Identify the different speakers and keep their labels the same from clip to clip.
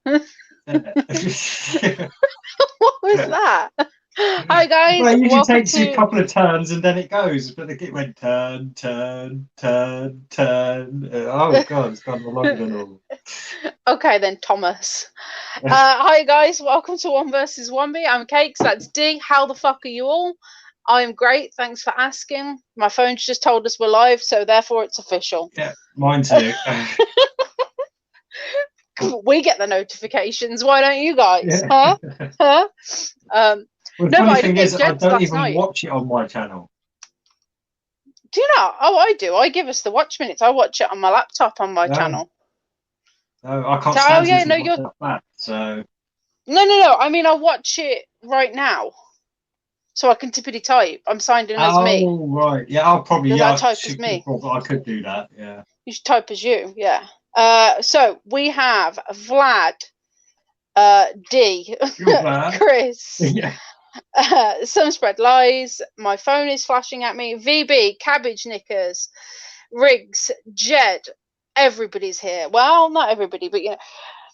Speaker 1: What was that? Hi guys,
Speaker 2: Well, it usually
Speaker 1: welcome
Speaker 2: takes you a
Speaker 1: to.
Speaker 2: couple of turns and then it goes, but it went turn, turn, turn, turn. Oh God, it's gone longer than normal.
Speaker 1: Okay then, Thomas. Hi guys, welcome to One versus One B. I'm Cakes. That's D. How the fuck are you all? I am great. Thanks for asking. My phone's just told us we're live, so therefore it's official.
Speaker 2: Yeah, mine too.
Speaker 1: We get the notifications. Why don't you guys?
Speaker 2: Yeah.
Speaker 1: Huh? Huh?
Speaker 2: Well, the
Speaker 1: No, but
Speaker 2: funny
Speaker 1: I did
Speaker 2: thing is,
Speaker 1: get
Speaker 2: I
Speaker 1: jets
Speaker 2: don't
Speaker 1: last
Speaker 2: even
Speaker 1: night.
Speaker 2: watch it on my channel.
Speaker 1: Do you not? Oh, I do. I give us the watch minutes. I watch it on my laptop on my
Speaker 2: No,
Speaker 1: channel.
Speaker 2: no, I can't
Speaker 1: Oh
Speaker 2: stand to
Speaker 1: yeah,
Speaker 2: listen
Speaker 1: no,
Speaker 2: to
Speaker 1: you're.
Speaker 2: myself back. So,
Speaker 1: No. I mean, I watch it right now, so I can tippity type. I'm signed in as me
Speaker 2: oh right, yeah, I'll probably,
Speaker 1: because
Speaker 2: yeah,
Speaker 1: I
Speaker 2: I
Speaker 1: type as
Speaker 2: should,
Speaker 1: me.
Speaker 2: well, I could do that. Yeah.
Speaker 1: You should type as you. Yeah. So we have Vlad, D,
Speaker 2: You're bad.
Speaker 1: Chris,
Speaker 2: Yeah.
Speaker 1: Some Spread Lies. My phone is flashing at me. VB, Cabbage Knickers, Riggs, Jed. Everybody's here. Well, not everybody, but you know.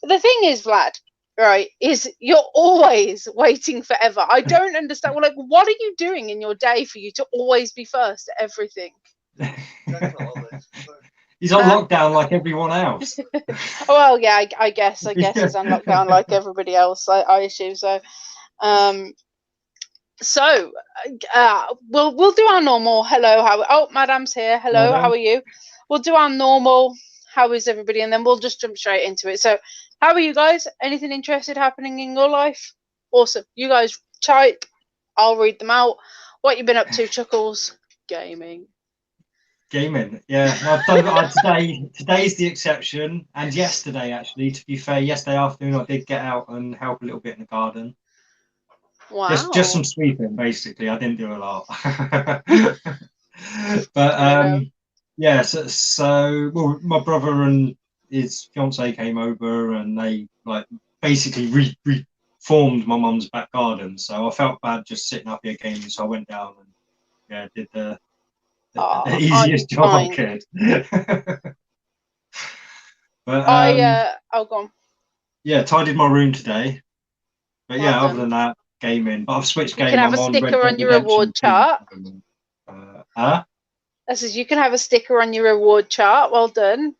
Speaker 1: The thing is, Vlad, right, is you're always waiting forever. I don't understand. Well, like, what are you doing in your day for you to always be first at everything?
Speaker 2: He's on
Speaker 1: Huh?
Speaker 2: lockdown like everyone else.
Speaker 1: Well, yeah, I guess
Speaker 2: Yeah.
Speaker 1: he's on lockdown like everybody else. I assume so. Um, so we'll do our normal. Hello, how? Oh, Madame's here. Hello, how
Speaker 2: Madam.
Speaker 1: are you? We'll do our normal. How is everybody? And then we'll just jump straight into it. So, how are you guys? Anything interested happening in your life? Awesome. You guys type. I'll read them out. What you been up to, Chuckles? Gaming.
Speaker 2: Gaming, yeah. I've done today. Today's the exception, and yesterday, actually, to be fair, yesterday afternoon I did get out and help a little bit in the garden. Just
Speaker 1: Wow.
Speaker 2: some sweeping, basically. I didn't do a lot. But
Speaker 1: Fair enough.
Speaker 2: yeah. So well, my brother and his fiance came over, and they like basically reformed my mum's back garden. So I felt bad just sitting up here gaming, so I went down and yeah, did the
Speaker 1: Oh, aren't you
Speaker 2: easiest job I
Speaker 1: kind?
Speaker 2: could. But
Speaker 1: Oh, go on.
Speaker 2: yeah, tidied my room today. But
Speaker 1: Well
Speaker 2: yeah, other
Speaker 1: done.
Speaker 2: than that, gaming. But I've switched
Speaker 1: You can
Speaker 2: game.
Speaker 1: have
Speaker 2: I'm
Speaker 1: a
Speaker 2: on Red
Speaker 1: sticker
Speaker 2: Dead
Speaker 1: on your
Speaker 2: Redemption
Speaker 1: reward
Speaker 2: 2.
Speaker 1: chart.
Speaker 2: Huh?
Speaker 1: That says you can have a sticker on your reward chart. Well done.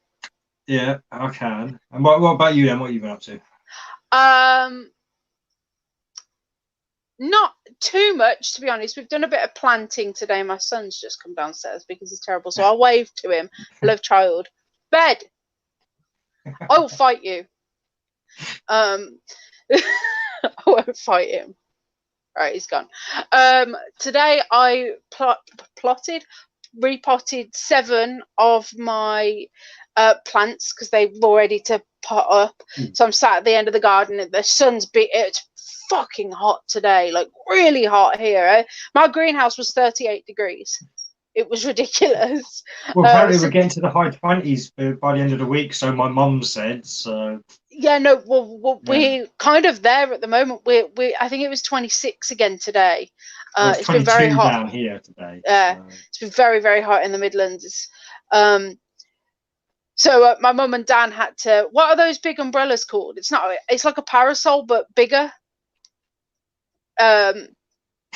Speaker 2: Yeah, I can. And what about you then? What have you been up to?
Speaker 1: Um, Not too much, to be honest. We've done a bit of planting today. My son's just come downstairs because he's terrible. So I'll wave to him. Love child. Bed. I will fight you. I won't fight him. Right, he's gone. Today I repotted 7 of my plants because they were ready to pot up. So I'm sat at the end of the garden and the sun's it's fucking hot today, like really hot here. My greenhouse was 38 degrees. It was ridiculous.
Speaker 2: Well, apparently
Speaker 1: So
Speaker 2: we're getting to the high 20s by the end of the week, so my mum said. So
Speaker 1: yeah, no, well
Speaker 2: yeah,
Speaker 1: we're kind of there at the moment. We I think it was 26 again today.
Speaker 2: well, it's
Speaker 1: It's been very
Speaker 2: 22
Speaker 1: hot.
Speaker 2: down here today.
Speaker 1: It's been very, very hot in the Midlands. So my mum and Dan had to. What are those big umbrellas called? It's not. It's like a parasol but bigger.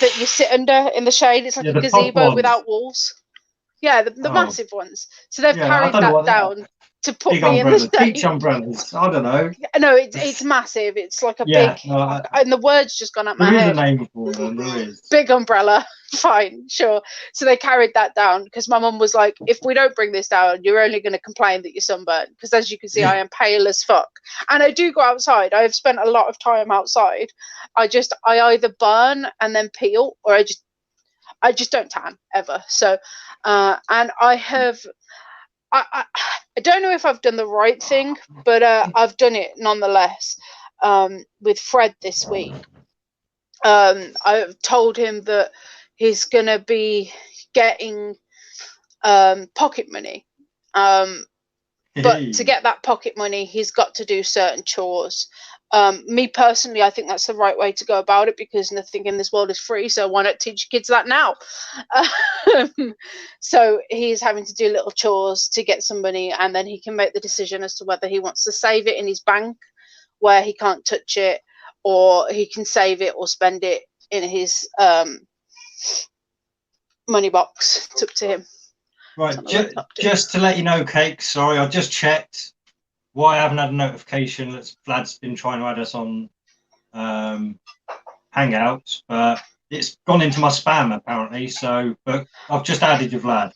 Speaker 1: That you sit under in the shade. It's like
Speaker 2: Yeah,
Speaker 1: a
Speaker 2: the pod
Speaker 1: gazebo
Speaker 2: ones.
Speaker 1: without walls. Yeah, the
Speaker 2: Oh,
Speaker 1: massive ones. So they've
Speaker 2: yeah, I
Speaker 1: carried
Speaker 2: don't know
Speaker 1: that
Speaker 2: what they are.
Speaker 1: down to put
Speaker 2: Big
Speaker 1: me in the
Speaker 2: umbrellas, beach
Speaker 1: shade.
Speaker 2: umbrellas. I don't know.
Speaker 1: No, it's massive. It's like a big,
Speaker 2: Yeah, no,
Speaker 1: and the word's just gone up my
Speaker 2: there is a
Speaker 1: head.
Speaker 2: name for them. There is.
Speaker 1: Big umbrella. Fine, sure. So they carried that down because my mum was like, if we don't bring this down, you're only going to complain that you're sunburned. Because as you can see, I am pale as fuck. And I do go outside. I've spent a lot of time outside. I either burn and then peel, or I just don't tan ever. So, and I don't know if I've done the right thing, but I've done it nonetheless. With Fred this week, I've told him that he's gonna be getting pocket money. But to
Speaker 2: Hey.
Speaker 1: get that pocket money, he's got to do certain chores. Me personally, I think that's the right way to go about it because nothing in this world is free. So why not teach kids that now? So he's having to do little chores to get some money, and then he can make the decision as to whether he wants to save it in his bank where he can't touch it, or he can save it or spend it in his money box. It's up to him.
Speaker 2: Right, just to let you know, Cake, sorry, I just checked. Why I haven't had a notification that Vlad's been trying to add us on Hangouts, but it's gone into my spam apparently. So, but I've just added you, Vlad.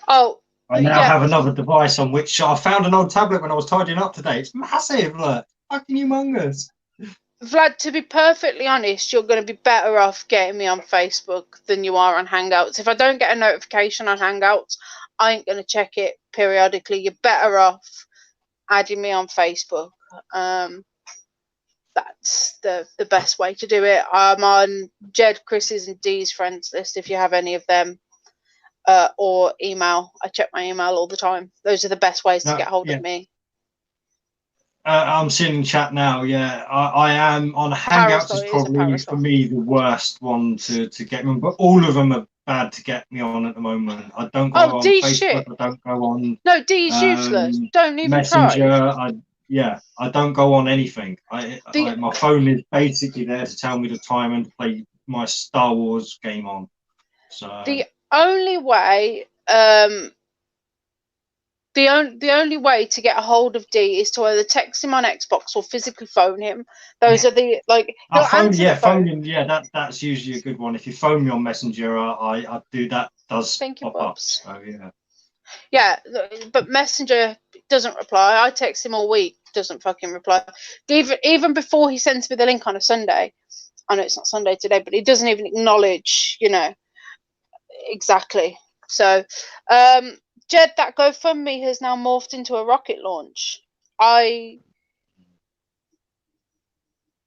Speaker 1: Oh,
Speaker 2: I now have another device on which I found an old tablet when I was tidying up today. It's massive, look, fucking humongous.
Speaker 1: Vlad, to be perfectly honest, you're going to be better off getting me on Facebook than you are on Hangouts. If I don't get a notification on Hangouts, I ain't going to check it periodically. You're better off adding me on Facebook. That's the best way to do it. I'm on Jed, Chris's, and Dee's friends list if you have any of them, or email. I check my email all the time. Those are the best ways to get hold of me.
Speaker 2: I'm seeing in chat now. Yeah, I am on Hangouts. Is probably for me the worst one to get me on, but all of them are bad to get me on at the moment. I don't go on
Speaker 1: Dee's
Speaker 2: Facebook.
Speaker 1: shit.
Speaker 2: I don't go on.
Speaker 1: No, Dee's useless. Don't even
Speaker 2: Messenger.
Speaker 1: try.
Speaker 2: I don't go on anything. My phone is basically there to tell me the time and to play my Star Wars game on. So
Speaker 1: the only way. The only way to get a hold of D is to either text him on Xbox or physically phone him. Those are the he'll answer the phone.
Speaker 2: Phoning, that's usually a good one. If you phone me on Messenger, I do that. Does pop up. So
Speaker 1: yeah, but Messenger doesn't reply. I text him all week, doesn't fucking reply. Even before he sends me the link on a Sunday. I know it's not Sunday today, but he doesn't even acknowledge, exactly. So, Jed, that GoFundMe has now morphed into a rocket launch. I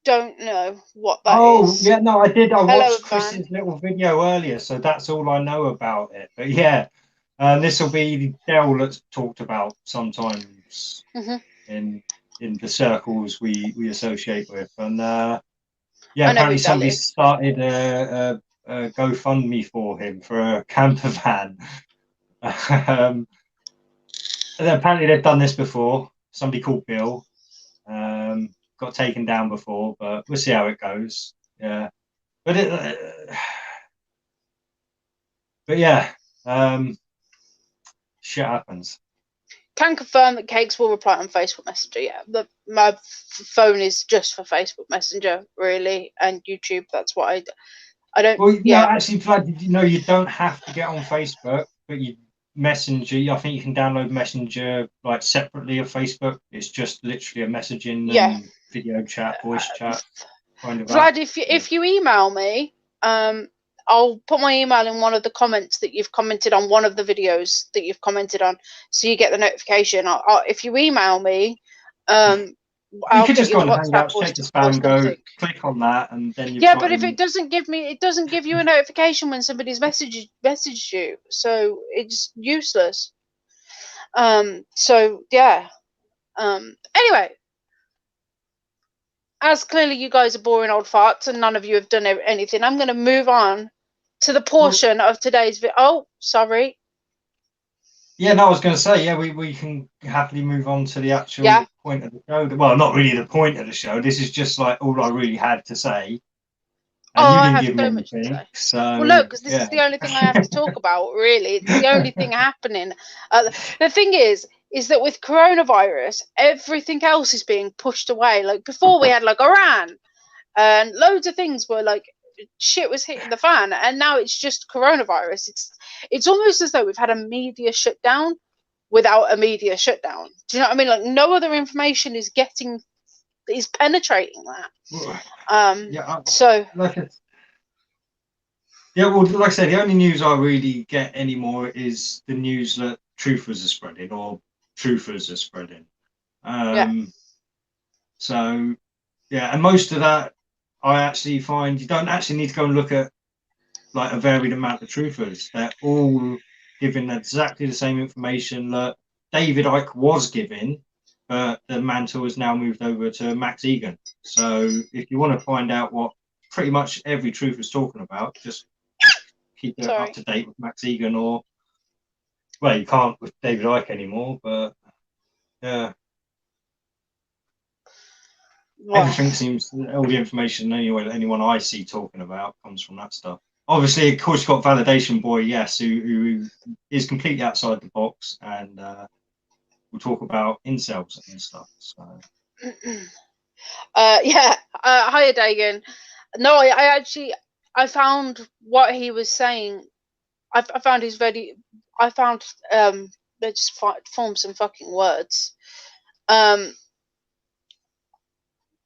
Speaker 1: don't know what that is.
Speaker 2: Oh, yeah, no, I did. I watched Chris's little video earlier, so that's all I know about it. But yeah, this will be Dell that's talked about sometimes in the circles we associate with. And apparently somebody started a GoFundMe for him for a camper van. And apparently they've done this before. Somebody called Bill got taken down before, but we'll see how it goes. Yeah, but shit happens.
Speaker 1: Can confirm that Cakes will reply on Facebook Messenger. Yeah, my phone is just for Facebook Messenger, really, and YouTube. That's what I don't.
Speaker 2: Well, yeah, actually, Vlad, did you know you don't have to get on Facebook, but you Messenger. I think you can download Messenger like separately of Facebook. It's just literally a messaging and video chat, voice chat. Kind of
Speaker 1: Vlad, if you email me, I'll put my email in one of the comments that you've commented on one of the videos that you've commented on, so you get the notification. If you email me,
Speaker 2: you could just go on Hangouts, check the spam, go click on that, and then you've
Speaker 1: but if it doesn't give you a notification when somebody's messaged you, so it's useless. Anyway, as clearly you guys are boring old farts and none of you have done anything, I'm going to move on to the portion of today's video. Oh, sorry.
Speaker 2: Yeah, no, I was going to say, we can happily move on to the actual point of the show. Well, not really the point of the show. This is just like all I really had to say. And you didn't give me anything. So,
Speaker 1: well, no, because this is the only thing I have to talk about, really. It's the only thing happening. The thing is that with coronavirus, everything else is being pushed away. Like before we had like Iran and loads of things were like shit was hitting the fan, and now it's just coronavirus. It's almost as though we've had a media shutdown without a media shutdown. Do you know what I mean? Like no other information is penetrating that.
Speaker 2: Like I said, the only news I really get anymore is the news that truthers are spreading or truthers are spreading. So and most of that I actually find you don't actually need to go and look at like a varied amount of truthers. They're all giving exactly the same information that David Icke was giving, but the mantle has now moved over to Max Egan. So if you want to find out what pretty much every truth is talking about, just keep it up to date with Max Egan, or well, you can't with David Icke anymore, but yeah. everything seems, all the information anyway that anyone I see talking about comes from that stuff. Obviously, of course, you've got Validation Boy, yes, who is completely outside the box, and we'll talk about incels and stuff. So.
Speaker 1: Yeah. Hiya, Dagan. No, I actually I found what he was saying. I found his very. I found they just formed some fucking words.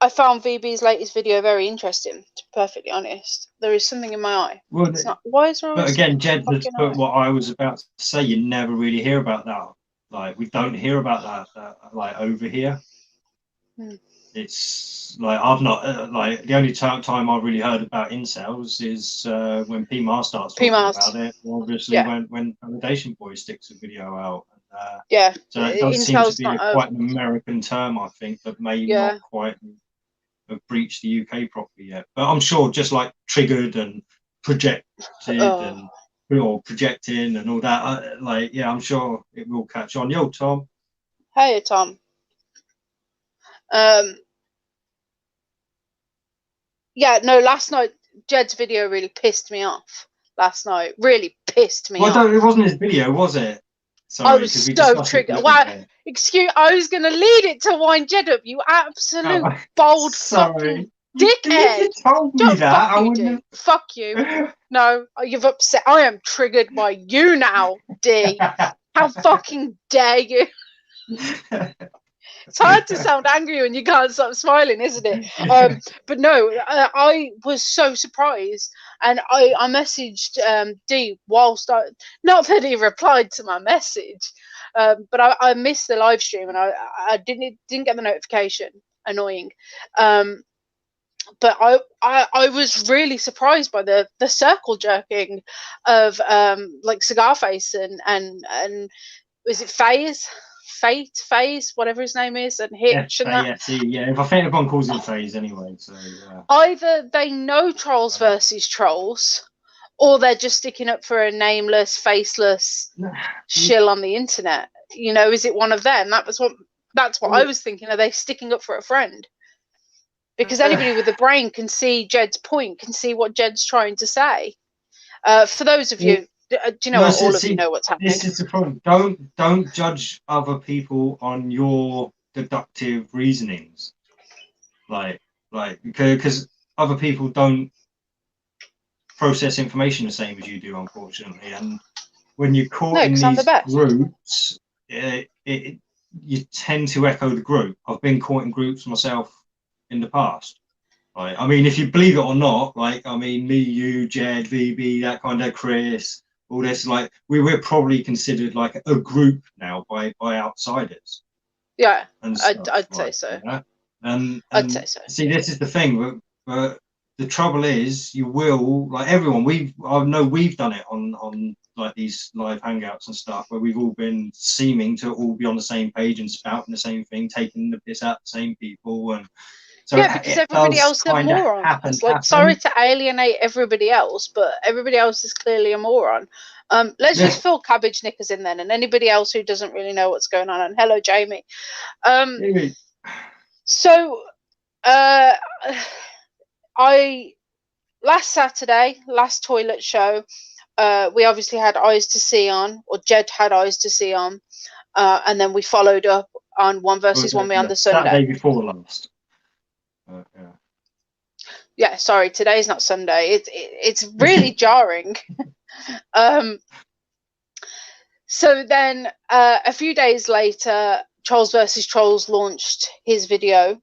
Speaker 1: I found VB's latest video very interesting, to be perfectly honest. There is something in my eye.
Speaker 2: Well,
Speaker 1: it's not. Why is there
Speaker 2: but again, Jed has put
Speaker 1: eye?
Speaker 2: what I was about to say. You never really hear about that. Like, we don't hear about that like over here. It's like I've not like the only time I've really heard about incels is when PMAR starts talking about it. Obviously, when Validation Boy sticks a video out. And, so it does seem to be quite an American term, I think, that may not quite have breached the UK properly yet. But I'm sure, just like triggered and projected and or projecting and all that, like I'm sure it will catch on. Yo, Tom.
Speaker 1: Hey, Tom. Yeah, no, last night Jed's video really pissed me off. Last night really pissed me off.
Speaker 2: It wasn't his video, was it? Sorry,
Speaker 1: I was so triggered. Well, excuse, I was going to lead it to wind Jed up. You absolute bold fucking dickhead.
Speaker 2: You told me that.
Speaker 1: I wouldn't. Fuck you. No, you've upset. I am triggered by you now, D. How fucking dare you? It's hard to sound angry when you can't stop smiling, isn't it? But no, I was so surprised, and I messaged D whilst not that he replied to my message, but I missed the live stream and I didn't get the notification. Annoying. But I was really surprised by the circle jerking of like Cigarface and was it Phase, whatever his name is, and Hitch and that.
Speaker 2: If I think everyone calls him Phase anyway, so yeah.
Speaker 1: Either they know Trolls versus Trolls, or they're just sticking up for a nameless, faceless shill on the internet. You know, is it one of them? That's what I was thinking. Are they sticking up for a friend? Because anybody with a brain can see Jed's point, can see what Jed's trying to say. For those of you. Do you know what? All of you know what's happening.
Speaker 2: This is the problem. Don't judge other people on your deductive reasonings. Like because other people don't process information the same as you do, unfortunately. And when you're caught in these groups, you tend to echo the group. I've been caught in groups myself in the past. Right? I mean, if you believe it or not, like I mean, me, you, Jed, VB, that kind of Chris. All this, like we're probably considered like a group now by outsiders.
Speaker 1: Yeah, I'd say so.
Speaker 2: And
Speaker 1: I'd say so.
Speaker 2: See, this is the thing, but the trouble is, you will, like everyone. I know we've done it on like these live hangouts and stuff, where we've all been seeming to all be on the same page and spouting the same thing, taking the piss out the same people, and. So
Speaker 1: yeah, because everybody else are morons. Sorry to alienate everybody else, but everybody else is clearly a moron. Let's just fill cabbage knickers in then, and anybody else who doesn't really know what's going on. And hello, Jamie. So, last Saturday, last toilet show, we obviously had Eyes to See on, or Jed had Eyes to See on, and then we followed up on One versus One Me on the Sunday.
Speaker 2: Saturday before last.
Speaker 1: Yeah, sorry, today's not Sunday. It's really jarring. So then a few days later, Trolls versus Trolls launched his video,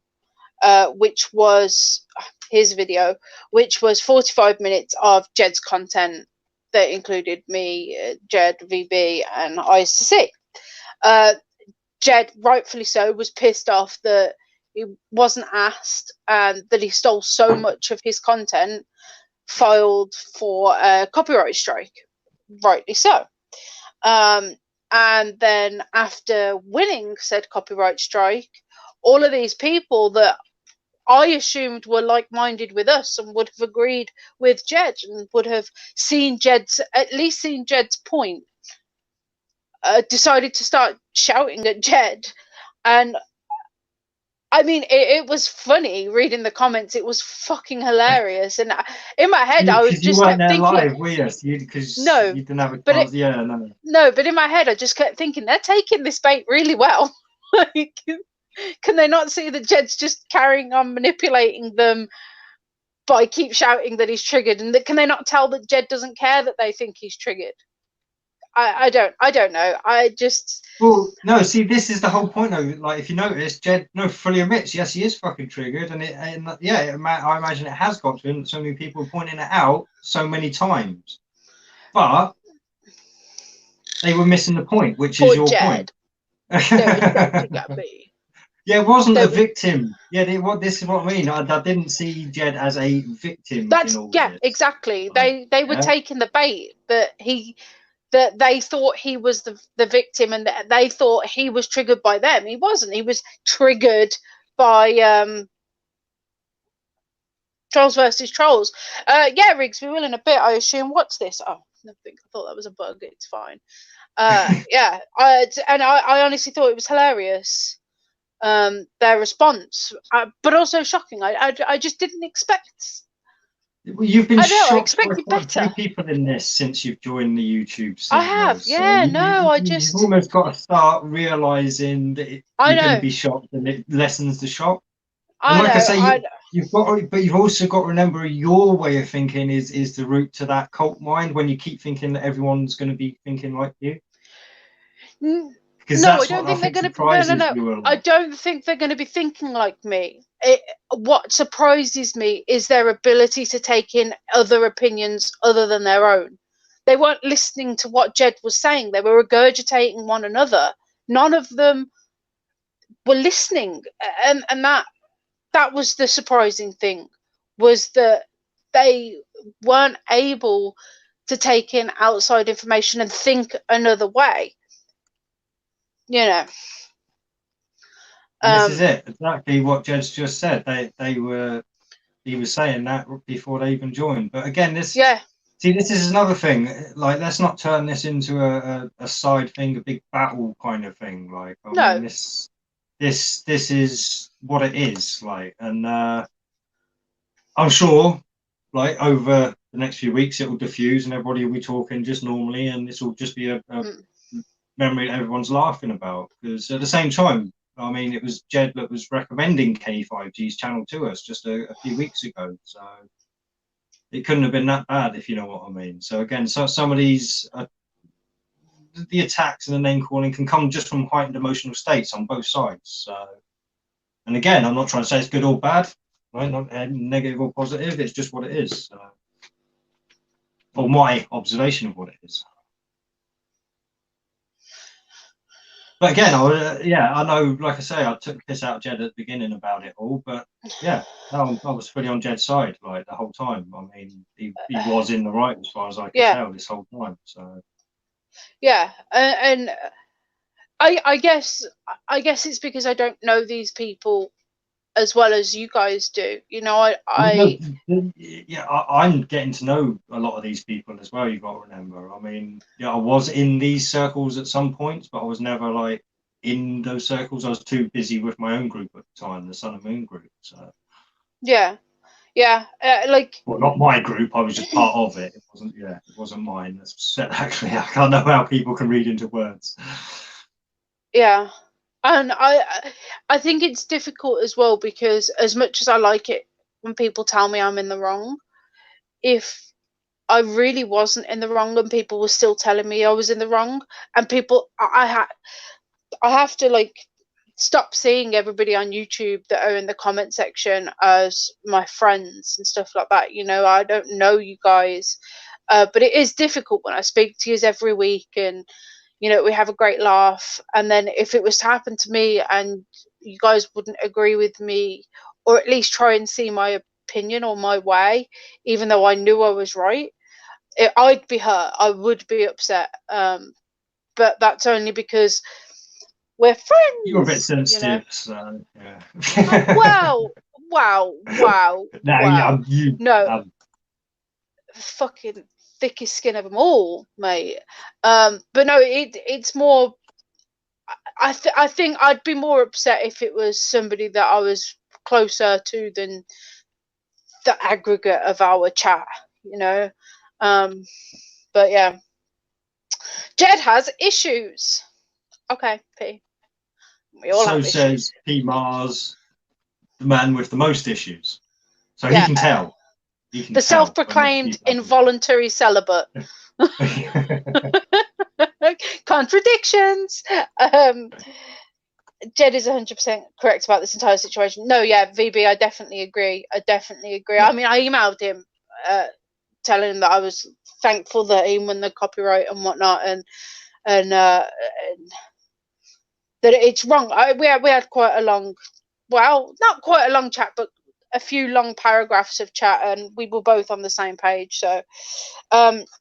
Speaker 1: which was 45 minutes of Jed's content that included me, Jed, VB, and Eyes to See. Jed, rightfully so, was pissed off that he wasn't asked and that he stole so much of his content, filed for a copyright strike. Rightly so. And then after winning said copyright strike, all of these people that I assumed were like-minded with us and would have agreed with Jed and would have at least seen Jed's point, decided to start shouting at Jed. And I mean, it was funny reading the comments. It was fucking hilarious. And in my head, I was
Speaker 2: Because you
Speaker 1: just
Speaker 2: weren't
Speaker 1: kept
Speaker 2: there
Speaker 1: thinking,
Speaker 2: live, were you? So because
Speaker 1: no,
Speaker 2: you didn't have a
Speaker 1: but
Speaker 2: chance. Yeah, no.
Speaker 1: no, but in my head, I just kept thinking they're taking this bait really well. Like, can they not see that Jed's just carrying on manipulating them by keep shouting that he's triggered? And can they not tell that Jed doesn't care that they think he's triggered? I don't know. I just.
Speaker 2: Well, no. See, this is the whole point, though. Like, if you notice, Jed fully admits, yes, he is fucking triggered, and I imagine it has got to him. So many people pointing it out so many times, but they were missing the point, which is
Speaker 1: Poor
Speaker 2: your
Speaker 1: Jed.
Speaker 2: point.
Speaker 1: They were shouting at me.
Speaker 2: Yeah, it wasn't
Speaker 1: They
Speaker 2: a
Speaker 1: were.
Speaker 2: victim. Yeah, this is what I mean. I didn't see Jed as a victim in
Speaker 1: That's,
Speaker 2: all
Speaker 1: yeah,
Speaker 2: this.
Speaker 1: exactly.
Speaker 2: Like,
Speaker 1: They were
Speaker 2: yeah,
Speaker 1: taking the bait that they thought he was the victim, and that they thought he was triggered by them. He wasn't. He was triggered by Trolls versus Trolls. Yeah, Riggs, we will in a bit, I assume. What's this? Oh, nothing. I thought that was a bug. It's fine. Yeah, I honestly thought it was hilarious. Their response, but also shocking. I just didn't expect.
Speaker 2: well, you've been
Speaker 1: I know. I
Speaker 2: shocked by
Speaker 1: expected
Speaker 2: quite a few
Speaker 1: better.
Speaker 2: people in this since you've joined the YouTube
Speaker 1: I
Speaker 2: scene, though.
Speaker 1: have.
Speaker 2: So
Speaker 1: Yeah. No.
Speaker 2: you've almost got to start realizing that
Speaker 1: I
Speaker 2: you're going to
Speaker 1: know.
Speaker 2: be shocked, and it lessens the shock. And
Speaker 1: I
Speaker 2: like I
Speaker 1: know.
Speaker 2: say, but you've also got to remember your way of thinking is the route to that cult mind. When you keep thinking that everyone's going to be thinking like you, because
Speaker 1: No, I
Speaker 2: that's
Speaker 1: don't
Speaker 2: what I
Speaker 1: think they're
Speaker 2: think
Speaker 1: going to. No, no,
Speaker 2: surprises
Speaker 1: no.
Speaker 2: you a
Speaker 1: I
Speaker 2: lot.
Speaker 1: don't think they're going to be thinking like me. What surprises me is their ability to take in other opinions other than their own. They weren't listening to what Jed was saying. They were regurgitating one another. None of them were listening, and that was the surprising thing, was that they weren't able to take in outside information and think another way. You know.
Speaker 2: And this is it, exactly what Jed's just said. He was saying that before they even joined. But again,
Speaker 1: Yeah.
Speaker 2: this is another thing. Like, let's not turn this into a side thing, a big battle kind of thing. Like, I mean,
Speaker 1: No.
Speaker 2: this is what it is. Like, and I'm sure, like, over the next few weeks, it will diffuse and everybody will be talking just normally, and this will just be a
Speaker 1: Mm.
Speaker 2: memory that everyone's laughing about. Because at the same time, I mean, it was Jed that was recommending K5G's channel to us just a few weeks ago. So it couldn't have been that bad, if you know what I mean. So again, so some of these, the attacks and the name calling can come just from heightened emotional states on both sides. So, and again, I'm not trying to say it's good or bad, right? Not negative or positive. It's just what it is, or my observation of what it is. But again, I know, like I say, I took the piss out of Jed at the beginning about it all, but yeah, no, I was fully on Jed's side, like, the whole time. I mean, he was in the right as far as I could
Speaker 1: Yeah.
Speaker 2: tell this whole time. So
Speaker 1: Yeah. And I guess it's because I don't know these people as well as you guys do. You know,
Speaker 2: yeah, I'm getting to know a lot of these people as well. You've got to remember. I mean, yeah, I was in these circles at some points, but I was never like in those circles. I was too busy with my own group at the time, the Sun and Moon group. So,
Speaker 1: yeah. Yeah. Like.
Speaker 2: well, not my group. I was just part of it. It wasn't. Yeah, it wasn't mine. Actually, I can't know how people can read into words.
Speaker 1: Yeah. And I think it's difficult as well, because as much as I like it when people tell me I'm in the wrong, if I really wasn't in the wrong and people were still telling me I was in the wrong, and I have to, like, stop seeing everybody on YouTube that are in the comment section as my friends and stuff like that. You know, I don't know you guys, but it is difficult when I speak to you every week, and you know, we have a great laugh. And then if it was to happen to me and you guys wouldn't agree with me, or at least try and see my opinion or my way, even though I knew I was right, I'd be hurt. I would be upset. But that's only because we're
Speaker 2: You're a bit
Speaker 1: friends, you know.
Speaker 2: sensitive, so yeah.
Speaker 1: Wow, wow, wow,
Speaker 2: Nah,
Speaker 1: wow.
Speaker 2: you.
Speaker 1: No, fucking thickest skin of them all, mate. But no, it's more. I think I'd be more upset if it was somebody that I was closer to than the aggregate of our chat, you know. But yeah, Jed has issues. Okay, P. We all
Speaker 2: So
Speaker 1: have issues.
Speaker 2: says P. Mars, the man with the most issues. So he
Speaker 1: Yeah,
Speaker 2: can tell. He can
Speaker 1: the
Speaker 2: tell when other
Speaker 1: self-proclaimed
Speaker 2: people have
Speaker 1: involuntary celibate.
Speaker 2: issues.
Speaker 1: Contradictions. Jed is 100% correct about this entire situation. No, yeah, VB, I definitely agree. I definitely agree.
Speaker 2: Yeah.
Speaker 1: I mean, I emailed him telling him that I was thankful that he won the copyright and whatnot, and that it's wrong. We had quite a long, well, not quite a long chat, but a few long paragraphs of chat, and we were both on the same page. So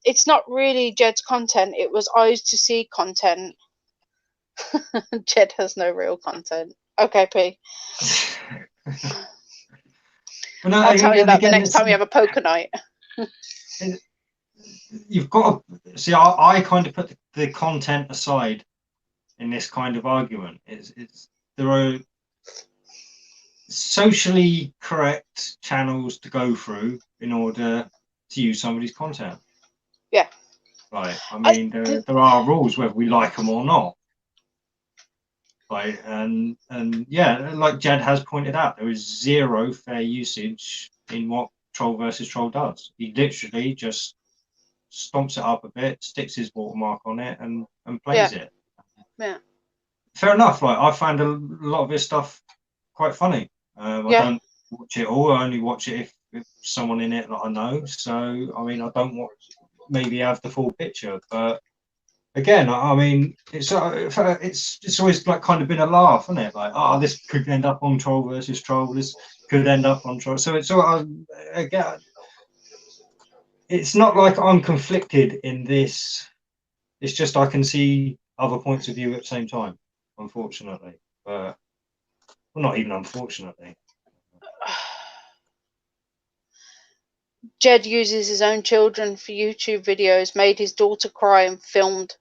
Speaker 1: it's not really Jed's content. It was eyes to see content. Jed has no real content. Okay, P.
Speaker 2: Well, no,
Speaker 1: I'll tell you that the
Speaker 2: again,
Speaker 1: next time you have a poker night.
Speaker 2: You've got to see. I kind of put the content aside in this kind of argument. There are socially correct channels to go through in order to use somebody's content.
Speaker 1: Yeah.
Speaker 2: Right. I mean, there are rules whether we like them or not. Right. And yeah, like Jed has pointed out, there is zero fair usage in what Troll versus Troll does. He literally just stomps it up a bit, sticks his watermark on it, and plays it.
Speaker 1: Yeah.
Speaker 2: Fair enough. Like, I found a lot of his stuff quite funny. I don't watch it all. I only watch it if someone in it that I know. So I mean, I don't maybe have the full picture. But again, I mean, it's always like kind of been a laugh, isn't it? Like, oh, this could end up on Troll versus Troll. This could end up on Troll. So it's sort of, again, it's not like I'm conflicted in this. It's just I can see other points of view at the same time, unfortunately. But well, not even unfortunately.
Speaker 1: Jed uses his own children for YouTube videos, made his daughter cry and filmed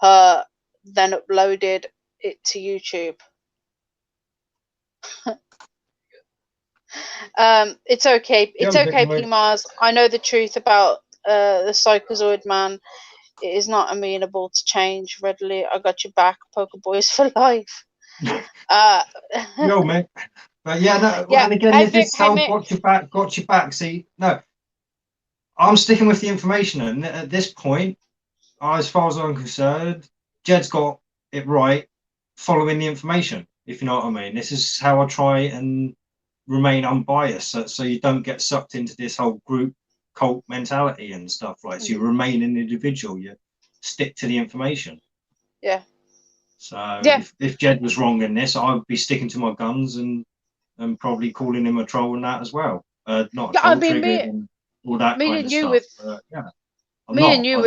Speaker 1: her, then uploaded it to YouTube. It's okay. It's okay, P. Mars. I know the truth about the Psychozoid man. It is not amenable to change readily. I got your back, Poker Boys for life.
Speaker 2: Yo, mate. But yeah, no,
Speaker 1: yeah.
Speaker 2: and again, this whole got your back. See, no, I'm sticking with the information, and at this point, as far as I'm concerned, Jed's got it right, following the information. If you know what I mean, this is how I try and remain unbiased, so you don't get sucked into this whole group cult mentality and stuff. Right, so you remain an individual. You stick to the information.
Speaker 1: Yeah.
Speaker 2: So if Jed was wrong in this, I would be sticking to my guns and probably calling him a troll and that as well. Not a troll,
Speaker 1: I mean,
Speaker 2: and all that kind of stuff.
Speaker 1: Me and you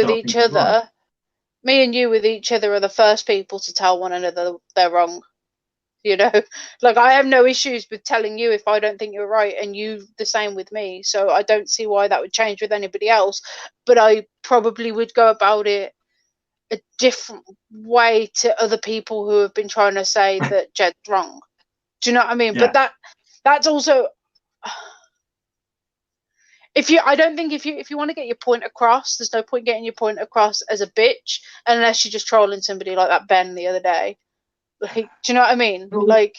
Speaker 1: with each other are the first people to tell one another they're wrong. You know, like, I have no issues with telling you if I don't think you're right, and you the same with me. So I don't see why that would change with anybody else. But I probably would go about it a different way to other people who have been trying to say that Jed's wrong. Do you know what I mean?
Speaker 2: Yeah.
Speaker 1: But that's also, I don't think if you want to get your point across, there's no point getting your point across as a bitch unless you're just trolling somebody like that Ben the other day. Like, do you know what I mean? Like,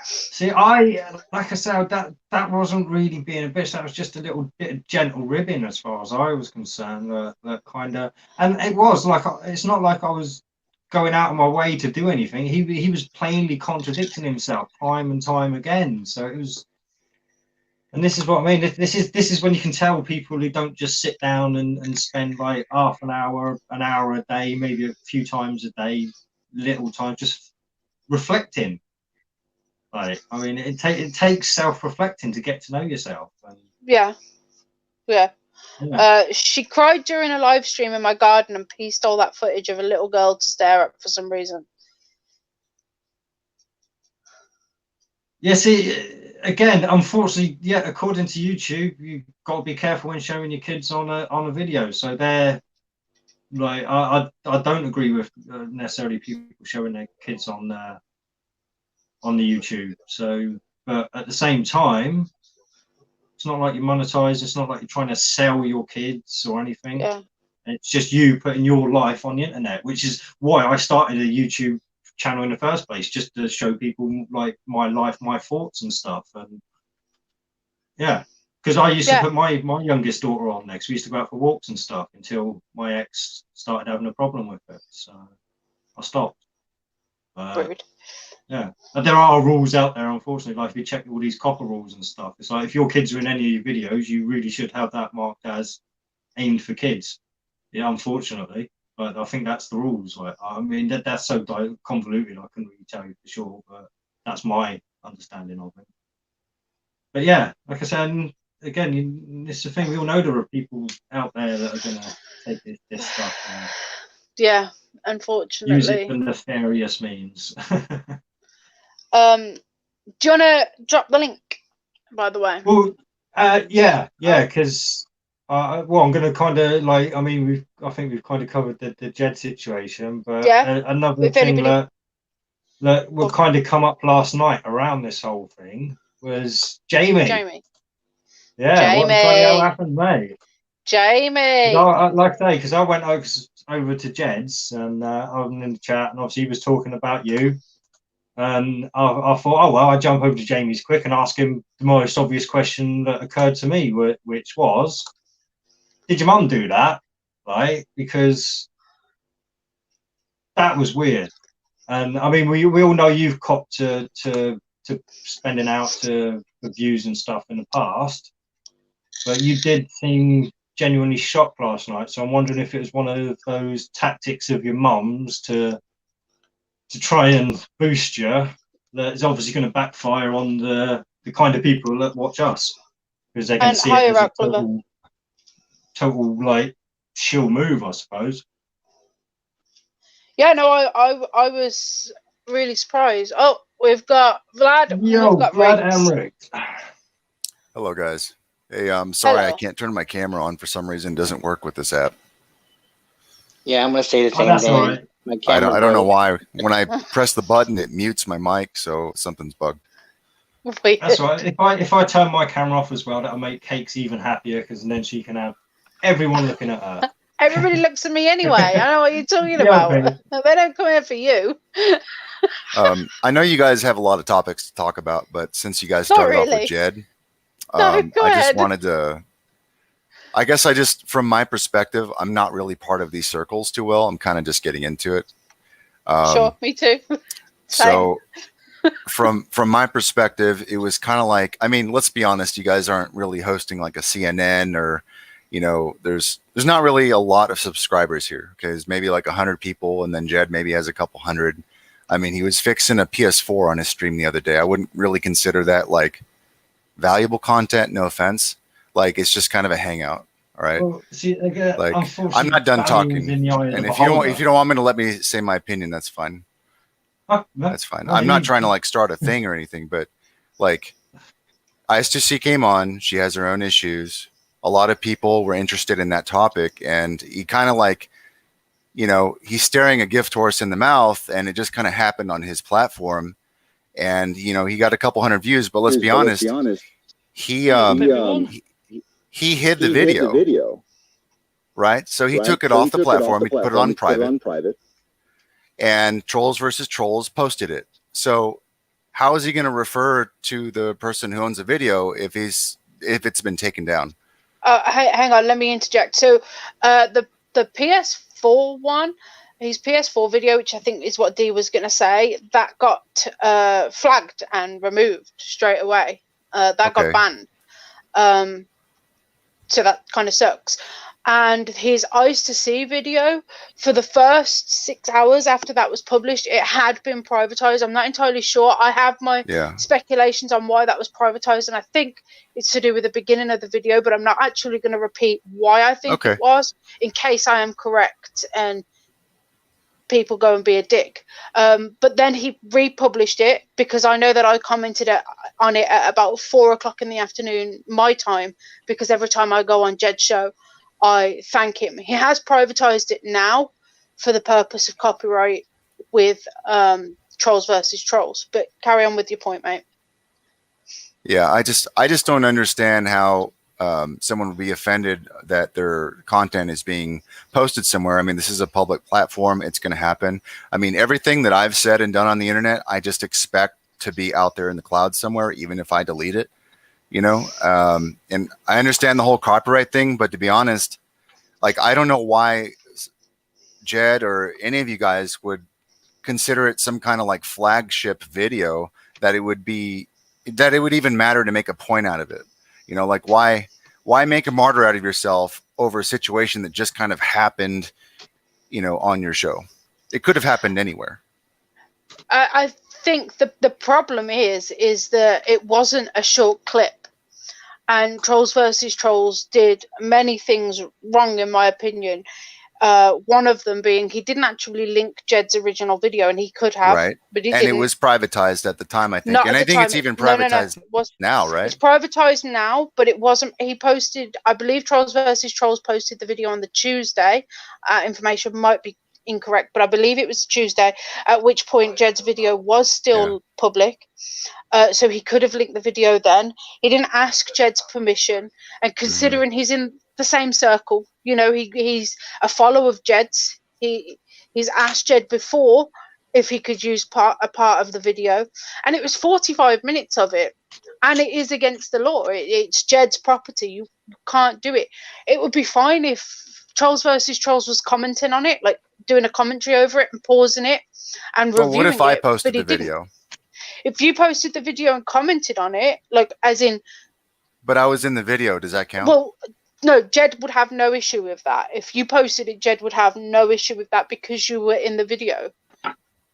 Speaker 2: see, like I said, that wasn't really being a bitch. That was just a little bit of gentle ribbing, as far as I was concerned. That kind of, and it was like, it's not like I was going out of my way to do anything. He was plainly contradicting himself time and time again. So it was, and this is what I mean. This is when you can tell people who don't just sit down and spend like half an hour a day, maybe a few times a day, little time, just reflecting. Like, I mean, it takes self-reflecting to get to know yourself. And,
Speaker 1: yeah. She cried during a live stream in my garden, and P stole that footage of a little girl to stare at for some reason.
Speaker 2: Yeah, see, again, unfortunately, yeah, according to YouTube, you've got to be careful when showing your kids on a video. So they're like I don't agree with necessarily people showing their kids on the YouTube. So, but at the same time, it's not like you monetize. It's not like you're trying to sell your kids or anything.
Speaker 1: Yeah.
Speaker 2: It's just you putting your life on the internet, which is why I started a YouTube channel in the first place, just to show people like my life, my thoughts and stuff. And yeah, because I used to put my youngest daughter on next. We used to go out for walks and stuff until my ex started having a problem with it. So I stopped.
Speaker 1: Rude.
Speaker 2: Yeah, but there are rules out there, unfortunately. Like if you check all these copper rules and stuff, it's like if your kids are in any of your videos, you really should have that marked as aimed for kids. Yeah, unfortunately, but I think that's the rules. Like, I mean, that's so convoluted. I couldn't really tell you for sure, but that's my understanding of it. But yeah, like I said, again, it's the thing. We all know there are people out there that are going to take this stuff and
Speaker 1: unfortunately
Speaker 2: use it for nefarious means.
Speaker 1: Do you want to drop the link, by the way?
Speaker 2: Well, yeah, because well, I'm going to kind of like. I mean, I think we've kind of covered the GED situation, but another thing that would kind of come up last night around this whole thing was Jamie. Yeah,
Speaker 1: Jamie.
Speaker 2: what the bloody hell happened, mate?
Speaker 1: Jamie.
Speaker 2: Like I say, because I went over to Jed's and I was in the chat, and obviously he was talking about you. And I thought, oh, well, I'll jump over to Jamie's quick and ask him the most obvious question that occurred to me, which was, did your mum do that? Right? Because that was weird. And I mean, we all know you've copped to spending out for views and stuff in the past, but you did seem genuinely shocked last night. So I'm wondering if it was one of those tactics of your mum's to try and boost you, that is obviously going to backfire on the kind of people that watch us, because they're going to see it as a total like shill move, I suppose.
Speaker 1: Yeah, no, I was really surprised. Oh, we've got Vlad.
Speaker 2: Yo,
Speaker 1: we've got
Speaker 2: Vlad Amric.
Speaker 3: Hello, guys. Hey, I'm sorry I can't turn my camera on for some reason. It doesn't work with this app.
Speaker 4: Yeah, I'm going to say the same thing.
Speaker 2: Right.
Speaker 3: I don't know why. When I press the button, it mutes my mic, so something's bugged.
Speaker 2: That's right. If I turn my camera off as well, that'll make Cakes even happier, because then she can have everyone looking at her.
Speaker 1: Everybody looks at me anyway. I know what you're talking about.
Speaker 2: Baby.
Speaker 1: They don't come here for you.
Speaker 3: I know you guys have a lot of topics to talk about, but since you guys started off with GED, I just wanted to. I guess from my perspective, I'm not really part of these circles too well. I'm kind of just getting into it.
Speaker 1: Sure, me too.
Speaker 3: So from my perspective, it was kind of like, I mean, let's be honest, you guys aren't really hosting like a CNN or, there's not really a lot of subscribers here. Okay, there's maybe like 100 people, and then Jed maybe has a couple hundred. I mean, he was fixing a PS4 on his stream the other day. I wouldn't really consider that like valuable content, no offense. Like, it's just kind of a hangout. All right. Well,
Speaker 2: see, again,
Speaker 3: like, I'm not done talking. And if you don't want me to let me say my opinion, that's fine. That's fine. I'm not trying to like start a thing or anything, but like ISTC came on, she has her own issues. A lot of people were interested in that topic, and he kind of like, he's staring a gift horse in the mouth, and it just kind of happened on his platform. And, he got a couple hundred views, but let's be honest, he hid the video. Right? So he took it off the platform, he put it on private. And Trolls versus Trolls posted it. So how is he going to refer to the person who owns the video if it's been taken down?
Speaker 1: Hang on, let me interject. So the PS4 one, his PS4 video, which I think is what Dee was going to say, that got flagged and removed straight away. That got banned. So that kind of sucks. And his Eyes to See video, for the first 6 hours after that was published, it had been privatized. I'm not entirely sure. I have my speculations on why that was privatized, and I think it's to do with the beginning of the video, but I'm not actually going to repeat why I think it was, in case I am correct and people go and be a dick. But then he republished it, because I know that I commented on it at about 4 o'clock in the afternoon my time, because every time I go on Jed's show, I thank him. He has privatized it now for the purpose of copyright with Trolls versus Trolls. But carry on with your point, mate.
Speaker 3: Yeah, I just don't understand how someone would be offended that their content is being posted somewhere. I mean, this is a public platform. It's going to happen. I mean, everything that I've said and done on the internet, I just expect to be out there in the cloud somewhere, even if I delete it, you know? And I understand the whole copyright thing, but to be honest, like, I don't know why Jed or any of you guys would consider it some kind of like flagship video that it would even matter to make a point out of it. You know, like why make a martyr out of yourself over a situation that just kind of happened, you know, on your show? It could have happened anywhere.
Speaker 1: I think the problem is that it wasn't a short clip, and Trolls versus Trolls did many things wrong, in my opinion. One of them being he didn't actually link Jed's original video, and he could have,
Speaker 3: right?
Speaker 1: But he
Speaker 3: and
Speaker 1: didn't.
Speaker 3: It was privatized at the time, I think.
Speaker 1: Not
Speaker 3: and I think
Speaker 1: time.
Speaker 3: It's even privatized now, right?
Speaker 1: It's privatized now, but it wasn't. He posted, I believe Trolls versus Trolls posted the video on the Tuesday. Information might be incorrect, but I believe it was Tuesday, at which point Jed's video was still public. So he could have linked the video then. He didn't ask Jed's permission, and considering he's in the same circle, you know, he's a follower of Jed's. He's asked Jed before if he could use a part of the video, and it was 45 minutes of it, and it is against the law. It's Jed's property. You can't do it. It would be fine if Trolls versus Trolls was commenting on it, like doing a commentary over it and pausing it and reviewing it.
Speaker 3: Well, what if I posted the video?
Speaker 1: If you posted the video and commented on it, like as in...
Speaker 3: But I was in the video. Does that count?
Speaker 1: Well, no, Jed would have no issue with that. If you posted it, Jed would have no issue with that because you were in the video.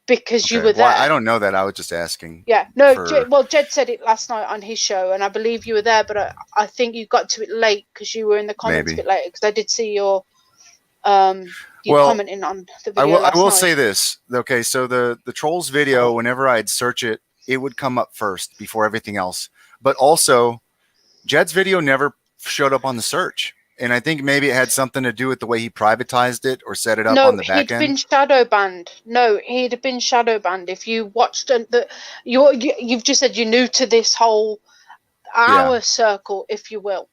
Speaker 1: Because you were there.
Speaker 3: Well, I don't know that. I was just asking.
Speaker 1: Yeah, no, Jed said it last night on his show, and I believe you were there, but I think you got to it late because you were in the comments a bit later, because I did see your commenting on the video.
Speaker 3: I will say this. Okay, so the Trolls video, whenever I'd search it, it would come up first before everything else. But also, Jed's video never showed up on the search. And I think maybe it had something to do with the way he privatized it or set it up on the back end.
Speaker 1: No, he'd been shadow banned. No, he'd been shadow banned. If you watched you've just said you're new to this whole circle, if you will.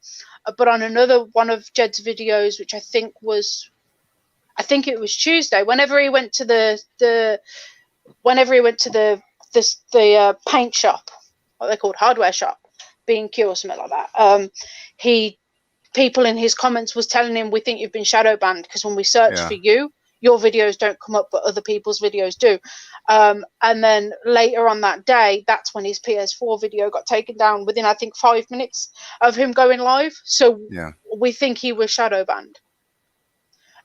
Speaker 1: But on another one of Jed's videos, which I think it was Tuesday, whenever he went to the paint shop, what they called, hardware shop, B&Q or something like that, people in his comments was telling him, we think you've been shadow banned because when we search for you, your videos don't come up, but other people's videos do. And then later on that day, that's when his PS4 video got taken down within, I think, 5 minutes of him going live. So we think he was shadow banned.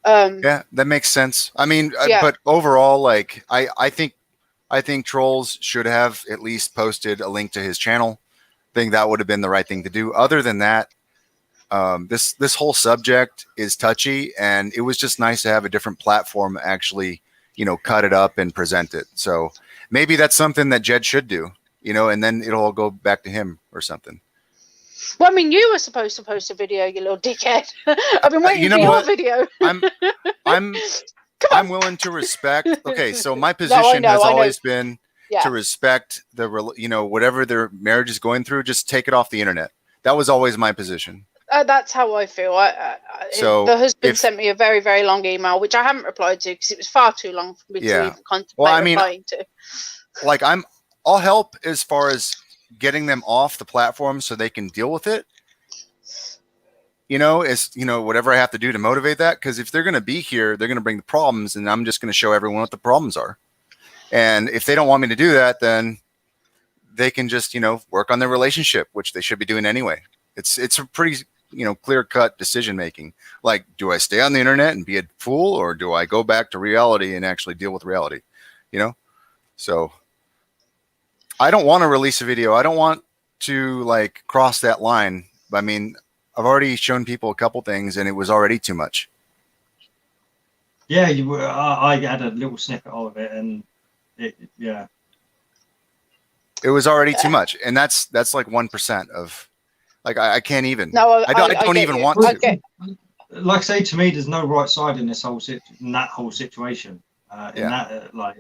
Speaker 3: Yeah, that makes sense. I mean, but overall, like, I think Trolls should have at least posted a link to his channel. I think that would have been the right thing to do. Other than that, this whole subject is touchy, and it was just nice to have a different platform actually, you know, cut it up and present it. So maybe that's something that Jed should do, you know, and then it'll all go back to him or something.
Speaker 1: Well, I mean, you were supposed to post a video, you little dickhead. I've been waiting for your video.
Speaker 3: I'm willing to respect. Okay, so my position has always been to respect whatever their marriage is going through. Just take it off the internet. That was always my position.
Speaker 1: That's how I feel. The husband sent me a very, very long email, which I haven't replied to because it was far too long for me to even contemplate replying to.
Speaker 3: Like, I'll help as far as getting them off the platform so they can deal with it. You know, whatever I have to do to motivate that. Because if they're going to be here, they're going to bring the problems, and I'm just going to show everyone what the problems are. And if they don't want me to do that, then they can just, work on their relationship, which they should be doing anyway. It's a pretty, clear-cut decision-making. Like, do I stay on the internet and be a fool, or do I go back to reality and actually deal with reality? So I don't want to release a video. I don't want to cross that line. I mean, I've already shown people a couple things, and it was already too much.
Speaker 2: Yeah, I had a little snippet of it, and it
Speaker 3: was already too much, and that's like 1% of. I can't even.
Speaker 1: No,
Speaker 3: I don't even want to.
Speaker 2: like I say, to me, there's no right side in this whole in that whole situation. In that, like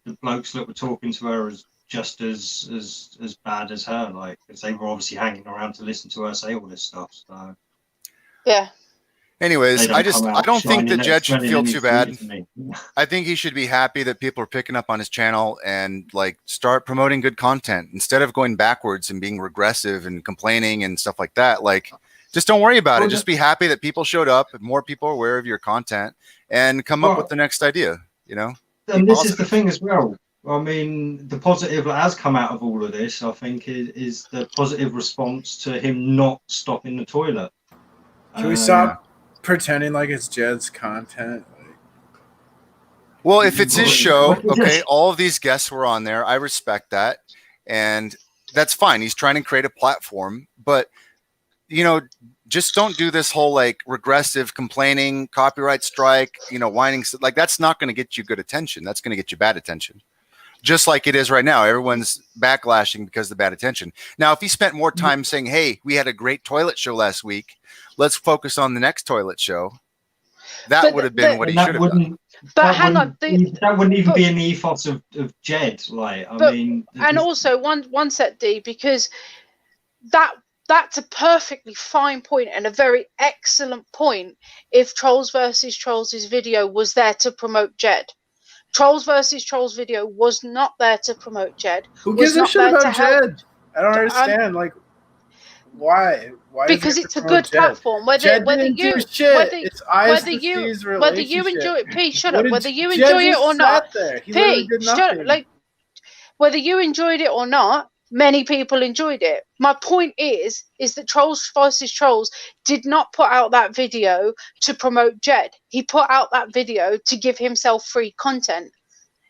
Speaker 2: the blokes that were talking to her is just as bad as her, like, because they were obviously hanging around to listen to her say all this stuff. So
Speaker 1: yeah.
Speaker 3: Anyways, I don't think the Jed should feel too bad.
Speaker 2: To
Speaker 3: I think he should be happy that people are picking up on his channel and like start promoting good content instead of going backwards and being regressive and complaining and stuff like that. Like, just don't worry about it. Just be happy that people showed up, more people are aware of your content, and come up with the next idea, you know?
Speaker 2: And this is the thing as well. I mean, the positive that has come out of all of this, I think, is the positive response to him not stopping the toilet.
Speaker 5: Can we stop pretending like it's Jed's content?
Speaker 3: Well, if it's his show, okay, all of these guests were on there. I respect that. And that's fine. He's trying to create a platform, but you know, just don't do this whole like regressive complaining, copyright strike, you know, whining. Like, that's not going to get you good attention. That's going to get you bad attention. Just like it is right now. Everyone's backlashing because of the bad attention. Now, if he spent more time saying, hey, we had a great toilet show last week, let's focus on the next toilet show, that would have been what he should have done.
Speaker 1: But hang on,
Speaker 2: that wouldn't even be in the ethos of Jed. Like, I mean,
Speaker 1: and also one set, D, because that's a perfectly fine point and a very excellent point if Trolls versus Trolls' video was there to promote Jed. Trolls versus Trolls video was not there to promote Jed.
Speaker 5: Who gives a shit about Jed? I don't understand. Like, why? Why?
Speaker 1: Because it's a good platform. Whether you enjoy it, P, shut up. Whether you enjoy it or not, P, shut up. Like, whether you enjoyed it or not, many people enjoyed it. My point is that Trolls versus Trolls did not put out that video to promote Jed. He put out that video to give himself free content.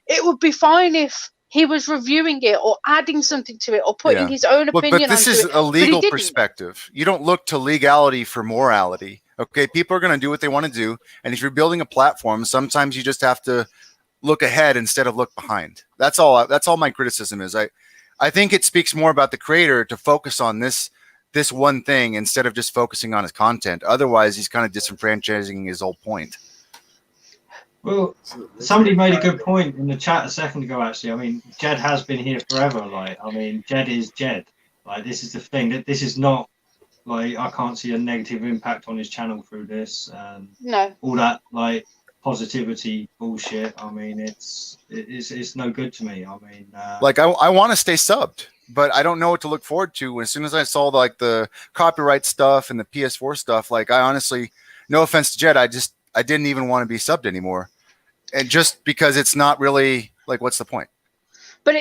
Speaker 1: It would be fine if he was reviewing it or adding something to it or putting his own opinion
Speaker 3: but this
Speaker 1: onto
Speaker 3: is
Speaker 1: it.
Speaker 3: A legal perspective. You don't look to legality for morality. Okay, people are going to do what they want to do, and if you're building a platform, sometimes you just have to look ahead instead of look behind. That's all my criticism is. I think it speaks more about the creator to focus on this one thing instead of just focusing on his content. Otherwise, he's kind of disenfranchising his whole point.
Speaker 2: Well, somebody made a good point in the chat a second ago, actually. I mean, Jed has been here forever. Like, I mean, Jed is Jed. Like, this is the thing. That this is not, like, I can't see a negative impact on his channel through this.
Speaker 1: No.
Speaker 2: All that, like, positivity bullshit. I mean, it's no good to me. I mean,
Speaker 3: like, I want to stay subbed, but I don't know what to look forward to. As soon as I saw the copyright stuff and the PS4 stuff, like, I honestly, no offense to Jed, I didn't even want to be subbed anymore, and just because it's not really like, what's the point?
Speaker 1: But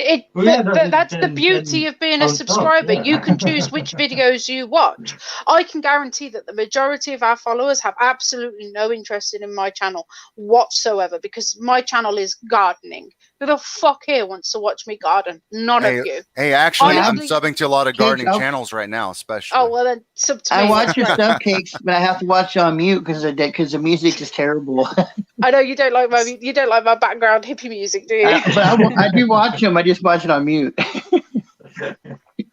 Speaker 1: that's the beauty of being a subscriber. You can choose which videos you watch. I can guarantee that the majority of our followers have absolutely no interest in my channel whatsoever, because my channel is gardening. Who the fuck here wants to watch me garden? None of you.
Speaker 3: Hey, actually, I'm subbing to a lot of gardening channels right now, especially.
Speaker 1: Oh, well then, sub to me.
Speaker 4: I watch your stuff, Cakes, but I have to watch you on mute because the music is terrible.
Speaker 1: I know you don't like my background hippie music, do you?
Speaker 4: But I do watch them. I just watch it on mute.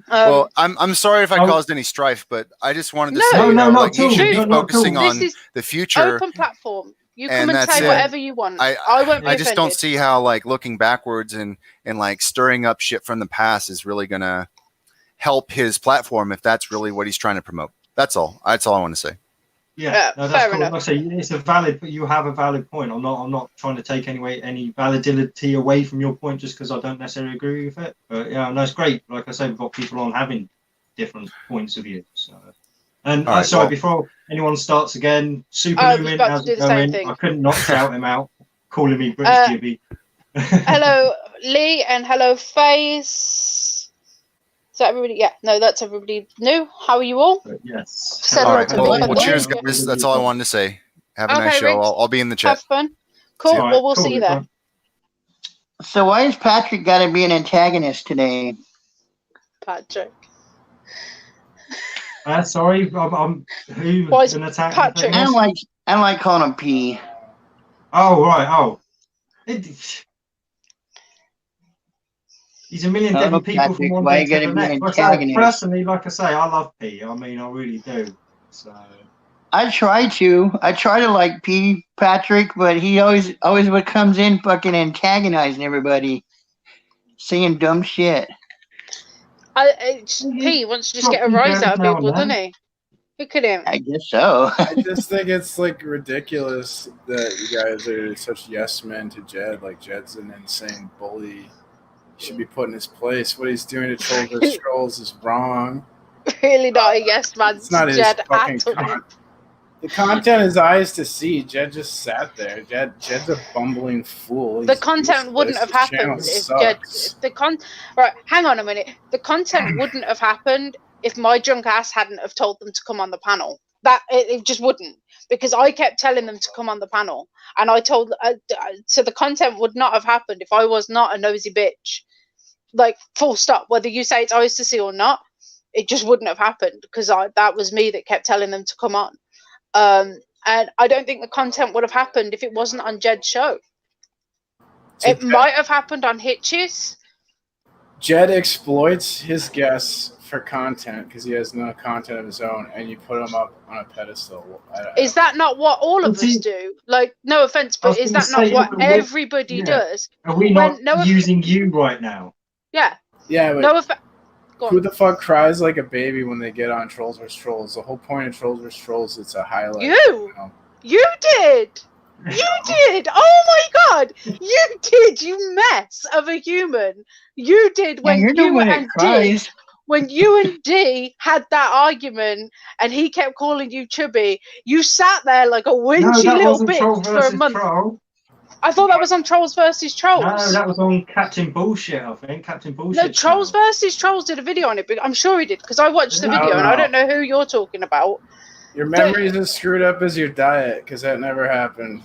Speaker 3: Well, I'm sorry if I caused any strife, but I just wanted to say, like, you should be focusing on the future.
Speaker 1: Open platform. You come and say whatever you want. I won't be
Speaker 3: I just
Speaker 1: offended.
Speaker 3: don't see how, like, looking backwards and like stirring up shit from the past is really gonna help his platform if that's really what he's trying to promote. That's all. That's all I want to say.
Speaker 2: Yeah, no, that's
Speaker 1: fair
Speaker 2: cool.
Speaker 1: enough.
Speaker 2: Like I say, it's a valid, but you have a valid point. I'm not trying to take any validity away from your point just because I don't necessarily agree with it. But yeah, no, it's great. Like I say, we've got people on having different points of view. So, and sorry, before anyone starts again, Super Lumen, how's it going? I couldn't not shout him out, calling me British Jibby.
Speaker 1: Hello, Lee, and hello, Face. Is that everybody? Yeah, no, that's everybody new. How are you all?
Speaker 2: Yes.
Speaker 3: All right. Well, cheers, guys. That's all I wanted to say. Have a nice show. I'll be in the chat.
Speaker 1: Have fun. Cool. Well, we'll see you there.
Speaker 4: So why is Patrick got to be an antagonist today?
Speaker 1: Patrick.
Speaker 2: Sorry, I'm who?
Speaker 1: Why is
Speaker 2: an attack?
Speaker 1: Patrick?
Speaker 4: I don't like calling him P.
Speaker 2: Oh right. Oh. He's a million different people from one day to the next. Personally, like I say, I love P. I mean, I really do. So
Speaker 4: I try to like P. Patrick, but he always what comes in fucking antagonizing everybody, saying dumb shit.
Speaker 1: P wants to just get a rise out of people, doesn't he? Look at him.
Speaker 4: I guess so.
Speaker 5: I just think it's like ridiculous that you guys are such yes men to Jed. Like Jed's an insane bully. He should be put in his place. What he's doing to Trolls vs. Trolls is wrong.
Speaker 1: Really not a yes man
Speaker 5: It's not
Speaker 1: to
Speaker 5: his
Speaker 1: Jed
Speaker 5: fucking
Speaker 1: at all.
Speaker 5: The content is eyes to see. Jed just sat there. Jed's a bumbling fool.
Speaker 1: The content wouldn't have happened if Jed. Right, hang on a minute. The content wouldn't have happened if my drunk ass hadn't have told them to come on the panel. That it just wouldn't, because I kept telling them to come on the panel, and I told. So the content would not have happened if I was not a nosy bitch. Like full stop. Whether you say it's eyes to see or not, it just wouldn't have happened because that was me that kept telling them to come on. And I don't think the content would have happened if it wasn't on Jed's show. So it might have happened on Hitch's.
Speaker 5: Jed exploits his guests for content because he has no content of his own, and you put him up on a pedestal.
Speaker 1: Is that not what all of us do? Like, no offense, but is that not what everybody does?
Speaker 2: Are we not using you right now?
Speaker 1: Yeah.
Speaker 5: Yeah, but
Speaker 1: no offense.
Speaker 5: Who the fuck cries like a baby when they get on Trolls vs. Trolls? The whole point of Trolls vs. Trolls is a highlight.
Speaker 1: You did! You did! Oh my god! You did, you mess of a human! You did when you and D had that argument and he kept calling you chubby. You sat there like a whinchy little bitch for a month.
Speaker 2: Troll.
Speaker 1: I thought that was on Trolls vs. Trolls.
Speaker 2: No, that was on Captain Bullshit, I think. Captain Bullshit.
Speaker 1: No, Trolls vs. Trolls did a video on it, but I'm sure he did, because I watched the video and I don't know who you're talking about.
Speaker 5: Your memory's as screwed up as your diet, because that never happened.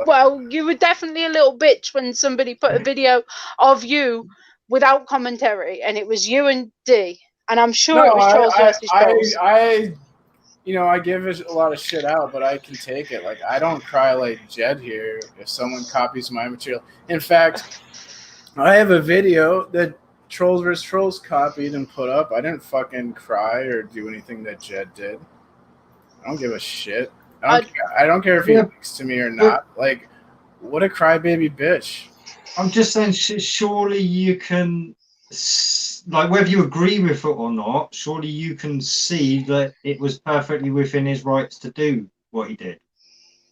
Speaker 1: Well, you were definitely a little bitch when somebody put a video of you without commentary, and it was you and D. And I'm sure it was Trolls vs. Trolls.
Speaker 5: I give a lot of shit out, but I can take it. Like, I don't cry like Jed here if someone copies my material. In fact, I have a video that Trolls vs. Trolls copied and put up. I didn't fucking cry or do anything that Jed did. I don't give a shit. I don't care if he speaks to me or not. Like, what a crybaby bitch.
Speaker 2: I'm just saying, surely you can... Like, whether you agree with it or not, surely you can see that it was perfectly within his rights to do what he did.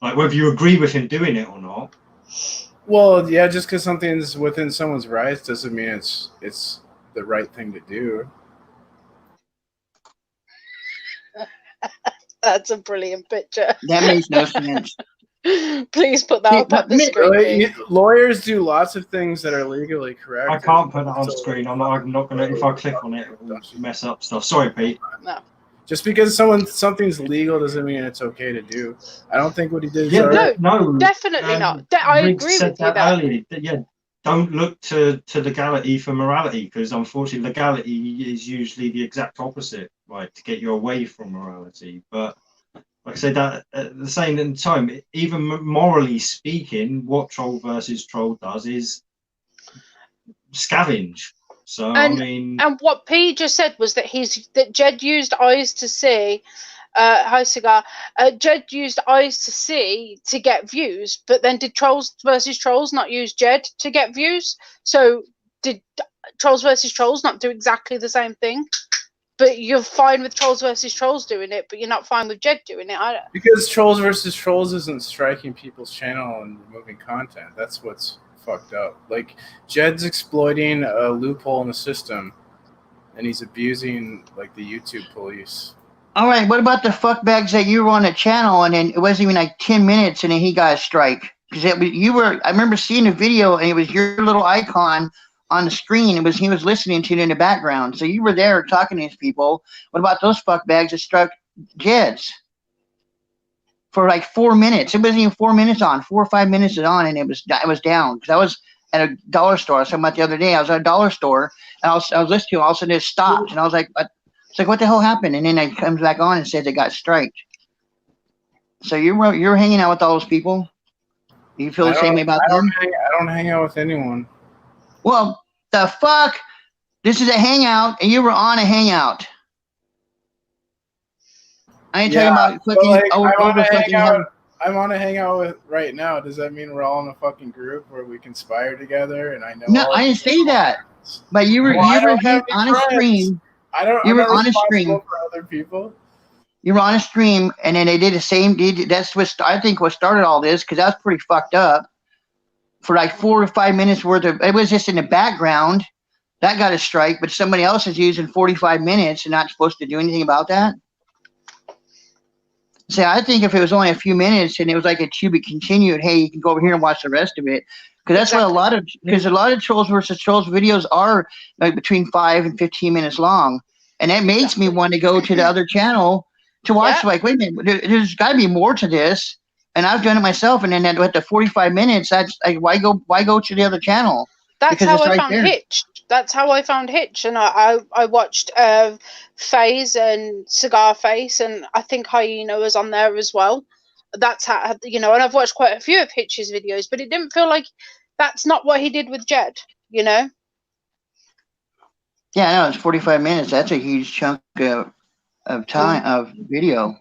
Speaker 2: Like, whether you agree with him doing it or not.
Speaker 5: Well, yeah, just because something's within someone's rights doesn't mean it's the right thing to do.
Speaker 1: That's a brilliant picture.
Speaker 4: That makes no sense.
Speaker 1: Please put that up on the screen.
Speaker 5: Lawyers do lots of things that are legally correct.
Speaker 2: I can't put that on screen. I'm not going to. If I click on it, it'll mess up stuff. Sorry, Pete.
Speaker 1: No.
Speaker 5: Just because something's legal doesn't mean it's okay to do. I don't think what he did.
Speaker 1: No, definitely not. I agree with you
Speaker 2: earlier. Yeah, don't look to legality for morality, because unfortunately, legality is usually the exact opposite, right? To get you away from morality, but. Like I said, that at the same time, even morally speaking, what Troll versus Troll does is scavenge. So and
Speaker 1: what P just said was that Jed used eyes to see. Hi, Cigar. Jed used eyes to see to get views, but then did Trolls versus Trolls not use Jed to get views? So did Trolls versus Trolls not do exactly the same thing? But you're fine with Trolls versus Trolls doing it, but you're not fine with Jed doing it.
Speaker 5: Because Trolls versus Trolls isn't striking people's channel and removing content. That's what's fucked up. Like, Jed's exploiting a loophole in the system, and he's abusing, like, the YouTube police.
Speaker 4: All right, what about the fuckbags that you were on a channel, and then it wasn't even like 10 minutes, and then he got a strike? Because I remember seeing the video, and it was your little icon on the screen. He was listening to it in the background. So you were there talking to these people. What about those fuckbags that struck Jed's for like 4 minutes? It wasn't even 4 minutes on. 4 or 5 minutes on, and it was down. Because I was at a dollar store. I was talking about the other day. I was at a dollar store, and I was listening to it. All of a sudden it stopped, and I was like, what the hell happened? And then it comes back on and says it got striked. So you're hanging out with all those people? Do you feel the same way about them?
Speaker 5: I don't hang out with anyone.
Speaker 4: Well, the fuck? This is a hangout, and you were on a hangout. I ain't talking about fucking
Speaker 5: like,
Speaker 4: over fucking having.
Speaker 5: I want to hang out with right now. Does that mean we're all in a fucking group where we conspire together? And I know.
Speaker 4: No, I didn't say that. But you were on a stream.
Speaker 5: I'm not responsible for other people.
Speaker 4: You were on a stream, and then they did the same. That's what I think what started all this, because that's pretty fucked up. For like 4 or 5 minutes worth of, it was just in the background. That got a strike, but somebody else is using 45 minutes and not supposed to do anything about that. See, I think if it was only a few minutes and it was like a to be continued, hey, you can go over here and watch the rest of it. Because that's what a lot of Trolls versus Trolls videos are, like between 5 and 15 minutes long. And that makes me want to go to the other channel to watch, like, wait a minute, there's got to be more to this. And I've done it myself. And then at the 45 minutes, that's like, why go to the other channel?
Speaker 1: That's how I found Hitch. That's how I found Hitch. And I watched FaZe and Cigar Face, and I think Hyena was on there as well. That's how, you know, and I've watched quite a few of Hitch's videos, but it didn't feel like that's not what he did with Jed, you know?
Speaker 4: Yeah, no, it's 45 minutes. That's a huge chunk of time, of video.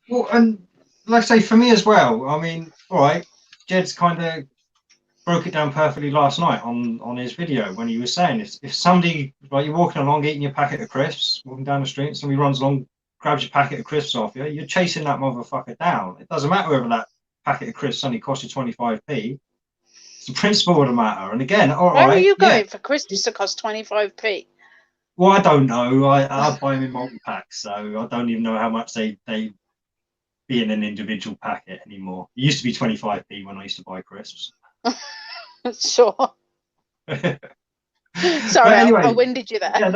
Speaker 2: Well, and like I say, for me as well, I mean, all right, Jed's kind of broke it down perfectly last night on his video when he was saying if somebody, like, you're walking along eating your packet of crisps, walking down the street, somebody runs along, grabs your packet of crisps off you, you're chasing that motherfucker down. It doesn't matter whether that packet of crisps only cost you 25p. It's the principle of the matter. And again, all right. Where
Speaker 1: are you going for crisps to cost 25p?
Speaker 2: Well, I don't know. I buy them in multi-packs, so I don't even know how much they be in an individual packet anymore. It used to be 25p when I used to buy crisps.
Speaker 1: Sure. Sorry, anyway, I winded you there.
Speaker 2: Yeah,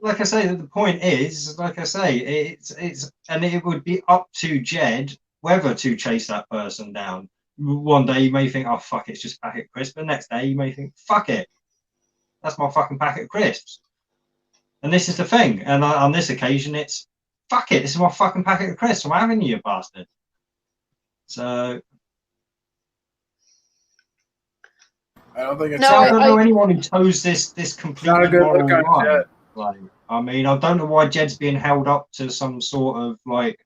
Speaker 2: like I say, the point is, like I say, it's and it would be up to Jed whether to chase that person down. One day you may think, oh fuck, it's just a packet of crisps. The next day you may think, fuck it, that's my fucking packet of crisps. And this is the thing. And on this occasion, it's fuck it, this is my fucking packet of crisps. I'm having you, bastard. So.
Speaker 5: I don't think it's.
Speaker 2: No, I don't know anyone who toes this completely not a good moral look on Jed. Like, I mean, I don't know why Jed's being held up to some sort of like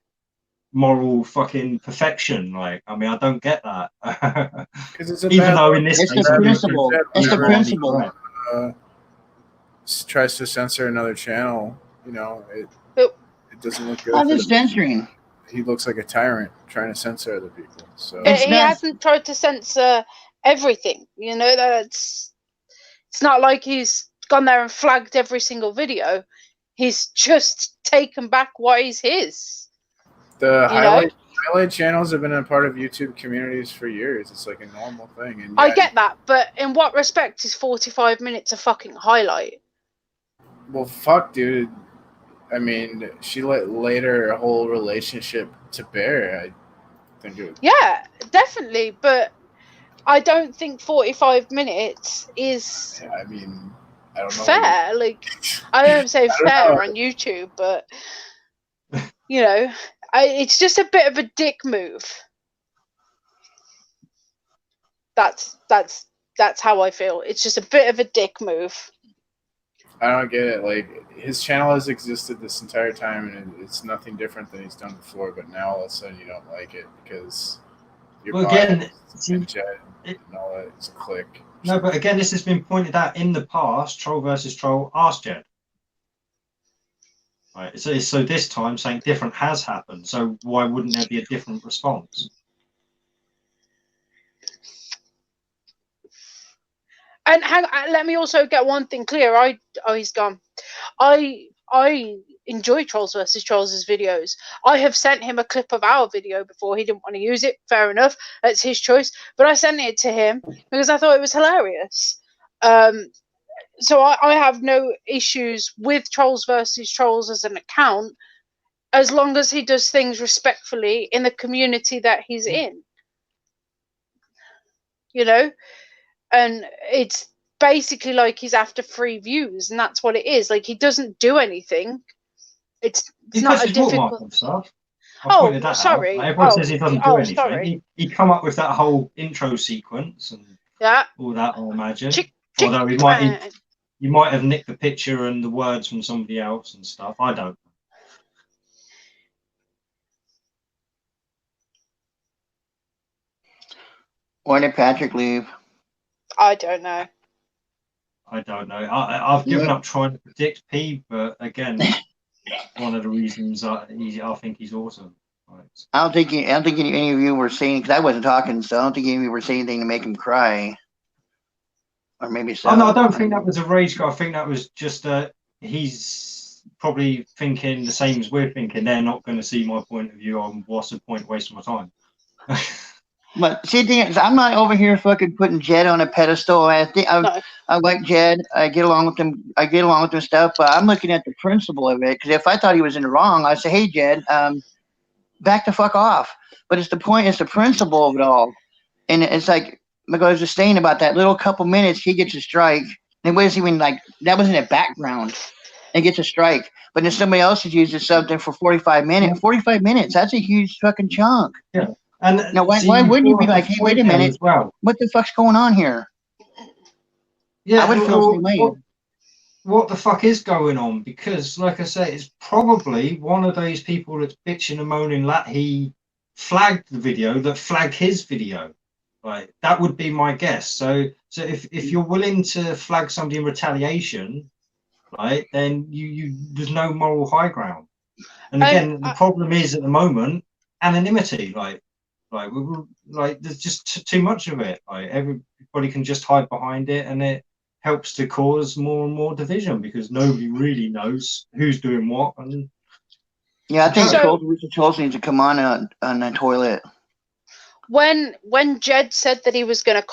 Speaker 2: moral fucking perfection. Like, I mean, I don't get that. It's even though in this
Speaker 4: case, the principle. It's the principle.
Speaker 5: Tries to censor another channel. You know, it doesn't look good.
Speaker 4: I'm just censoring.
Speaker 5: He looks like a tyrant trying to censor other people. So
Speaker 1: he hasn't tried to censor everything, you know. It's not like he's gone there and flagged every single video. He's just taken back what is his.
Speaker 5: The highlight channels have been a part of YouTube communities for years. It's like a normal thing. And
Speaker 1: I get that, but in what respect is 45 minutes a fucking highlight?
Speaker 5: Well, fuck, dude. I mean, she laid her whole relationship to bear. I think it was...
Speaker 1: Yeah, definitely, but I don't think 45 minutes is.
Speaker 5: Yeah, I mean, I don't know.
Speaker 1: Fair. Like, I don't say fair on YouTube, but you know, it's just a bit of a dick move. That's how I feel. It's just a bit of a dick move.
Speaker 5: I don't get it. Like, his channel has existed this entire time, and it's nothing different than he's done before. But now all of a sudden you don't like it because you're
Speaker 2: again,
Speaker 5: and Jed and all that. It's a click.
Speaker 2: No, but again, this has been pointed out in the past. Troll versus Troll. Ask Jed. Right. So this time something different has happened. So why wouldn't there be a different response?
Speaker 1: And let me also get one thing clear. He's gone. I enjoy Trolls versus Trolls' videos. I have sent him a clip of our video before. He didn't want to use it. Fair enough. That's his choice. But I sent it to him because I thought it was hilarious. So I have no issues with Trolls versus Trolls as an account, as long as he does things respectfully in the community that he's in. You know? And it's basically like he's after free views, and that's what it is. Like, he doesn't do anything. It's not a difficult stuff.
Speaker 2: Oh, sorry. Like, everyone says he doesn't do anything. He come up with that whole intro sequence and all that, I imagine. Although you might have nicked the picture and the words from somebody else and stuff. I don't.
Speaker 4: Why did Patrick leave?
Speaker 1: I don't know.
Speaker 2: I don't know. I've given up trying to predict P, but again, one of the reasons I think he's awesome. Right.
Speaker 4: I don't think any of you were saying, because I wasn't talking, so I don't think any of you were saying anything to make him cry. Or maybe so.
Speaker 2: Oh no, I don't think that was a rage card. I think that was just he's probably thinking the same as we're thinking. They're not going to see my point of view on what's the point wasting my time.
Speaker 4: But see, the thing is, I'm not over here fucking putting Jed on a pedestal. I like Jed. I get along with him. And stuff. But I'm looking at the principle of it. Because if I thought he was in the wrong, I'd say, "Hey, Jed, back the fuck off." But it's the point. It's the principle of it all. And it's like I was just saying about that little couple minutes, he gets a strike. And it wasn't even like that was in the background. And gets a strike. But then somebody else is using something for 45 minutes. 45 minutes. That's a huge fucking chunk.
Speaker 2: Yeah. And
Speaker 4: now, why wouldn't you be like, hey, wait a minute,
Speaker 2: well,
Speaker 4: what the fuck's going on here?
Speaker 2: Yeah,
Speaker 4: I would feel the same way.
Speaker 2: What the fuck is going on? Because, like I say, it's probably one of those people that's bitching and moaning that he flagged the video that flagged his video. Right, that would be my guess. So if you're willing to flag somebody in retaliation, right, then you there's no moral high ground. And again, the problem is at the moment anonymity. Like there's just too much of it. Like everybody can just hide behind it, and it helps to cause more and more division because nobody really knows who's doing what. And
Speaker 4: yeah, I think Trolls needs to come on the toilet.
Speaker 1: When Jed said that he was going to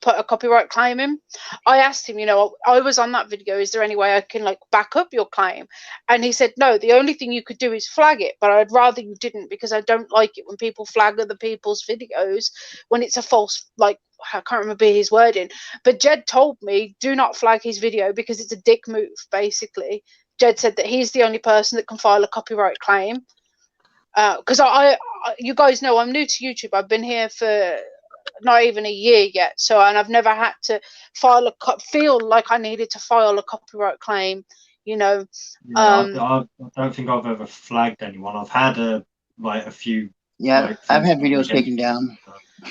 Speaker 1: put a copyright claim in, I asked him, I was on that video, is there any way I can back up your claim? And he said, no, the only thing you could do is flag it, but I'd rather you didn't because I don't like it when people flag other people's videos when it's a false, I can't remember his wording, but Jed told me do not flag his video because it's a dick move, basically. Jed said that he's the only person that can file a copyright claim. Because you guys know I'm new to YouTube. I've been here for not even a year yet, and I've never had to feel like I needed to file a copyright claim.
Speaker 2: Yeah, I don't think I've ever flagged anyone. I've had a few.
Speaker 4: Yeah, I've had videos taken down.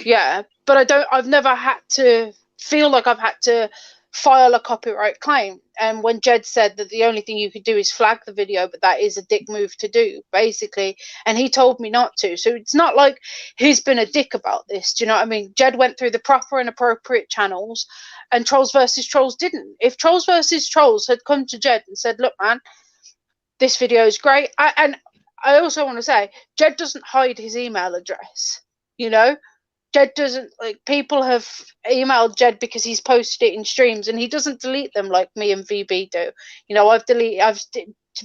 Speaker 1: Yeah, but I've never had to feel like I've had to file a copyright claim. And when Jed said that the only thing you could do is flag the video, but that is a dick move to do, basically, and he told me not to. So it's not like he's been a dick about this. Do you know what I mean? Jed went through the proper and appropriate channels, and Trolls versus Trolls didn't. If Trolls versus Trolls had come to Jed and said, look, man, this video is great. And I also want to say, Jed doesn't hide his email address, Jed doesn't, people have emailed Jed because he's posted it in streams and he doesn't delete them like me and VB do.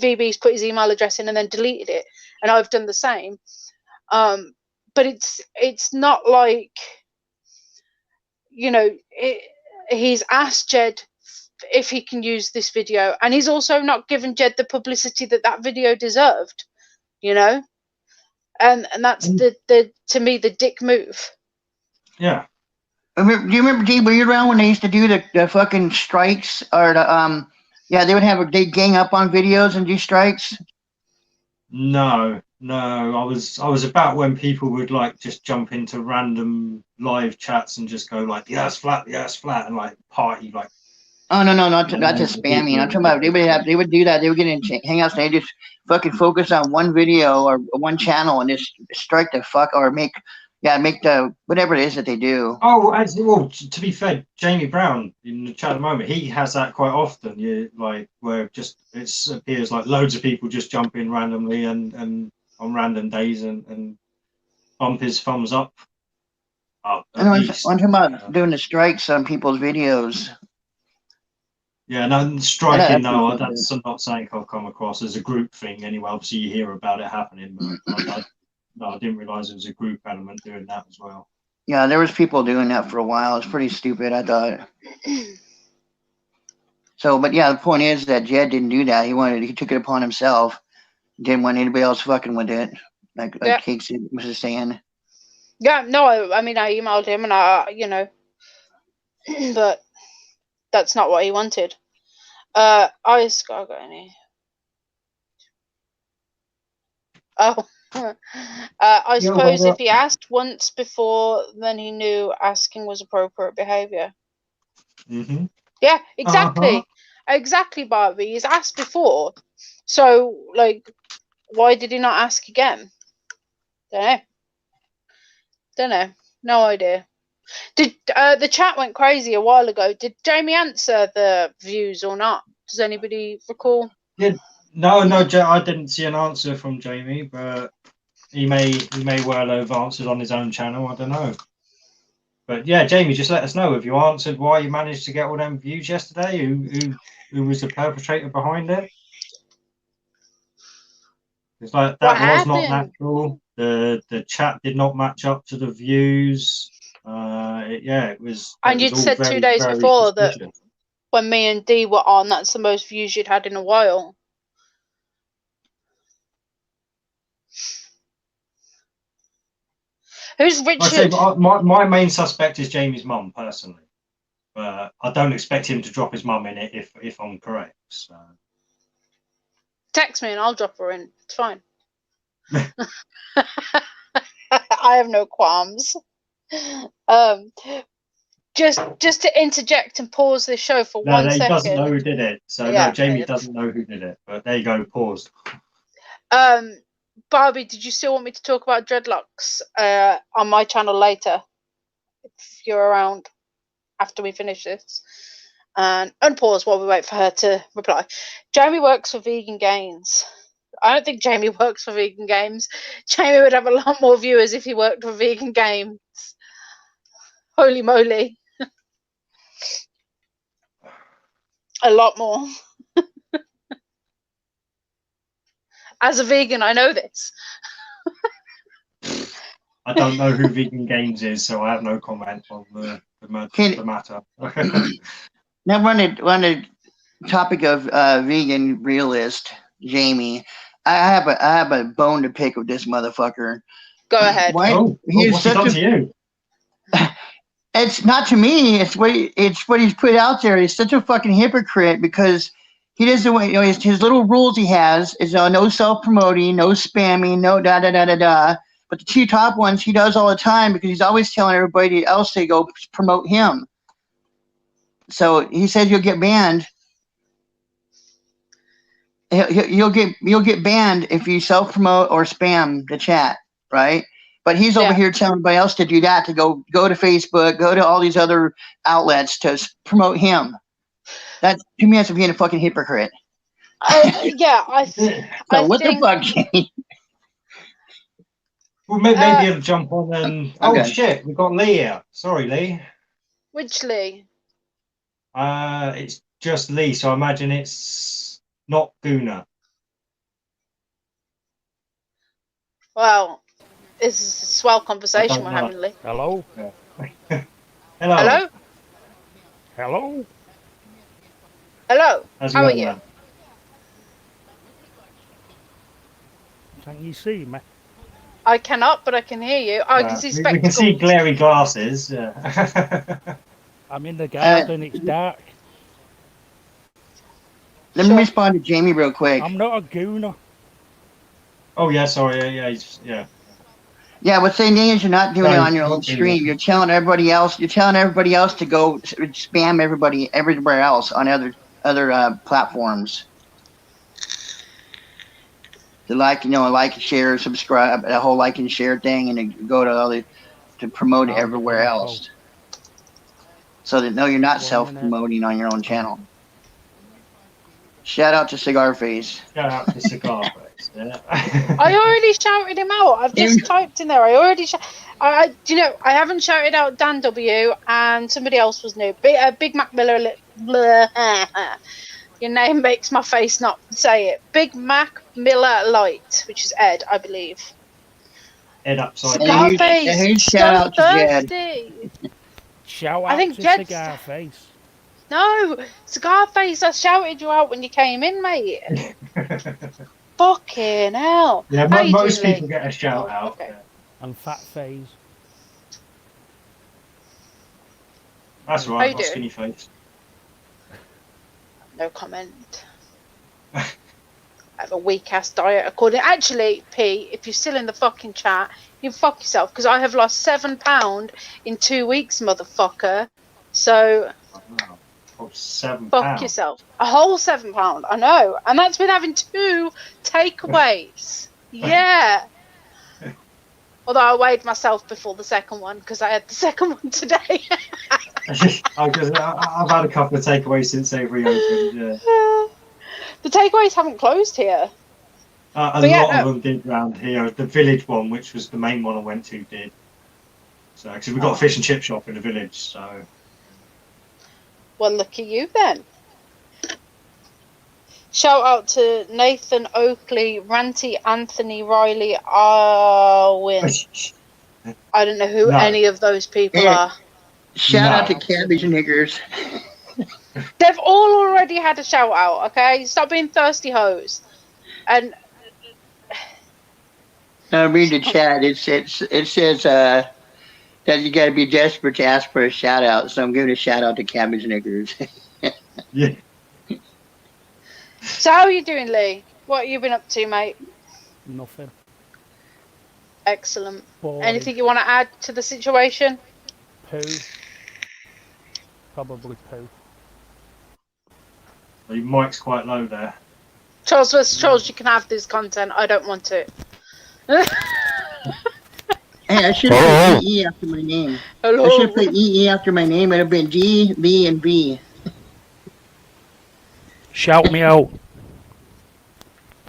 Speaker 1: VB's put his email address in and then deleted it, and I've done the same. But it's not like, he's asked Jed if he can use this video, and he's also not given Jed the publicity that video deserved, and that's to me the dick move.
Speaker 2: Yeah.
Speaker 4: Do you remember, D, were you around when they used to do the fucking strikes or they'd gang up on videos and do strikes?
Speaker 2: No. I was about when people would just jump into random live chats and just go yeah, it's flat, and party
Speaker 4: Oh no, not to spamming. I'm talking about they would do that. They would get in hangouts and they just fucking focus on one video or one channel and just strike the fuck or make the whatever it is that they do.
Speaker 2: Oh, to be fair, Jamie Brown in the chat at the moment, he has that quite often. Where just it appears like loads of people just jump in randomly and on random days and bump his thumbs up.
Speaker 4: I'm talking about doing the strikes on people's videos.
Speaker 2: Yeah, no, striking. No, that's not something I've come across as a group thing. Anyway, obviously you hear about it happening, but I didn't realize it was a group element doing that as well.
Speaker 4: Yeah, there was people doing that for a while. It's pretty stupid, I thought. So, but yeah, the point is that Jed didn't do that. He took it upon himself. Didn't want anybody else fucking with it. Like Cakes was saying.
Speaker 1: Yeah, no, I mean, I emailed him and but that's not what he wanted. I got any. Oh. I suppose if he asked once before, then he knew asking was appropriate behaviour.
Speaker 2: Mm-hmm.
Speaker 1: Yeah, exactly. Exactly, Barbie. He's asked before. So, like, why did he not ask again? Don't know. No idea. Did the chat went crazy a while ago? Did Jamie answer the views or not? Does anybody recall?
Speaker 2: Yeah, no, I didn't see an answer from Jamie, but he may well have answered on his own channel. I don't know. But yeah, Jamie, just let us know if you answered why you managed to get all them views yesterday. Who was the perpetrator behind it? It's like that was not natural. The chat did not match up to the views. It was.
Speaker 1: And you'd said 2 days before that when me and Dee were on, that's the most views you'd had in a while. Who's Richard?
Speaker 2: I'd say my main suspect is Jamie's mum, personally. But I don't expect him to drop his mum in it if I'm correct. So.
Speaker 1: Text me and I'll drop her in. It's fine. I have no qualms. Just to interject and pause this show for 1 second.
Speaker 2: No, he doesn't know who did it. So yeah, no, Jamie doesn't know who did it. But there you go, paused.
Speaker 1: Barbie, did you still want me to talk about dreadlocks on my channel later? If you're around after we finish this. And unpause while we wait for her to reply. Jamie works for Vegan Games. I don't think Jamie works for Vegan Games. Jamie would have a lot more viewers if he worked for Vegan Games. Holy moly. A lot more. As a vegan, I know this.
Speaker 2: I don't know who Vegan Games is, so I have no comment on the matter.
Speaker 4: Now, on the topic of vegan realist, Jamie, I have a bone to pick with this motherfucker.
Speaker 1: Go ahead.
Speaker 2: What's he done to you?
Speaker 4: It's not to me. It's what he's put out there. He's such a fucking hypocrite because he doesn't. His little rules he has is no self-promoting, no spamming, no da da da da da. But the two top ones he does all the time because he's always telling everybody else to go promote him. So he says you'll get banned. You'll get banned if you self-promote or spam the chat, right? But he's over here telling everybody else to do that, to go to Facebook, go to all these other outlets to promote him. That, to me, that's being a fucking hypocrite. What the fuck, Jamie?
Speaker 2: Well, maybe he'll jump on and... Okay. Oh, shit, we've got Lee here. Sorry, Lee.
Speaker 1: Which Lee?
Speaker 2: It's just Lee, so I imagine it's not Guna.
Speaker 1: Well, it's a swell conversation we're having, Lee.
Speaker 6: Hello?
Speaker 2: Yeah.
Speaker 1: Hello?
Speaker 6: Hello?
Speaker 1: Hello? How are you?
Speaker 2: Man?
Speaker 6: Can you see me?
Speaker 1: I cannot, but I can hear you. I can see spectacles.
Speaker 2: We can see glary glasses. Yeah.
Speaker 6: I'm in the garden, it's dark.
Speaker 4: Let me respond to Jamie real quick.
Speaker 6: I'm not a gooner.
Speaker 2: Oh, yeah, sorry. Yeah.
Speaker 4: Yeah, what's saying is you're not doing it on your own stream. You're telling everybody else. You're telling everybody else to go spam everybody everywhere else on other platforms. To like and share, subscribe, the whole like and share thing, and to go to to promote it everywhere else. So that no, you're not self-promoting on your own channel. Shout out to Cigar Face.
Speaker 2: Shout out to Cigar Face. Yeah.
Speaker 1: I already shouted him out. I've just typed in there. I already I haven't shouted out Dan W and somebody else was new. Big Mac Miller. Your name makes my face not say it. Big Mac Miller Light, which is Ed, I believe.
Speaker 2: Ed upside
Speaker 1: down. Cigar Face.
Speaker 4: Shout out to Jed.
Speaker 6: Shout out to Cigar Face.
Speaker 1: No, Cigar Face, I shouted you out when you came in, mate. Fucking hell.
Speaker 2: Yeah, most people get a shout out.
Speaker 1: Okay.
Speaker 6: And Fat Face.
Speaker 2: That's right, not Skinny Face.
Speaker 1: No comment. I have a weak ass diet. Actually, P, if you're still in the fucking chat, you fuck yourself because I have lost 7 pounds in 2 weeks, motherfucker. So.
Speaker 2: Oh, 7
Speaker 1: fuck
Speaker 2: pounds.
Speaker 1: yourself. A whole 7 pound. I know, and that's been having 2 takeaways. Yeah. Although I weighed myself before the second one because I had the second one today.
Speaker 2: I've had a couple of takeaways since they've reopened. Yeah.
Speaker 1: The takeaways haven't closed here.
Speaker 2: A lot of them did round here. The village one, which was the main one I went to, did. So, because we've got a fish and chip shop in the village, so.
Speaker 1: Well, look at you then. Shout out to Nathan Oakley, Ranty, Anthony, Riley, Arwin. I don't know who any of those people are.
Speaker 4: Shout out to Cabbage Niggers.
Speaker 1: They've all already had a shout out, okay? Stop being thirsty hoes. And
Speaker 4: read the chat. It says that you got to be desperate to ask for a shout out. So I'm giving a shout out to Cabbage Niggers.
Speaker 2: Yeah.
Speaker 1: So how are you doing, Lee? What have you been up to, mate?
Speaker 6: Nothing.
Speaker 1: Excellent.
Speaker 6: Boring.
Speaker 1: Anything you want to add to the situation?
Speaker 6: Poo. Probably poo.
Speaker 2: Your mic's quite low there.
Speaker 1: Charles vs. Charles, you can have this content. I don't want it.
Speaker 4: Hey, I should have put EE after my name.
Speaker 1: Hello.
Speaker 4: I should have put EE after my name. It would have been G, V, and V.
Speaker 6: Shout me out.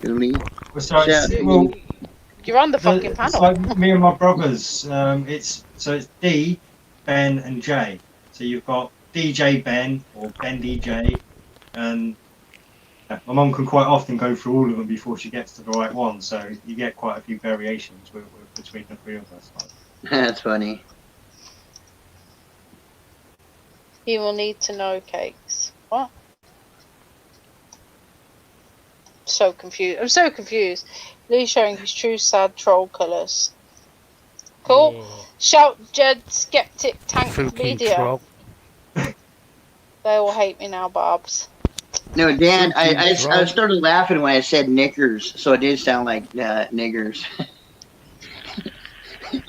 Speaker 2: Well,
Speaker 1: you're on the fucking panel.
Speaker 2: It's like me and my brothers. It's D, Ben, and J. So you've got DJ Ben or Ben DJ, and my mum can quite often go through all of them before she gets to the right one. So you get quite a few variations between the three of us.
Speaker 4: That's funny.
Speaker 1: You will need to know cakes. What? So confused. I'm so confused. Lee showing his true sad troll colours. Cool. Yeah. Shout Jed Skeptic Tank Media. They all hate me now, Barbs.
Speaker 4: No, Dan, I started laughing when I said knickers, so it did sound like niggers.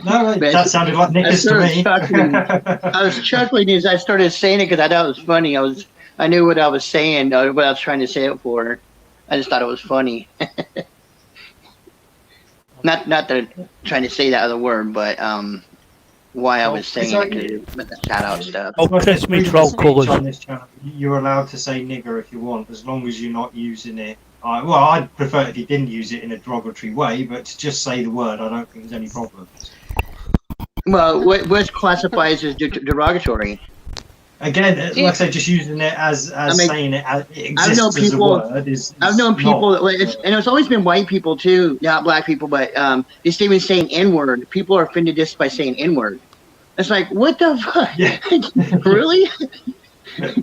Speaker 2: No, that sounded like knickers to me.
Speaker 4: I was chuckling as I started saying it because I thought it was funny. I knew what I was saying, what I was trying to say it for. I just thought it was funny. not that trying to say that other word, but why I was saying it with the shout out stuff.
Speaker 6: Oh, kiss me, troll colours.
Speaker 2: On this channel, you're allowed to say nigger if you want, as long as you're not using it. Well, I'd prefer if you didn't use it in a derogatory way, but to just say the word, I don't think there's any problem.
Speaker 4: Well, what's classified as derogatory?
Speaker 2: Again, like I say, just using it as saying it exists as a word is
Speaker 4: I've known people, and it's always been white people too, not black people, but just even saying N-word. People are offended just by saying N-word. It's like, what the fuck? Yeah. Really?
Speaker 2: I've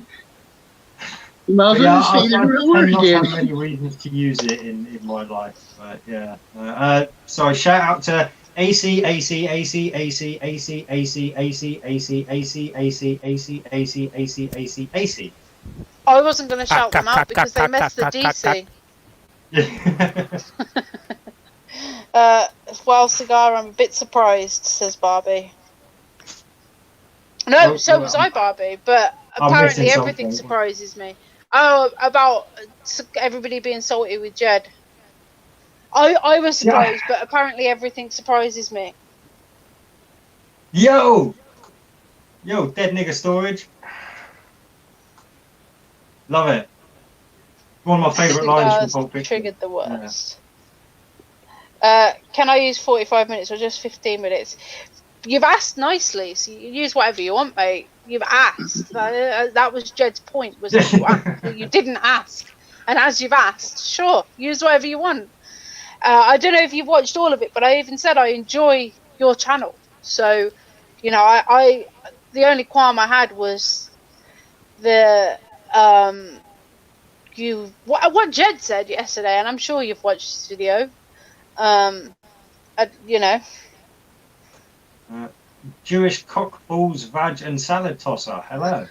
Speaker 2: not had many reasons to use it in my life, but yeah. So shout out to AC. I
Speaker 1: wasn't going to shout them out because they missed the DC. Well, cigar, I'm a bit surprised, says Barbie. No, so was I, Barbie, but apparently everything surprises me. Oh, about everybody being salty with Jed. I was surprised, but apparently everything surprises me.
Speaker 2: Yo, dead nigger storage. Love it. One of my favourite lines from Pulp Fiction.
Speaker 1: Triggered the worst. Yeah. Can I use 45 minutes or just 15 minutes? You've asked nicely, so you use whatever you want, mate. You've asked. That was Jed's point, was that you didn't ask. And as you've asked, sure, use whatever you want. I don't know if you've watched all of it, but I even said I enjoy your channel. So, you know, I the only qualm I had was the what Jed said yesterday, and I'm sure you've watched this video. You know.
Speaker 2: Jewish cock balls, vag, and salad tosser. Hello.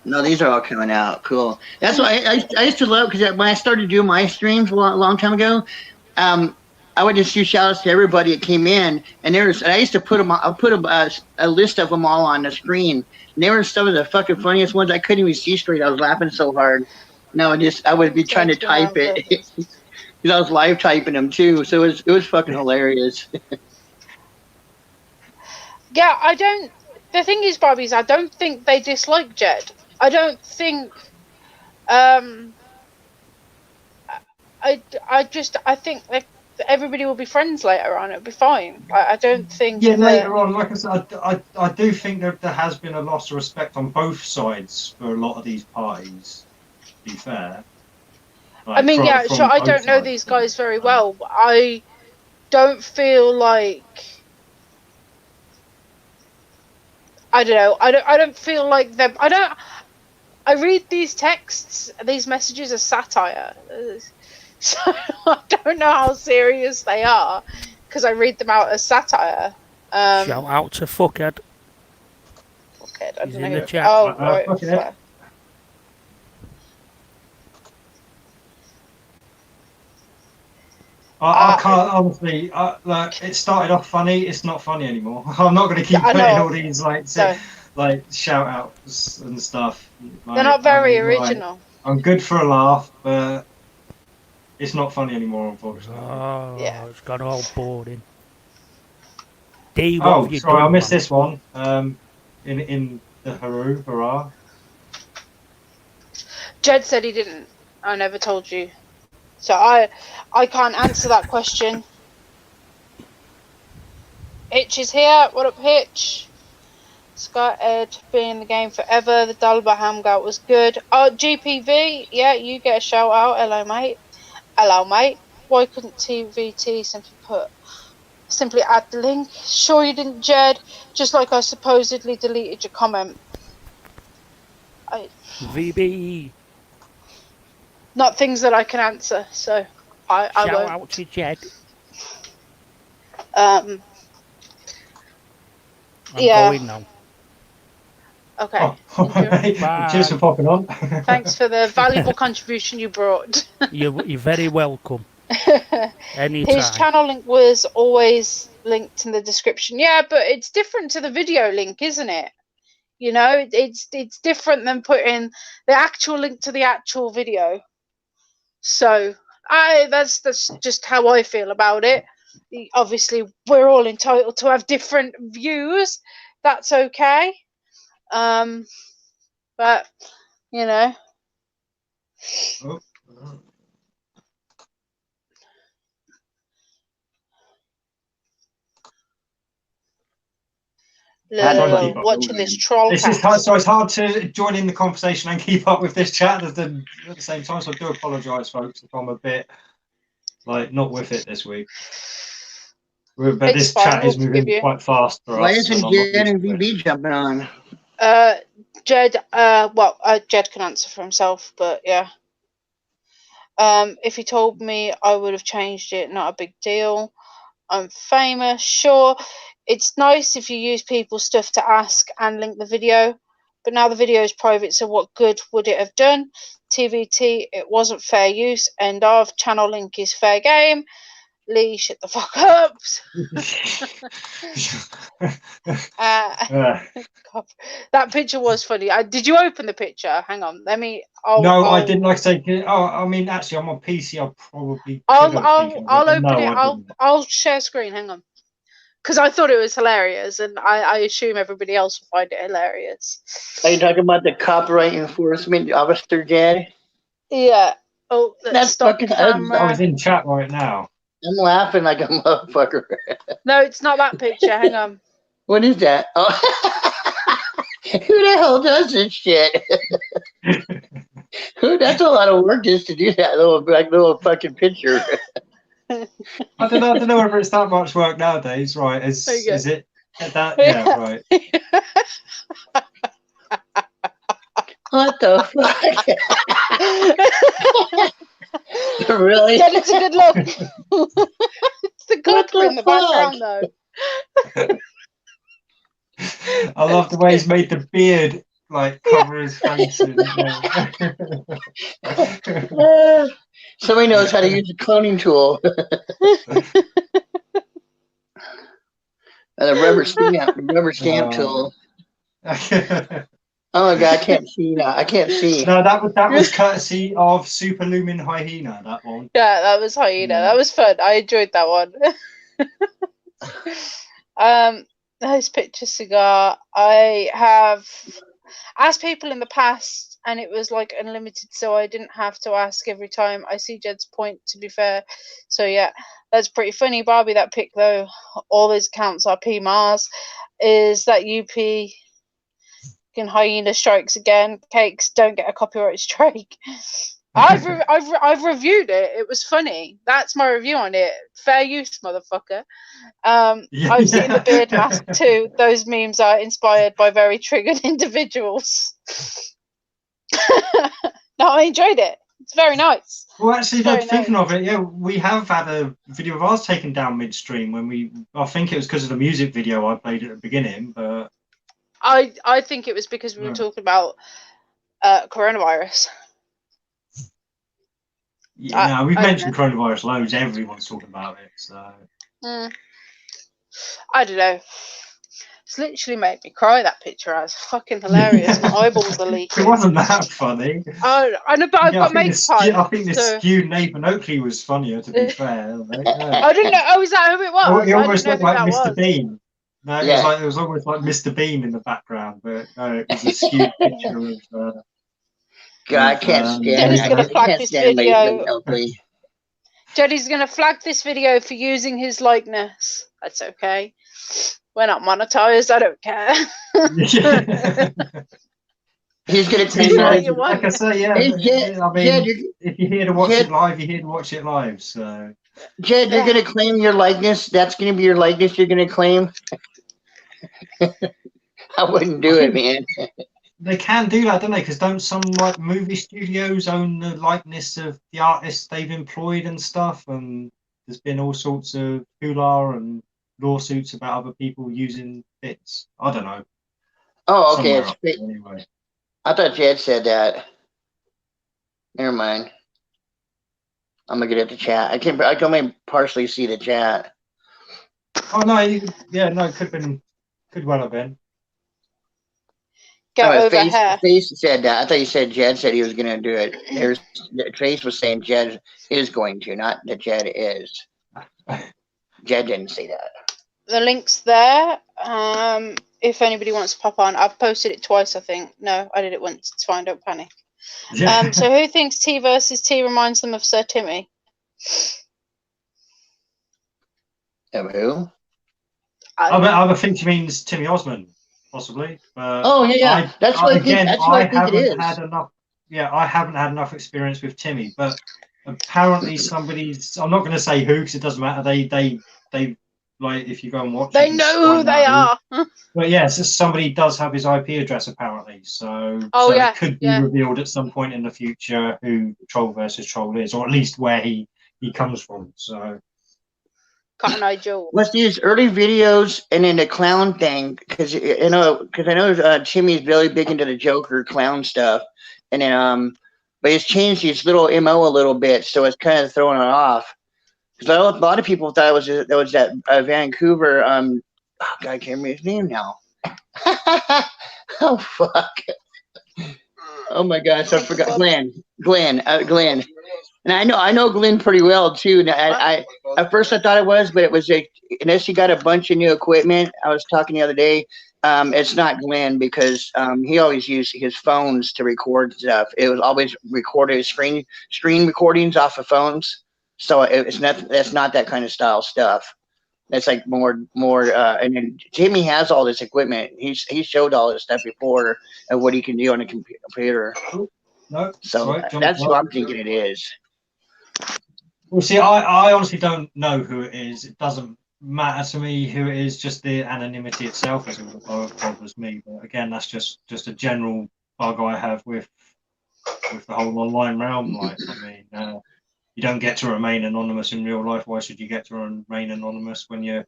Speaker 4: No, these are all coming out. Cool. That's why I used to love, because when I started doing my streams a long time ago, I would just do shout outs to everybody that came in, and I used to put them. I'll put a list of them all on the screen. And they were some of the fucking funniest ones. I couldn't even see straight. I was laughing so hard. No, I would be trying to type it because I was live typing them too. So it was fucking hilarious.
Speaker 1: Yeah, I don't. The thing is, Barbies, I don't think they dislike Jed. I don't think. I think that everybody will be friends later on. It'll be fine. I don't think.
Speaker 2: Yeah, later on, like I said, I do think that there has been a loss of respect on both sides for a lot of these parties. To be fair. Like,
Speaker 1: I mean, yeah, sure. I don't know these guys very well, but I don't feel like. I don't know. I don't feel like them. I read these texts, these messages as satire. So I don't know how serious they are because I read them out as satire.
Speaker 6: Shout out to Fuckhead.
Speaker 1: Fuckhead, I
Speaker 6: He's
Speaker 1: don't
Speaker 6: in
Speaker 1: know.
Speaker 6: the chat.
Speaker 1: Oh, right.
Speaker 2: Fuckhead. I can't honestly. Like, it started off funny. It's not funny anymore. I'm not going to keep putting all these like shout outs and stuff. Like,
Speaker 1: they're not very original.
Speaker 2: I'm good for a laugh, but it's not funny anymore, unfortunately.
Speaker 6: Oh,
Speaker 1: yeah.
Speaker 6: It's got all boring.
Speaker 2: Sorry, I missed this one. In the hurrah.
Speaker 1: Jed said he didn't. I never told you. So I can't answer that question. Hitch is here. What up, Hitch? Scott Ed being in the game forever. The Dalba Hamgout was good. Oh, GPV. Yeah, you get a shout out. Hello, mate. Hello, mate. Why couldn't TVT simply add the link? Sure you didn't, Jed. Just like I supposedly deleted your comment.
Speaker 6: VB.
Speaker 1: Not things that I can answer, so I won't.
Speaker 6: Shout out to Jed.
Speaker 1: I'm
Speaker 6: going now.
Speaker 1: Okay.
Speaker 2: Cheers for popping on.
Speaker 1: Thanks for the valuable contribution you brought.
Speaker 6: You're very welcome. Anytime.
Speaker 1: His channel link was always linked in the description. Yeah, but it's different to the video link, isn't it? You know, it's different than putting the actual link to the actual video. So that's just how I feel about it. Obviously, we're all entitled to have different views. That's okay. But you know. Watching this troll.
Speaker 2: So it's hard to join in the conversation and keep up with this chat at the same time. So I do apologise, folks, if I'm a bit like not with it this week. But this chat is moving quite fast for us.
Speaker 4: Why isn't Jed and VB jumping on?
Speaker 1: Jed, Jed can answer for himself, but yeah. If he told me, I would have changed it. Not a big deal. I'm famous, sure. It's nice if you use people's stuff to ask and link the video, but now the video is private, so what good would it have done? TVT, it wasn't fair use. End of. Channel link is fair game. Lee, shut the fuck up. That picture was funny. Did you open the picture? Hang on, let me.
Speaker 2: I didn't. Like say. I mean, actually, I'm on PC. I'll probably.
Speaker 1: I'll open it. I'll share screen. Hang on, because I thought it was hilarious, and I assume everybody else will find it hilarious.
Speaker 4: Are you talking about the copyright enforcement officer, Jed?
Speaker 1: Yeah. Oh,
Speaker 4: that's fucking.
Speaker 2: I was in chat right now.
Speaker 4: I'm laughing like a motherfucker.
Speaker 1: No, it's not that picture. Hang on.
Speaker 4: What is that? Oh. Who the hell does this shit? That's a lot of work just to do that little fucking picture.
Speaker 2: I don't know whether it's that much work nowadays, right? Is it that? Yeah, right.
Speaker 4: What the fuck? Really?
Speaker 1: Yeah, it's a good look. It's the glitter in the background, though.
Speaker 2: I love the way he's made the beard like cover his face. And,
Speaker 4: somebody knows how to use a cloning tool. The rubber stamp tool. Oh my god, I can't see now. I can't see.
Speaker 2: No, that was courtesy of Super Lumin Hyena, that one.
Speaker 1: Yeah, that was Hyena. That was fun. I enjoyed that one. Nice picture cigar. I have asked people in the past and it was like unlimited, so I didn't have to ask every time. I see Jed's point, to be fair. So yeah, that's pretty funny. Barbie, that pic though, all those accounts are P Mars. Is that UP Hyena strikes again? Cakes don't get a copyright strike. I've reviewed it. It was funny. That's my review on it. Fair use, motherfucker. I've seen the beard mask too. Those memes are inspired by very triggered individuals. No, I enjoyed it. It's very nice.
Speaker 2: Well, actually, thinking of it, yeah, we have had a video of ours taken down midstream when I think it was because of the music video I played at the beginning, but
Speaker 1: I think it was because we were talking about coronavirus.
Speaker 2: Yeah, no, we've mentioned coronavirus loads. Everyone's talking about it, so.
Speaker 1: I don't know. It's literally made me cry. That picture. It was fucking hilarious. My eyeballs are leaking.
Speaker 2: It wasn't that funny.
Speaker 1: Oh, I know, but I've got makeup on.
Speaker 2: I think the skewed Nathan Oakley was funnier, to be fair.
Speaker 1: I didn't know. Oh, is that who it was?
Speaker 2: It almost looked like Mr. Bean. No, it was almost like Mr. Bean in the background, but no, it was a skewed picture of.
Speaker 4: God, I can't stand.
Speaker 1: Jenny's gonna flag this video. Jenny's gonna flag this video for using his likeness. That's okay. We're not monetized. I don't care.
Speaker 4: He's gonna
Speaker 2: take it. Like I say, yeah. I mean, if you're here to watch it live, you're here to watch it live. So,
Speaker 4: Jed, you're gonna claim your likeness. That's gonna be your likeness. You're gonna claim. I wouldn't do it, man.
Speaker 2: They can do that, don't they? Because don't some like movie studios own the likeness of the artists they've employed and stuff? And there's been all sorts of hula and lawsuits about other people using bits. I don't know.
Speaker 4: Oh, okay. Anyway, I thought Jed said that. Never mind. I'm gonna get at the chat. I can only partially see the chat.
Speaker 2: Oh no! Yeah, no. Could well have been.
Speaker 4: Face said that. I thought you said Jed said he was going to do it. Face was saying Jed is going to, not that Jed is. Jed didn't say that.
Speaker 1: The link's there. If anybody wants to pop on, I've posted it twice, I think. No, I did it once. It's fine. Don't panic. Yeah. So who thinks T versus T reminds them of Sir Timmy?
Speaker 4: Of who?
Speaker 2: I think she means Timmy Osmond. Possibly.
Speaker 4: Oh yeah. That's what I think it is.
Speaker 2: I haven't had enough experience with Timmy, but apparently somebody's. I'm not going to say who because it doesn't matter. They like if you go and watch.
Speaker 1: They know who they are.
Speaker 2: But yes, somebody does have his IP address apparently. So it could be revealed at some point in the future who Troll versus Troll is, or at least where he comes from. So.
Speaker 1: Cotton Eye Joe.
Speaker 4: Let's use early videos and then the clown thing because I know Timmy's really big into the Joker clown stuff, and then but he's changed his little MO a little bit, so it's kind of throwing it off. Because a lot of people thought it was that Vancouver oh God, I can't remember his name now. Oh fuck! Oh my gosh, I forgot Glenn. And I know Glenn pretty well too. And I at first I thought it was, but it was unless he got a bunch of new equipment. I was talking the other day. It's not Glenn because he always used his phones to record stuff. It was always recorded screen recordings off of phones. So that's not that kind of style stuff. That's like more. And then Timmy has all this equipment. He showed all this stuff before of what he can do on a computer.
Speaker 2: No,
Speaker 4: so that's what I'm thinking it is.
Speaker 2: Well, see, I honestly don't know who it is. It doesn't matter to me who it is. Just the anonymity itself is what bothers me. But again, that's just a general bug I have with the whole online realm. Like, I mean, you don't get to remain anonymous in real life. Why should you get to remain anonymous when you're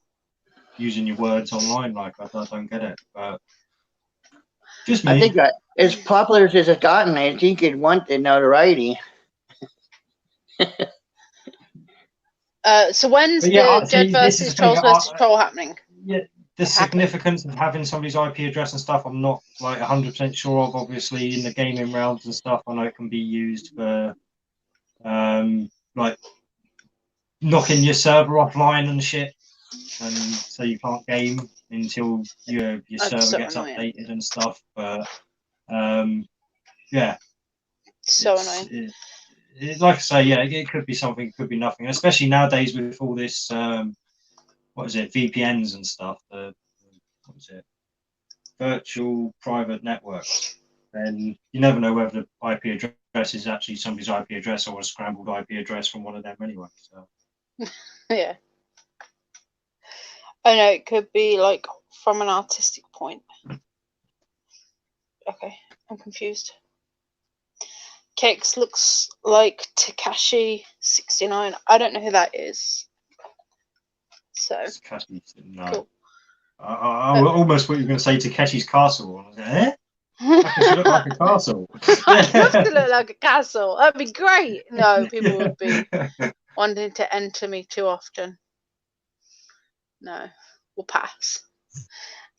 Speaker 2: using your words online? Like, I don't get it. But Just me.
Speaker 4: I think as popular as it's gotten, I think you'd want the notoriety.
Speaker 1: So when's the Jed versus Trolls versus Troll happening?
Speaker 2: Yeah, the significance of having somebody's IP address and stuff, I'm not like 100% sure of. Obviously, in the gaming realms and stuff, I know it can be used for like knocking your server offline and shit, and so you can't game until your server gets updated and stuff. But yeah,
Speaker 1: so annoying.
Speaker 2: Like I say, yeah, it could be something, it could be nothing, especially nowadays with all this what is it, VPNs and stuff, what is it, virtual private networks. Then you never know whether the IP address is actually somebody's IP address or a scrambled IP address from one of them anyway. So
Speaker 1: yeah, I know it could be like from an artistic point. Okay, I'm confused. Cakes looks like Takashi 69. I don't know who that is. So
Speaker 2: no.
Speaker 1: Cool.
Speaker 2: I almost thought you were going to say Takeshi's Castle. I was like, eh? That should look like a castle.
Speaker 1: I'd love to look like a castle. That'd be great. No, people would be wanting to enter me too often. No, we'll pass.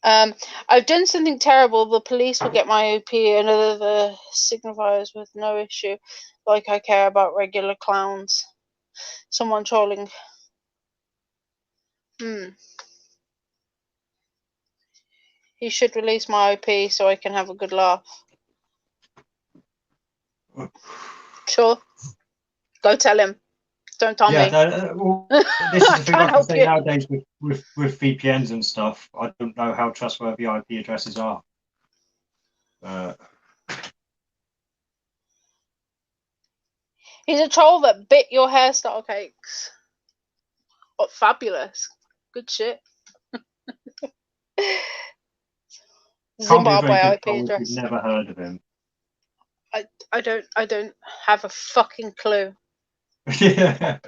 Speaker 1: I've done something terrible. The police will get my OP and other signifiers with no issue. Like I care about regular clowns. Someone trolling. He should release my OP so I can have a good laugh. Sure. Go tell him. Don't tell me.
Speaker 2: Well, this is the thing I can say nowadays with VPNs and stuff. I don't know how trustworthy IP addresses are.
Speaker 1: He's a troll that bit your hairstyle, Cakes. Oh, fabulous. Good shit. Zimbabwe IP address.
Speaker 2: You've never heard of him.
Speaker 1: I don't have a fucking clue.
Speaker 2: Yeah.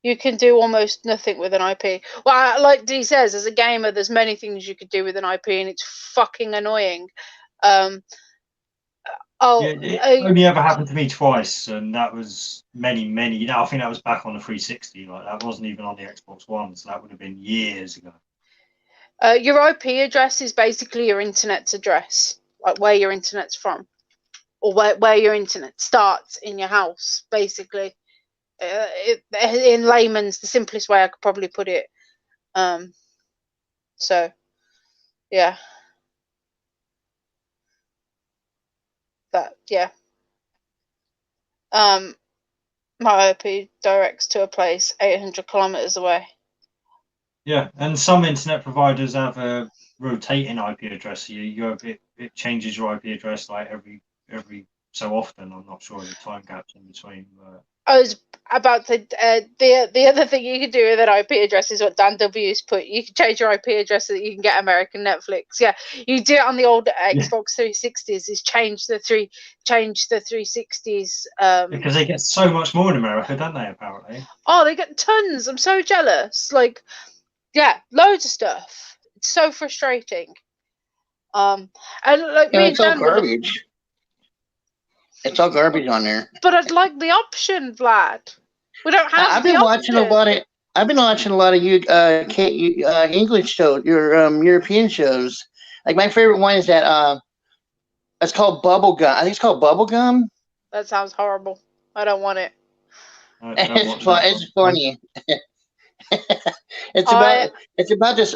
Speaker 1: You can do almost nothing with an IP. Well, like Dee says, as a gamer, there's many things you could do with an IP, and it's fucking annoying.
Speaker 2: It only ever happened to me twice, and that was many. I think that was back on the 360. Like that wasn't even on the Xbox One, so that would have been years ago.
Speaker 1: Your IP address is basically your internet's address, like where your internet's from, or where your internet starts in your house, basically. In layman's, the simplest way I could probably put it. So, yeah. My IP directs to a place 800 kilometers away.
Speaker 2: Yeah, and some internet providers have a rotating IP address. It changes your IP address like every so often. I'm not sure the time gaps in between.
Speaker 1: I was about to. The other thing you can do with an IP address is what Dan W's put. You can change your IP address so that you can get American Netflix. Yeah, you do it on the old Xbox 360s. Is change the 360s.
Speaker 2: Because they get so much more in America, don't they? Apparently.
Speaker 1: Oh, they get tons. I'm so jealous. Like, yeah, loads of stuff. It's so frustrating. And like me and Dan.
Speaker 4: Garbage. It's all garbage on there.
Speaker 1: But I'd like the option, Vlad. We don't have. I've been watching a lot of English shows, your European shows. Like my favorite one is that it's called Bubblegum. I think it's called Bubblegum. That sounds horrible. I don't want it.
Speaker 4: It's funny. It's about this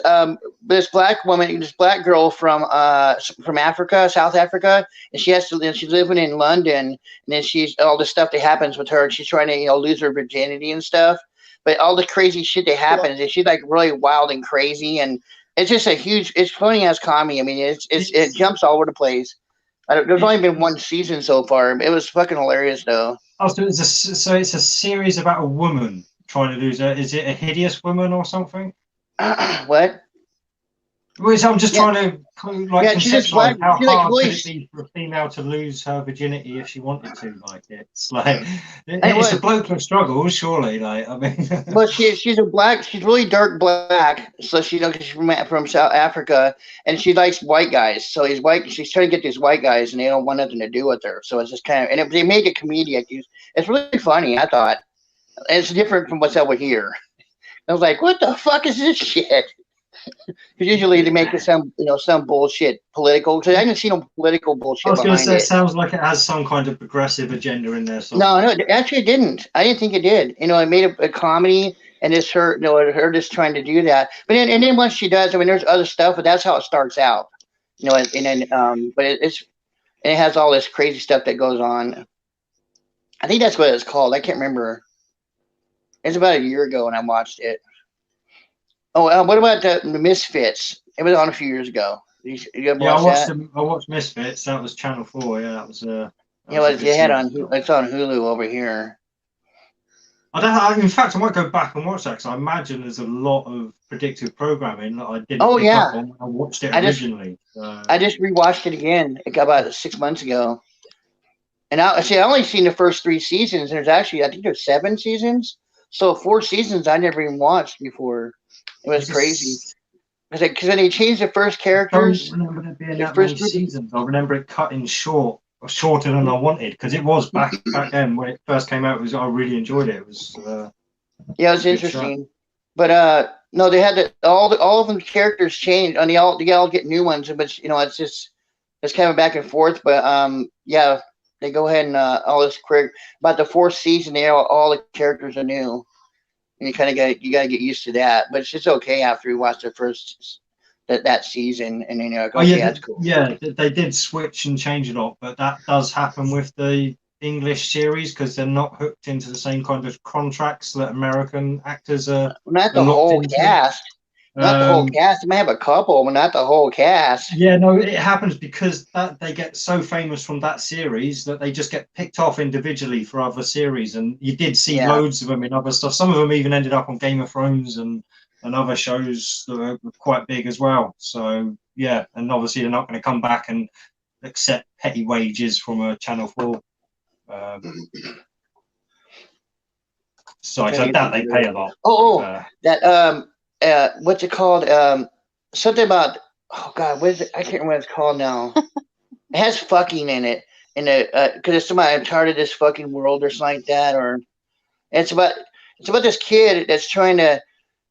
Speaker 4: black woman, this black girl from Africa, South Africa, and she's living in London, and then she's all the stuff that happens with her, and she's trying to lose her virginity and stuff, but all the crazy shit that happens, and she's like really wild and crazy, and it's just it's funny as comedy. I mean, it jumps all over the place. There's only been one season so far. It was fucking hilarious though.
Speaker 2: Oh, so it's a series about a woman trying to lose her. Is it a hideous woman or something?
Speaker 4: What?
Speaker 2: Well, so I'm just trying to conceptualize how
Speaker 4: she likes
Speaker 2: hard could
Speaker 4: really,
Speaker 2: it be for a female to lose her virginity if she wanted to. Like it's like it's a bloke that struggles, surely. Like I mean,
Speaker 4: well, she's a black. She's really dark black. So she's from South Africa, and she likes white guys. So he's white. She's trying to get these white guys, and they don't want nothing to do with her. So it's just kind of, and they make it comedic. It's really funny. I thought it's different from what's over here. I was like, what the fuck is this shit? Because usually they make it some bullshit political. Because I haven't seen no political bullshit.
Speaker 2: I was going to say,
Speaker 4: it
Speaker 2: sounds like it has some kind of progressive agenda in there.
Speaker 4: No, actually it didn't. I didn't think it did. It made a comedy, and it's her, her just trying to do that. But then once she does, I mean, there's other stuff, but that's how it starts out. And then but it has all this crazy stuff that goes on. I think that's what it's called. I can't remember. It's about a year ago when I watched it. Oh, what about the Misfits? It was on a few years ago. You
Speaker 2: I watched that? I watched Misfits. That was Channel 4. Yeah, that was.
Speaker 4: It's on Hulu over here.
Speaker 2: In fact, I might go back and watch that because I imagine there's a lot of predictive programming that I didn't pick up on when I watched it originally.
Speaker 4: I just rewatched it again about 6 months ago. And I only seen the first 3 seasons. There's actually, I think there's 7 seasons. So 4 seasons I never even watched before. It was crazy. Because when they changed the first characters.
Speaker 2: I don't remember there being that many seasons. I remember it cutting shorter than I wanted, because it was back then when it first came out. I really enjoyed it. It was it
Speaker 4: was interesting. Show. But no, they had all of them characters changed, and they all get new ones. But it's kind of back and forth. But they go ahead and all this quick about the 4th season. All the characters are new, and you kind of gotta get used to that. But it's just okay after you watch the first that season, and then you're like, that's cool.
Speaker 2: Yeah, they did switch and change a lot, but that does happen with the English series because they're not hooked into the same kind of contracts that American actors are.
Speaker 4: Not the whole cast. Not the whole cast. They may have a couple, but not the whole cast.
Speaker 2: Yeah, no, it happens because they get so famous from that series that they just get picked off individually for other series, and you did see loads of them in other stuff. Some of them even ended up on Game of Thrones and other shows that are quite big as well. So yeah, and obviously they're not going to come back and accept petty wages from a Channel 4. So I doubt they pay a lot.
Speaker 4: What's it called? Something about, oh God, what is it? I can't remember what it's called now. It has fucking in it, because it's somebody, I'm tired of this fucking world or something like that, or it's about this kid that's trying to.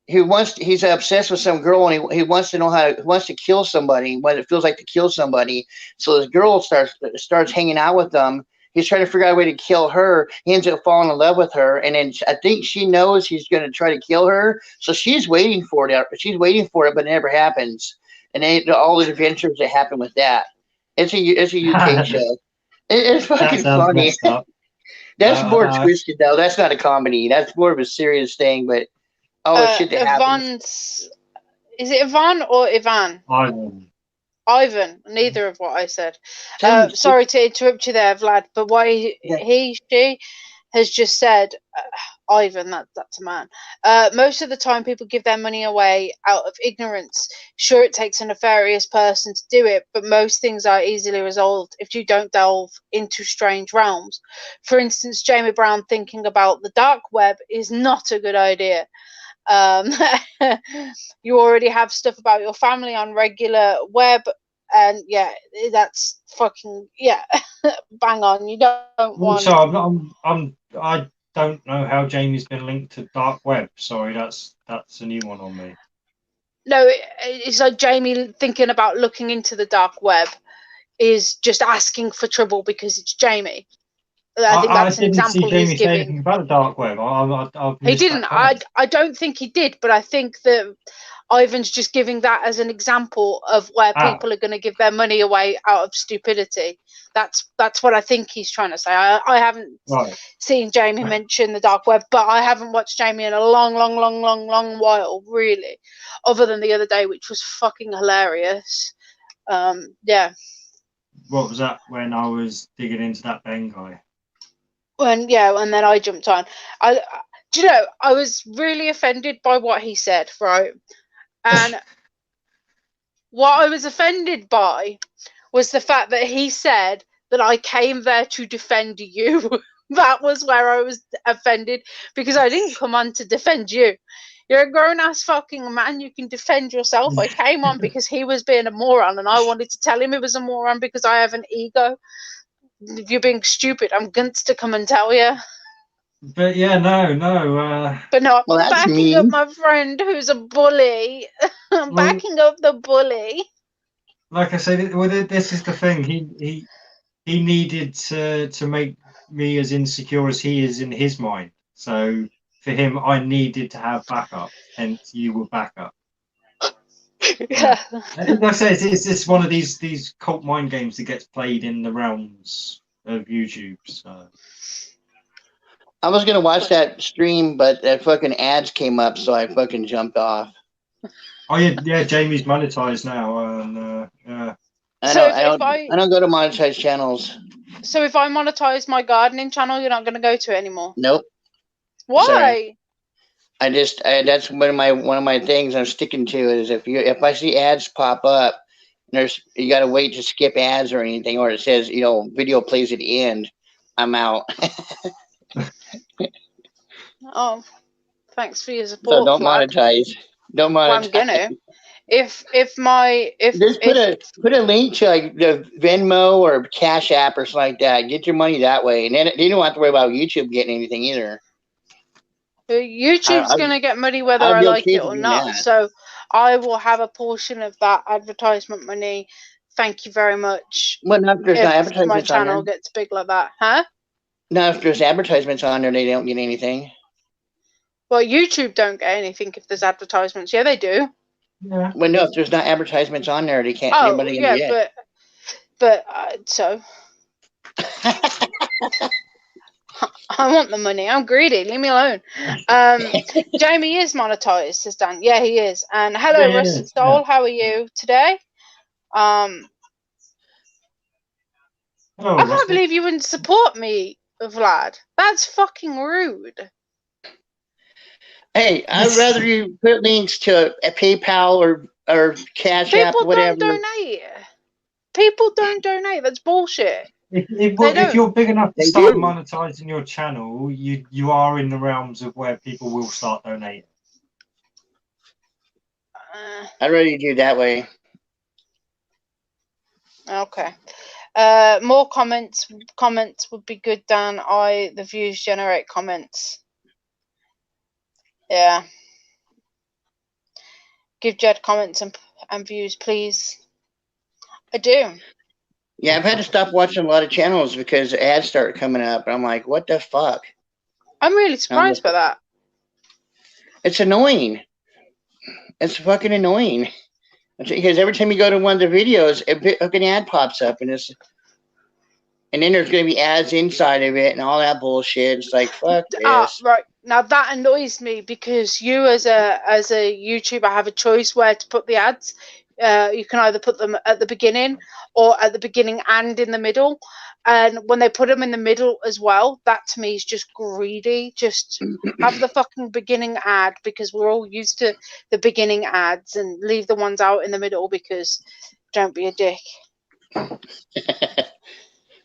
Speaker 4: He's obsessed with some girl, and he wants to know wants to kill somebody, what it feels like to kill somebody. So this girl starts hanging out with them. He's trying to figure out a way to kill her. He ends up falling in love with her, and then I think she knows he's going to try to kill her. So she's waiting for it. She's waiting for it, but it never happens. And all the adventures that happen with that. It's a UK show. It's fucking funny. That's more twisted though. That's not a comedy. That's more of a serious thing, but. Shit that happens.
Speaker 1: Is it Ivan or Ivan? Ivan. Neither of what I said. Sorry to interrupt you there, Vlad, but she has just said, Ivan, that's a man. Most of the time people give their money away out of ignorance. Sure, it takes a nefarious person to do it, but most things are easily resolved if you don't delve into strange realms. For instance, Jamie Brown thinking about the dark web is not a good idea. You already have stuff about your family on regular web, and that's fucking bang on. You don't want.
Speaker 2: So I don't know how Jamie's been linked to dark web. Sorry, that's a new one on me.
Speaker 1: No, it's like Jamie thinking about looking into the dark web is just asking for trouble because it's Jamie. I think that's an example he's giving.
Speaker 2: Anything about the dark web.
Speaker 1: He didn't. I don't think he did, but I think that Ivan's just giving that as an example of where people are going to give their money away out of stupidity. That's what I think he's trying to say. I haven't seen Jamie mention the dark web, but I haven't watched Jamie in a long while, really, other than the other day, which was fucking hilarious. Yeah.
Speaker 2: What was that when I was digging into that Ben guy?
Speaker 1: And then I jumped on. I was really offended by what he said, right? And what I was offended by was the fact that he said that I came there to defend you. That was where I was offended, because I didn't come on to defend you. You're a grown-ass fucking man. You can defend yourself. I came on because he was being a moron, and I wanted to tell him he was a moron because I have an ego. If you're being stupid, I'm going to come and tell you.
Speaker 2: But yeah, no.
Speaker 1: But no,
Speaker 4: well, that's
Speaker 1: backing
Speaker 4: mean.
Speaker 1: up my friend who's a bully. I'm backing up the bully.
Speaker 2: Like I said, this is the thing. He needed to make me as insecure as he is in his mind. So for him, I needed to have backup. Hence, you were backup.
Speaker 1: Yeah.
Speaker 2: Like I say, it's one of these cult mind games that gets played in the realms of YouTube. So.
Speaker 4: I was gonna watch that stream, but that fucking ads came up, so I fucking jumped off.
Speaker 2: Oh yeah. Jamie's monetized now, and yeah.
Speaker 4: I don't go to monetized channels.
Speaker 1: So if I monetize my gardening channel, you're not going to go to it anymore?
Speaker 4: Nope.
Speaker 1: Why?
Speaker 4: Sorry. That's one of my things I'm sticking to is if I see ads pop up, you got to wait to skip ads or anything, or it says video plays at the end, I'm out.
Speaker 1: Oh, thanks for your support.
Speaker 4: So don't monetize. Don't monetize.
Speaker 1: Well, I'm gonna. If
Speaker 4: just put a link to like the Venmo or Cash App or something like that. Get your money that way, and then you don't have to worry about YouTube getting anything either.
Speaker 1: YouTube's gonna get money whether I like it or not. So I will have a portion of that advertisement money. Thank you very much.
Speaker 4: Well, not if there's no advertisements
Speaker 1: my channel gets big like that, huh?
Speaker 4: No, if there's advertisements on there, they don't get anything.
Speaker 1: Well, YouTube don't get anything if there's advertisements. Yeah, they do.
Speaker 2: Yeah.
Speaker 4: Well, no, if there's not advertisements on there, they can't.
Speaker 1: Oh,
Speaker 4: anybody
Speaker 1: yeah,
Speaker 4: get.
Speaker 1: but so. I want the money. I'm greedy. Leave me alone. Jamie is monetized, says Dan. Yeah, he is. And hello, Rusted Soul. Yeah. How are you today?
Speaker 2: Hello,
Speaker 1: I can't believe you wouldn't support me, Vlad. That's fucking rude.
Speaker 4: Hey, I'd rather you put links to a PayPal or Cash App, whatever.
Speaker 1: People don't donate. That's bullshit.
Speaker 2: If you're big enough to start monetizing your channel, you are in the realms of where people will start donating.
Speaker 4: I'd rather you do that way.
Speaker 1: Okay. More comments. Comments would be good, Dan. The views generate comments. Yeah. Give Jed comments and views, please. I do.
Speaker 4: Yeah, I've had to stop watching a lot of channels because ads started coming up, and I'm like, what the fuck?
Speaker 1: I'm really surprised by that.
Speaker 4: It's annoying. It's fucking annoying. Because every time you go to one of the videos, a fucking ad pops up, and then there's going to be ads inside of it and all that bullshit. It's like, fuck this.
Speaker 1: Right. Now that annoys me because you as a YouTuber have a choice where to put the ads. You can either put them at the beginning or at the beginning and in the middle. And when they put them in the middle as well, that to me is just greedy. Just have the fucking beginning ad because we're all used to the beginning ads, and leave the ones out in the middle because don't be a dick.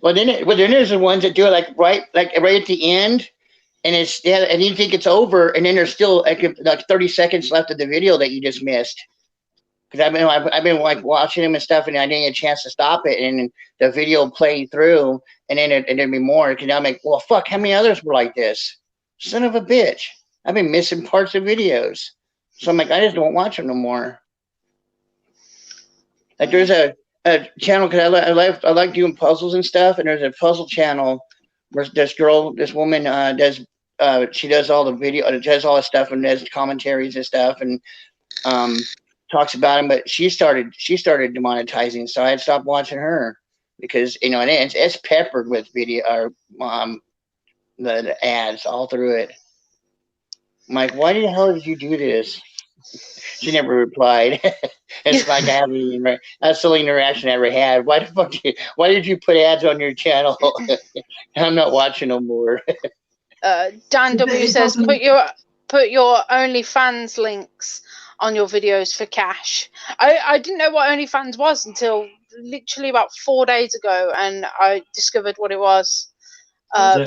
Speaker 4: Well, then there's the ones that do it right at the end, and and you think it's over, and then there's still like 30 seconds left of the video that you just missed. Because I've been like watching them and stuff, and I didn't get a chance to stop it, and the video played through, and then there'd be more. Because I'm like, well, fuck, how many others were like this? Son of a bitch! I've been missing parts of videos, so I'm like, I just don't watch them no more. Like there's a channel because I like doing puzzles and stuff, and there's a puzzle channel where this woman does all the video, does all the stuff, and does commentaries and stuff, and talks about them, but she started demonetizing, so I had stopped watching her because and it's peppered with video or the ads all through it. I'm like, why the hell did you do this? She never replied. It's like that's the only interaction I ever had. Why did you put ads on your channel? I'm not watching no more.
Speaker 1: Dan W says put your OnlyFans links on your videos for cash. I didn't know what OnlyFans was until literally about 4 days ago, and I discovered what it was.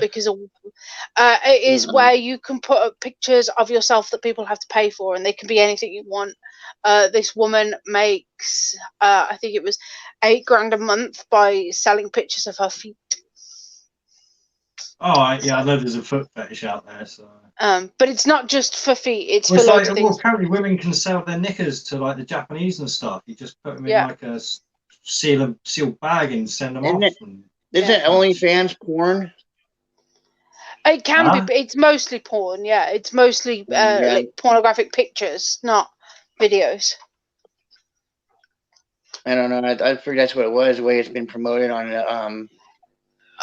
Speaker 1: Because it is where you can put up pictures of yourself that people have to pay for, and they can be anything you want. This woman makes, I think it was $8,000 a month by selling pictures of her feet.
Speaker 2: Oh, yeah, I know there's a foot fetish out there. So.
Speaker 1: But it's not just for feet; it's
Speaker 2: well,
Speaker 1: for loads of things.
Speaker 2: Well, apparently women can sell their knickers to like the Japanese and stuff. You just put them in like a sealed bag and send them off.
Speaker 4: Isn't OnlyFans porn?
Speaker 1: It can be. It's mostly porn. Yeah, it's mostly like pornographic pictures, not videos.
Speaker 4: I don't know. I figured that's what it was. The way it's been promoted on.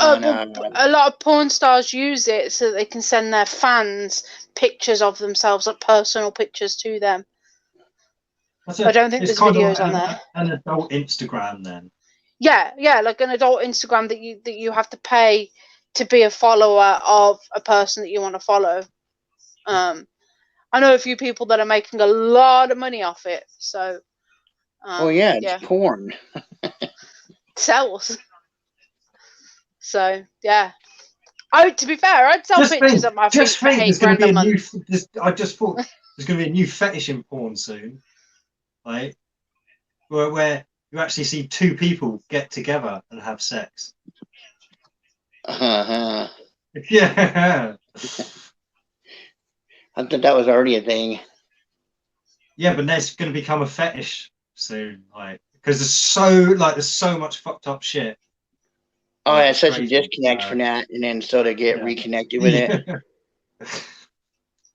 Speaker 1: A lot of porn stars use it so that they can send their fans pictures of themselves, like personal pictures to them. I don't think there's videos on there.
Speaker 2: An adult Instagram, then.
Speaker 1: Yeah, like an adult Instagram that you have to pay to be a follower of a person that you want to follow. I know a few people that are making a lot of money off it. So.
Speaker 4: It's porn.
Speaker 1: It sells. So to be fair, I'd sell pictures of my feet for $8,000 a month.
Speaker 2: I just thought there's going to be a new fetish in porn soon, right? Where you actually see two people get together and have sex.
Speaker 4: Uh-huh.
Speaker 2: Yeah.
Speaker 4: I thought that was already a thing.
Speaker 2: Yeah, but that's going to become a fetish soon, like, because there's so much fucked up shit.
Speaker 4: Oh, yeah, it's such a disconnect from that, and then so to get reconnected with it.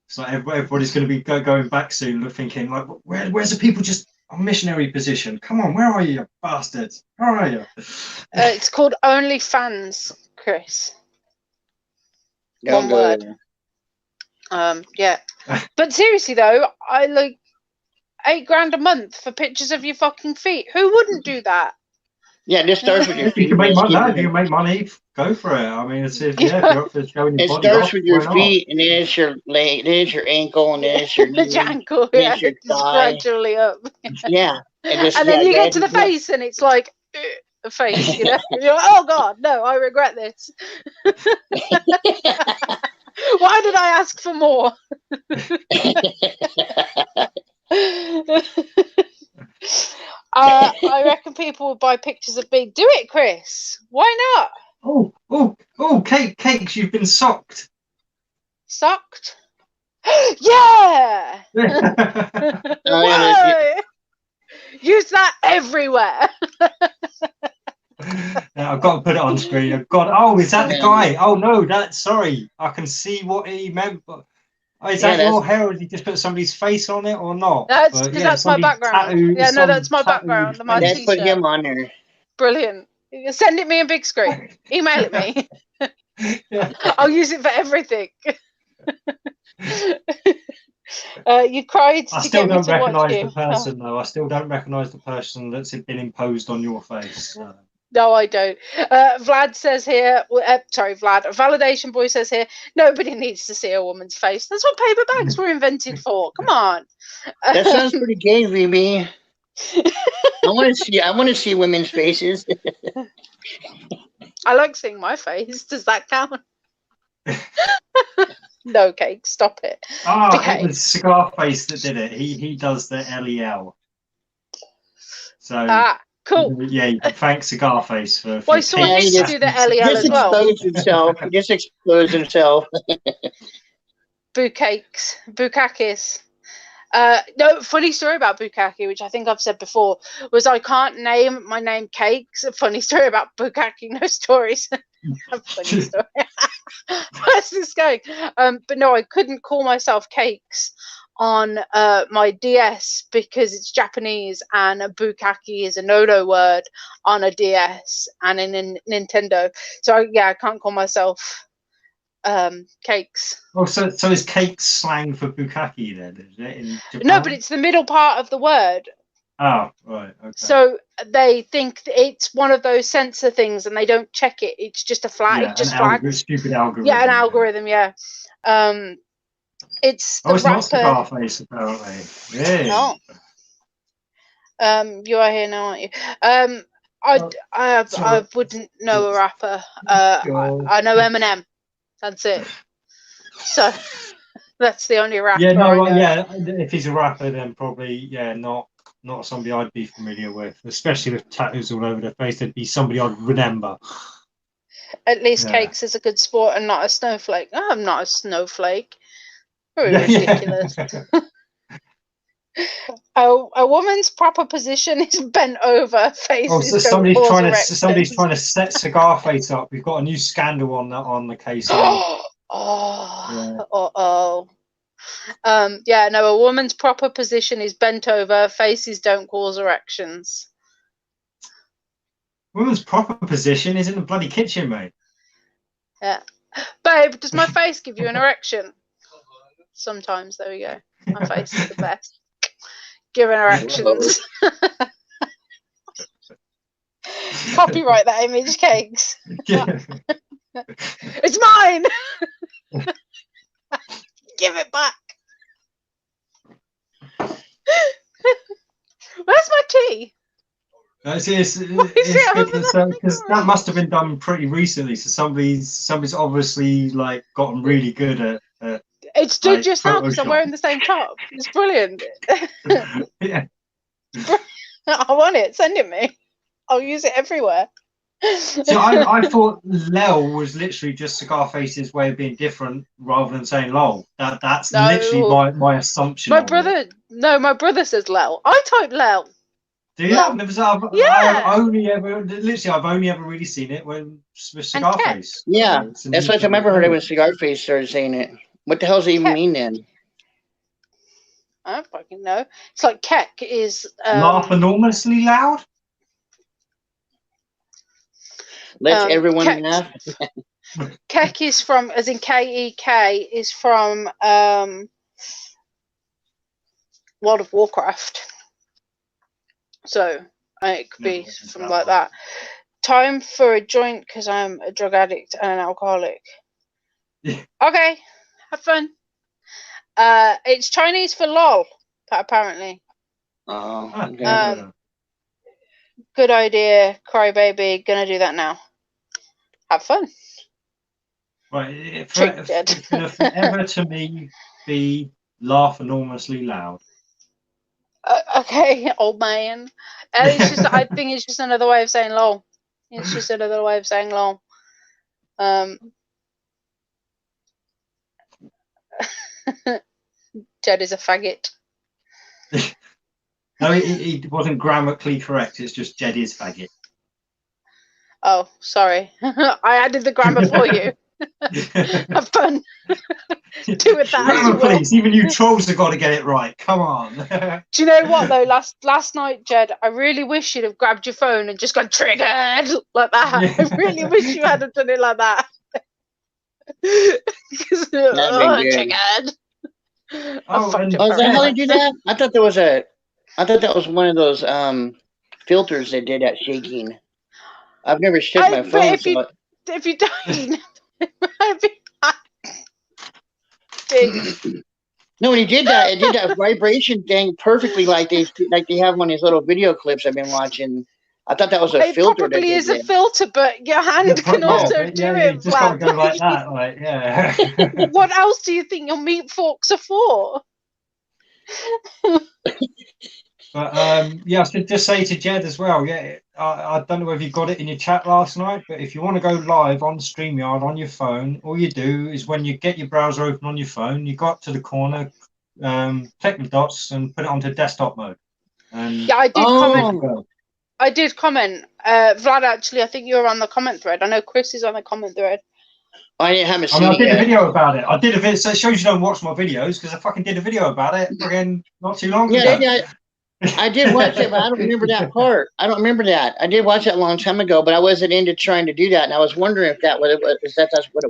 Speaker 2: So everybody's going to be going back soon, thinking like, where's the people just on missionary position? Come on, where are you, you bastards? Where are you?
Speaker 1: It's called OnlyFans, Chris. One word. Yeah. But seriously though, I like $8,000 a month for pictures of your fucking feet. Who wouldn't do that?
Speaker 4: Yeah, this starts with your feet.
Speaker 2: You can make money. If you can make money, go for it. I mean, if you're up for showing your body
Speaker 4: starts
Speaker 2: off,
Speaker 4: with your feet, and then it's your leg, then it's your ankle, and then it's your knee,
Speaker 1: ankle,
Speaker 4: then it's your
Speaker 1: just gradually up.
Speaker 4: Yeah,
Speaker 1: and then you get to the face, and it's like a face. You know, you're like, oh god, no, I regret this. Why did I ask for more? I reckon people would buy pictures of me. Do it, Chris. Why not?
Speaker 2: Oh, cakes, you've been socked.
Speaker 1: Socked? Yeah! Use that everywhere.
Speaker 2: Now, I've got to put it on screen. I've got. Oh, is that the guy? Oh no, sorry. I can see what he meant. But is that your hair, or did he just put somebody's face on it, or not?
Speaker 1: That's because that's my background. Yeah, that's my background. My
Speaker 4: Let's put him on there.
Speaker 1: Brilliant. Send it me in big screen. Email it me. I'll use it for everything. You cried to get me to watch you. I still don't recognise
Speaker 2: the person, though. I still don't recognise the person that's been imposed on your face.
Speaker 1: No, I don't. Vlad says here, Vlad, Validation Boy says here, nobody needs to see a woman's face. That's what paper bags were invented for. Come on.
Speaker 4: That sounds pretty gay, Remy. I want to see women's faces.
Speaker 1: I like seeing my face. Does that count? No, Cake, stop it.
Speaker 2: It was Cigar Face that did it. He does the LEL. So
Speaker 1: cool.
Speaker 2: Yeah, you can thank Cigar Face for.
Speaker 1: Well, I saw him do the LEL as well.
Speaker 4: He just exposed himself.
Speaker 1: Bukakis. No, funny story about Bukkake, which I think I've said before, was I can't name my name Cakes. A funny story about Bukkake, no stories. Funny story. Where's this going? But no, I couldn't call myself Cakes on my DS because it's Japanese, and a Bukkake is a no word on a DS and in Nintendo. So I can't call myself Cakes.
Speaker 2: Oh, so is Cakes slang for Bukkake then? Is it in Japan?
Speaker 1: No, but it's the middle part of the word.
Speaker 2: Oh, right. Okay.
Speaker 1: So they think it's one of those sensor things, and they don't check it. It's just a flag.
Speaker 2: Yeah,
Speaker 1: it just
Speaker 2: flags. Stupid algorithm.
Speaker 1: Yeah, an algorithm. Yeah. It's the
Speaker 2: it's
Speaker 1: rapper.
Speaker 2: not Scarface, apparently. Yeah.
Speaker 1: No. You are here now, aren't you? I wouldn't know a rapper. I know Eminem. That's it. So that's the only rapper.
Speaker 2: Yeah, no,
Speaker 1: I know.
Speaker 2: yeah. If he's a rapper, then probably not somebody I'd be familiar with, especially with tattoos all over their face. There'd be somebody I'd remember.
Speaker 1: At least Cakes is a good sport and not a snowflake. Oh, I'm not a snowflake. Very ridiculous. A woman's proper position is bent over, faces.
Speaker 2: So somebody's trying to set Cigar Face up. We've got a new scandal on the case.
Speaker 1: Yeah, no, a woman's proper position is bent over, faces don't cause erections.
Speaker 2: Woman's proper position is in the bloody kitchen, mate.
Speaker 1: Yeah. Babe, does my face give you an erection? Sometimes, there we go. My face is the best. Giving erections. Copyright that image, Cakes. It's mine! Give it back. Where's my tea?
Speaker 2: It's good because that must have been done pretty recently. So somebody's obviously like gotten really good at
Speaker 1: it's stood like, just now because I'm wearing the same top. It's brilliant.
Speaker 2: Yeah.
Speaker 1: I want it. Send it me. I'll use it everywhere.
Speaker 2: So I thought Lel was literally just Cigar Face's way of being different rather than saying lol. That's literally my assumption.
Speaker 1: My brother says Lel. I type Lel.
Speaker 2: Do you? I've only ever really seen it with Cigar Face.
Speaker 4: Yeah, that's what I remember heard it when Cigar Face started saying it. What the hell does it even mean then?
Speaker 1: I don't fucking know. It's like Keck is
Speaker 2: laugh enormously loud.
Speaker 4: Let everyone laugh.
Speaker 1: Keck is from, as in K-E-K, is from World of Warcraft. So it could be something like that. Time for a joint because I'm a drug addict and an alcoholic. Yeah. Okay, have fun. It's Chinese for lol, apparently.
Speaker 4: Oh, okay.
Speaker 1: Good idea, crybaby. Gonna do that now. Have fun.
Speaker 2: Right, it's gonna forever to me be laugh enormously loud.
Speaker 1: Okay, old man. It's just, I think it's just another way of saying lol. It's just another way of saying lol. Jed is a faggot.
Speaker 2: No, he wasn't grammatically correct. It's just Jed is faggot.
Speaker 1: Oh, sorry. I added the grammar for you. Have fun. Do with that as you will.
Speaker 2: Please, even you trolls have got to get it right. Come on.
Speaker 1: Do you know what though? Last night, Jed, I really wish you'd have grabbed your phone and just gone triggered like that. Yeah. I really wish you had done it like that. Triggered.
Speaker 4: How did you do that? I thought that was one of those filters that did that shaking. I've never shook my phone.
Speaker 1: If you don't,
Speaker 4: no, when he did that, it did that vibration thing perfectly, like they have on these little video clips I've been watching. I thought that was a filter.
Speaker 1: It probably is a filter, but your hand can also do it.
Speaker 2: You just gotta go like that, like yeah.
Speaker 1: What else do you think your meat forks are for?
Speaker 2: But yeah, I should just say to Jed as well. Yeah, I don't know whether you got it in your chat last night, but if you want to go live on StreamYard on your phone, all you do is when you get your browser open on your phone, you go up to the corner, click the dots, and put it onto desktop mode. And
Speaker 1: yeah, I did comment. I did comment. Vlad, actually, I think you're on the comment thread. I know Chris is on the comment thread.
Speaker 4: I haven't seen it.
Speaker 2: I did a video about it. I did a video, so it shows you don't watch my videos because I fucking did a video about it again not too long ago.
Speaker 4: Yeah. I did watch it, but I don't remember that part. I don't remember that. I did watch it a long time ago, but I wasn't into trying to do that, and I was wondering if that's what it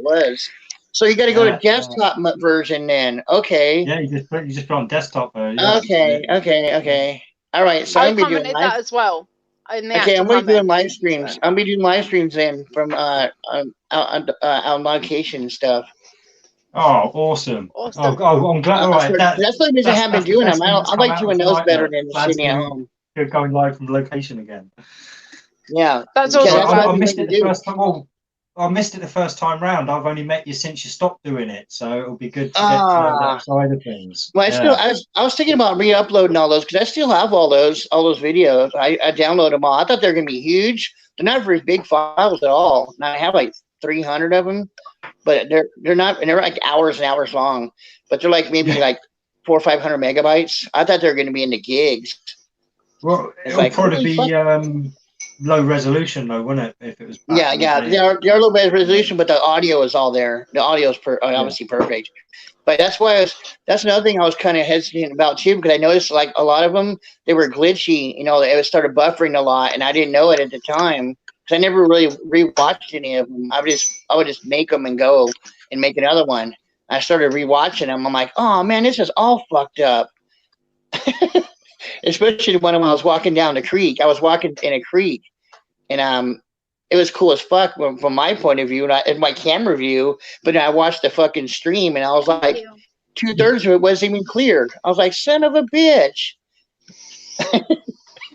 Speaker 4: was. So you got to go to desktop version then. Okay.
Speaker 2: Yeah, you just put on desktop.
Speaker 4: Okay. All right. So I'm
Speaker 1: commented that as well.
Speaker 4: Okay, I'm going to do live streams. I'm going to do live streams then from on location and stuff.
Speaker 2: Oh, awesome.
Speaker 1: Awesome.
Speaker 2: Oh, I'm glad. All right,
Speaker 4: that's what I have been doing them. I like doing those better than sitting at home.
Speaker 2: You're going live from location again.
Speaker 4: Yeah,
Speaker 1: that's also.
Speaker 2: I missed it the first time. Well, I missed it the first time round. I've only met you since you stopped doing it, so it'll be good to get to know that side of things.
Speaker 4: Well, I was thinking about re-uploading all those because I still have all those videos. I download them all. I thought they're gonna be huge. They're not very big files at all. And I have like 300 of them, but they're not, and they're like hours and hours long. But they're like maybe like 400 or 500 megabytes. I thought they were going to be in the gigs.
Speaker 2: Well, it'll probably be low resolution though, wouldn't it? If it was.
Speaker 4: Yeah, they're low resolution, but the audio is all there. The audio is obviously perfect. But that's why that's another thing I was kind of hesitant about too, because I noticed like a lot of them, they were glitchy. You know, it started buffering a lot, and I didn't know it at the time because I never really rewatched any of them. I would just make them and go and make another one. I started rewatching them. I'm like, oh man, this is all fucked up. Especially when I was walking down the creek. I was walking in a creek, and it was cool as fuck from my point of view, and my camera view. But I watched the fucking stream, and I was like, 2/3 of it wasn't even clear. I was like, son of a bitch.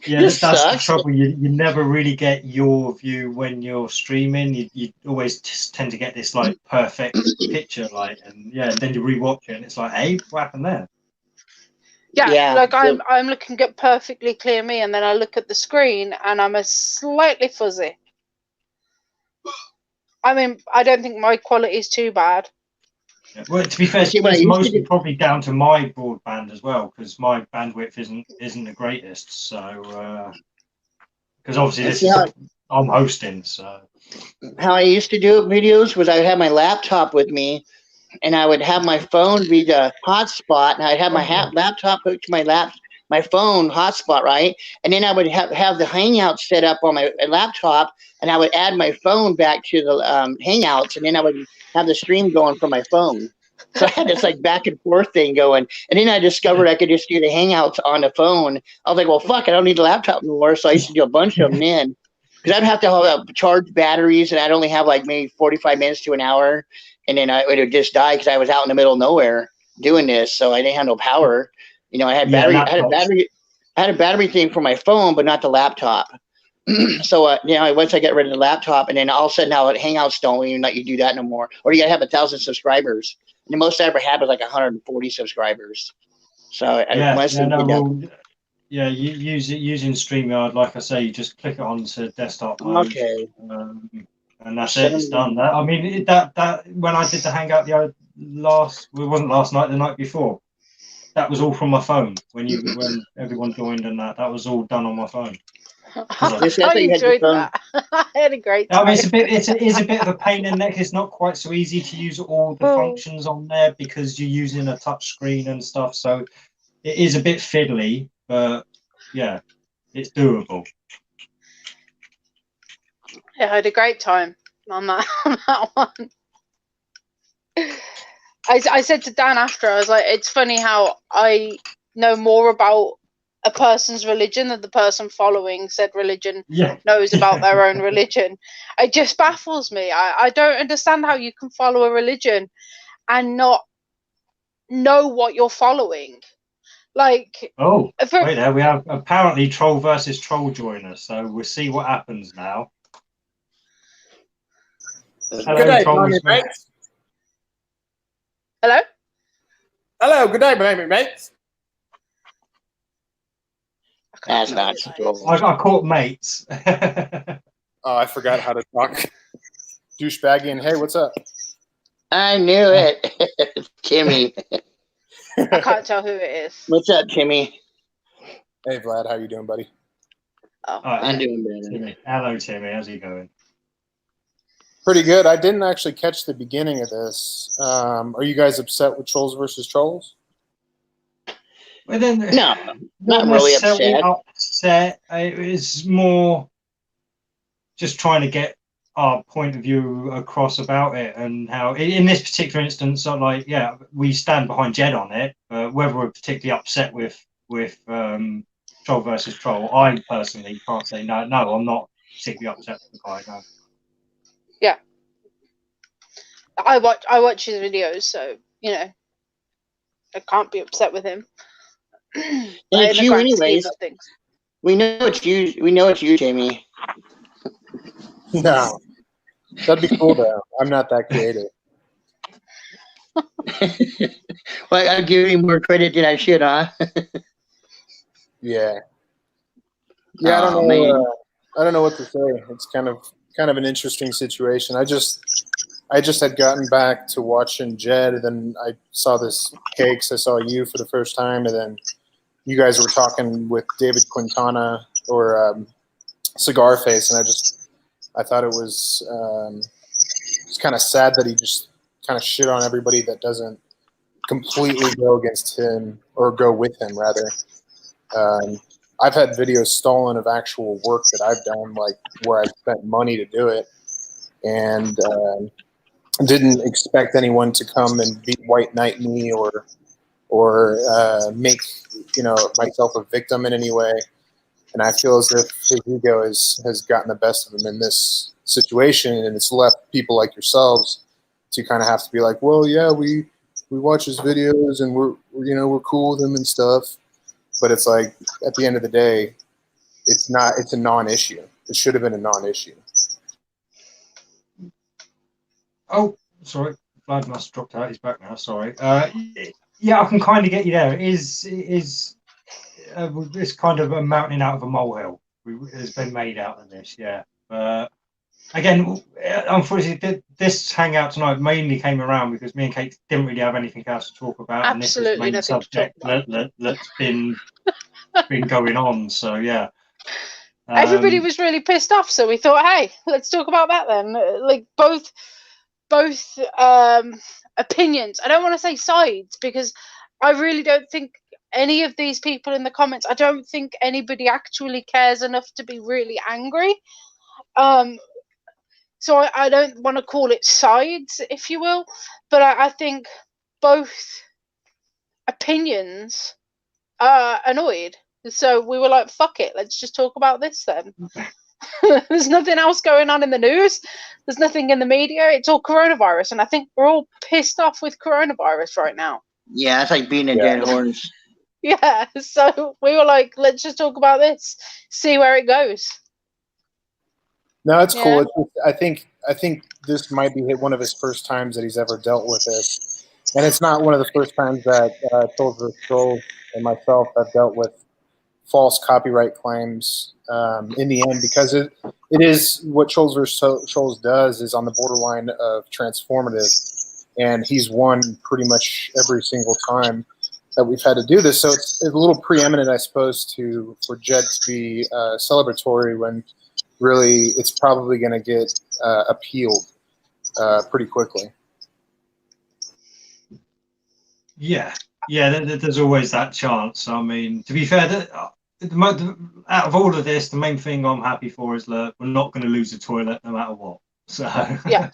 Speaker 2: Yeah, that's the trouble. You never really get your view when you're streaming. You always just tend to get this like perfect picture, like, and then you rewatch it, and it's like, hey, what happened there?
Speaker 1: Yeah, like I'm looking at perfectly clear me, and then I look at the screen, and I'm a slightly fuzzy. I mean, I don't think my quality is too bad.
Speaker 2: Yeah. Well, to be fair, it's mostly probably down to my broadband as well, because my bandwidth isn't the greatest. So, because obviously I'm hosting. So,
Speaker 4: how I used to do videos was I would have my laptop with me, and I would have my phone be the hotspot, and I'd have my laptop hooked to my phone hotspot, right? And then I would have the Hangouts set up on my laptop, and I would add my phone back to the Hangouts, and then I would have the stream going from my phone. So I had this like back and forth thing going. And then I discovered I could just do the Hangouts on the phone. I was like, well, fuck, I don't need the laptop anymore. So I used to do a bunch of them then. Because I'd have to charge batteries, and I'd only have like maybe 45 minutes to an hour. And then it would just die because I was out in the middle of nowhere doing this. So I didn't have no power. You know, I had battery. I had a battery thing for my phone, but not the laptop. So once I get rid of the laptop, and then all of a sudden now Hangouts don't even let you do that no more, or you gotta have 1,000 subscribers. And the most I ever had was like 140 subscribers. So
Speaker 2: using StreamYard, like I say, you just click it onto desktop mode.
Speaker 4: Okay.
Speaker 2: And that's it. It's done. I mean, that when I did the Hangout it wasn't last night, the night before. That was all from my phone. When everyone joined, and that was all done on my phone.
Speaker 1: I enjoyed that. I had a great time.
Speaker 2: I mean, it is a bit of a pain in the neck. It's not quite so easy to use all the functions on there because you're using a touch screen and stuff. So it is a bit fiddly, but yeah, it's doable.
Speaker 1: Yeah, I had a great time on that one. I said to Dan after, I was like, it's funny how I know more about a person's religion than the person following said religion knows about their own religion. It just baffles me. I don't understand how you can follow a religion and not know what you're following. Like,
Speaker 2: wait there, we have apparently troll versus troll joiner, so we'll see what happens now.
Speaker 5: Hello, good day, mates.
Speaker 1: Hello?
Speaker 5: Hello, good day, mates.
Speaker 4: That's not
Speaker 2: I caught mates.
Speaker 5: Oh, I forgot how to talk. Douchebaggy and hey, what's up?
Speaker 4: I knew it. Timmy.
Speaker 1: I can't tell who it is.
Speaker 4: What's up, Timmy?
Speaker 5: Hey, Vlad, how you doing, buddy?
Speaker 1: Oh,
Speaker 4: I'm doing better.
Speaker 2: Timmy. Hello, Timmy. How's it going?
Speaker 5: Pretty good. I didn't actually catch the beginning of this. Are you guys upset with Trolls versus Trolls?
Speaker 2: Well, then,
Speaker 4: no, not really upset.
Speaker 2: It was more just trying to get our point of view across about it, and how in this particular instance, we stand behind Jed on it. Whether we're particularly upset with Troll versus Troll, I personally can't say no. I'm not particularly upset with the guy. No.
Speaker 1: Yeah. I watch his videos, so you know I can't be upset with him.
Speaker 4: And it's you anyways. We know it's you. We know it's you, Jamie.
Speaker 5: No, that'd be cool though. I'm not that creative.
Speaker 4: Well, I'll give you more credit than I should, huh?
Speaker 5: Yeah. Yeah, I don't know.
Speaker 4: Man.
Speaker 5: I don't know what to say. It's kind of an interesting situation. I just had gotten back to watching Jed, and then I saw this Cakes. I saw you for the first time, and then you guys were talking with David Quintana or Cigar Face, and I thought it was it's kind of sad that he just kind of shit on everybody that doesn't completely go against him or go with him, rather. I've had videos stolen of actual work that I've done, like where I've spent money to do it, and didn't expect anyone to come and be white knight me or make myself a victim in any way. And I feel as if his ego has gotten the best of him in this situation, and it's left people like yourselves to kind of have to be like, well, yeah, we watch his videos and we're cool with him and stuff. But it's like, at the end of the day, it's a non-issue. It should have been a non-issue.
Speaker 2: Oh, sorry. Vlad must have dropped out. He's back now. Sorry. Yeah, I can kind of get you there. It is this kind of a mountain out of a molehill has been made out of this, yeah. Again, unfortunately, this hangout tonight mainly came around because me and Kate didn't really have anything else to talk about.
Speaker 1: Absolutely,
Speaker 2: and this is the main subject that's been going on. So yeah,
Speaker 1: everybody was really pissed off. So we thought, hey, let's talk about that then. Like both opinions. I don't want to say sides because I really don't think any of these people in the comments, I don't think anybody actually cares enough to be really angry. So I don't want to call it sides, if you will, but I think both opinions are annoyed. So we were like, fuck it, let's just talk about this then. There's nothing else going on in the news. There's nothing in the media. It's all coronavirus. And I think we're all pissed off with coronavirus right now.
Speaker 4: Yeah, it's like being a dead horse.
Speaker 1: Yeah, so we were like, let's just talk about this, see where it goes.
Speaker 5: No, it's cool. It's just, I think this might be one of his first times that he's ever dealt with this. And it's not one of the first times that Trolls Trolls and myself have dealt with false copyright claims in the end, because it is what Trolls Trolls does is on the borderline of transformative, and he's won pretty much every single time that we've had to do this. So it's a little preeminent, I suppose, for Jed to be celebratory when really it's probably going to get appealed pretty quickly.
Speaker 2: Yeah, there's always that chance. I mean, to be fair, out of all of this, the main thing I'm happy for is that we're not going to lose the toilet no matter what. So
Speaker 1: yeah,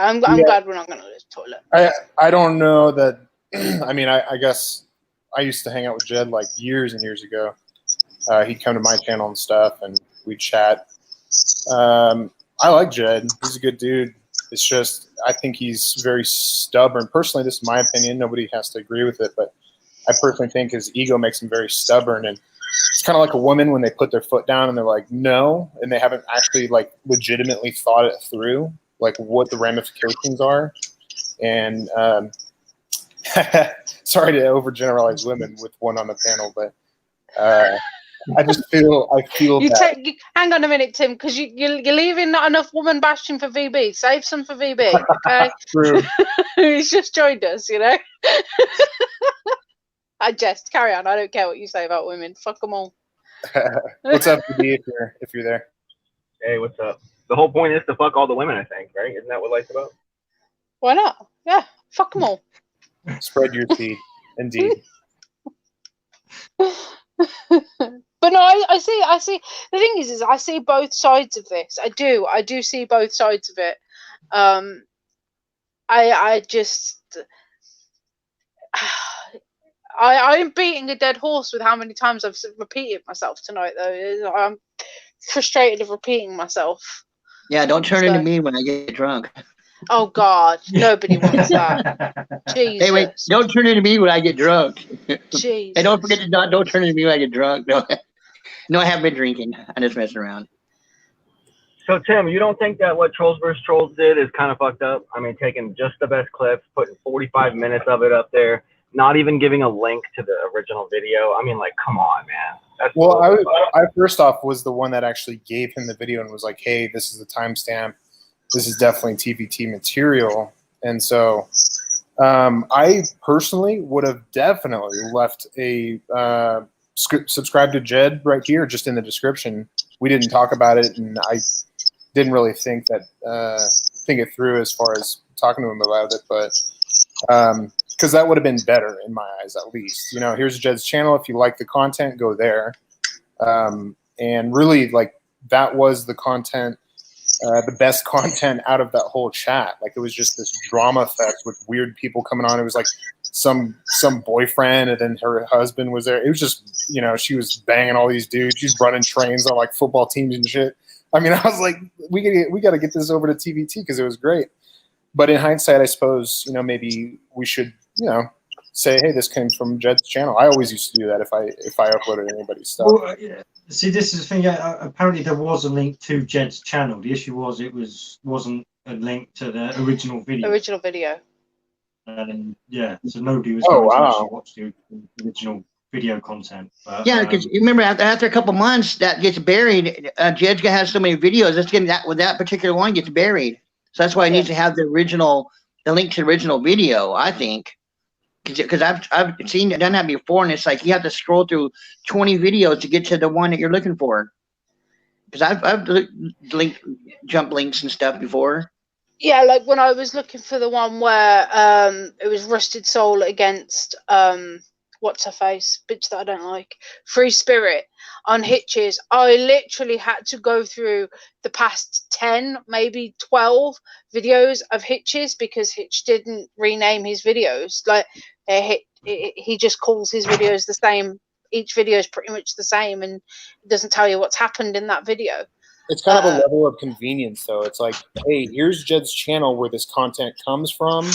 Speaker 1: I'm glad we're not going to lose the toilet.
Speaker 5: I don't know that. I mean, I guess I used to hang out with Jed like years and years ago. He'd come to my channel and stuff, and we'd chat. I like Jed. He's a good dude. It's just, I think he's very stubborn. Personally, this is my opinion. Nobody has to agree with it, but I personally think his ego makes him very stubborn. And it's kind of like a woman when they put their foot down and they're like, no, and they haven't actually like legitimately thought it through, like what the ramifications are. And sorry to overgeneralize women with one on the panel, but I feel
Speaker 1: hang on a minute, Tim, because you're leaving not enough woman bashing for VB. Save some for VB, okay?
Speaker 5: True.
Speaker 1: He's just joined us, you know. I jest. Carry on. I don't care what you say about women. Fuck them all.
Speaker 5: What's up, VB? If you're there.
Speaker 7: Hey, what's up? The whole point is to fuck all the women, I think, right? Isn't that what life's about?
Speaker 1: Why not? Yeah, fuck them all.
Speaker 5: Spread your seed, indeed.
Speaker 1: But no, I see. The thing is I see both sides of this. I do see both sides of it. I'm beating a dead horse with how many times I've repeated myself tonight, though. I'm frustrated of repeating myself.
Speaker 4: Yeah, don't turn into me when I get drunk.
Speaker 1: Oh God, nobody wants that. Jesus.
Speaker 4: Hey, wait, don't turn into me when I get drunk.
Speaker 1: Jesus.
Speaker 4: Hey, don't forget to don't turn into me when I get drunk. No, I haven't been drinking. I'm just messing around.
Speaker 7: So Tim, you don't think that what Trolls vs. Trolls did is kind of fucked up? I mean, taking just the best clips, putting 45 minutes of it up there, not even giving a link to the original video. I mean, like, come on, man. That's
Speaker 8: well, I first off was the one that actually gave him the video and was like, hey, this is the timestamp. This is definitely TVT material. And so I personally would have definitely left a subscribe to Jed right here, just in the description. We didn't talk about it, and I didn't really think it through as far as talking to him about it, but because that would have been better in my eyes, at least. You know, here's Jed's channel. If you like the content, go there. And really, like, that was the content, the best content out of that whole chat. Like, it was just this drama fest with weird people coming on. It was like some boyfriend, and then her husband was there. It was just, you know, she was banging all these dudes. She's running trains on like football teams and shit. I mean, I was like, we got to get this over to TVT because it was great. But in hindsight, I suppose, you know, maybe we should, you know, say, hey, this came from Jed's channel. I always used to do that if I uploaded anybody's stuff.
Speaker 2: Well, yeah. See, this is the thing. Apparently, there was a link to Jed's channel. The issue was wasn't a link to the original video.
Speaker 1: Original video.
Speaker 2: And yeah, so nobody was going to actually watch the original video content. But,
Speaker 4: yeah, because you remember after a couple months that gets buried. Jed's gonna have so many videos. That's getting that particular one gets buried. So that's why it needs to have the link to the original video, I think. Because I've done that before, and it's like you have to scroll through 20 videos to get to the one that you're looking for. Because I've jump links and stuff before.
Speaker 1: Yeah, like when I was looking for the one where it was Rusted Soul against what's her face, bitch that I don't like, Free Spirit on Hitches. I literally had to go through the past 10, maybe 12 videos of Hitches because Hitch didn't rename his videos. Like he just calls his videos the same. Each video is pretty much the same, and it doesn't tell you what's happened in that video.
Speaker 8: It's kind of a level of convenience, though. It's like, hey, here's Jed's channel where this content comes from.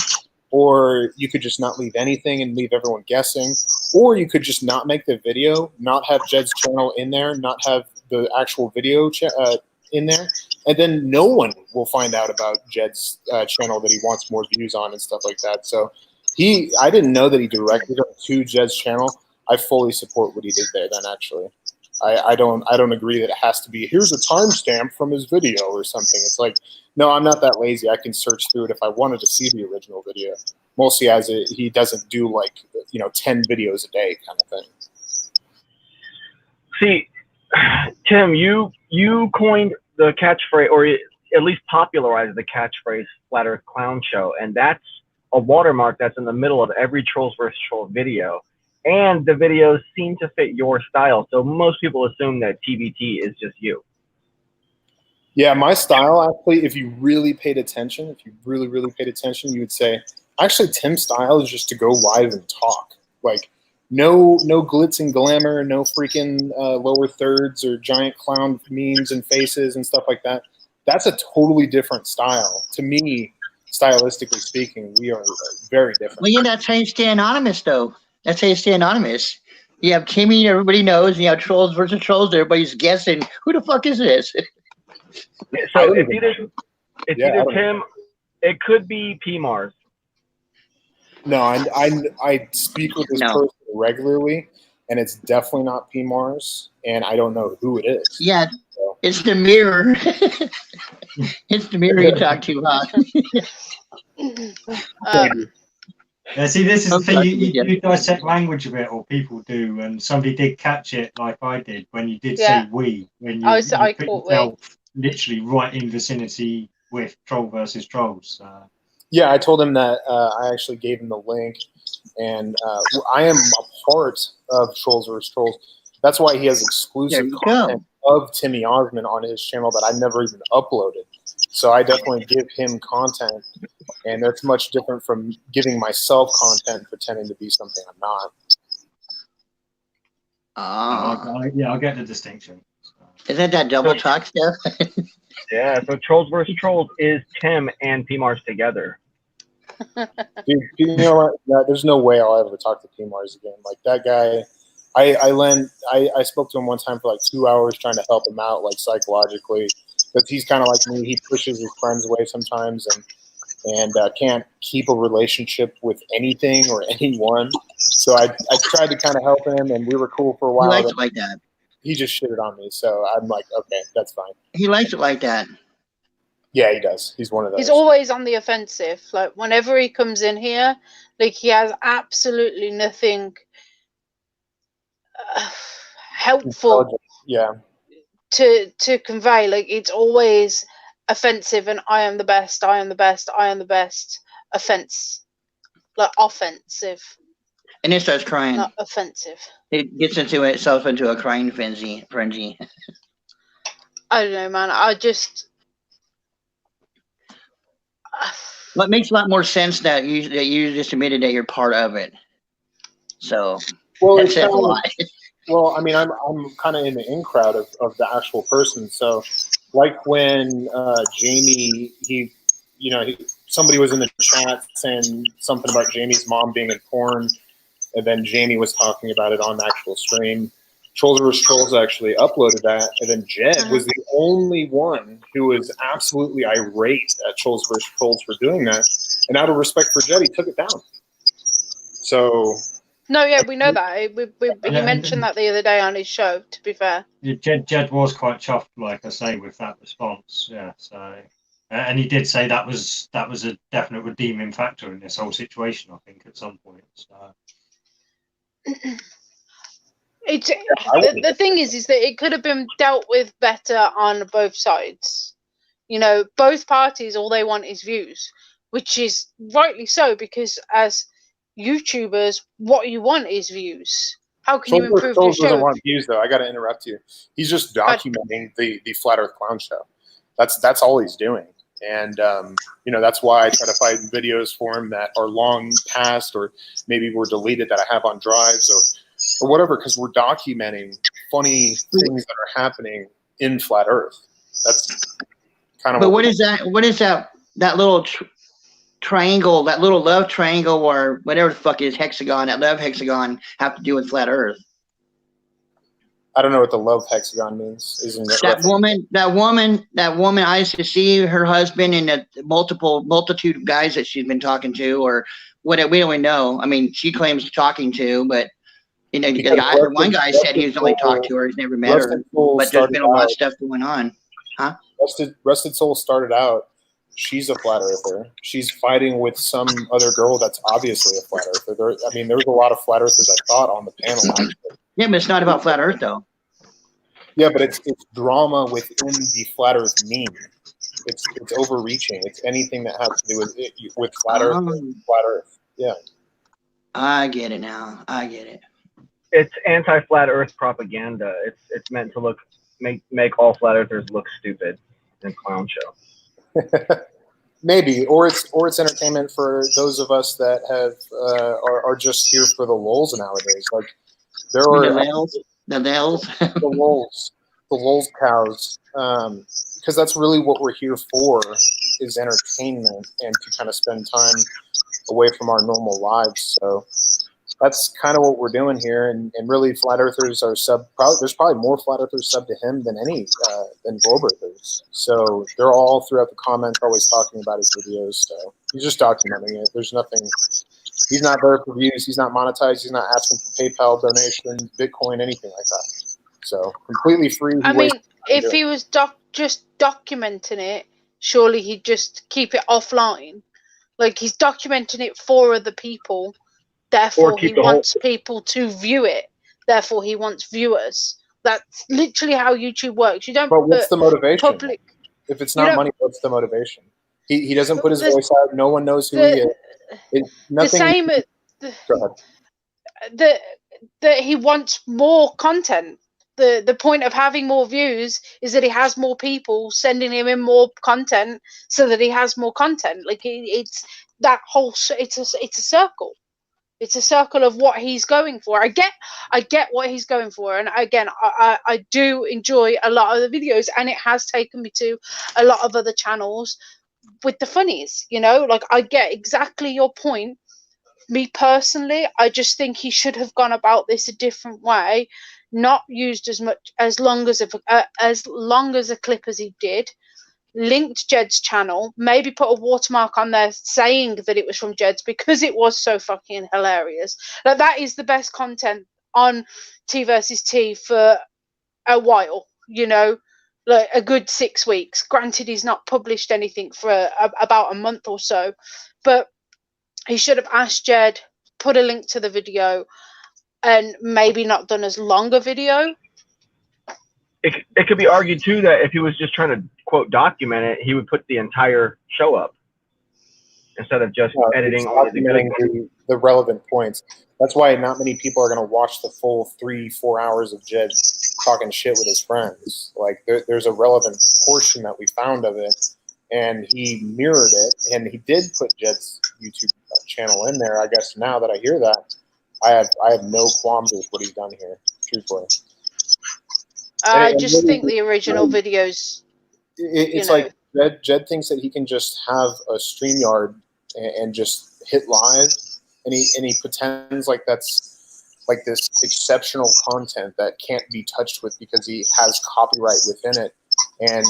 Speaker 8: Or you could just not leave anything and leave everyone guessing. Or you could just not make the video, not have Jed's channel in there, not have the actual video in there. And then no one will find out about Jed's channel that he wants more views on and stuff like that. So I didn't know that he directed it to Jed's channel. I fully support what he did there then, actually. I don't agree that it has to be, here's a timestamp from his video or something. It's like, no, I'm not that lazy. I can search through it if I wanted to see the original video. Mostly he doesn't do like, 10 videos a day kind of thing.
Speaker 7: See, Tim, you coined the catchphrase, or at least popularized the catchphrase Flat Earth Clown Show, and that's a watermark that's in the middle of every Trolls vs. Trolls video. And the videos seem to fit your style, so most people assume that TVT is just you.
Speaker 8: Yeah, my style, actually, if you really paid attention, you would say, actually, Tim's style is just to go live and talk. Like, no glitz and glamour, no freaking lower thirds or giant clown memes and faces and stuff like that. That's a totally different style. To me, stylistically speaking, we are very different.
Speaker 4: Well, yeah, that's how you stay anonymous, though. That's how you stay anonymous. You have Timmy, everybody knows, and you have Trolls versus Trolls. Everybody's guessing, who the fuck is this?
Speaker 7: So it's either Tim, it could be P Mars.
Speaker 8: No, I speak with this person regularly, and it's definitely not P Mars, and I don't know who it is.
Speaker 4: Yeah, so. It's the mirror. It's the mirror you talk to, huh?
Speaker 2: Yeah, see, this is the thing. You dissect language a bit, or people do, and somebody did catch it, like I did when you did say "we." When you put yourself literally right in vicinity with Troll versus Trolls.
Speaker 8: Yeah, I told him that I actually gave him the link, and I am a part of Trolls vs. Trolls. That's why he has exclusive content of Timmy Osmond on his channel that I never even uploaded. So I definitely give him content, and that's much different from giving myself content and pretending to be something I'm not.
Speaker 2: Yeah, I get the distinction.
Speaker 4: Isn't that double talk stuff?
Speaker 7: Yeah, so Trolls vs. Trolls is Tim and PMars together.
Speaker 8: Dude, you know what? There's no way I'll ever talk to PMars again. Like that guy, I spoke to him one time for like 2 hours trying to help him out, like psychologically, because he's kind of like me. He pushes his friends away sometimes, and can't keep a relationship with anything or anyone. So I tried to kind of help him, and we were cool for a while.
Speaker 4: He likes it like that.
Speaker 8: He just shitted on me, so I'm like, okay, that's fine.
Speaker 4: He likes it like that.
Speaker 8: Yeah, he does. He's one of those.
Speaker 1: He's always on the offensive. Like whenever he comes in here, like he has absolutely nothing helpful.
Speaker 8: Yeah.
Speaker 1: To convey. Like it's always offensive, and I am the best. I am the best. I am the best. Offensive.
Speaker 4: And it starts crying.
Speaker 1: Not offensive.
Speaker 4: It gets into itself into a crying frenzy.
Speaker 1: I don't know, man.
Speaker 4: Well, it makes a lot more sense that you just admitted that you're part of it. So,
Speaker 8: well,
Speaker 4: that says a lot.
Speaker 8: Well, I mean, I'm kind of in the in crowd of the actual person. So, like when Jamie, somebody was in the chat saying something about Jamie's mom being in porn, and then Jamie was talking about it on the actual stream. Trolls vs. Trolls actually uploaded that, and then Jed was the only one who was absolutely irate at Trolls vs. Trolls for doing that. And out of respect for Jed, he took it down. So...
Speaker 1: No, yeah, we know that. He mentioned that the other day on his show, to be fair.
Speaker 2: Jed was quite chuffed, like I say, with that response. Yeah, so... and he did say that was a definite redeeming factor in this whole situation, I think, at some point. So...
Speaker 1: The thing is that it could have been dealt with better on both sides. You know, both parties, all they want is views, which is rightly so, because as YouTubers, what you want is views. How can you improve your show?
Speaker 8: Doesn't want views, though. I got to interrupt you. He's just documenting the Flat Earth Clown Show. That's all he's doing. And, that's why I try to find videos for him that are long past or maybe were deleted that I have on drives or whatever, because we're documenting funny things that are happening in Flat Earth. That's kind of.
Speaker 4: But what is that? What is that little triangle, that little love triangle, or whatever the fuck is hexagon? That love hexagon have to do with Flat Earth?
Speaker 8: I don't know what the love hexagon means. Isn't it
Speaker 4: that woman? I used to see her husband and a multitude of guys that she's been talking to, or what? We don't even know. I mean, she claims talking to, but. One guy said he's only talked to her, he's never met her, but there's been a lot of stuff going on. Huh?
Speaker 8: Rusted Soul started out, she's a flat earther. She's fighting with some other girl that's obviously a flat earther. There was a lot of flat earthers I thought on the panel, actually.
Speaker 4: Yeah, but it's not about flat earth, though.
Speaker 8: Yeah, but it's drama within the flat earth meme. It's overreaching. It's anything that has to do with flat earth. Yeah.
Speaker 4: I get it now. I get it.
Speaker 7: It's anti-flat Earth propaganda. It's meant to make all flat earthers look stupid in a clown show.
Speaker 8: Maybe, or it's entertainment for those of us that have are just here for the lulz nowadays. Like there are
Speaker 4: the
Speaker 8: lulz cows, because that's really what we're here for, is entertainment and to kind of spend time away from our normal lives. So. That's kind of what we're doing here, and really, flat earthers are there's probably more flat earthers sub to him than globe earthers. So they're all throughout the comments, always talking about his videos. So he's just documenting it. There's nothing. He's not there for views. He's not monetized. He's not asking for PayPal donations, Bitcoin, anything like that. So completely free.
Speaker 1: I mean, if he was just documenting it, surely he'd just keep it offline. Like he's documenting it for other people. Therefore, he wants people to view it. Therefore, he wants viewers. That's literally how YouTube works. You don't.
Speaker 8: But what's the motivation? If it's not money, what's the motivation? He doesn't put his voice out. No one knows who he is.
Speaker 1: The same.
Speaker 8: Go ahead.
Speaker 1: That he wants more content. The point of having more views is that he has more people sending him in more content, so that he has more content. Like it's that whole. It's a circle. It's a circle of what he's going for. I get what he's going for, and again, I do enjoy a lot of the videos, and it has taken me to a lot of other channels with the funnies. You know, like I get exactly your point. Me personally, I just think he should have gone about this a different way, not used as long as a clip as he did. Linked Jed's channel, maybe put a watermark on there saying that it was from Jed's, because it was so fucking hilarious. Like, that is the best content on T versus T for a while, you know, like a good 6 weeks. Granted, he's not published anything for about a month or so, but he should have asked Jed, put a link to the video, and maybe not done as long a video.
Speaker 7: It could be argued too that if he was just trying to quote document it, he would put the entire show up instead of just editing
Speaker 8: the relevant points. That's why not many people are going to watch the full 3-4 hours of Jed talking shit with his friends. Like there's a relevant portion that we found of it, and he mirrored it, and he did put Jed's YouTube channel in there. I guess now that I hear that, I have no qualms with what he's done here, truthfully.
Speaker 1: I just think the original videos.
Speaker 8: It's like Jed thinks that he can just have a StreamYard and just hit live, and he pretends like that's like this exceptional content that can't be touched with because he has copyright within it. And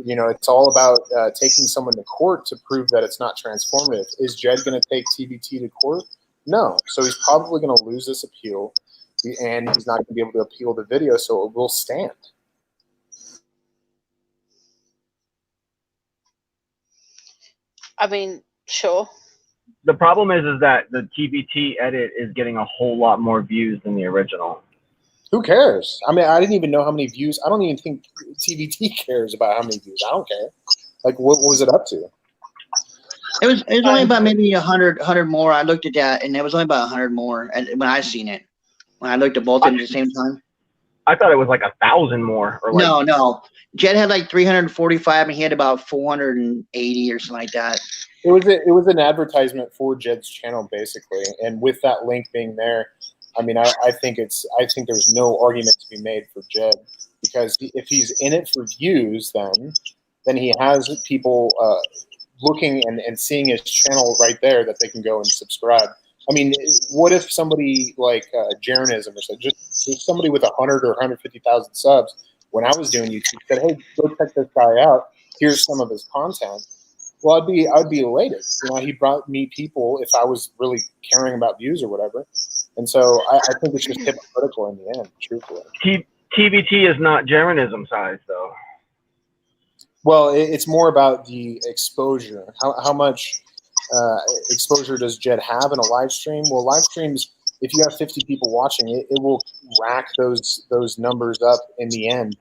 Speaker 8: you know, it's all about taking someone to court to prove that it's not transformative. Is Jed going to take TVT to court? No. So he's probably going to lose this appeal, and he's not going to be able to appeal the video, so it will stand.
Speaker 1: I mean, sure.
Speaker 7: The problem is that the TVT edit is getting a whole lot more views than the original.
Speaker 8: Who cares? I mean, I didn't even know how many views. I don't even think TVT cares about how many views. I don't care. Like, what was it up to?
Speaker 4: It was only about maybe 100 more. I looked at that, and it was only about 100 more when I seen it. When I looked at both of them at the same time.
Speaker 7: I thought it was like 1,000 more. Or like,
Speaker 4: no. Jed had like 345, and he had about 480 or something like that.
Speaker 8: It was an advertisement for Jed's channel, basically, and with that link being there, I mean, I think there's no argument to be made for Jed, because if he's in it for views, then he has people looking and seeing his channel right there that they can go and subscribe. I mean, what if somebody like Jaronism or so, just somebody with 100 or 150,000 subs, when I was doing YouTube, said, "Hey, go check this guy out. Here's some of his content." Well, I'd be elated. You know, he brought me people if I was really caring about views or whatever. And so I think it's just hypocritical in the end, truthfully.
Speaker 7: TVT is not Jaronism size, though.
Speaker 8: Well, it's more about the exposure. How much exposure does Jed have in a live stream? Well, live streams, if you have 50 people watching it, it will rack those numbers up in the end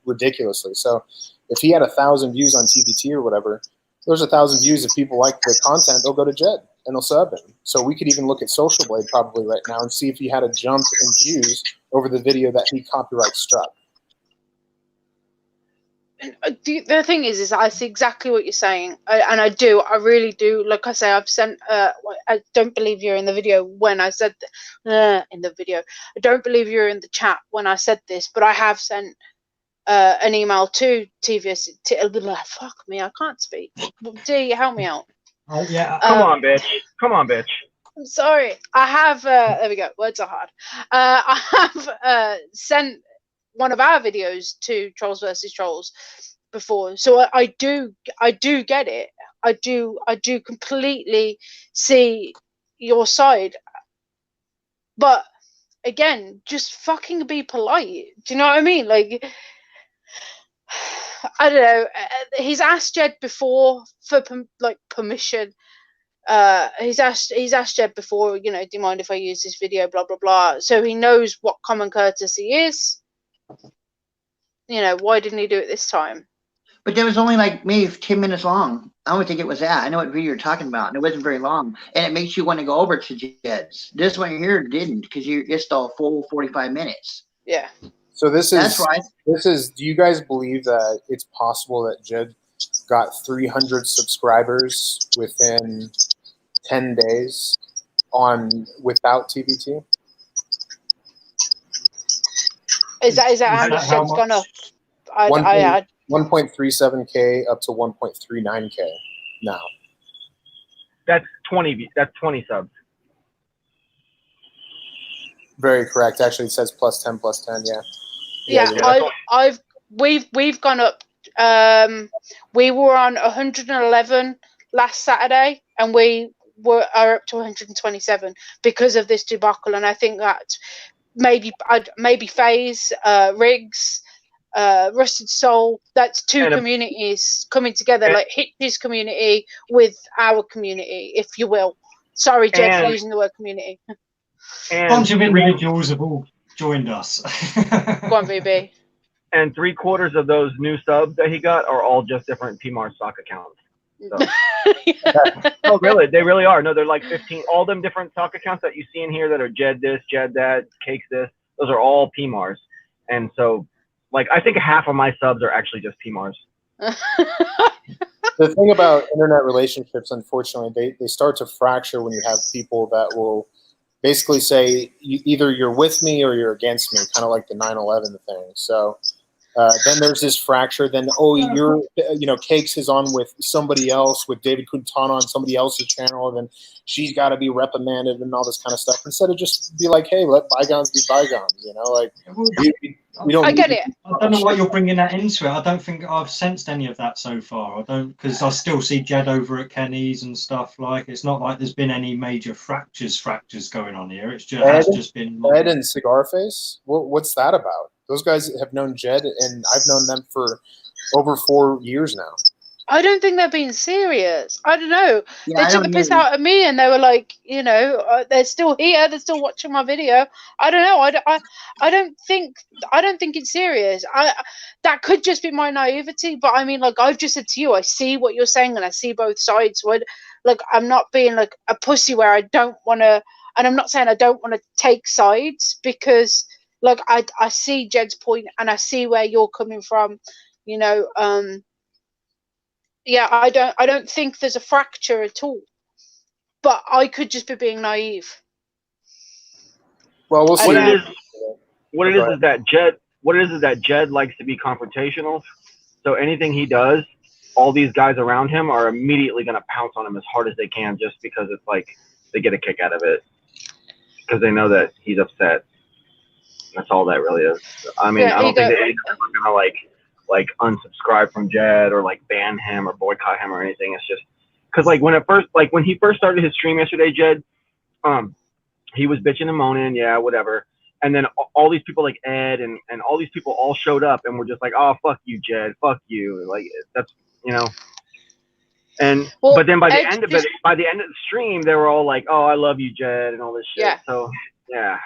Speaker 8: ridiculously. So if he had 1,000 views on TVT or whatever, there's 1,000 views. If people like the content, they'll go to Jed and they'll sub him. So we could even look at Social Blade probably right now and see if he had a jump in views over the video that he copyright struck.
Speaker 1: The thing is I see exactly what you're saying, and I really do. Like I say, I've sent. I don't believe you're in the video when I said in the video. I don't believe you're in the chat when I said this, but I have sent an email to TVS. Fuck me, I can't speak. D, help me out.
Speaker 2: Yeah.
Speaker 7: Come on, bitch.
Speaker 1: I'm sorry. I have. There we go. Words are hard. I have sent one of our videos to Trolls versus Trolls before, so I do get it. I do completely see your side, but again, just fucking be polite. Do you know what I mean? Like, I don't know. He's asked Jed before for permission. He's asked Jed before, you know, do you mind if I use this video, blah blah blah. So he knows what common courtesy is. You know, why didn't he do it this time?
Speaker 4: But that was only like maybe 10 minutes long. I don't think it was that. I know what video you're talking about, and it wasn't very long. And it makes you want to go over to Jed's. This one here didn't, because it's the full 45 minutes.
Speaker 1: Yeah.
Speaker 8: So that's right.
Speaker 4: This
Speaker 8: is. Do you guys believe that it's possible that Jed got 300 subscribers within 10 days on without TVT?
Speaker 1: Is that how much Jed's gone up?
Speaker 8: 1.37K up to 1.39K now.
Speaker 7: That's 20. That's 20 subs.
Speaker 8: Very correct. Actually, it says plus 10.
Speaker 1: Yeah, we've gone up. We were on 111 last Saturday, and we are up to 127 because of this debacle. And I think that maybe FaZe, Riggs, Rusted Soul. That's two communities coming together, like Hitch's community with our community, if you will. Sorry, Jed, for using the word community.
Speaker 2: A bunch of individuals have all joined us.
Speaker 1: Go on, VB.
Speaker 7: And 3/4 of those new subs that he got are all just different PMAR stock accounts. So. No, really, they really are. No, they're like 15. All them different stock accounts that you see in here that are Jed this, Jed that, Cakes this. Those are all PMARs. And so, like, I think half of my subs are actually just PMARs.
Speaker 8: The thing about internet relationships, unfortunately, they start to fracture when you have people that will basically say either you're with me or you're against me, kind of like the 9/11 thing. So then there's this fracture. Then, Cakes is on with somebody else, with David Quintana on somebody else's channel, and then she's got to be reprimanded and all this kind of stuff. Instead of just be like, hey, let bygones be bygones, Like we don't.
Speaker 1: I get it.
Speaker 2: I don't know why you're bringing that into it. I don't think I've sensed any of that so far. I don't, because I still see Jed over at Kenny's and stuff. Like, it's not like there's been any major fractures going on here. It's just been
Speaker 8: Ed and Cigar Face. What's that about? Those guys have known Jed, and I've known them for over 4 years now.
Speaker 1: I don't think they're being serious. I don't know. They took the piss out of me, and they were like, they're still here. They're still watching my video. I don't know. I don't think it's serious. That could just be my naivety. But I mean, like I've just said to you, I see what you're saying, and I see both sides. So I'm not being like a pussy where I don't want to, and I'm not saying I don't want to take sides, because like I see Jed's point, and I see where you're coming from. Yeah, I don't think there's a fracture at all, but I could just be being naive.
Speaker 8: Well, we'll see.
Speaker 7: What it is is that Jed likes to be confrontational. So anything he does, all these guys around him are immediately going to pounce on him as hard as they can, just because it's like they get a kick out of it, because they know that he's upset. That's all that really is. I mean, I don't think that anyone's going to like unsubscribe from Jed or like ban him or boycott him or anything. It's just because like when he first started his stream yesterday, Jed, he was bitching and moaning, yeah, whatever. And then all these people like Ed and all these people all showed up and were just like, oh, fuck you, Jed, fuck you. Like that's, And but then by the end of the stream, they were all like, oh, I love you, Jed, and all this shit. Yeah. So yeah.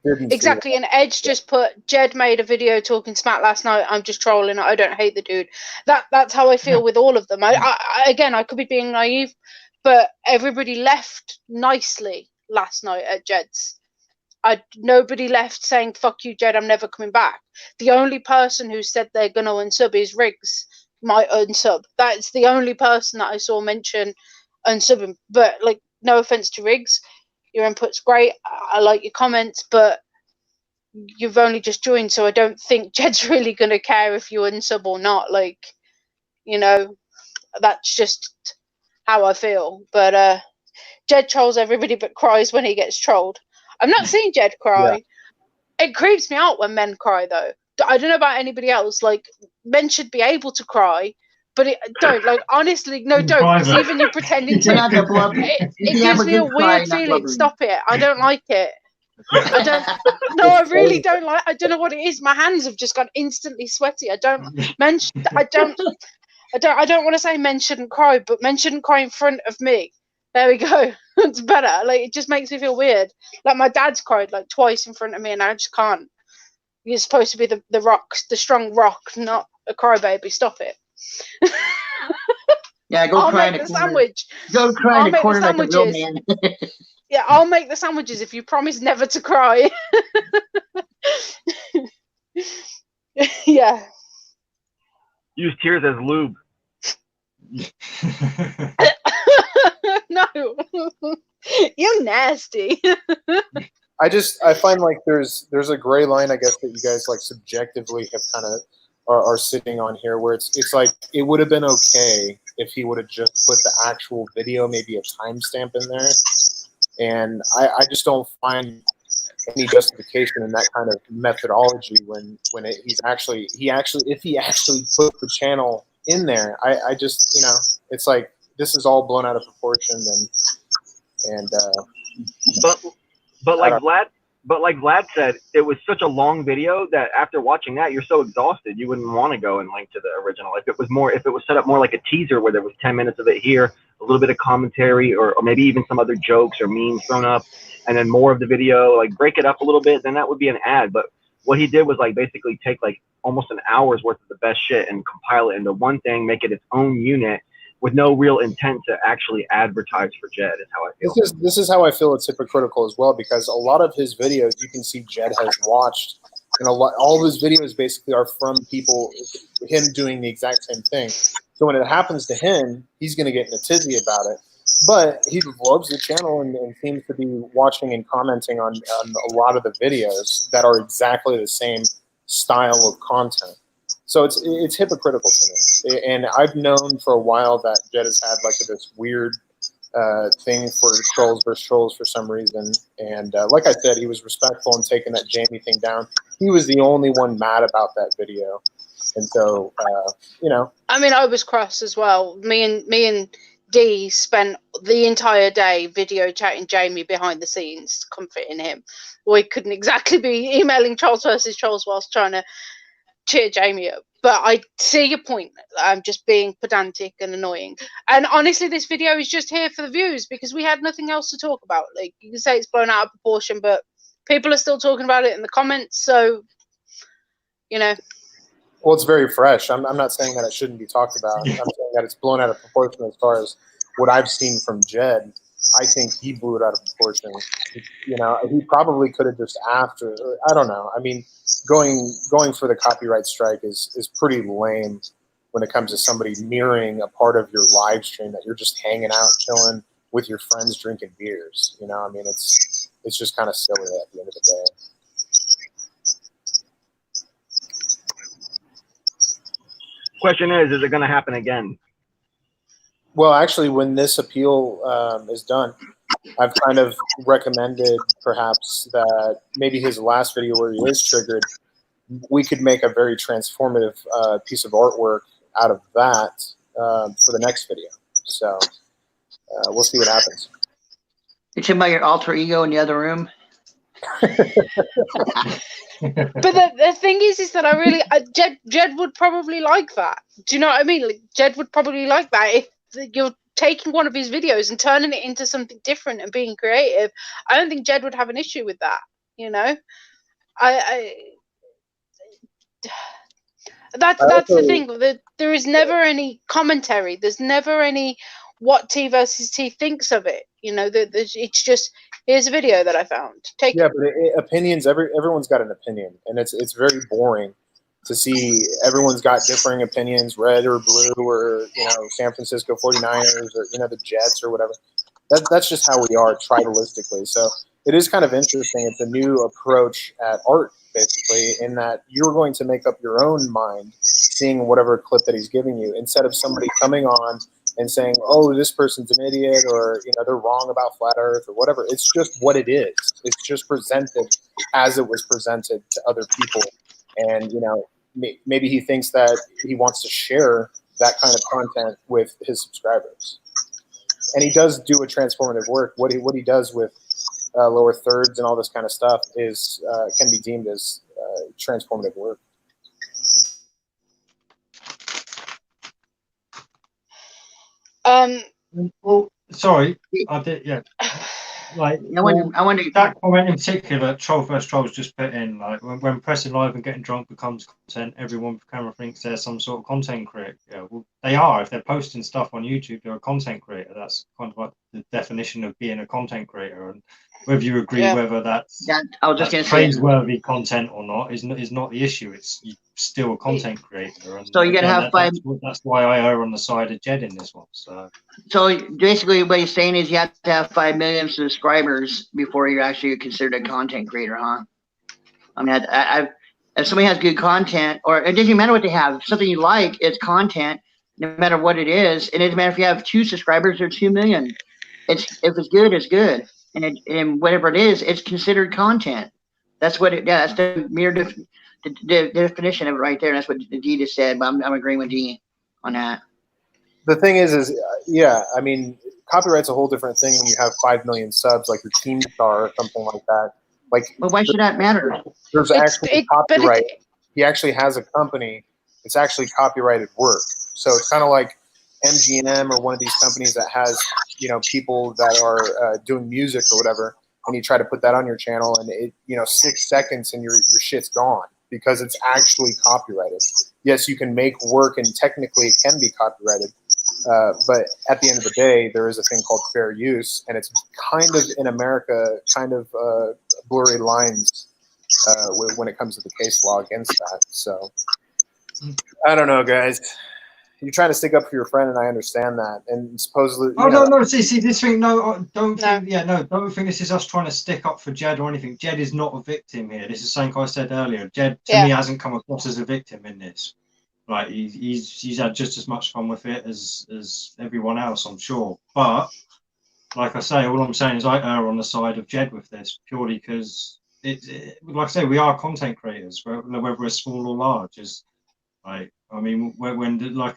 Speaker 1: Exactly, and Edge just put, Jed made a video talking smack last night. I'm just trolling. I don't hate the dude. That's how I feel with all of them. I could be being naive, but everybody left nicely last night at Jed's. Nobody left saying fuck you, Jed, I'm never coming back. The only person who said they're gonna unsub is Riggs, might unsub. That's the only person that I saw mention unsubbing. But like, no offense to Riggs, your input's great. I like your comments, but you've only just joined, so I don't think Jed's really going to care if you unsub or not. Like, that's just how I feel. But Jed trolls everybody but cries when he gets trolled. I've not seen Jed cry. Yeah. It creeps me out when men cry, though. I don't know about anybody else. Like, men should be able to cry. But don't, like, honestly, no, don't. Because even you pretending to, it gives me a weird feeling. Stop it. I don't like it. I really don't like, I don't know what it is. My hands have just gone instantly sweaty. I don't want to say men shouldn't cry, but men shouldn't cry in front of me. There we go. It's better. Like, it just makes me feel weird. Like, my dad's cried like twice in front of me and I just can't. You're supposed to be the rock, the strong rock, not a crybaby. Stop it.
Speaker 4: Yeah, go cry in a
Speaker 1: sandwich.
Speaker 4: Go cry in a corner like a real man.
Speaker 1: Yeah, I'll make the sandwiches if you promise never to cry. Yeah.
Speaker 7: Use tears as lube.
Speaker 1: No. You're nasty.
Speaker 8: I find like there's a gray line, I guess, that you guys like subjectively have kind of are sitting on here, where it's like it would have been okay if he would have just put the actual video, maybe a timestamp in there, and I just don't find any justification in that kind of methodology when if he actually put the channel in there. I just, you know, it's like this is all blown out of proportion, and
Speaker 7: but like Vlad said, it was such a long video that after watching that, you're so exhausted you wouldn't want to go and link to the original. If it was set up more like a teaser where there was 10 minutes of it here, a little bit of commentary, or maybe even some other jokes or memes thrown up, and then more of the video, like break it up a little bit, then that would be an ad. But what he did was like basically take like almost an hour's worth of the best shit and compile it into one thing, make it its own unit, with no real intent to actually advertise for Jed, is how I feel.
Speaker 8: This is how I feel it's hypocritical as well, because a lot of his videos you can see Jed has watched, and all of his videos basically are from people, him doing the exact same thing. So when it happens to him, he's going to get in a tizzy about it. But he loves the channel and seems to be watching and commenting on a lot of the videos that are exactly the same style of content. So it's hypocritical to me, and I've known for a while that Jed has had like this weird thing for trolls versus trolls for some reason. And like I said, he was respectful in taking that Jamie thing down. He was the only one mad about that video, and so you know.
Speaker 1: I mean, I was cross as well. Me and Dee spent the entire day video chatting Jamie behind the scenes, comforting him. We couldn't exactly be emailing trolls versus trolls whilst trying to cheer Jamie up. But I see your point. I'm just being pedantic and annoying. And honestly, this video is just here for the views because we had nothing else to talk about. Like, you can say it's blown out of proportion, but people are still talking about it in the comments. So, you know.
Speaker 8: Well, it's very fresh. I'm not saying that it shouldn't be talked about. I'm saying that it's blown out of proportion as far as what I've seen from Jed. I think he blew it out of proportion. You know, he probably could have just asked, or I don't know. I mean, going for the copyright strike is pretty lame when it comes to somebody mirroring a part of your live stream that you're just hanging out, chilling with your friends, drinking beers. You know, I mean, it's just kind of silly at the end of the day.
Speaker 7: Question is it going to happen again?
Speaker 8: Well, actually, when this appeal is done, I've kind of recommended perhaps that maybe his last video where he is triggered, we could make a very transformative piece of artwork out of that for the next video. So we'll see what happens.
Speaker 4: You're talking about your alter ego in the other room?
Speaker 1: But the thing is that Jed would probably like that. Do you know what I mean? Like, Jed would probably like that if you're taking one of his videos and turning it into something different and being creative. I don't think Jed would have an issue with that. You know, that's the thing. There is never any commentary. There's never any what T versus T thinks of it. You know, it's just here's a video that I found. Take
Speaker 8: yeah, but opinions. Everyone's got an opinion, and it's very boring to see everyone's got differing opinions, red or blue, or you know, San Francisco 49ers, or you know, the Jets or whatever. That's just how we are tribalistically. So it is kind of interesting. It's a new approach at art, basically, in that you're going to make up your own mind, seeing whatever clip that he's giving you, instead of somebody coming on and saying, "Oh, this person's an idiot," or you know, they're wrong about flat Earth or whatever. It's just what it is. It's just presented as it was presented to other people, and you know, maybe he thinks that he wants to share that kind of content with his subscribers. And he does do a transformative work. What he does with lower thirds and all this kind of stuff is can be deemed as transformative work.
Speaker 2: Well, sorry, I did. Yeah, like
Speaker 4: I wonder
Speaker 2: that comment in particular. Troll vs. Trolls just put in like when pressing live and getting drunk becomes content. Everyone with camera thinks they're some sort of content creator. Yeah, well, they are. If they're posting stuff on YouTube, they're a content creator. That's kind of like the definition of being a content creator. And whether you agree whether that's
Speaker 4: I was just gonna say
Speaker 2: praiseworthy content or not is not the issue. It's still a content creator, and
Speaker 4: so you're gonna have
Speaker 2: that's why I err on the side of Jed in this one. So
Speaker 4: basically, what he's saying is you have to have 5 million subscribers before you're actually considered a content creator, huh? I mean, if somebody has good content, or it doesn't matter what they have, if something you like, it's content, no matter what it is. It doesn't matter if you have 2 subscribers or 2 million. If it's good, it's good, and whatever it is, it's considered content. That's what that's the mere the definition of it right there. That's what D just said. But I'm agreeing with D on that.
Speaker 8: The thing is yeah, I mean, copyright's a whole different thing when you have 5 million subs, like your Team Star or something like that. Like,
Speaker 4: but why should that matter?
Speaker 8: There's actually copyright. He actually has a company. It's actually copyrighted work. So it's kind of like MGM or one of these companies that has, people that are doing music or whatever, and you try to put that on your channel, and it, 6 seconds and your shit's gone because it's actually copyrighted. Yes, you can make work, and technically it can be copyrighted. But at the end of the day, there is a thing called fair use, and it's kind of in America, blurry lines when it comes to the case law against that. So I don't know, guys. You're trying to stick up for your friend, and I understand that. And supposedly,
Speaker 2: no. See, this thing. No, don't think. Yeah, no, don't think this is us trying to stick up for Jed or anything. Jed is not a victim here. This is something I said earlier. Jed to me hasn't come across as a victim in this. Like he's had just as much fun with it as everyone else, I'm sure. But like I say, all I'm saying is I err on the side of Jed with this purely because like I say, we are content creators, whether we're small or large. Is like, I mean, when like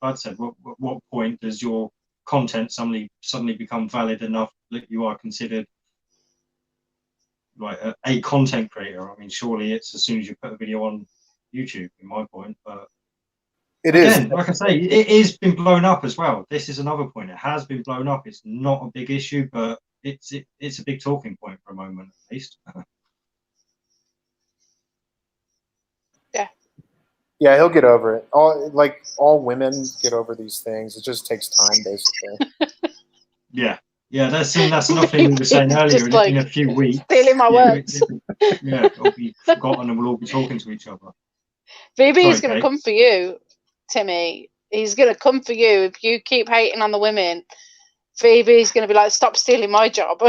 Speaker 2: Bud said, what point does your content suddenly become valid enough that you are considered like a content creator? I mean, surely it's as soon as you put a video on YouTube, in my point. But again, like I say, it is been blown up as well. This is another point. It has been blown up. It's not a big issue, but it's a big talking point for a moment at least.
Speaker 8: Yeah, he'll get over it. All women get over these things. It just takes time, basically.
Speaker 2: Yeah, that's nothing we were saying earlier. In a few weeks,
Speaker 1: stealing my words.
Speaker 2: It'll be forgotten, and we'll all be talking to each other.
Speaker 1: VB's going to come for you, Timmy. He's going to come for you if you keep hating on the women. VB's going to be like, stop stealing my job.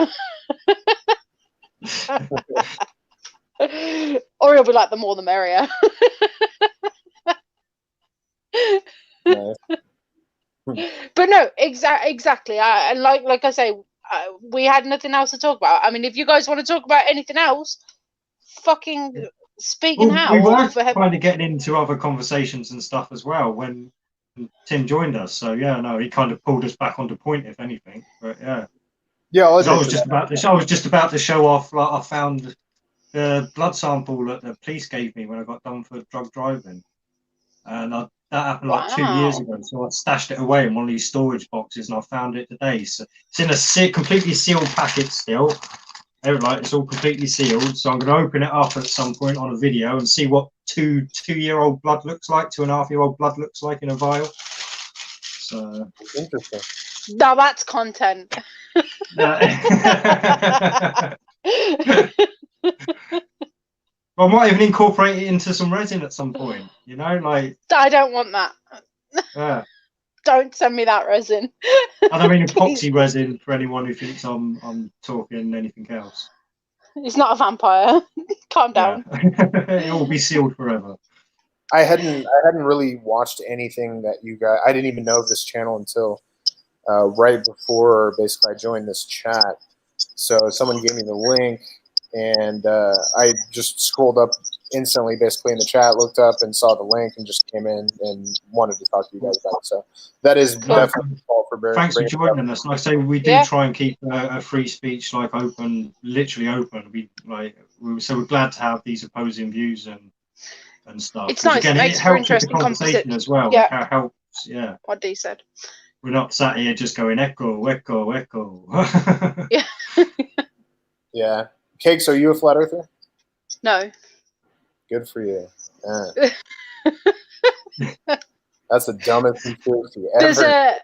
Speaker 1: Or he'll be like, the more the merrier. But no, exactly. And like I say, we had nothing else to talk about. I mean, if you guys want to talk about anything else, fucking speak now.
Speaker 2: We were kind of getting into other conversations and stuff as well when Tim joined us. So yeah, no, he kind of pulled us back onto point, if anything. But yeah. I was just about to show off. Like, I found the blood sample that the police gave me when I got done for drug driving, and that happened like 2 years ago. So I stashed it away in one of these storage boxes, and I found it today. So it's in a completely sealed packet still. It's all completely sealed. So I'm going to open it up at some point on a video and see what two-year-old blood looks like, 2.5-year-old blood looks like in a vial. So
Speaker 8: interesting.
Speaker 1: Now that's content.
Speaker 2: I might even incorporate it into some resin at some point. I
Speaker 1: don't want that.
Speaker 2: Yeah.
Speaker 1: Don't send me that resin.
Speaker 2: I don't mean epoxy resin for anyone who thinks I'm talking anything else.
Speaker 1: He's not a vampire. Calm down.
Speaker 2: It will be sealed forever.
Speaker 8: I hadn't really watched anything that you guys. I didn't even know of this channel until right before basically I joined this chat. So someone gave me the link, and I just scrolled up instantly, basically in the chat, looked up and saw the link, and just came in and wanted to talk to you guys about it. So that is definitely a call for Barry.
Speaker 2: Thanks for joining us. Like I say, we do try and keep a free speech open, literally open. We're glad to have these opposing views and stuff.
Speaker 1: It's nice.
Speaker 2: Again,
Speaker 1: it makes
Speaker 2: helps
Speaker 1: for interesting
Speaker 2: conversation as well.
Speaker 1: Yeah.
Speaker 2: It helps. Yeah.
Speaker 1: What D said.
Speaker 2: We're not sat here just going echo, echo, echo.
Speaker 1: Yeah.
Speaker 8: Yeah. Cakes, are you a flat earther?
Speaker 1: No.
Speaker 8: Good for you. That's the dumbest conspiracy ever.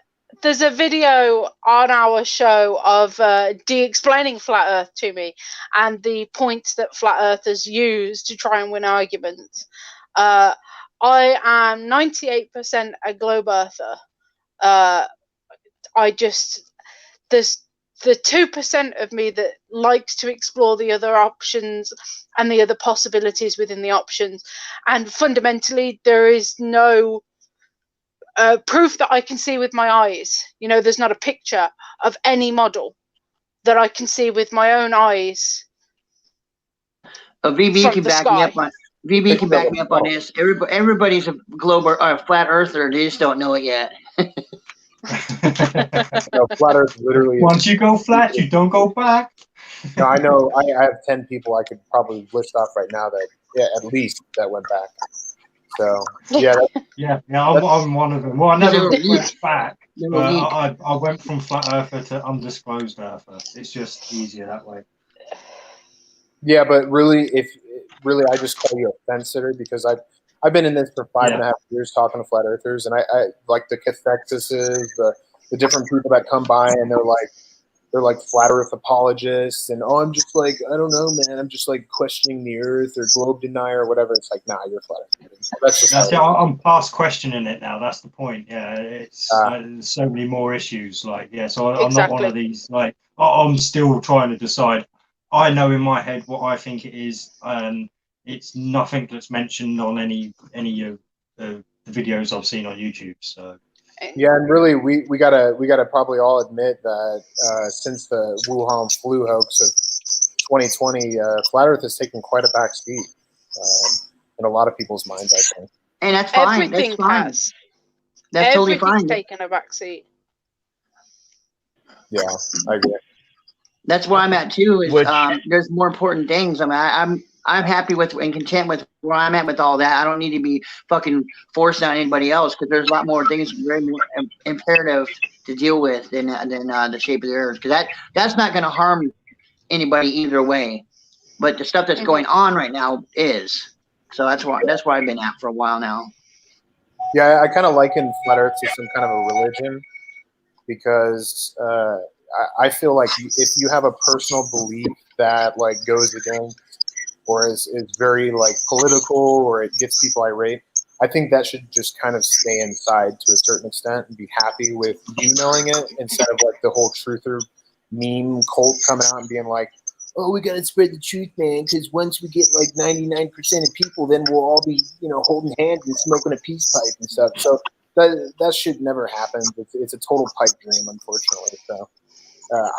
Speaker 1: there's a video on our show of de-explaining flat Earth to me and the points that flat earthers use to try and win arguments. I am 98% a globe earther. There's the 2% of me that likes to explore the other options and the other possibilities within the options. And fundamentally, there is no proof that I can see with my eyes. You know, there's not a picture of any model that I can see with my own eyes.
Speaker 4: VB can back me up on. VB can back me up on this. Everybody's a globe or a flat earther. They just don't know it yet.
Speaker 8: No, flat Earth literally.
Speaker 2: Once you go flat, you don't go back.
Speaker 8: No, I know. I have 10 people I could probably list off right now that, at least that went back. So yeah,
Speaker 2: I'm one of them. Well, I never went back, but I went from flat earther to undisclosed earther. It's just easier that way.
Speaker 8: Yeah, but really, I just call you a fence sitter because I've been in this for 5.5 years talking to flat earthers, and I like the cathexuses, the different people that come by and they're like flat earth apologists, and I'm just like, I don't know, man, I'm just like questioning the earth or globe denier or whatever. It's like, nah, you're flat earth.
Speaker 2: I'm past questioning it now. That's the point. Yeah, it's there's so many more issues. So I'm not one of these. Like, I'm still trying to decide. I know in my head what I think it is, and it's nothing that's mentioned on any of the videos I've seen on YouTube. So.
Speaker 8: Yeah, and really, we gotta probably all admit that since the Wuhan flu hoax of 2020, flat Earth has taken quite a back seat in a lot of people's minds, I think.
Speaker 4: And that's fine.
Speaker 1: Everything
Speaker 4: that's fine.
Speaker 1: has.
Speaker 4: That's totally fine.
Speaker 1: Everything's taken a back seat.
Speaker 8: Yeah, I agree.
Speaker 4: That's where I'm at too. Is there's more important things. I mean, I'm happy with and content with where I'm at with all that. I don't need to be fucking forcing on anybody else because there's a lot more things very more imperative to deal with than the shape of the earth. Because that's not going to harm anybody either way. But the stuff that's going on right now is. So that's why I've been at for a while now.
Speaker 8: Yeah, I kind of liken flat Earth to some kind of a religion because I feel like if you have a personal belief that like goes against or is very like political or it gets people irate, I think that should just kind of stay inside to a certain extent and be happy with you knowing it instead of like the whole truther meme cult coming out and being like, oh, we got to spread the truth, man, because once we get like 99% of people, then we'll all be, holding hands and smoking a peace pipe and stuff. So that should never happen. It's a total pipe dream, unfortunately. So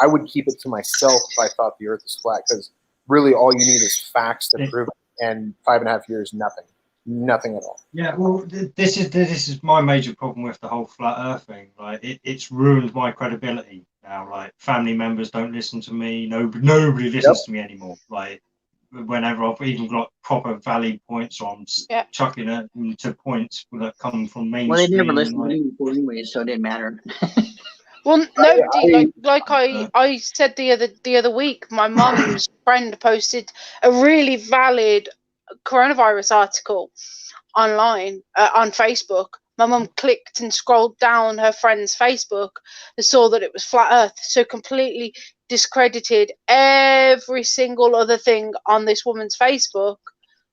Speaker 8: I would keep it to myself if I thought the earth is flat, because really all you need is facts to prove it. And 5.5 years, nothing at all.
Speaker 2: Yeah, well, this is my major problem with the whole flat earth thing. Like, it's ruined my credibility now. Like, family members don't listen to me. Nobody listens to me anymore. Like, whenever I've even got proper valid points, or I'm chucking it into points that come from mainstream.
Speaker 4: Well, they never listened to me before anyway, so it didn't matter.
Speaker 1: Well, nobody, I said the other week, my mum's friend posted a really valid coronavirus article online on Facebook. My mum clicked and scrolled down her friend's Facebook and saw that it was flat earth, so completely discredited every single other thing on this woman's Facebook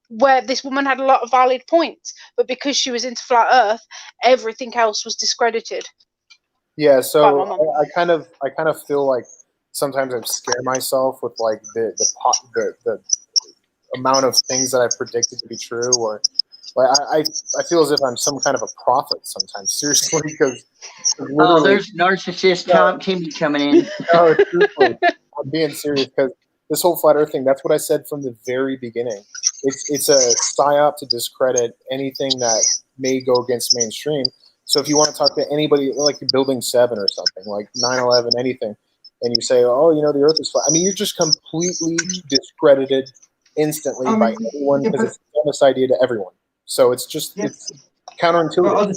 Speaker 1: where this woman had a lot of valid points, but because she was into flat earth, everything else was discredited.
Speaker 8: Yeah, so I kind of feel like sometimes I scare myself with like the amount of things that I've predicted to be true, or like I feel as if I'm some kind of a prophet sometimes. Seriously, because
Speaker 4: there's narcissist Timmy coming in.
Speaker 8: No, truthfully, I'm being serious because this whole flat Earth thing. That's what I said from the very beginning. It's a psyop to discredit anything that may go against mainstream. So if you want to talk to anybody, like Building 7 or something, like 9/11, anything, and you say, oh, the Earth is flat, I mean, you're just completely discredited instantly by everyone because it's the dumbest idea to everyone. So it's just it's counterintuitive.
Speaker 2: But at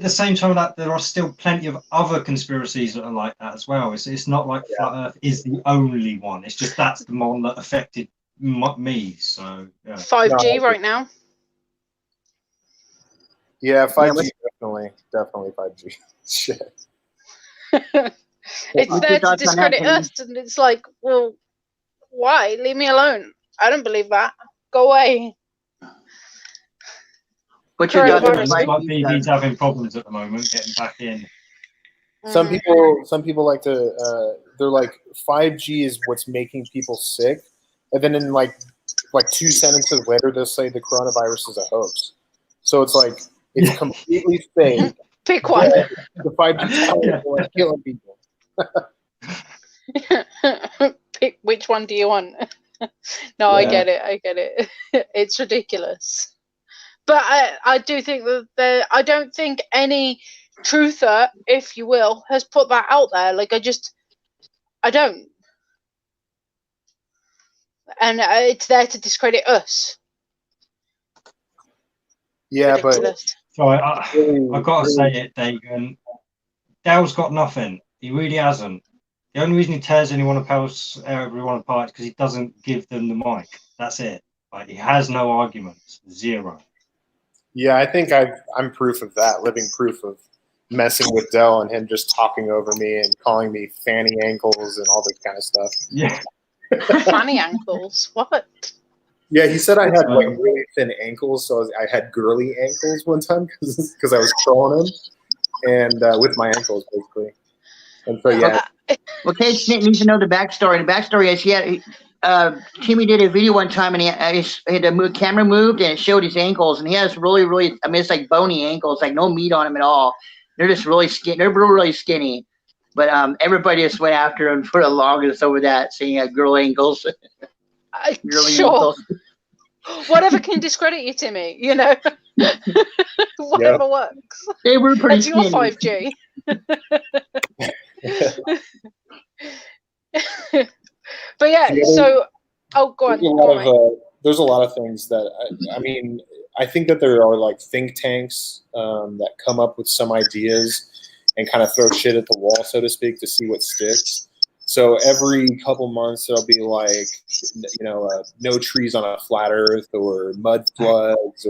Speaker 2: the same time, that there are still plenty of other conspiracies that are like that as well. It's not like flat Earth is the only one. It's just that's the one that affected me. So
Speaker 1: 5G right now.
Speaker 8: Yeah, 5G definitely 5G. Shit.
Speaker 1: It's there to discredit us, and it's like, well, why? Leave me alone. I don't believe that. Go away.
Speaker 4: But your
Speaker 2: like BB's having problems at the moment getting back in.
Speaker 8: Some people like to they're like 5G is what's making people sick, and then in like 2 sentences later they'll say the coronavirus is a hoax. So it's like it's completely fake.
Speaker 1: Pick one.
Speaker 8: The 5G is like killing people.
Speaker 1: Pick which one do you want? No, I get it. It's ridiculous. But I do think that I don't think any truther, if you will, has put that out there. Like, I don't. And it's there to discredit us.
Speaker 8: Yeah,
Speaker 1: ridiculous.
Speaker 8: But...
Speaker 2: Sorry, I've got to say it, Dagan. Dale's got nothing. He really hasn't. The only reason he tears everyone apart is because he doesn't give them the mic. That's it. Like, he has no arguments. Zero.
Speaker 8: Yeah, I think I'm proof of that, living proof of messing with Dell and him just talking over me and calling me fanny ankles and all this kind of stuff.
Speaker 2: Yeah.
Speaker 1: Fanny ankles? What?
Speaker 8: Yeah, he said I had like really thin ankles, so I had girly ankles one time because I was trolling him and with my ankles basically. And so yeah.
Speaker 4: Well, Kate needs to know the backstory. The backstory is Timmy did a video one time and he had the camera moved and it showed his ankles and he has really, really, I mean, it's like bony ankles, like no meat on him at all. They're just really skinny. They're really skinny. But everybody just went after him for the longest over that, saying he had girl ankles.
Speaker 1: Sure. Whatever can discredit you, Timmy, you know. Whatever works.
Speaker 4: They were pretty
Speaker 1: That's
Speaker 4: skinny.
Speaker 1: your 5G. But yeah, so go on.
Speaker 8: There's a lot of things that I mean. I think that there are like think tanks that come up with some ideas and kind of throw shit at the wall, so to speak, to see what sticks. So every couple months there'll be like, no trees on a flat Earth or mud floods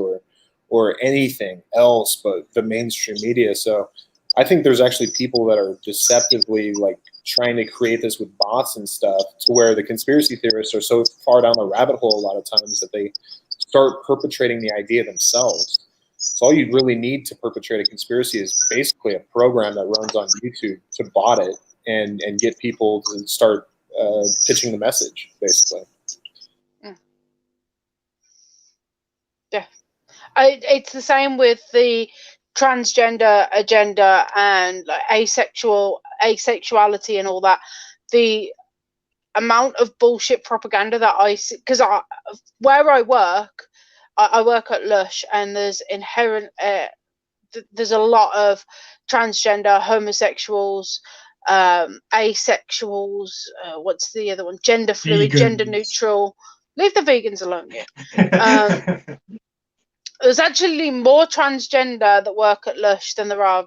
Speaker 8: or anything else but the mainstream media. So I think there's actually people that are deceptively like trying to create this with bots and stuff to where the conspiracy theorists are so far down the rabbit hole a lot of times that they start perpetrating the idea themselves. So all you really need to perpetrate a conspiracy is basically a program that runs on YouTube to bot it and get people to start pitching the message, basically.
Speaker 1: Yeah. It's the same with the transgender agenda and like asexuality and all that. The amount of bullshit propaganda that I see, because where I work at Lush, and there's inherent there's a lot of transgender, homosexuals, asexuals, what's the other one, gender fluid, gender neutral. Leave the vegans alone. There's actually more transgender that work at Lush than there are.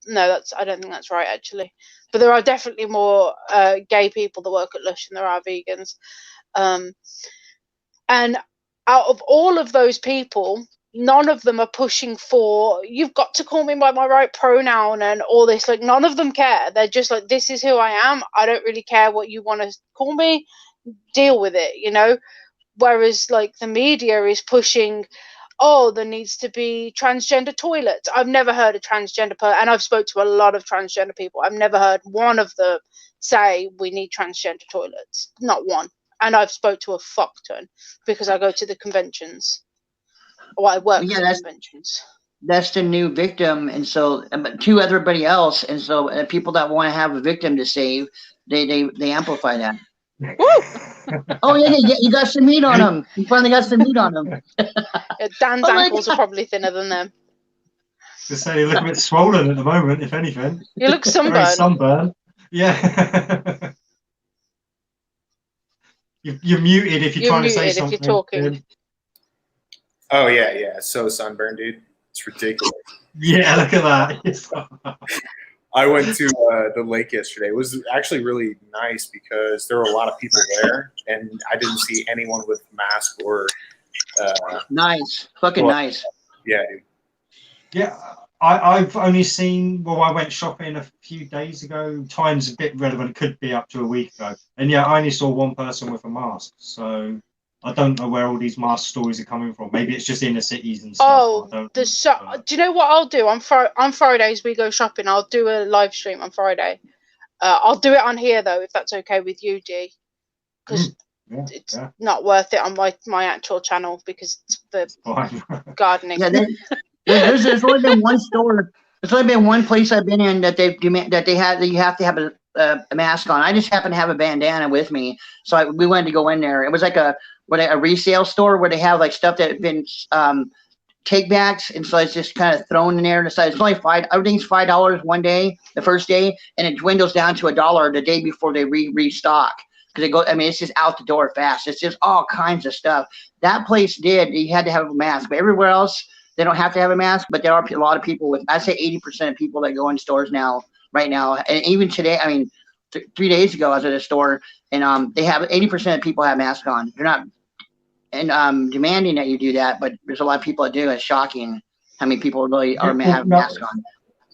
Speaker 1: No, I don't think that's right actually. But there are definitely more gay people that work at Lush than there are vegans. And out of all of those people, none of them are pushing for, you've got to call me by my right pronoun and all this. Like, none of them care. They're just like, this is who I am. I don't really care what you want to call me. Deal with it, you know? Whereas, like, the media is pushing, oh, there needs to be transgender toilets. I've never heard a transgender person, and I've spoke to a lot of transgender people. I've never heard one of them say we need transgender toilets. Not one. And I've spoke to a fuck ton because I go to the conventions. Or I work at the conventions.
Speaker 4: That's the new victim, and so to everybody else, and so people that want to have a victim to save, they amplify that. Oh yeah, you got some meat on them. You finally got some meat on them.
Speaker 1: Dan's ankles are probably thinner than them.
Speaker 2: Just say you look a bit swollen at the moment, if anything.
Speaker 1: You look sunburned.
Speaker 2: Very sunburned. Yeah. You're muted if you're trying to say something.
Speaker 1: If you're talking.
Speaker 8: Oh yeah. So sunburned, dude. It's ridiculous.
Speaker 2: Yeah, look at that.
Speaker 8: I went to the lake yesterday. It was actually really nice because there were a lot of people there, and I didn't see anyone with mask or.
Speaker 4: Nice, fucking nice.
Speaker 8: Yeah, dude.
Speaker 2: Yeah, I've only seen. Well, I went shopping a few days ago. Time's a bit relevant. Could be up to a week ago. And yeah, I only saw one person with a mask. So I don't know where all these mask stories are coming from. Maybe it's just inner cities and stuff.
Speaker 1: Oh, do you know what I'll do on Fridays? We go shopping. I'll do a live stream on Friday. I'll do it on here though, if that's okay with you, G. Because it's not worth it on my actual channel because it's for gardening.
Speaker 4: Yeah, there's only been one store. There's only been one place I've been in that you have to have a mask on. I just happen to have a bandana with me, so we wanted to go in there. It was like a resale store where they have like stuff that had been take backs, and so it's just kind of thrown in there on the side. It's only everything's $5 one day, the first day, and it dwindles down to $1 the day before they restock. Because it's just out the door fast. It's just all kinds of stuff. That place you had to have a mask, but everywhere else, they don't have to have a mask, but there are a lot of people with, I'd say 80% of people that go in stores right now, and even today, 3 days ago, I was at a store, and they have 80% of people have masks on. They're not demanding that you do that, but there's a lot of people that do. It's shocking how many people really have masks on.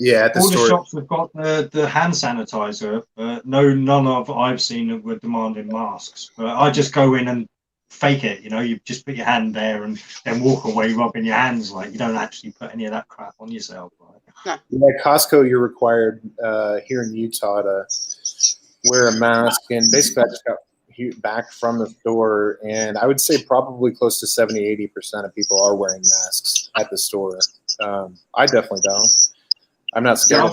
Speaker 8: Yeah, at the
Speaker 2: all
Speaker 8: store.
Speaker 2: The shops have got the hand sanitizer, but none of I've seen were demanding masks. But I just go in and fake it. You just put your hand there and then walk away rubbing your hands. Like, you don't actually put any of that crap on yourself. Right?
Speaker 8: Yeah, at Costco, you're required here in Utah to wear a mask, and basically I just got back from the store, and I would say probably close to 70-80% of people are wearing masks at the store. I definitely don't. I'm not scared.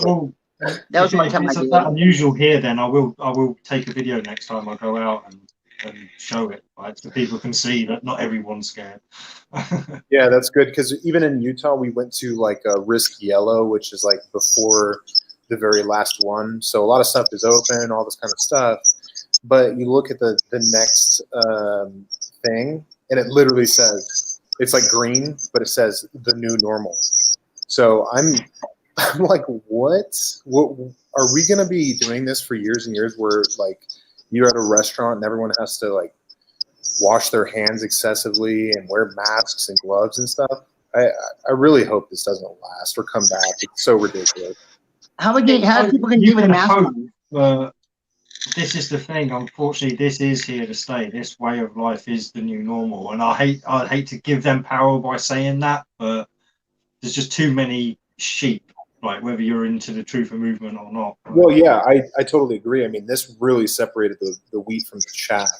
Speaker 4: That was one time
Speaker 2: it's that unusual here. Then I will take a video next time I go out and show it, right, so people can see that not everyone's scared.
Speaker 8: Yeah, that's good, because even in Utah, we went to like a risk yellow, which is like before the very last one. So a lot of stuff is open, all this kind of stuff. But you look at the next thing, and it literally says, it's like green, but it says the new normal. So I'm like, what are we going to be doing this for years and years, where like you're at a restaurant and everyone has to like wash their hands excessively and wear masks and gloves and stuff? I really hope this doesn't last or come back. It's so ridiculous.
Speaker 4: How are people going to deal with a mask on?
Speaker 2: This is the thing. Unfortunately, this is here to stay. This way of life is the new normal, and I'd hate to give them power by saying that, but there's just too many sheep. Like, whether you're into the truther movement or not.
Speaker 8: Well, yeah, I totally agree. I mean, this really separated the wheat from the chaff.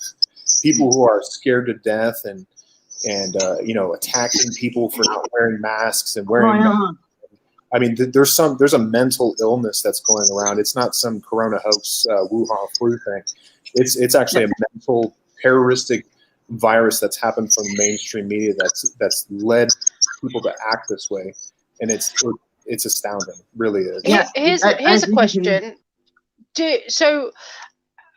Speaker 8: People who are scared to death and attacking people for not wearing masks and wearing. I mean, there's a mental illness that's going around. It's not some corona hoax, Wuhan flu thing. It's actually a mental terroristic virus that's happened from mainstream media that's led people to act this way, and it's astounding, really is.
Speaker 1: Yeah, here's a question. So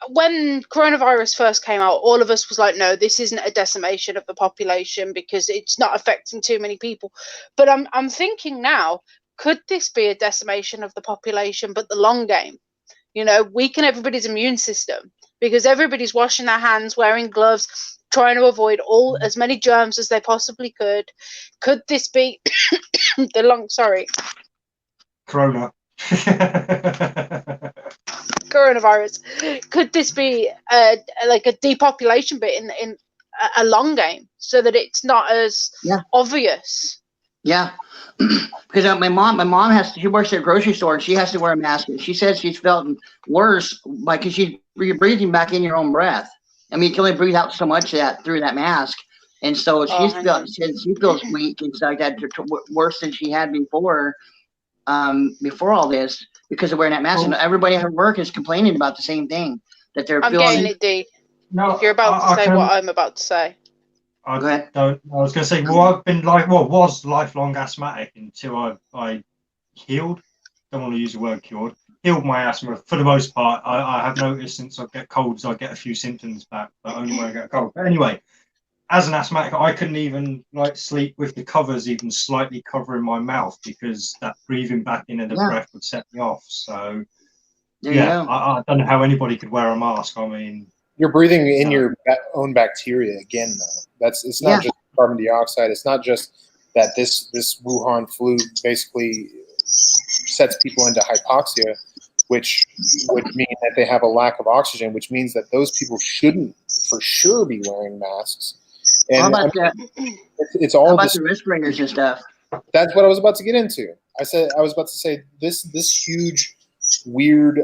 Speaker 1: when coronavirus first came out, all of us was like, no, this isn't a decimation of the population because it's not affecting too many people. But I'm thinking now, could this be a decimation of the population, but the long game? Weaken everybody's immune system because everybody's washing their hands, wearing gloves, trying to avoid as many germs as they possibly could. Could this be coronavirus? Could this be like a depopulation bit in a long game, so that it's not as obvious?
Speaker 4: Yeah, because my mom she works at a grocery store, and she has to wear a mask. And she says she's felt worse because you're breathing back in your own breath. I mean, you can only breathe out so much through that mask, and so she feels weak and stuff like that, worse than she had before all this, because of wearing that mask. And everybody at her work is complaining about the same thing, that they're
Speaker 1: feeling. I'm getting it, D. No, if you're about to say what I'm about to say.
Speaker 2: I was going to say, I've been was lifelong asthmatic until I healed. Don't want to use the word cured. Healed my asthma for the most part. I have noticed since I get colds, I get a few symptoms back, but only when I get a cold. But anyway, as an asthmatic, I couldn't even sleep with the covers even slightly covering my mouth, because that breathing back in and the breath would set me off. So I don't know how anybody could wear a mask. I mean,
Speaker 8: you're breathing in your own bacteria again, though. It's not just carbon dioxide. It's not just that this Wuhan flu basically sets people into hypoxia, which would mean that they have a lack of oxygen, which means that those people shouldn't for sure be wearing masks. And
Speaker 4: How about
Speaker 8: it's all
Speaker 4: about the respirators and stuff?
Speaker 8: That's what I was about to get into. I was about to say this huge weird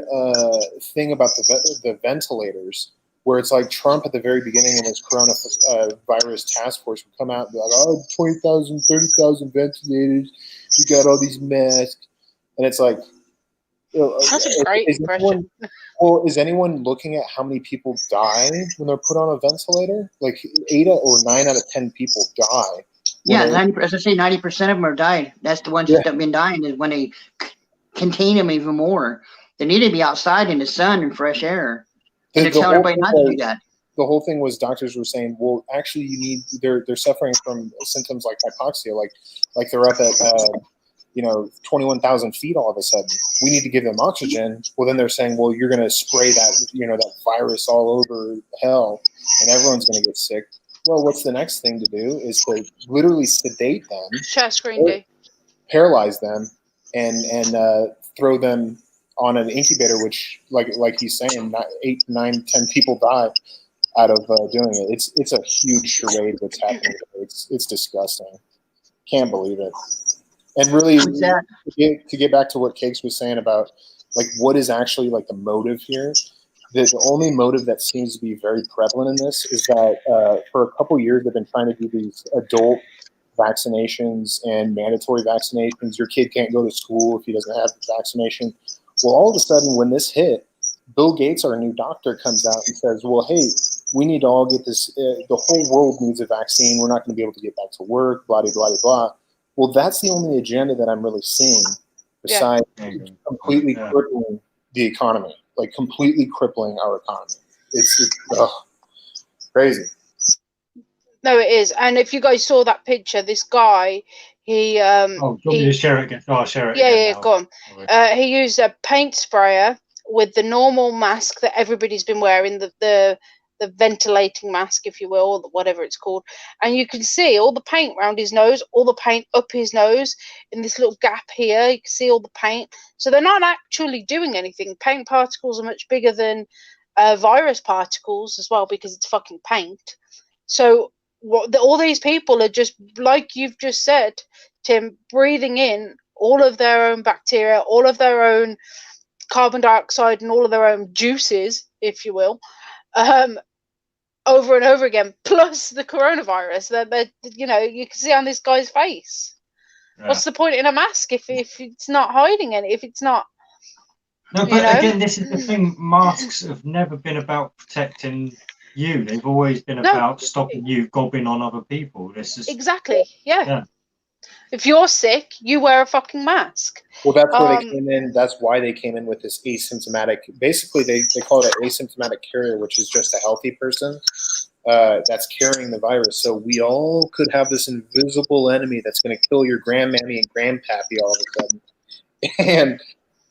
Speaker 8: thing about the ventilators, where it's like Trump at the very beginning in his coronavirus task force would come out and be like, oh, 20,000, 30,000 ventilators, we got all these masks, and it's like,
Speaker 1: that's a great impression.
Speaker 8: Is anyone looking at how many people die when they're put on a ventilator? Like 8 or 9 out of 10 people die.
Speaker 4: Yeah, 90%. As I say, 90% of them are died. That's the ones that have been dying is when they contain them even more. They need to be outside in the sun and fresh air. And they're telling everybody not to do that.
Speaker 8: The whole thing was doctors were saying, well, actually, they're suffering from symptoms like hypoxia, like they're up at 21,000 feet all of a sudden. We need to give them oxygen. Well, then they're saying, well, you're going to spray that virus all over hell, and everyone's going to get sick. Well, what's the next thing to do is to literally sedate them,
Speaker 1: chest screen day,
Speaker 8: paralyze them, and throw them on an incubator, which, like he's saying, 8, 9, 10 people die out of doing it. It's a huge charade what's happening. It's disgusting. Can't believe it. And really, to get back to what Cakes was saying about like what is actually like the motive here. The only motive that seems to be very prevalent in this is that for a couple years they've been trying to do these adult vaccinations and mandatory vaccinations. Your kid can't go to school if he doesn't have the vaccination. Well, all of a sudden when this hit, Bill Gates, our new doctor, comes out and says, well, hey, we need to all get this. The whole world needs a vaccine. We're not going to be able to get back to work, blah, blah, blah, blah. Well, that's the only agenda that I'm really seeing besides completely crippling the economy. Like completely crippling our economy. It's crazy.
Speaker 1: No, it is. And if you guys saw that picture, this guy, he
Speaker 2: do you want me to share it again? Oh, I'll share it.
Speaker 1: Yeah, go on. He used a paint sprayer with the normal mask that everybody's been wearing, the ventilating mask, if you will, or whatever it's called. And you can see all the paint around his nose, all the paint up his nose, in this little gap here. You can see all the paint. So they're not actually doing anything. Paint particles are much bigger than virus particles as well, because it's fucking paint. So all these people are just, like you've just said, Tim, breathing in all of their own bacteria, all of their own carbon dioxide, and all of their own juices, if you will, over and over again, plus the coronavirus that you can see on this guy's face. Yeah. What's the point in a mask if it's not hiding any, if it's not?
Speaker 2: No, but again, this is the thing. Masks have never been about protecting you. They've always been about stopping you gobbing on other people. This is
Speaker 1: exactly, yeah. If you're sick, you wear a fucking mask.
Speaker 8: Well, that's where they came in. That's why they came in with this asymptomatic. Basically, they call it an asymptomatic carrier, which is just a healthy person that's carrying the virus. So we all could have this invisible enemy that's going to kill your grandmammy and grandpappy all of a sudden.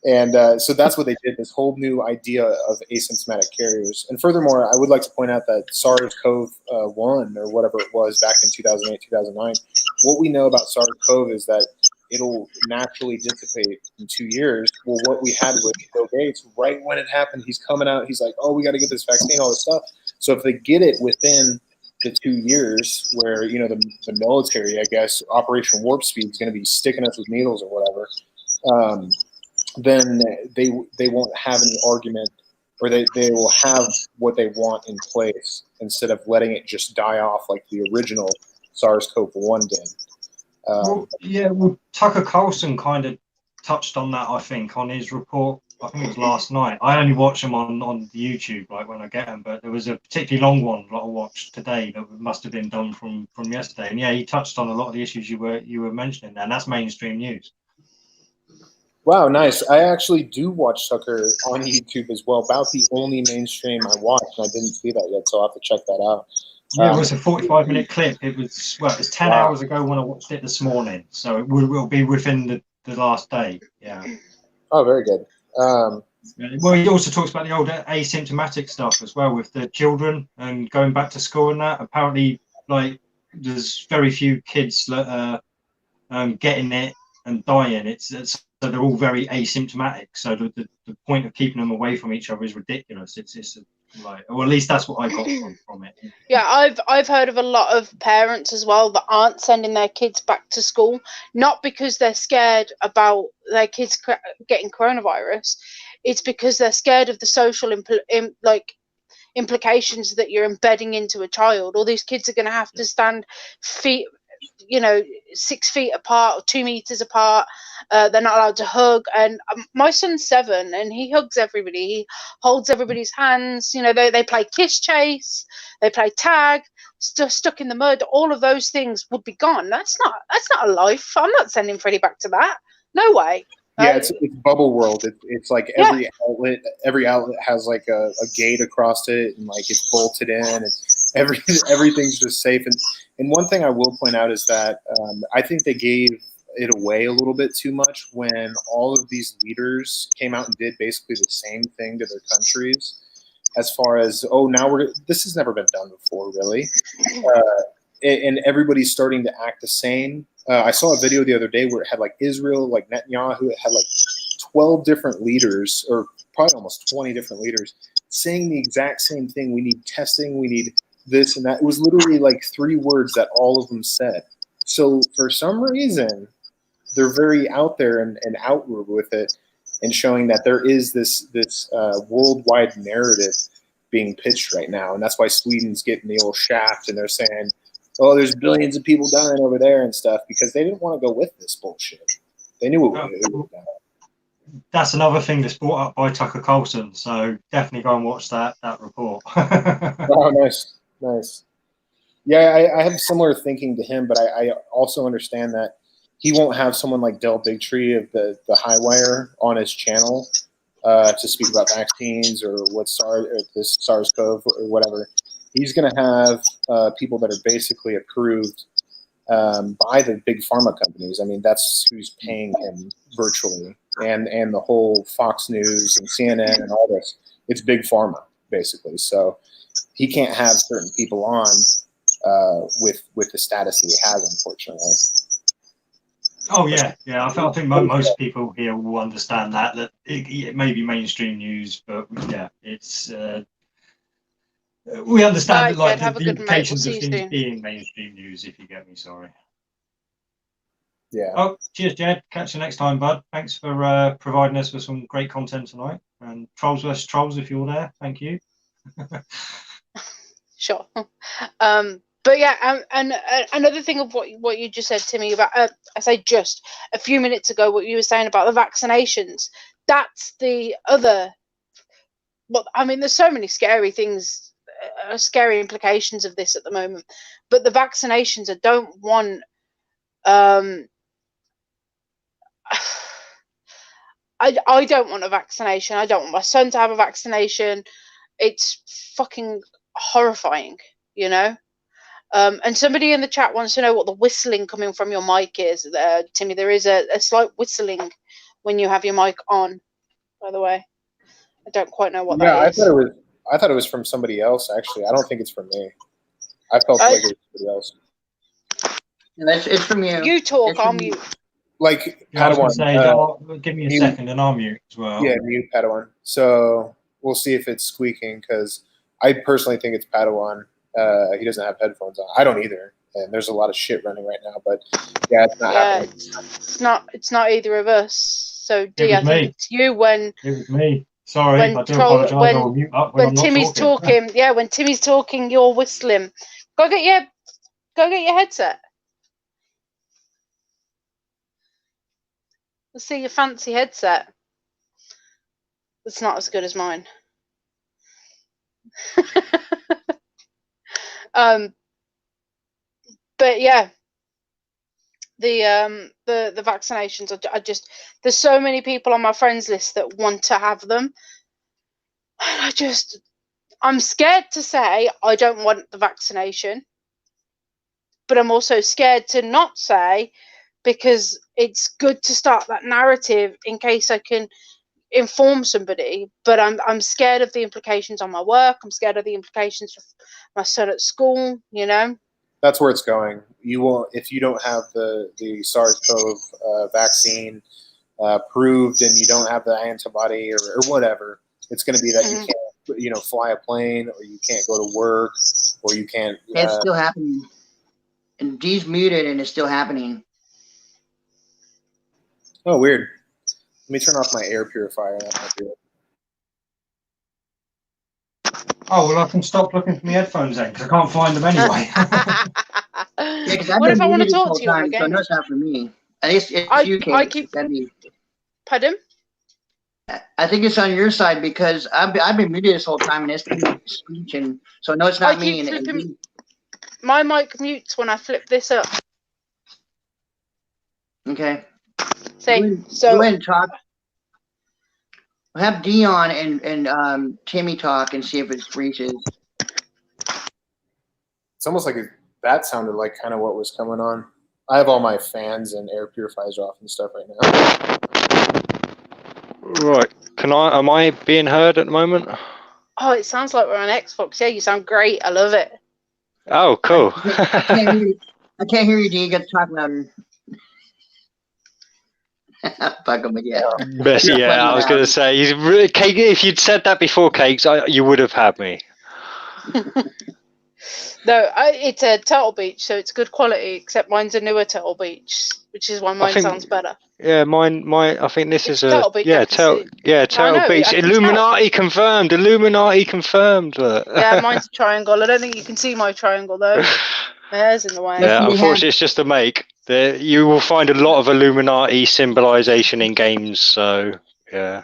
Speaker 8: And so that's what they did, this whole new idea of asymptomatic carriers. And furthermore, I would like to point out that SARS-CoV-1 or whatever it was back in 2008, 2009, what we know about SARS-CoV is that it'll naturally dissipate in 2 years. Well, what we had with Bill Gates, right when it happened, he's coming out, he's like, oh, we got to get this vaccine, all this stuff. So if they get it within the 2 years where, the military, I guess, Operation Warp Speed is going to be sticking us with needles or whatever, then they won't have any argument, or they will have what they want in place instead of letting it just die off like the original SARS-CoV-1 did.
Speaker 2: Tucker Carlson kind of touched on that, I think, on his report. I think it was last night. I only watch them on YouTube, like when I get them, but there was a particularly long one that I watched today that must have been done from yesterday. And he touched on a lot of the issues you were mentioning there, and that's mainstream news.
Speaker 8: Wow, nice. I actually do watch Tucker on YouTube as well. About the only mainstream I watch, and I didn't see that yet, so I'll have to check that out.
Speaker 2: Yeah, it was a 45-minute clip. It was 10 hours ago when I watched it this morning, so it will be within the last day. Yeah.
Speaker 8: Oh, very good.
Speaker 2: Well, he also talks about the old asymptomatic stuff as well with the children and going back to school and that. Apparently, like, there's very few kids that are getting it and dying. It's they're all very asymptomatic. So the point of keeping them away from each other is ridiculous. It's like, or at least that's what I got from it.
Speaker 1: Yeah, I've heard of a lot of parents as well that aren't sending their kids back to school, not because they're scared about their kids getting coronavirus. It's because they're scared of the social implications that you're embedding into a child. All these kids are going to have to stand 6 feet apart or 2 meters apart. They're not allowed to hug. And my son's 7 and he hugs everybody. He holds everybody's hands. They play kiss chase, they play tag, stuck in the mud. All of those things would be gone. That's not a life. I'm not sending Freddie back to that. No way.
Speaker 8: Yeah, it's bubble world. It's like every outlet has like a gate across it, and like it's bolted in, and everything's just safe. And one thing I will point out is that I think they gave it away a little bit too much when all of these leaders came out and did basically the same thing to their countries. As far as this has never been done before, really, and everybody's starting to act the same. I saw a video the other day where it had like Israel, like Netanyahu, it had like 12 different leaders, or probably almost 20 different leaders, saying the exact same thing. We need testing, we need this and that. It was literally like 3 words that all of them said. So for some reason, they're very out there and outward with it, and showing that there is this worldwide narrative being pitched right now. And that's why Sweden's getting the old shaft, and they're saying, oh, there's billions of people dying over there and stuff, because they didn't want to go with this bullshit. They knew it would happen.
Speaker 2: That's another thing that's brought up by Tucker Carlson. So definitely go and watch that report.
Speaker 8: Oh, nice. Yeah, I have similar thinking to him, but I also understand that he won't have someone like Del Bigtree of the Highwire on his channel to speak about vaccines or this SARS-CoV or whatever. He's going to have people that are basically approved by the big pharma companies. I mean, that's who's paying him virtually, and the whole Fox News and CNN and all this. It's big pharma basically. So he can't have certain people on with the status that he has, unfortunately.
Speaker 2: Oh yeah. I think most people here will understand that it may be mainstream news, but yeah, it's. We understand the implications of things being mainstream news, if you get me, sorry.
Speaker 8: Yeah.
Speaker 2: Oh, cheers, Jed. Catch you next time, bud. Thanks for providing us with some great content tonight. And Trolls vs. Trolls, if you're there, thank you.
Speaker 1: Sure. But yeah, and another thing of what you just said to me about, I say just a few minutes ago, what you were saying about the vaccinations. That's the other. Well, I mean, there's so many scary things. Scary implications of this at the moment, but the vaccinations, I don't want I don't want a vaccination. I don't want my son to have a vaccination. It's fucking horrifying, and somebody in the chat wants to know what the whistling coming from your mic is. Timmy, there is a slight whistling when you have your mic on, by the way. I don't quite know what that is.
Speaker 8: I thought it was from somebody else, actually. I don't think it's from me. I felt like it was somebody else.
Speaker 4: It's from you.
Speaker 1: You talk, I'll mute.
Speaker 8: Like,
Speaker 2: yeah, Padawan. Give me a second and I'll mute as well.
Speaker 8: Yeah, mute Padawan. So we'll see if it's squeaking, because I personally think it's Padawan. He doesn't have headphones on. I don't either. And there's a lot of shit running right now, but yeah, it's not happening.
Speaker 1: It's not either of us. So D, I think it's you when
Speaker 2: it was me. Sorry, I do apologise. I'll mute up when
Speaker 1: Timmy's talking. Yeah, when Timmy's talking, you're whistling. Go get your headset. Let's see your fancy headset. It's not as good as mine. But yeah, the vaccinations. I just, there's so many people on my friends list that want to have them. I'm scared to say I don't want the vaccination, but I'm also scared to not say, because it's good to start that narrative in case I can inform somebody. But I'm scared of the implications on my work. I'm scared of the implications for my son at school.
Speaker 8: That's where it's going. You won't, if you don't have the SARS-CoV vaccine, proved and you don't have the antibody or whatever. It's going to be that you can't, fly a plane, or you can't go to work, or you can't.
Speaker 4: It's still happening. And D's muted, and it's still happening.
Speaker 8: Oh, weird. Let me turn off my air purifier.
Speaker 2: Oh, well, I can stop looking for my headphones then, because I can't find them anyway.
Speaker 1: What if I want to talk to you
Speaker 4: again? So no, it's not for me. At least it's you, Kate.
Speaker 1: I keep. Pardon?
Speaker 4: I think it's on your side, because I've been muted this whole time, and it's been speech, and so no, it's not me.
Speaker 1: My mic mutes when I flip this up.
Speaker 4: Okay.
Speaker 1: So
Speaker 4: go ahead and talk. We'll have Dion and Timmy talk and see if it reaches.
Speaker 8: It's almost like that sounded like kind of what was coming on. I have all my fans and air purifiers off and stuff right now.
Speaker 9: Right. Am I being heard at the moment?
Speaker 1: Oh, it sounds like we're on Xbox. Yeah, you sound great. I love it.
Speaker 9: Oh, cool.
Speaker 4: I can't hear you, D. You got to talk louder. Fuck him again.
Speaker 9: Yeah, I was going to say, Cake, if you'd said that before, Cakes, you would have had me.
Speaker 1: No, it's a Turtle Beach, so it's good quality, except mine's a newer Turtle Beach, which is why mine sounds better.
Speaker 9: Yeah, I think this is a
Speaker 1: Turtle Beach.
Speaker 9: Turtle Beach. Illuminati confirmed. Illuminati confirmed.
Speaker 1: Yeah, mine's a triangle. I don't think you can see my triangle though. There's in the way.
Speaker 9: Yeah, unfortunately, it's just a make. You will find a lot of Illuminati symbolization in games. So yeah,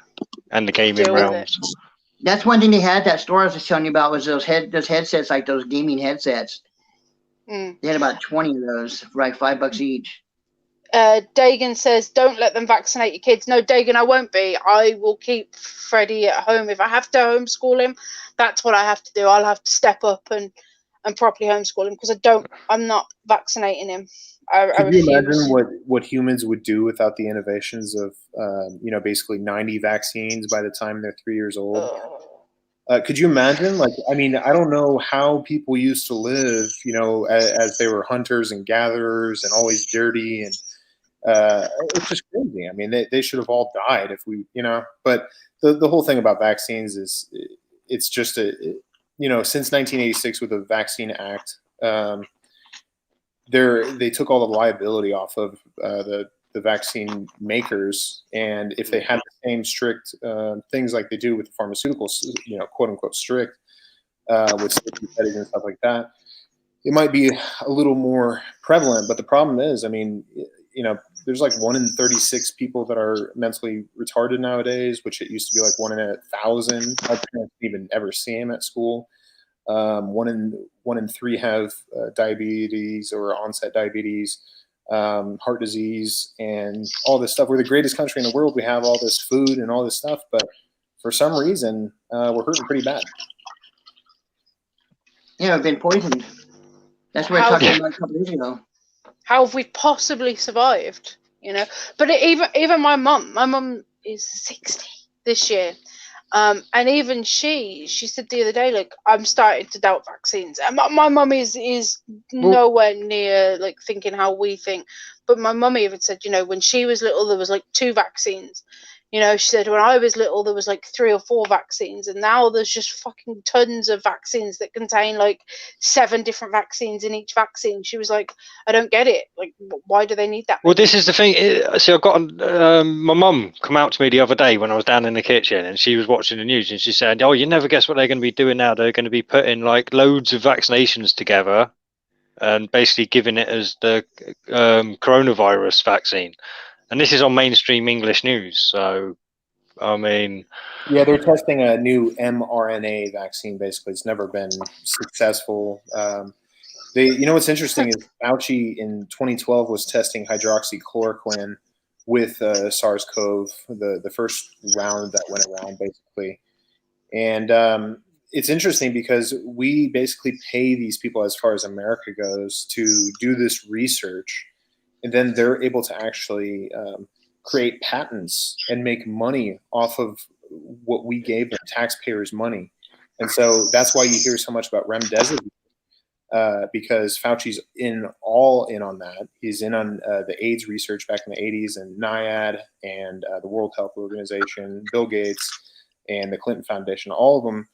Speaker 9: and the gaming realms.
Speaker 4: That's one thing they had at that store I was telling you about, was those headsets, like those gaming headsets. They had about 20 of those for like $5 each.
Speaker 1: Dagan says, don't let them vaccinate your kids. No, Dagan, I won't be. I will keep Freddie at home. If I have to homeschool him, that's what I have to do. I'll have to step up and properly homeschool him, because I'm not vaccinating him.
Speaker 8: Could you imagine what humans would do without the innovations of, basically 90 vaccines by the time they're 3 years old? Could you imagine? I don't know how people used to live, as they were hunters and gatherers and always dirty. And it's just crazy. I mean, they should have all died if we, But the whole thing about vaccines is it's just since 1986 with the Vaccine Act, they took all the liability off of the vaccine makers, and if they had the same strict things like they do with the pharmaceuticals, quote unquote strict, with safety studies and stuff like that, it might be a little more prevalent. But the problem is, there's like 1 in 36 people that are mentally retarded nowadays, which it used to be like 1 in 1,000. My parents didn't even ever see him at school. 1 in 3 have diabetes or onset diabetes, heart disease, and all this stuff. We're the greatest country in the world. We have all this food and all this stuff, but for some reason, we're hurting pretty bad.
Speaker 4: Yeah, I've been poisoned. That's what I talked about a couple years ago.
Speaker 1: How have we possibly survived? But even my mum is 60 this year. And even she said the other day, like, I'm starting to doubt vaccines. And my mum is nowhere near like thinking how we think. But my mum even said, when she was little, there was like 2 vaccines. She said when I was little, there was like 3 or 4 vaccines, and now there's just fucking tons of vaccines that contain like 7 different vaccines in each vaccine. She was like, I don't get it. Like, why do they need that?
Speaker 9: Well, this is the thing. See, I got my mum come out to me the other day when I was down in the kitchen, and she was watching the news, and she said, "Oh, you never guess what they're going to be doing now. They're going to be putting like loads of vaccinations together, and basically giving it as the coronavirus vaccine." And this is on mainstream English news. So, I mean...
Speaker 8: Yeah, they're testing a new mRNA vaccine, basically. It's never been successful. What's interesting is Fauci in 2012 was testing hydroxychloroquine with SARS-CoV, the first round that went around, basically. And it's interesting because we basically pay these people, as far as America goes, to do this research, and then they're able to actually create patents and make money off of what we gave them, taxpayers' money. And so that's why you hear so much about remdesivir. because Fauci's all in on that. He's in on the AIDS research back in the 80s, and NIAID and the World Health Organization, Bill Gates, and the Clinton Foundation. All of them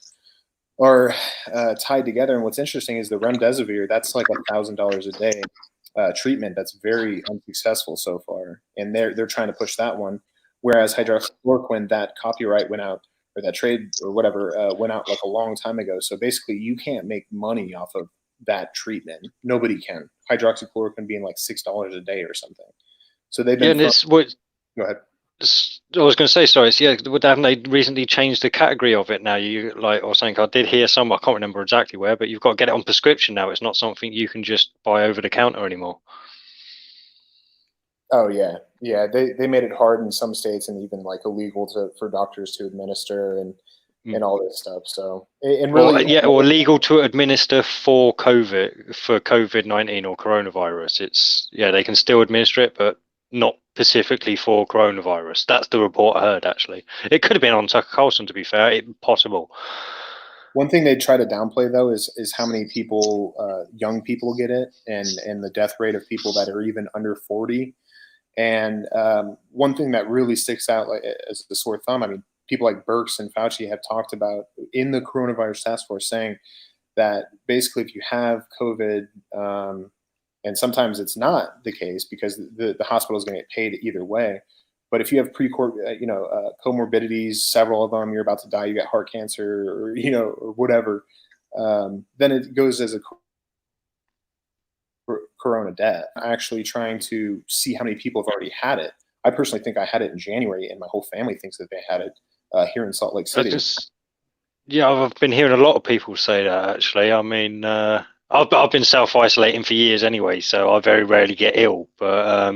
Speaker 8: are tied together. And what's interesting is the remdesivir, that's like $1,000 a day treatment that's very unsuccessful so far. And they're trying to push that one. Whereas hydroxychloroquine, that copyright went out, or that trade or whatever went out like a long time ago. So basically you can't make money off of that treatment. Nobody can. Hydroxychloroquine being like $6 a day or something. So they've been.
Speaker 9: Yeah, and
Speaker 8: go ahead.
Speaker 9: I was going to say, sorry. Haven't they recently changed the category of it now? You or something. I did hear some. I can't remember exactly where, but you've got to get it on prescription now. It's not something you can just buy over the counter anymore.
Speaker 8: Oh yeah. They made it hard in some states, and even like illegal for doctors to administer and all this stuff. So and really,
Speaker 9: or legal to administer for COVID-19 or coronavirus. They can still administer it, but not specifically for coronavirus. That's the report I heard. Actually, it could have been on Tucker Carlson. To be fair, possible.
Speaker 8: One thing they try to downplay though is how many people, young people, get it, and the death rate of people that are even under 40. And one thing that really sticks out as the sore thumb, I mean, people like Birx and Fauci have talked about in the coronavirus task force, saying that basically if you have COVID, and sometimes it's not the case because the hospital is going to get paid either way. But if you have comorbidities, several of them, you're about to die, you get heart cancer or whatever, then it goes as a corona death. Actually trying to see how many people have already had it. I personally think I had it in January, and my whole family thinks that they had it here in Salt Lake City.
Speaker 9: I've been hearing a lot of people say that, actually. I mean, I've been self-isolating for years anyway, so I very rarely get ill. But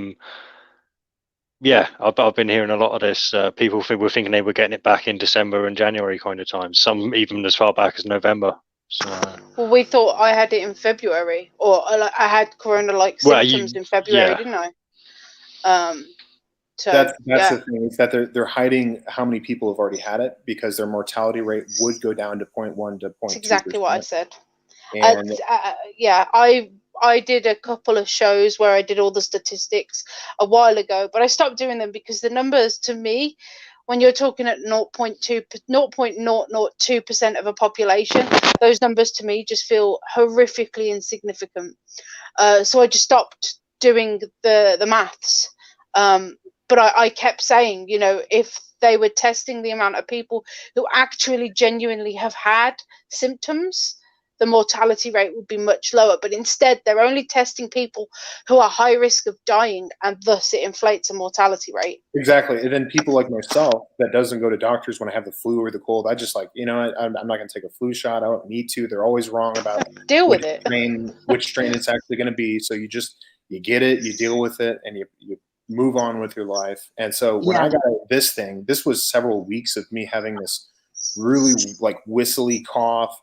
Speaker 9: I've been hearing a lot of this. People were thinking they were getting it back in December and January kind of time. Some even as far back as November. So.
Speaker 1: Well, we thought I had it in February, or I had corona-like symptoms in February, didn't I? So
Speaker 8: that's the thing, is that they're hiding how many people have already had it, because their mortality rate would go down to 0.1 to 0.2%.
Speaker 1: That's exactly what I said.
Speaker 8: And
Speaker 1: I did a couple of shows where I did all the statistics a while ago, but I stopped doing them because the numbers, to me, when you're talking at 0.02% of a population, those numbers to me just feel horrifically insignificant. So I just stopped doing the maths. But I kept saying, if they were testing the amount of people who actually genuinely have had symptoms, the mortality rate would be much lower. But instead, they're only testing people who are high risk of dying, and thus it inflates a mortality rate.
Speaker 8: Exactly. And then people like myself that doesn't go to doctors when I have the flu or the cold, I just I'm not going to take a flu shot. I don't need to. They're always wrong about
Speaker 1: deal with it.
Speaker 8: Which strain it's actually going to be. So you get it, you deal with it, and you move on with your life. And so when I got this thing, this was several weeks of me having this really whistly cough.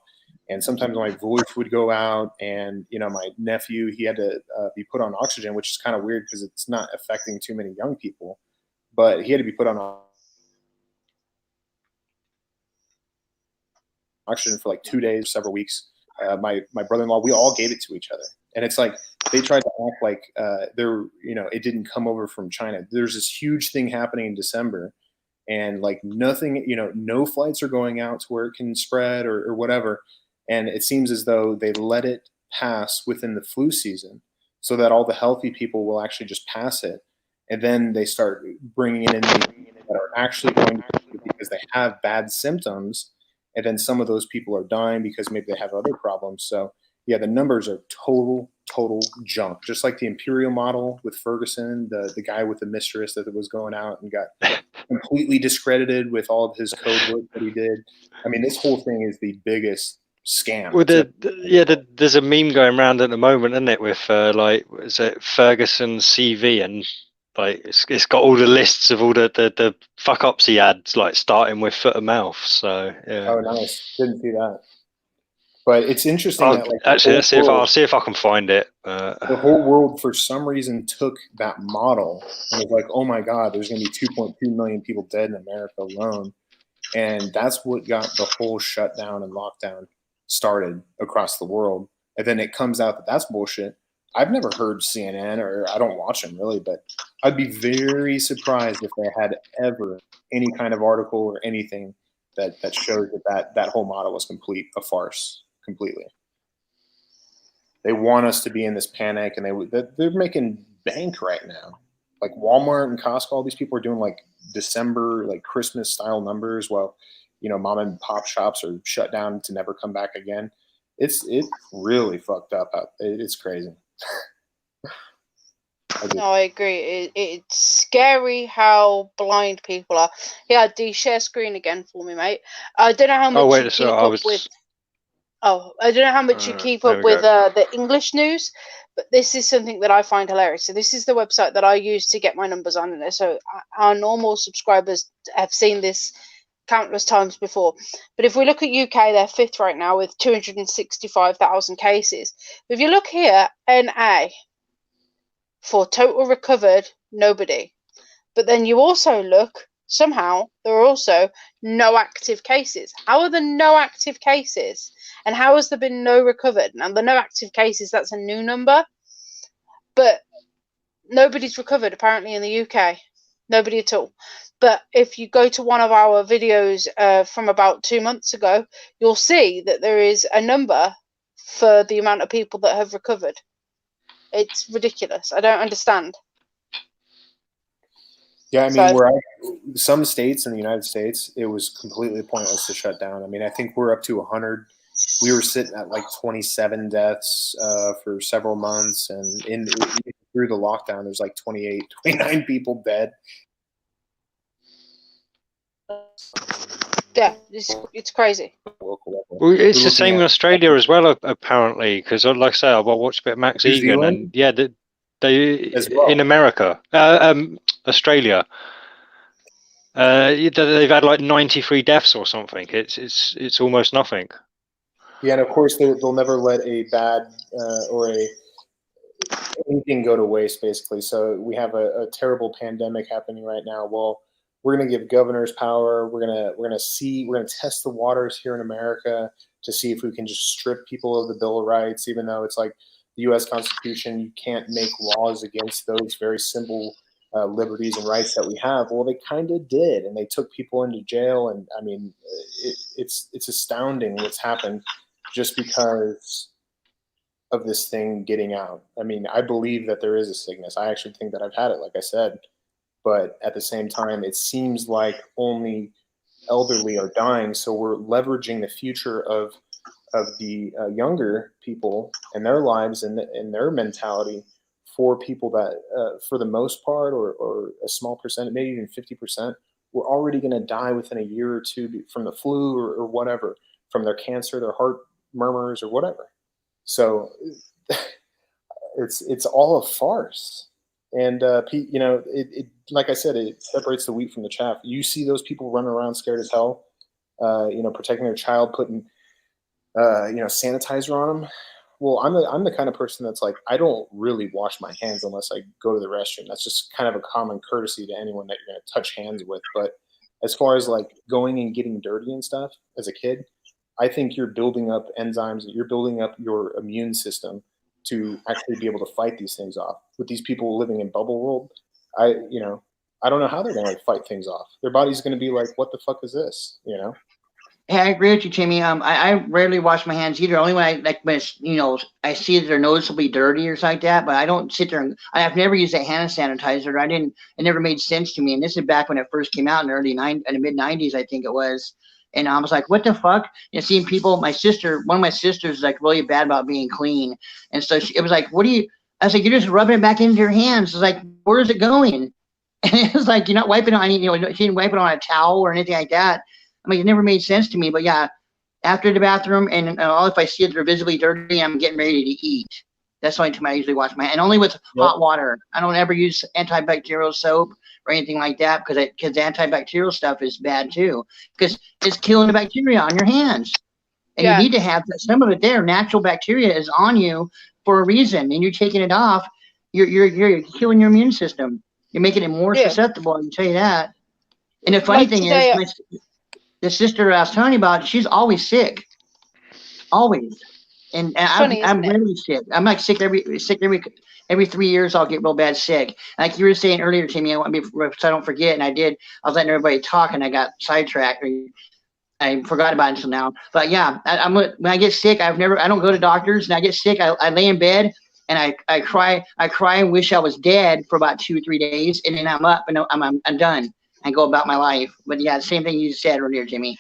Speaker 8: And sometimes my voice would go out, and my nephew, he had to be put on oxygen, which is kind of weird because it's not affecting too many young people, but he had to be put on oxygen for 2 days, several weeks. My brother-in-law, we all gave it to each other, and it's like they tried to act like it didn't come over from China. There's this huge thing happening in December, and nothing, no flights are going out to where it can spread or whatever. And it seems as though they let it pass within the flu season so that all the healthy people will actually just pass it. And then they start bringing in that are actually going to, because they have bad symptoms. And then some of those people are dying because maybe they have other problems. So the numbers are total junk. Just like the Imperial model with Ferguson, the guy with the mistress that was going out and got completely discredited with all of his code work that he did. I mean, this whole thing is the biggest scam.
Speaker 9: Well, there's a meme going around at the moment, isn't it, with is it Ferguson CV, and it's got all the lists of all the fuck ups he had, starting with foot and mouth. So yeah.
Speaker 8: Oh, nice. Didn't see that. But it's interesting that
Speaker 9: actually, I'll see if I can find it.
Speaker 8: The whole world, for some reason, took that model and was like, "Oh my God, there's going to be 2.2 million people dead in America alone," and that's what got the whole shutdown and lockdown started across the world. and then it comes out that that's bullshit. I've never heard CNN, or I don't watch them really, but I'd be very surprised if they had ever any kind of article or anything that showed that whole model was a farce completely. They want us to be in this panic, and they're making bank right now. Like Walmart and Costco, all these people are doing like December, like Christmas style numbers, while mom and pop shops are shut down to never come back again. It's really fucked up. It's crazy.
Speaker 1: No, I agree. It's scary how blind people are. Yeah, D, share screen again for me, mate. I don't know how much you keep up with. Oh, I don't know how much you keep up with the English news, but this is something that I find hilarious. So this is the website that I use to get my numbers on there. So our normal subscribers have seen this countless times before. But if we look at UK, they're 5th right now with 265,000 cases. If you look here, NA, for total recovered, nobody. But then you also look, somehow, there are also no active cases. How are there no active cases? And how has there been no recovered? Now, the no active cases, that's a new number. But nobody's recovered, apparently, in the UK. Nobody at all. But if you go to one of our videos from about 2 months ago, you'll see that there is a number for the amount of people that have recovered. It's ridiculous. I don't understand.
Speaker 8: Yeah, I mean, some states in the United States, it was completely pointless to shut down. I mean, I think we're up to 100. We were sitting at like 27 deaths for several months, and through the lockdown, there's like 28, 29 people dead.
Speaker 1: Yeah, it's crazy.
Speaker 9: Well, it's the same in Australia as well, apparently, because like I say, I watched a bit of Max Egan, and yeah, they in America, Australia, they've had like 93 deaths or something. It's almost nothing.
Speaker 8: Yeah, and of course they'll never let a bad or anything go to waste, basically. So we have a terrible pandemic happening right now. Well, we're going to give governors power. We're going to test the waters here in America to see if we can just strip people of the Bill of Rights, even though it's like the U.S. Constitution, you can't make laws against those very simple liberties and rights that we have. Well, they kind of did, and they took people into jail. And I mean, it's astounding what's happened just because of this thing getting out. I mean, I believe that there is a sickness. I actually think that I've had it, like I said. But at the same time, it seems like only elderly are dying. So we're leveraging the future of the younger people and their lives and their mentality for people that, for the most part, or a small percent, maybe even 50%, we're already going to die within a year or two from the flu or whatever, from their cancer, their heart murmurs or whatever. So it's all a farce. And it like I said, it separates the wheat from the chaff. You see those people running around scared as hell, protecting their child, putting sanitizer on them. Well, I'm the kind of person that's like, I don't really wash my hands unless I go to the restroom. That's just kind of a common courtesy to anyone that you're going to touch hands with. But as far as like going and getting dirty and stuff as a kid, I think you're building up enzymes, you're building up your immune system to actually be able to fight these things off. With these people living in bubble world, I don't know how they're going to fight things off. Their body's going to be like, what the fuck is this?
Speaker 4: Yeah, I agree with you, Timmy. I rarely wash my hands either. Only when I see that they're noticeably dirty or something like that. But I don't sit there and I've never used a hand sanitizer. It never made sense to me. And this is back when it first came out in the mid 90s, I think it was. And I was like, what the fuck? And seeing people, one of my sisters is like really bad about being clean. And so it was like, I was like, you're just rubbing it back into your hands. It's like, where is it going? And it was like, you're not wiping it on, she didn't wipe it on a towel or anything like that. I mean, it never made sense to me. But yeah, after the bathroom and if I see it, they're visibly dirty, I'm getting ready to eat. That's the only time I usually wash my hands. And only with hot water. I don't ever use antibacterial soap or anything like that because the antibacterial stuff is bad too, because it's killing the bacteria on your hands. And you need to have some of it there. Natural bacteria is on you for a reason, and you're taking it off. You're killing your immune system. You're making it more susceptible. I can tell you that. And the funny thing is, the sister I was telling you about, she's always sick. Always. And
Speaker 1: Funny,
Speaker 4: I'm
Speaker 1: isn't it?
Speaker 4: really sick. I'm like sick every 3 years. I'll get real bad sick. Like you were saying earlier to me, I want to be so I don't forget, and I did. I was letting everybody talk, and I got sidetracked. I forgot about it until now. But yeah, when I get sick, I don't go to doctors, and I get sick. I lay in bed and I cry and wish I was dead for about 2 or 3 days, and then I'm up and I'm done and go about my life. But yeah, same thing you said earlier, Jimmy.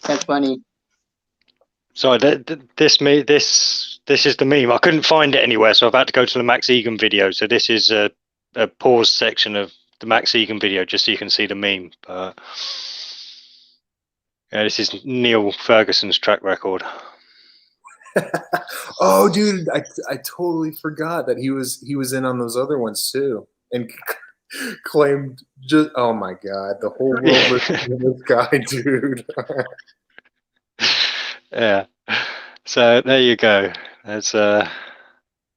Speaker 4: That's funny.
Speaker 9: So this is the meme. I couldn't find it anywhere, so I've had to go to the Max Egan video. So this is a paused section of the Max Egan video, just so you can see the meme. But yeah, this is Neil Ferguson's track record.
Speaker 8: Oh, dude, I totally forgot that he was in on those other ones too, and claimed just, oh my god, the whole world listened to this guy, dude.
Speaker 9: Yeah. So there you go. That's
Speaker 4: oh,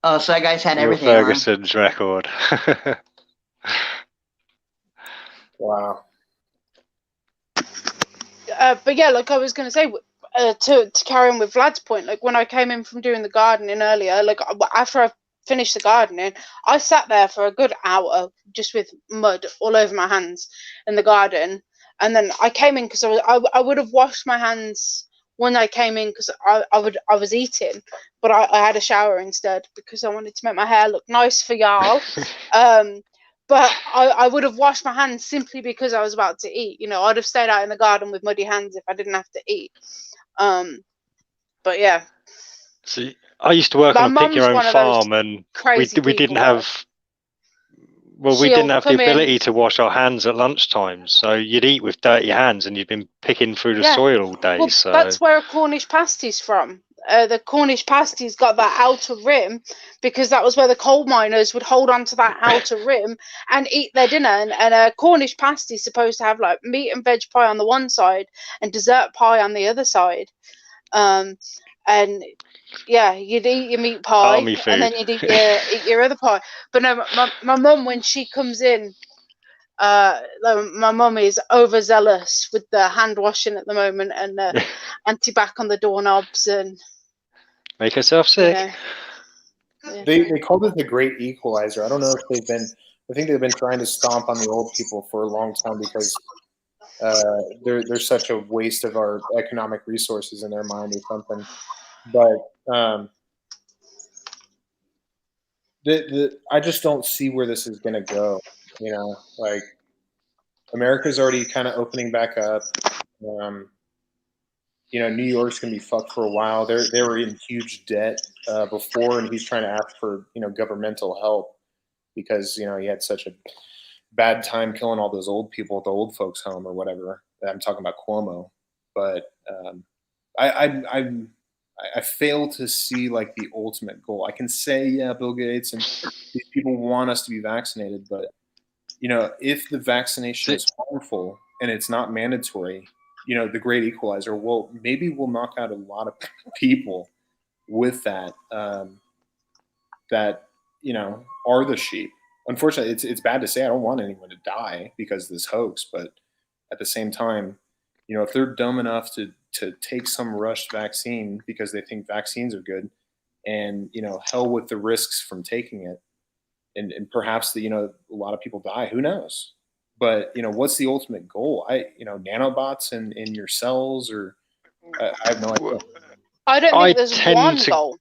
Speaker 4: so that guy's had
Speaker 9: Neil
Speaker 4: everything.
Speaker 9: Ferguson's record.
Speaker 8: Wow.
Speaker 1: But yeah, like I was going to say, to carry on with Vlad's point, like when I came in from doing the gardening earlier, like after I finished the gardening, I sat there for a good hour just with mud all over my hands in the garden, and then I came in because I would have washed my hands when I came in because I was eating, but I had a shower instead because I wanted to make my hair look nice for y'all. But I would have washed my hands simply because I was about to eat. You know, I'd have stayed out in the garden with muddy hands if I didn't have to eat. But yeah.
Speaker 9: See, I used to work on a pick your own farm, and we didn't have. Well, we didn't have the ability to wash our hands at lunchtime, so you'd eat with dirty hands, and you'd been picking through the soil all day.
Speaker 1: Well,
Speaker 9: so
Speaker 1: that's where a Cornish pasty's from. The Cornish pasty's got that outer rim because that was where the coal miners would hold on to that outer rim and eat their dinner. And a Cornish pasty is supposed to have like meat and veg pie on the one side and dessert pie on the other side. And yeah, you'd eat your meat pie and then you'd eat your other pie. But no, my mum, when she comes in, my mum is overzealous with the hand washing at the moment and anti-bac on the doorknobs and
Speaker 9: make herself sick.
Speaker 1: Yeah.
Speaker 8: They called it the Great Equalizer. I don't know if I think they've been trying to stomp on the old people for a long time because they're such a waste of our economic resources in their mind or something. But I just don't see where this is going to go. You know, like America's already kind of opening back up. You know, New York's going to be fucked for a while. They were in huge debt before, and he's trying to ask for, you know, governmental help because, you know, he had such a bad time killing all those old people at the old folks home or whatever. I'm talking about Cuomo, but I fail to see like the ultimate goal. I can say, yeah, Bill Gates and these people want us to be vaccinated, but you know, if the vaccination is harmful and it's not mandatory, you know, the Great Equalizer, well, maybe we'll knock out a lot of people with that, that, you know, are the sheep. Unfortunately, it's bad to say. I don't want anyone to die because of this hoax, but at the same time, you know, if they're dumb enough to take some rushed vaccine because they think vaccines are good, and, you know, hell with the risks from taking it, and perhaps you know, a lot of people die. Who knows? But you know, what's the ultimate goal? You know, nanobots in your cells, or I have no idea.
Speaker 1: I don't think there's one goal.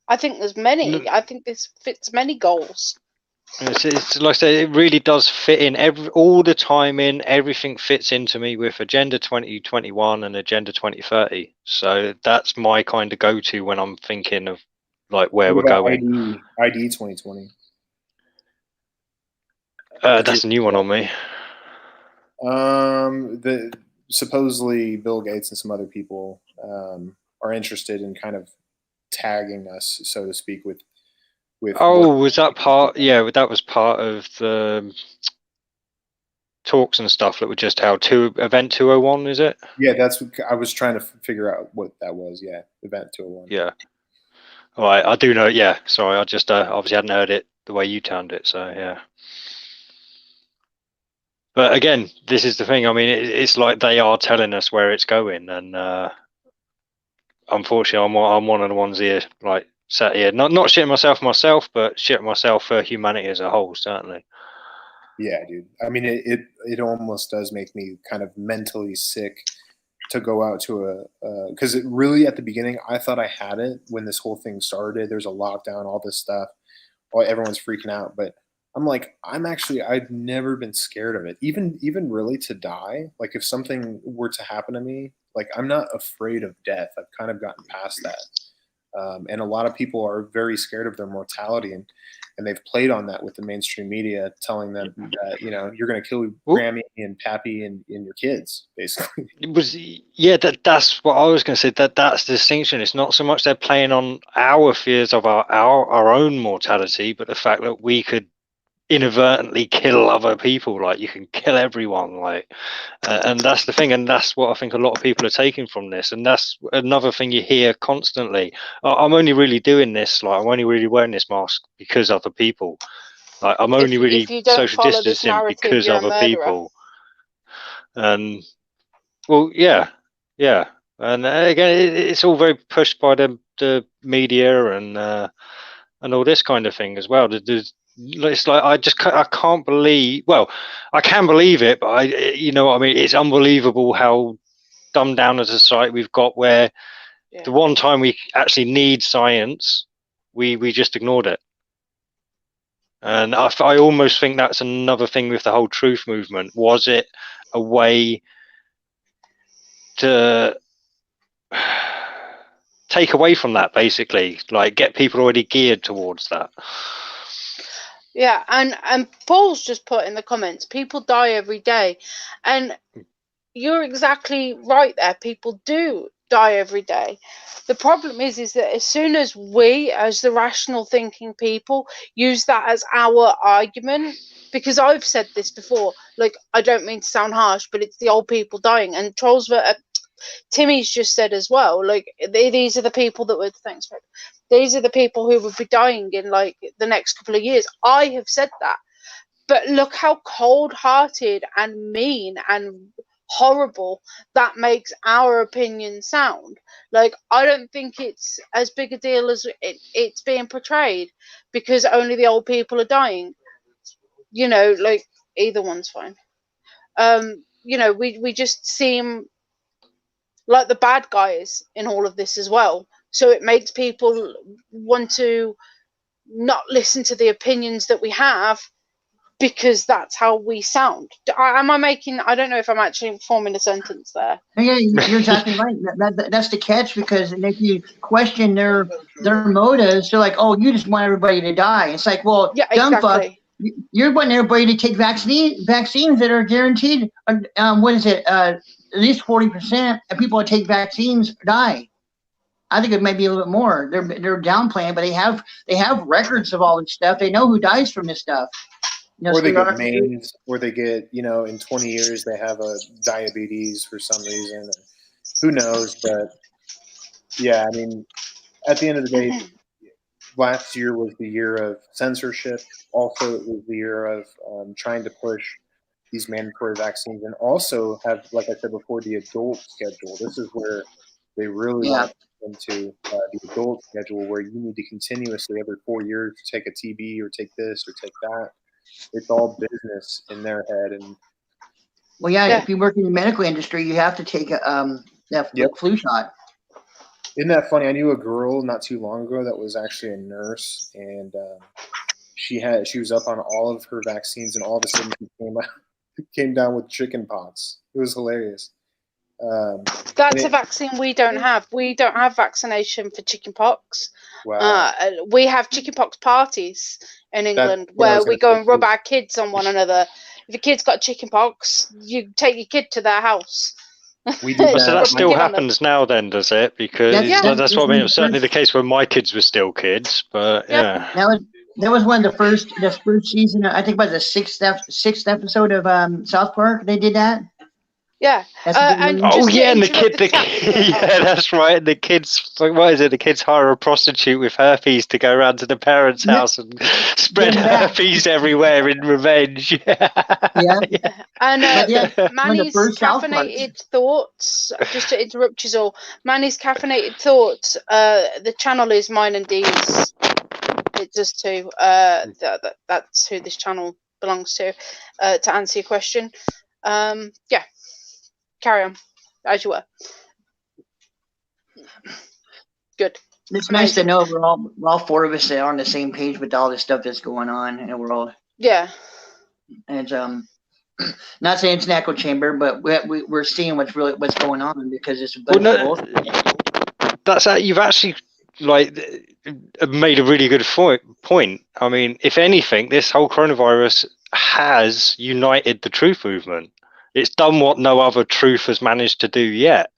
Speaker 1: I think there's many. I think this fits many goals.
Speaker 9: It's like I say, it really does fit in all the time. Everything fits into me with Agenda 2021 and Agenda 2030. So that's my kind of go-to when I'm thinking of like where we're going.
Speaker 8: ID 2020.
Speaker 9: That's a new one on me.
Speaker 8: Supposedly Bill Gates and some other people are interested in kind of tagging us, so to speak, with.
Speaker 9: Was that part? Yeah, that was part of the talks and stuff that were just held. Event 201, is it?
Speaker 8: Yeah, that's what I was trying to figure out what that was. Yeah, Event 201.
Speaker 9: Yeah. All right, I do know. Yeah, sorry, I just obviously hadn't heard it the way you termed it. So yeah. But again, this is the thing. I mean, it's like they are telling us where it's going, and unfortunately, I'm one of the ones here, like sat here, not shitting myself, but shitting myself for humanity as a whole, certainly.
Speaker 8: Yeah, dude. I mean, it almost does make me kind of mentally sick to go out to because it really, at the beginning, I thought I had it when this whole thing started. There's a lockdown, all this stuff. Everyone's freaking out, but I'm like, I've never been scared of it. Even really to die. Like if something were to happen to me, like I'm not afraid of death. I've kind of gotten past that. And a lot of people are very scared of their mortality, and they've played on that with the mainstream media, telling them that you're going to kill Grammy and Pappy and your kids, basically.
Speaker 9: That's what I was going to say. That's the distinction. It's not so much they're playing on our fears of our own mortality, but the fact that we could inadvertently kill other people. Like you can kill everyone, like and that's the thing, and that's what I think a lot of people are taking from this, and that's another thing you hear constantly. I'm only really doing this, like I'm only really wearing this mask because other people, like I'm only really social distancing because other people. And well, yeah, and again, it's all very pushed by the media and all this kind of thing as well. It's like I can't believe. Well, I can believe it, but you know what I mean. It's unbelievable how dumbed down as a society we've got, where the one time we actually need science, we just ignored it. And I almost think that's another thing with the whole truth movement. Was it a way to take away from that, basically, like get people already geared towards that?
Speaker 1: Yeah, and Paul's just put in the comments, people die every day. And you're exactly right there. People do die every day. The problem is that as soon as we, as the rational thinking people, use that as our argument, because I've said this before, like, I don't mean to sound harsh, but it's the old people dying. And Timmy's just said as well, like, these are the people that would, thanks, Fred. These are the people who would be dying in like the next couple of years. I have said that. But look how cold-hearted and mean and horrible that makes our opinion sound. Like, I don't think it's as big a deal as it's being portrayed, because only the old people are dying. You know, like, either one's fine. You know, we just seem like the bad guys in all of this as well. So it makes people want to not listen to the opinions that we have, because that's how we sound. Am I making? I don't know if I'm actually forming a sentence there.
Speaker 4: Yeah, you're exactly right. That's the catch, because if you question their motives, they're like, "Oh, you just want everybody to die." It's like, well,
Speaker 1: yeah,
Speaker 4: dumb
Speaker 1: exactly.
Speaker 4: fuck, you're wanting everybody to take vaccines that are guaranteed. What is it? At least 40% of people that take vaccines die. I think it may be a little bit more. They're downplaying, but they have records of all this stuff. They know who dies from this stuff.
Speaker 8: You know, or they get maimed, or they get, in 20 years they have a diabetes for some reason. Who knows? But yeah, I mean, at the end of the day, last year was the year of censorship. Also, it was the year of trying to push these mandatory vaccines, and also have, like I said before, the adult schedule. This is where they really want into the adult schedule, where you need to continuously every 4 years take a TB or take this or take that. It's all business in their head. And
Speaker 4: well, yeah, if you work in the medical industry, you have to take that flu shot.
Speaker 8: Isn't that funny? I knew a girl not too long ago that was actually a nurse, and she was up on all of her vaccines, and all of a sudden she came down with chicken pox. It was hilarious.
Speaker 1: That's a vaccine we don't have. We don't have vaccination for chickenpox.
Speaker 8: Wow.
Speaker 1: We have chickenpox parties in England where we go and rub our kids on one another. If a kid's got chickenpox, you take your kid to their house.
Speaker 8: We do that.
Speaker 9: So that still happens now, then, does it? Because that's what I mean. It was certainly the case when my kids were still kids, but yeah.
Speaker 4: That was one of the first season. I think about the sixth episode of South Park. They did that.
Speaker 1: Yeah. And
Speaker 9: oh yeah, and
Speaker 1: yeah,
Speaker 9: that's right. The kids, what is it? The kids hire a prostitute with herpes to go around to the parents' house and spread herpes everywhere in revenge.
Speaker 4: Yeah.
Speaker 1: And Manny's
Speaker 4: caffeinated
Speaker 1: thoughts. Just to interrupt you all, Manny's caffeinated thoughts. The channel is mine and Dee's. It's just two. That's who this channel belongs to. To answer your question, yeah. Carry on, as you were. Good.
Speaker 4: It's nice to know we're all four of us are on the same page with all this stuff that's going on in the world.
Speaker 1: Yeah.
Speaker 4: And not saying it's an echo chamber, but we're seeing what's going on because it's a bunch of bullshit.
Speaker 9: That's you've actually made a really good point. I mean, if anything, this whole coronavirus has united the truth movement. It's done what no other truth has managed to do yet.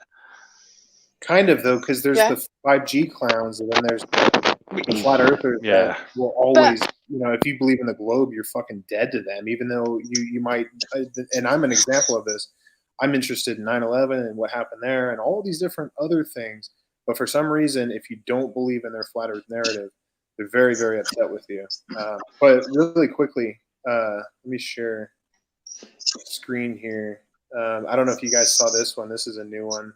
Speaker 8: Kind of, though, because there's the 5G clowns, and then there's the flat earthers that will always, if you believe in the globe, you're fucking dead to them, even though you might, and I'm an example of this. I'm interested in 9/11 and what happened there and all these different other things. But for some reason, if you don't believe in their flat earth narrative, they're very, very upset with you. But really quickly, let me share screen here. I don't know if you guys saw this one. This is a new one.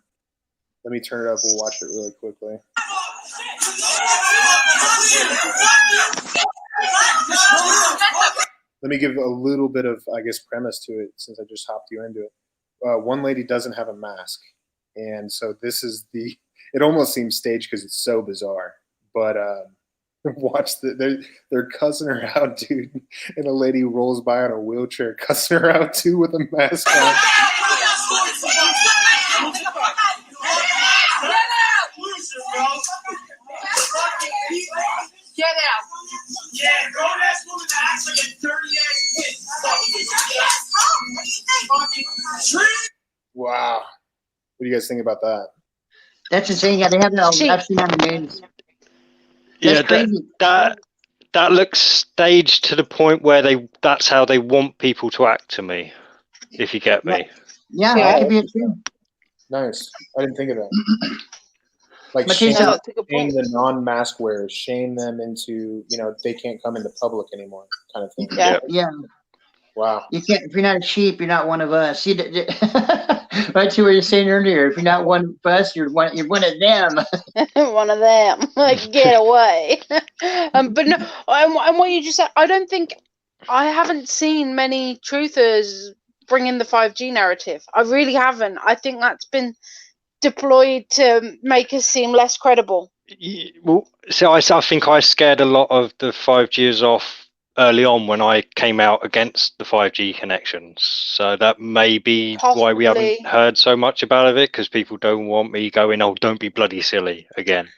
Speaker 8: Let me turn it up. We'll watch it really quickly. Let me give a little bit of, I guess, premise to it since I just hopped you into it. One lady doesn't have a mask. And so this is it almost seems staged because it's so bizarre. But watch they're cussing her out, dude. And a lady rolls by on a wheelchair cussing her out too with a mask on.
Speaker 10: Get out! Yeah, grown ass woman that acts like a dirty ass kid.
Speaker 8: Wow. What do you guys think about that?
Speaker 4: That's insane. Yeah, they have no. I've seen on the news.
Speaker 9: That's crazy. That looks staged to the point where that's how they want people to act to me, if you get me.
Speaker 4: Yeah, that could be it too.
Speaker 8: Nice. I didn't think of that. Like shame the non-mask wearers, shame them into, they can't come into public anymore, kind of thing.
Speaker 4: Yeah.
Speaker 8: Wow.
Speaker 4: You can't. If you're not a sheep, you're not one of us. Right to what you're saying earlier. If you're not one of us, you're one of them.
Speaker 1: One of them. Like, get away. But no. And what you just said, I haven't seen many truthers bring in the 5G narrative. I really haven't. I think that's been deployed to make us seem less credible.
Speaker 9: Well, so I think I scared a lot of the 5Gers off early on when I came out against the 5G connections. So that may be why we haven't heard so much about it, because people don't want me going, oh, don't be bloody silly again.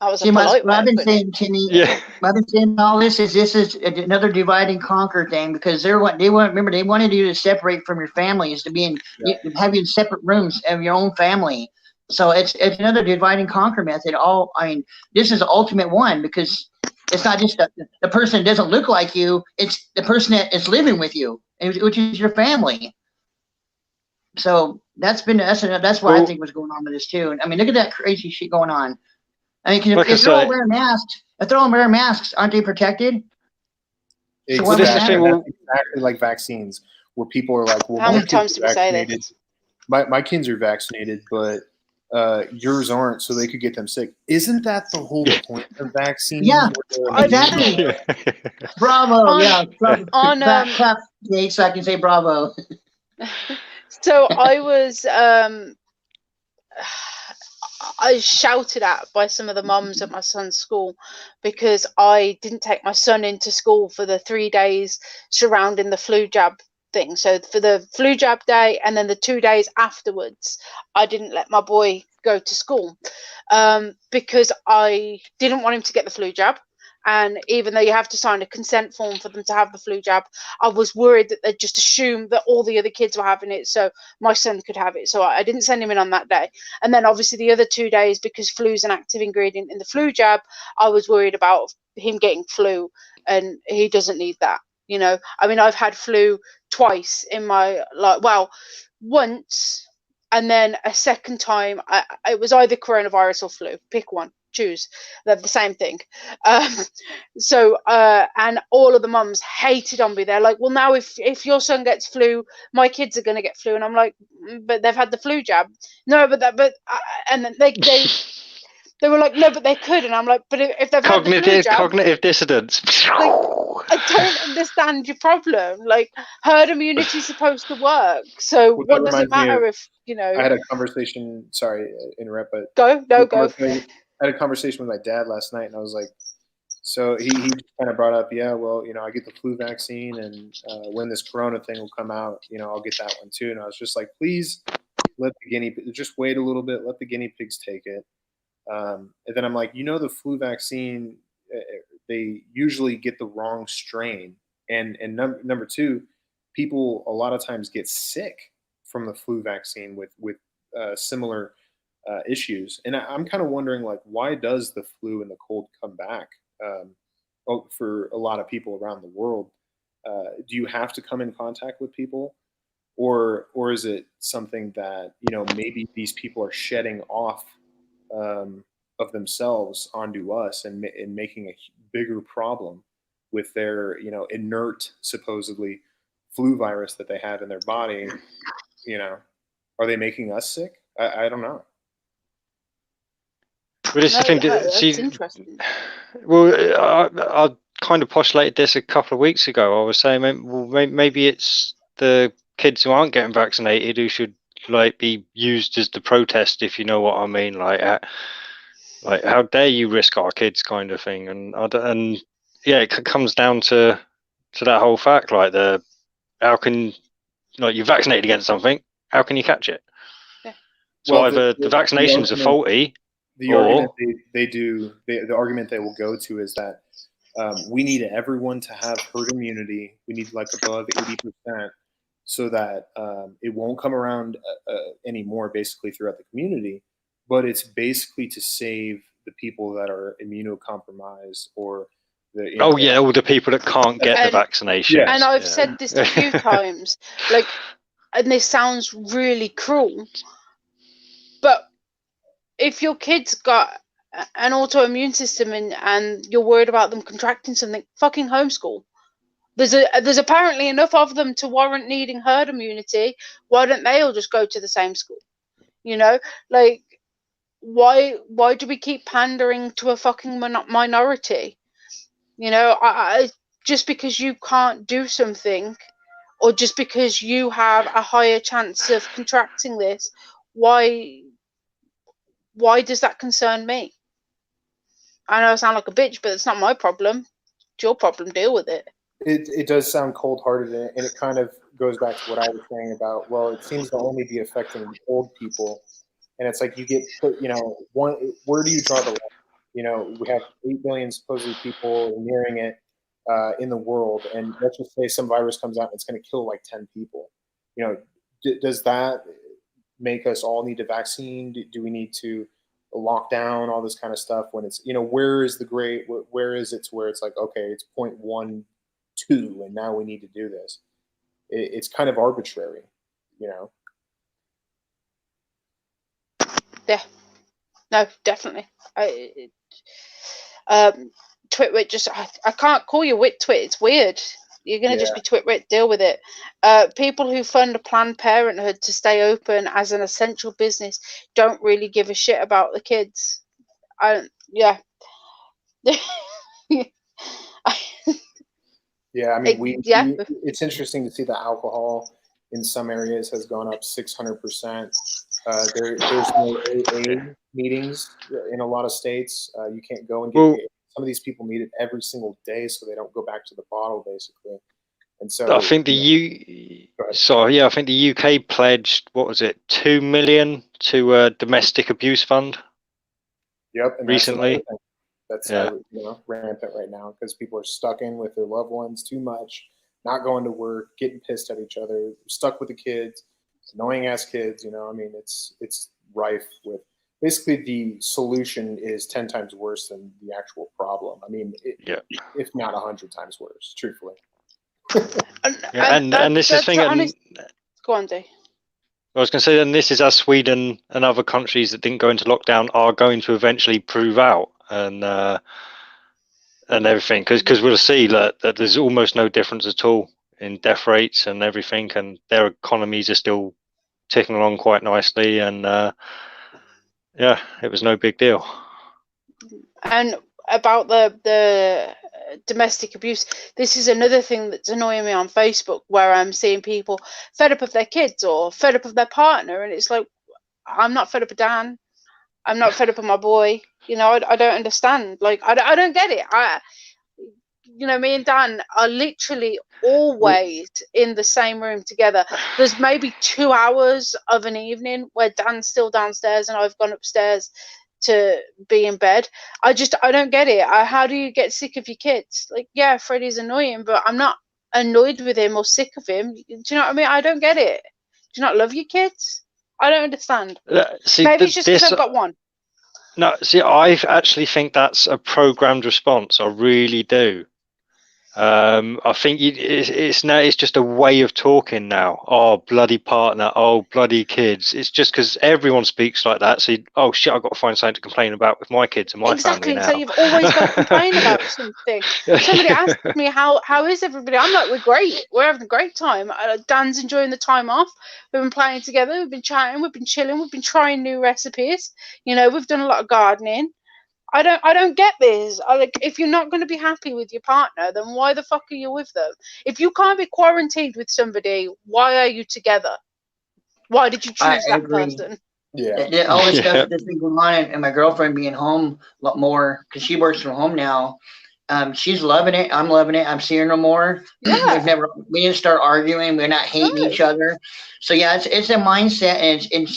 Speaker 1: I've been
Speaker 4: saying, Timmy, I've been saying all this is another divide and conquer thing, because they wanted you to separate from your families, to be in having separate rooms of your own family. So it's another divide and conquer method. This is the ultimate one, because it's not just the person that doesn't look like you; it's the person that is living with you, which is your family. So that's what I think was going on with this too. I mean, look at that crazy shit going on. I mean, if they're all wearing masks, aren't they protected?
Speaker 8: Exactly. That's exactly like vaccines, where people are like, "Well,
Speaker 1: how many times do we say that?"
Speaker 8: My kids are vaccinated, but yours aren't, so they could get them sick. Isn't that the whole point of vaccines?
Speaker 4: Yeah, exactly. Bravo! Clap, Nate, so I can say bravo.
Speaker 1: So I was shouted at by some of the mums at my son's school because I didn't take my son into school for the 3 days surrounding the flu jab thing. So for the flu jab day and then the 2 days afterwards, I didn't let my boy go to school because I didn't want him to get the flu jab. And even though you have to sign a consent form for them to have the flu jab, I was worried that they'd just assume that all the other kids were having it, so my son could have it. So I didn't send him in on that day. And then obviously the other 2 days, because flu is an active ingredient in the flu jab, I was worried about him getting flu, and he doesn't need that. You know, I mean, I've had flu twice in my life. Well, once, and then a second time. It was either coronavirus or flu. Pick one. Choose. They're the same thing. Um, and all of the mums hated on me. They're like, well, now if your son gets flu, my kids are going to get flu. And I'm like, but they've had the flu jab. No, and then they were like, no, but they could. And I'm like, but if they've had the flu jab,
Speaker 9: cognitive dissonance.
Speaker 1: Like, I don't understand your problem. Like, herd immunity is supposed to work. So what does it matter if, you know?
Speaker 8: I had a conversation. Sorry, interrupt, but
Speaker 1: go.
Speaker 8: I had a conversation with my dad last night, and I was like, so he kind of brought up, yeah, well, you know, I get the flu vaccine, and when this corona thing will come out, you know, I'll get that one too. And I was just like, please just wait a little bit, let the guinea pigs take it. And then I'm like, you know, the flu vaccine, they usually get the wrong strain. And number two, people a lot of times get sick from the flu vaccine with similar issues. And I'm kind of wondering, like, why does the flu and the cold come back for a lot of people around the world? Do you have to come in contact with people? Or is it something that, you know, maybe these people are shedding off of themselves onto us and making a bigger problem with their, you know, inert, supposedly, flu virus that they have in their body? You know, are they making us sick? I don't know.
Speaker 9: But it's
Speaker 1: That's interesting.
Speaker 9: Well, I kind of postulated this a couple of weeks ago. I was saying, well, maybe it's the kids who aren't getting vaccinated who should like be used as the protest, if you know what I mean. Like how dare you risk our kids, kind of thing. And yeah, it comes down to that whole fact, like how can, like, you're vaccinated against something, how can you catch it?
Speaker 1: Yeah.
Speaker 9: So well, either the vaccinations are faulty.
Speaker 8: The argument the argument they will go to is that we need everyone to have herd immunity. We need like above 80%, so that it won't come around anymore, basically throughout the community. But it's basically to save the people that are immunocompromised or
Speaker 9: all the people that can't get the vaccination.
Speaker 1: Yeah. And I've said this a few times, like, and this sounds really cruel, but if your kid's got an autoimmune system and you're worried about them contracting something, fucking homeschool. There's apparently enough of them to warrant needing herd immunity. Why don't they all just go to the same school? You know, like, why do we keep pandering to a fucking minority? You know, I just because you can't do something, or just because you have a higher chance of contracting this, why does that concern me? I know I sound like a bitch, but it's not my problem. It's your problem. Deal with it.
Speaker 8: It does sound cold-hearted, and it kind of goes back to what I was saying about, well, it seems to only be affecting old people. And it's like you get put, you know, where do you draw the line? You know, we have 8 billion supposedly people nearing it in the world, and let's just say some virus comes out and it's going to kill like 10 people. You know, does that make us all need a vaccine? Do we need to lock down all this kind of stuff when it's, you know, where is the gray? Where is it to where it's like, okay, it's 0.12 and now we need to do this? It's kind of arbitrary, you know.
Speaker 1: Yeah, no, definitely. Twitwit just, I can't call you Witwit. It's weird. You're gonna just be Twitwit. Deal with it. People who fund Planned Parenthood to stay open as an essential business don't really give a shit about the kids. Yeah.
Speaker 8: Yeah, I mean, it's interesting to see that alcohol in some areas has gone up 600%. There's no AA meetings in a lot of states. You can't go and get AA. Some of these people need it every single day so they don't go back to the bottle, basically. And so
Speaker 9: I think I think the UK pledged, what was it, 2 million to a domestic abuse fund.
Speaker 8: Yep, and
Speaker 9: recently.
Speaker 8: That's you know, rampant right now because people are stuck in with their loved ones too much, not going to work, getting pissed at each other, stuck with the kids, annoying ass kids. You know, I mean, it's rife with. Basically, the solution is 10 times worse than the actual problem. I mean, if not 100 times worse, truthfully.
Speaker 9: and this is thing.
Speaker 1: Go on, Dee.
Speaker 9: I was going to say, and this is as Sweden and other countries that didn't go into lockdown are going to eventually prove out, and everything, because we'll see that there's almost no difference at all in death rates and everything, and their economies are still ticking along quite nicely, and yeah, it was no big deal.
Speaker 1: And about the domestic abuse, this is another thing that's annoying me on Facebook, where I'm seeing people fed up of their kids or fed up of their partner, and it's like, I'm not fed up of Dan, I'm not fed up of my boy, you know. I don't understand, like, I don't get it. You know, me and Dan are literally always in the same room together. There's maybe 2 hours of an evening where Dan's still downstairs and I've gone upstairs to be in bed. I don't get it. How do you get sick of your kids? Like, yeah, Freddie's annoying, but I'm not annoyed with him or sick of him. Do you know what I mean? I don't get it. Do you not love your kids? I don't understand. Maybe it's just because I've got one.
Speaker 9: No, see, I actually think that's a programmed response. I really do. I think it's just a way of talking now. Oh, bloody partner. Oh, bloody kids. It's just because everyone speaks like that. So, oh shit, I've got to find something to complain about with my kids and my family now.
Speaker 1: So you've always got to complain about something. Somebody asked me how is everybody. I'm like, we're great. We're having a great time. Dan's enjoying the time off. We've been playing together. We've been chatting. We've been chilling. We've been trying new recipes. You know, we've done a lot of gardening. I don't get this. Like, if you're not going to be happy with your partner, then why the fuck are you with them? If you can't be quarantined with somebody, why are you together? Why did you choose that person?
Speaker 4: Yeah. All this stuff that's been going on, and my girlfriend being home a lot more because she works from home now. She's loving it. I'm loving it. I'm seeing her more.
Speaker 1: Yeah.
Speaker 4: We didn't start arguing. We're not hating each other. So yeah, it's a mindset, and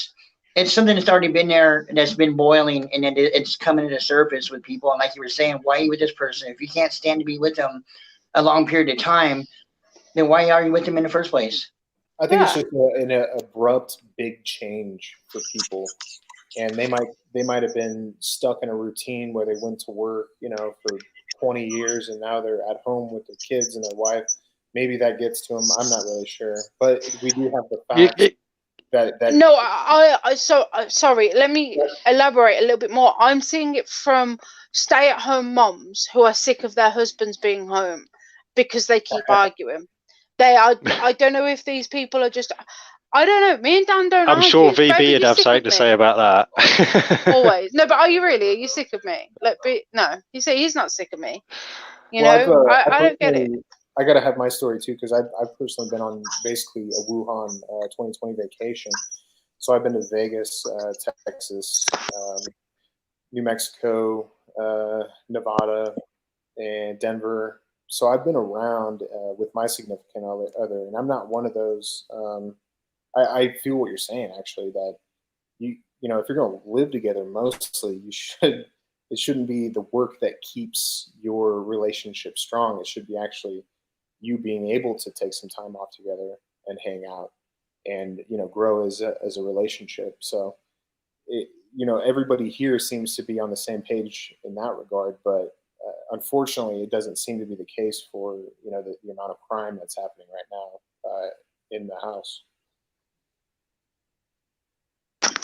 Speaker 4: it's something that's already been there, that's been boiling, and then it's coming to the surface with people. And like you were saying, why are you with this person? If you can't stand to be with them a long period of time, then why are you with them in the first place?
Speaker 8: I think it's just an abrupt big change for people, and they might have been stuck in a routine where they went to work, you know, for 20 years, and now they're at home with their kids and their wife. Maybe that gets to them. I'm not really sure, but we do have the fact.
Speaker 1: No, sorry. Let me elaborate a little bit more. I'm seeing it from stay-at-home moms who are sick of their husbands being home because they keep arguing. I don't know if these people are just. I don't know. Me and Dan don't.
Speaker 9: I'm sure VB would have something to say about
Speaker 1: that. Always. No, but are you really? Are you sick of me? No. You say he's not sick of me. You know, I don't get it.
Speaker 8: I got to have my story too, because I've personally been on basically a Wuhan 2020 vacation. So I've been to Vegas, Texas, New Mexico, Nevada, and Denver. So I've been around with my significant other, and I'm not one of those. I feel what you're saying, actually, that you know, if you're going to live together, mostly it shouldn't be the work that keeps your relationship strong. It should be actually you being able to take some time off together and hang out and, you know, grow as a relationship. So, you know, everybody here seems to be on the same page in that regard, but unfortunately, it doesn't seem to be the case for, you know, the amount of crime that's happening right now in the house.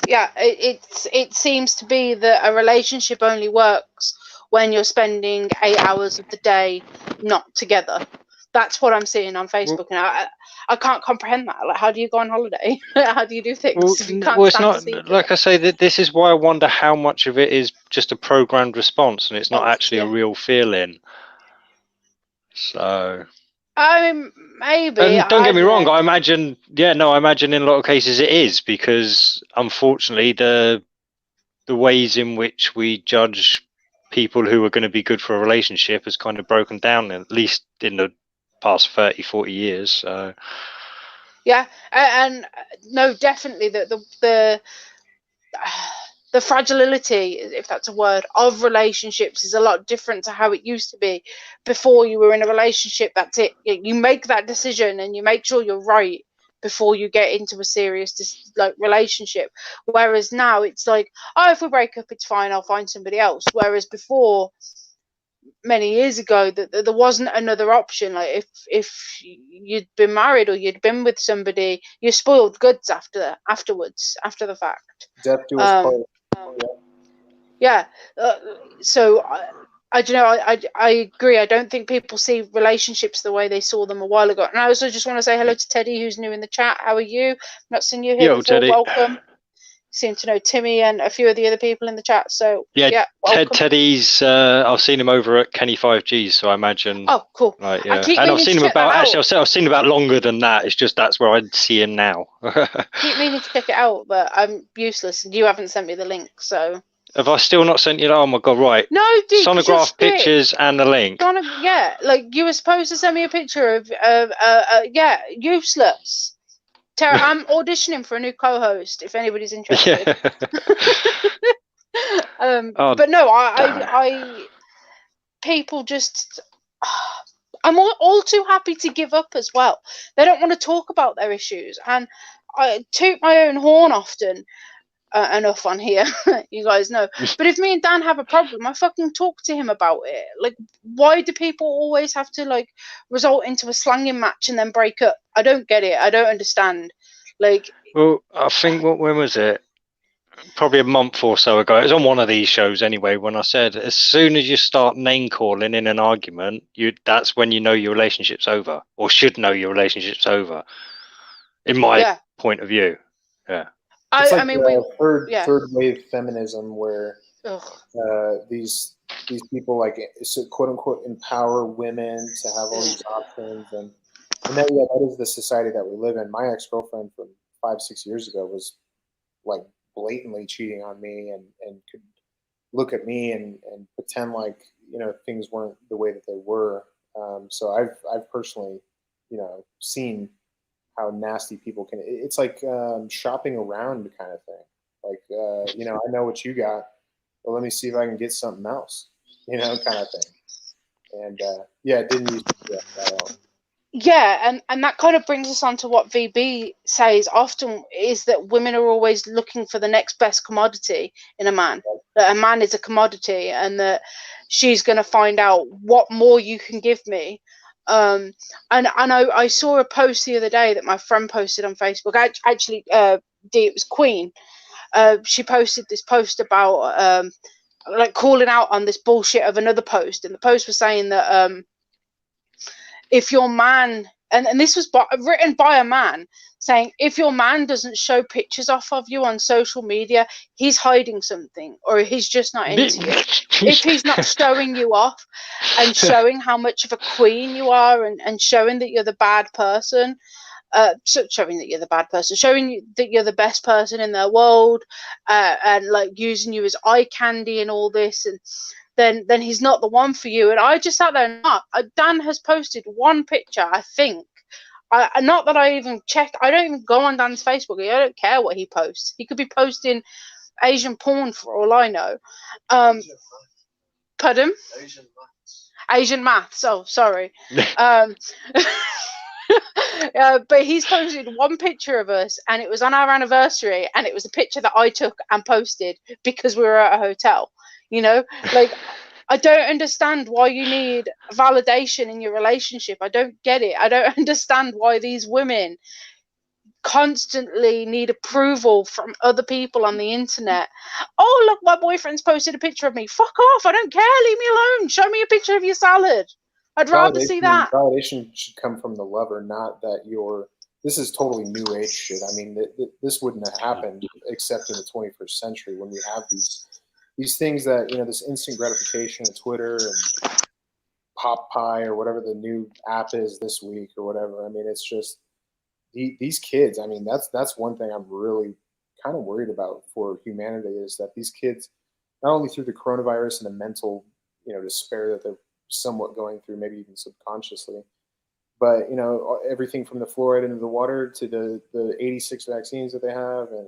Speaker 1: Yeah, it seems to be that a relationship only works when you're spending 8 hours of the day not together. That's what I'm seeing on Facebook, and I can't comprehend that. Like, how do you go on holiday? How do you do things if you can't
Speaker 9: it's not like I say that. This is why I wonder how much of it is just a programmed response, and it's not actually a real feeling. So,
Speaker 1: maybe.
Speaker 9: And don't get me wrong. I imagine in a lot of cases it is, because unfortunately the ways in which we judge people who are going to be good for a relationship has kind of broken down, at least in the past 30, 40 years. So.
Speaker 1: Yeah, and no, definitely the fragility, if that's a word, of relationships is a lot different to how it used to be before you were in a relationship. That's it. You make that decision and you make sure you're right before you get into a serious relationship. Whereas now it's like, oh, if we break up, it's fine. I'll find somebody else. Whereas before, many years ago that there wasn't another option. Like if you'd been married or you'd been with somebody, you're spoiled goods afterwards, after the fact.
Speaker 8: Death do us part.
Speaker 1: Yeah. So I don't know. I agree. I don't think people see relationships the way they saw them a while ago. And I also just want to say hello to Teddy, who's new in the chat. How are you? Not seen you here before.
Speaker 9: Teddy.
Speaker 1: Welcome. Seem to know Timmy and a few of the other people in the chat. So yeah,
Speaker 9: Teddy's. I've seen him over at Kenny 5G, so I imagine.
Speaker 1: Oh, cool.
Speaker 9: Like, yeah. And I've seen him about. Actually, I've seen him about longer than that. It's just that's where I'd see him now.
Speaker 1: Keep meaning to check it out, but I'm useless. You haven't sent me the link, so.
Speaker 9: Have I still not sent you that? Oh my god! Right.
Speaker 1: No, dude.
Speaker 9: Sonograph pictures and the link.
Speaker 1: Yeah, like you were supposed to send me a picture of. Yeah, useless. Tara, I'm auditioning for a new co-host. If anybody's interested. Yeah. But no, I people just. I'm all too happy to give up as well. They don't want to talk about their issues, and I toot my own horn often. Enough on here, you guys know. But if me and Dan have a problem, I fucking talk to him about it. Like, why do people always have to like result into a slanging match and then break up? I don't get it. I don't understand. Like,
Speaker 9: well, I think when was it? Probably a month or so ago. It was on one of these shows anyway. When I said, as soon as you start name calling in an argument, that's when you know your relationship's over, or should know your relationship's over. In my point of view, yeah.
Speaker 8: It's like third wave feminism, where these people like quote unquote empower women to have all these options, and that is the society that we live in. My ex-girlfriend from 5-6 years ago was like blatantly cheating on me, and could look at me and pretend like things weren't the way that they were. So I've personally seen how nasty people can. It's like shopping around kind of thing. Like, I know what you got, but let me see if I can get something else, kind of thing. And it didn't use to do that at all.
Speaker 1: Yeah, and that kind of brings us on to what VB says often, is that women are always looking for the next best commodity in a man. That a man is a commodity, and that she's going to find out what more you can give me. And I saw a post the other day that my friend posted on Facebook. Actually, it was Queen. She posted this post about like calling out on this bullshit of another post, and the post was saying that if your man, and this was written by a man, saying if your man doesn't show pictures off of you on social media, he's hiding something, or he's just not into you. If he's not showing you off and showing how much of a queen you are, and showing that you're the bad person, showing that you're the bad person, showing you that you're the best person in their world, and like using you as eye candy and all this, and then he's not the one for you. And I just sat there and Dan has posted one picture, I think. Not that I even check. I don't even go on Dan's Facebook. I don't care what he posts. He could be posting Asian porn for all I know. Pardon? Asian maths. Oh, sorry. But he's posted one picture of us, and it was on our anniversary, and it was a picture that I took and posted because we were at a hotel. Like, I don't understand why you need validation in your relationship. I don't get it. I don't understand why these women constantly need approval from other people on the internet. Oh, look, my boyfriend's posted a picture of me. Fuck off. I don't care. Leave me alone. Show me a picture of your salad. I'd rather see that.
Speaker 8: Validation should come from the lover, not that this is totally new age shit. I mean, this wouldn't have happened except in the 21st century, when we have these things that, this instant gratification of Twitter and Pop Pie or whatever the new app is this week or whatever. I mean, it's just these kids. I mean, that's one thing I'm really kind of worried about for humanity, is that these kids, not only through the coronavirus and the mental, despair that they're somewhat going through, maybe even subconsciously, but everything from the fluoride into the water to the 86 vaccines that they have, and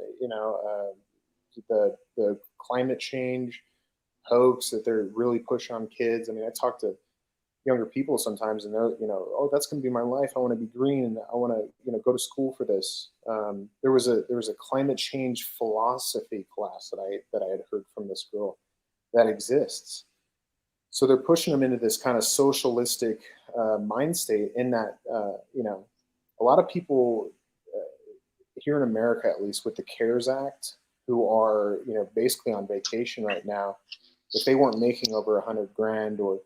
Speaker 8: the climate change hoax that they're really pushing on kids. I mean, I talk to younger people sometimes, and they're, oh, that's going to be my life. I want to be green, and I want to, go to school for this. There was a climate change philosophy class that I had heard from this girl that exists. So they're pushing them into this kind of socialistic mind state in that, you know, a lot of people here in America, at least with the CARES Act, who are, you know, basically on vacation right now, if they weren't making over 100 grand, or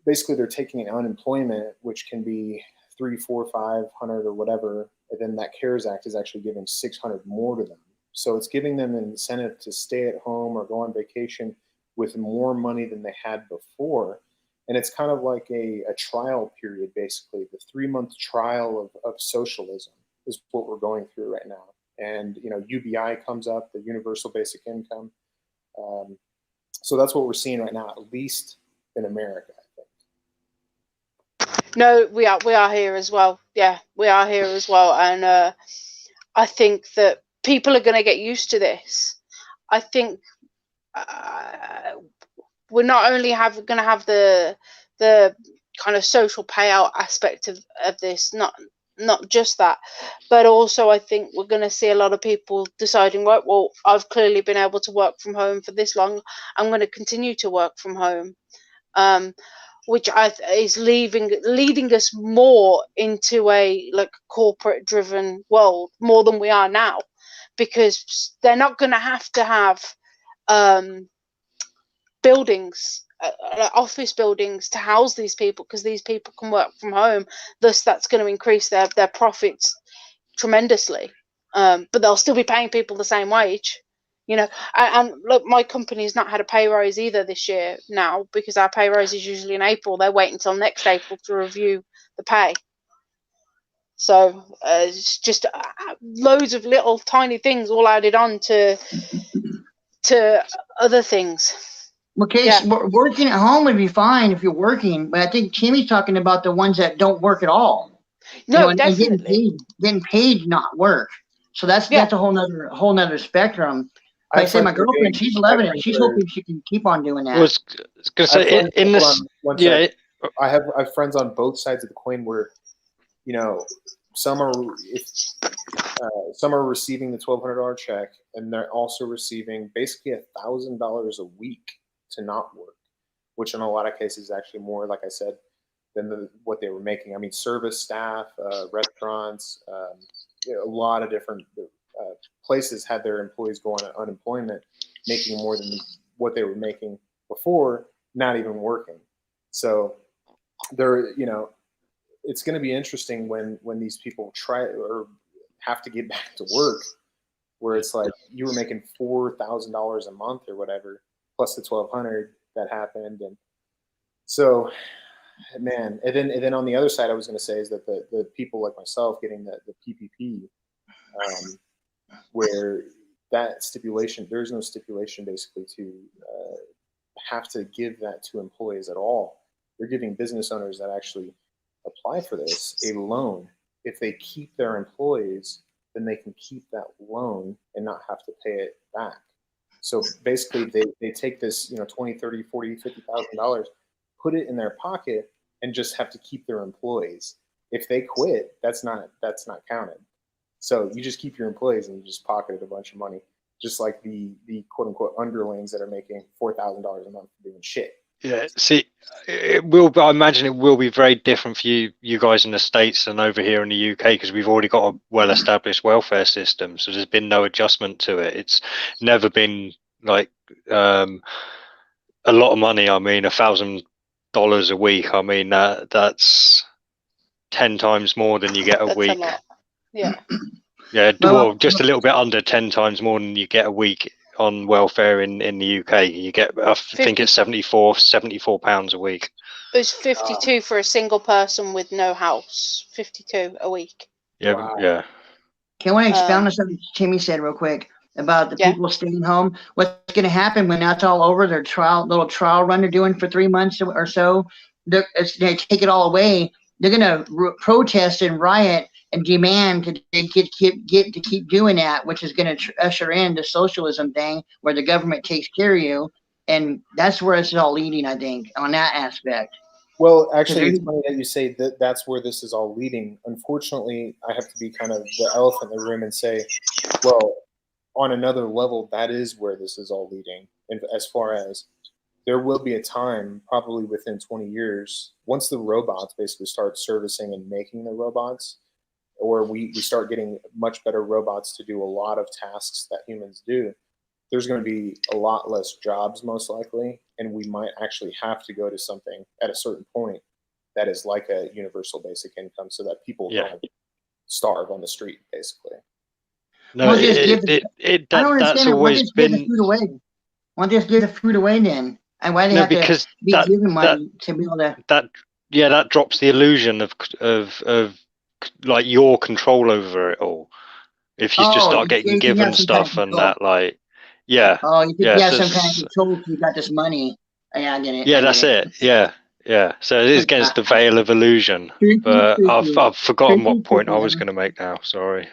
Speaker 8: basically they're taking unemployment, which can be 300, 400, 500 or whatever, and then that CARES Act is actually giving 600 more to them. So it's giving them an incentive to stay at home or go on vacation with more money than they had before. And it's kind of like a trial period, basically. The 3-month trial of socialism is what we're going through right now. And, you know, UBI comes up, the universal basic income. So that's what we're seeing right now, at least in America, I think.
Speaker 1: No, we are here as well. Yeah, we are here as well. And I think that people are going to get used to this. I think we're not only going to have the kind of social payout aspect of this, not just that, but also I think we're going to see a lot of people deciding, right, well, I've clearly been able to work from home for this long, I'm going to continue to work from home, which is leading us more into a like corporate driven world more than we are now, because they're not going to have buildings, office buildings to house these people, because these people can work from home. Thus, that's going to increase their profits tremendously. But they'll still be paying people the same wage, you know. And look, my company's not had a pay rise either this year now, because our pay rise is usually in April. They wait until next April to review the pay. So it's just loads of little tiny things all added on to other things.
Speaker 4: Okay, yeah. So working at home would be fine if you're working, but I think Timmy's talking about the ones that don't work at all.
Speaker 1: No,
Speaker 4: you know,
Speaker 1: definitely.
Speaker 4: And getting paid not work. So that's a whole nother spectrum. Like I say, my girlfriend, she's loving it. She's hoping she can keep on doing that.
Speaker 9: I was going to say, in this,
Speaker 8: yeah, I have friends on both sides of the coin where, you know, some are receiving the $1,200 check, and they're also receiving basically $1,000 a week to not work, which in a lot of cases is actually more, like I said, than what they were making. I mean, service staff, restaurants, you know, a lot of different places had their employees go on unemployment, making more than what they were making before, not even working. So there, you know, it's going to be interesting when these people try or have to get back to work, where it's like you were making $4,000 a month or whatever, plus the $1,200 that happened. And so, man, and then on the other side, I was going to say is that the people like myself getting the PPP, where that stipulation, there's no stipulation basically to have to give that to employees at all. They're giving business owners that actually apply for this a loan. If they keep their employees, then they can keep that loan and not have to pay it back. So basically they take this, you know, $20, $30, $40, $50,000, put it in their pocket, and just have to keep their employees. If they quit, that's not counted. So you just keep your employees and you just pocketed a bunch of money, just like the quote unquote underlings that are making $4,000 a month doing shit.
Speaker 9: Yeah, see, I imagine it will be very different for you guys in the States than over here in the UK, because we've already got a well-established welfare system, so there's been no adjustment to it. It's never been like a lot of money. I mean, $1,000 a week. I mean, that's 10 times more than you get a week.
Speaker 1: A lot. Yeah.
Speaker 9: Yeah, well, just a little bit under 10 times more than you get a week on welfare in the UK. You get, I think it's 74 pounds a week.
Speaker 1: It's 52 for a single person with no house. 52 a week.
Speaker 9: Yeah,
Speaker 8: wow.
Speaker 9: Yeah.
Speaker 4: Can I expound on something Timmy said real quick about the people staying home? What's going to happen when that's all over? Their little trial run they're doing for 3 months or so, they take it all away. They're going to protest and riot and demand to keep doing that, which is going to usher in the socialism thing where the government takes care of you, and that's where it's all leading, I think, on that aspect.
Speaker 8: Well, actually, it's funny that you say that that's where this is all leading. Unfortunately, I have to be kind of the elephant in the room and say, well, on another level, that is where this is all leading, and as far as there will be a time, probably within 20 years, once the robots basically start servicing and making the robots, or we start getting much better robots to do a lot of tasks that humans do, there's going to be a lot less jobs most likely, and we might actually have to go to something at a certain point that is like a universal basic income so that people don't starve on the street, basically.
Speaker 9: No,
Speaker 4: I don't understand.
Speaker 9: That's always been.
Speaker 4: Give the food away. Why don't they just give the food away then? And why do they have to be given money to be able to?
Speaker 9: That drops the illusion of like your control over it all. If you just start getting given stuff and that, like, yeah.
Speaker 4: Oh, you think you have some kind of control because you got this money. Yeah, I get it.
Speaker 9: Yeah, that's it. Yeah. So it is against the veil of illusion. But I've forgotten what point I was going to make now. Sorry.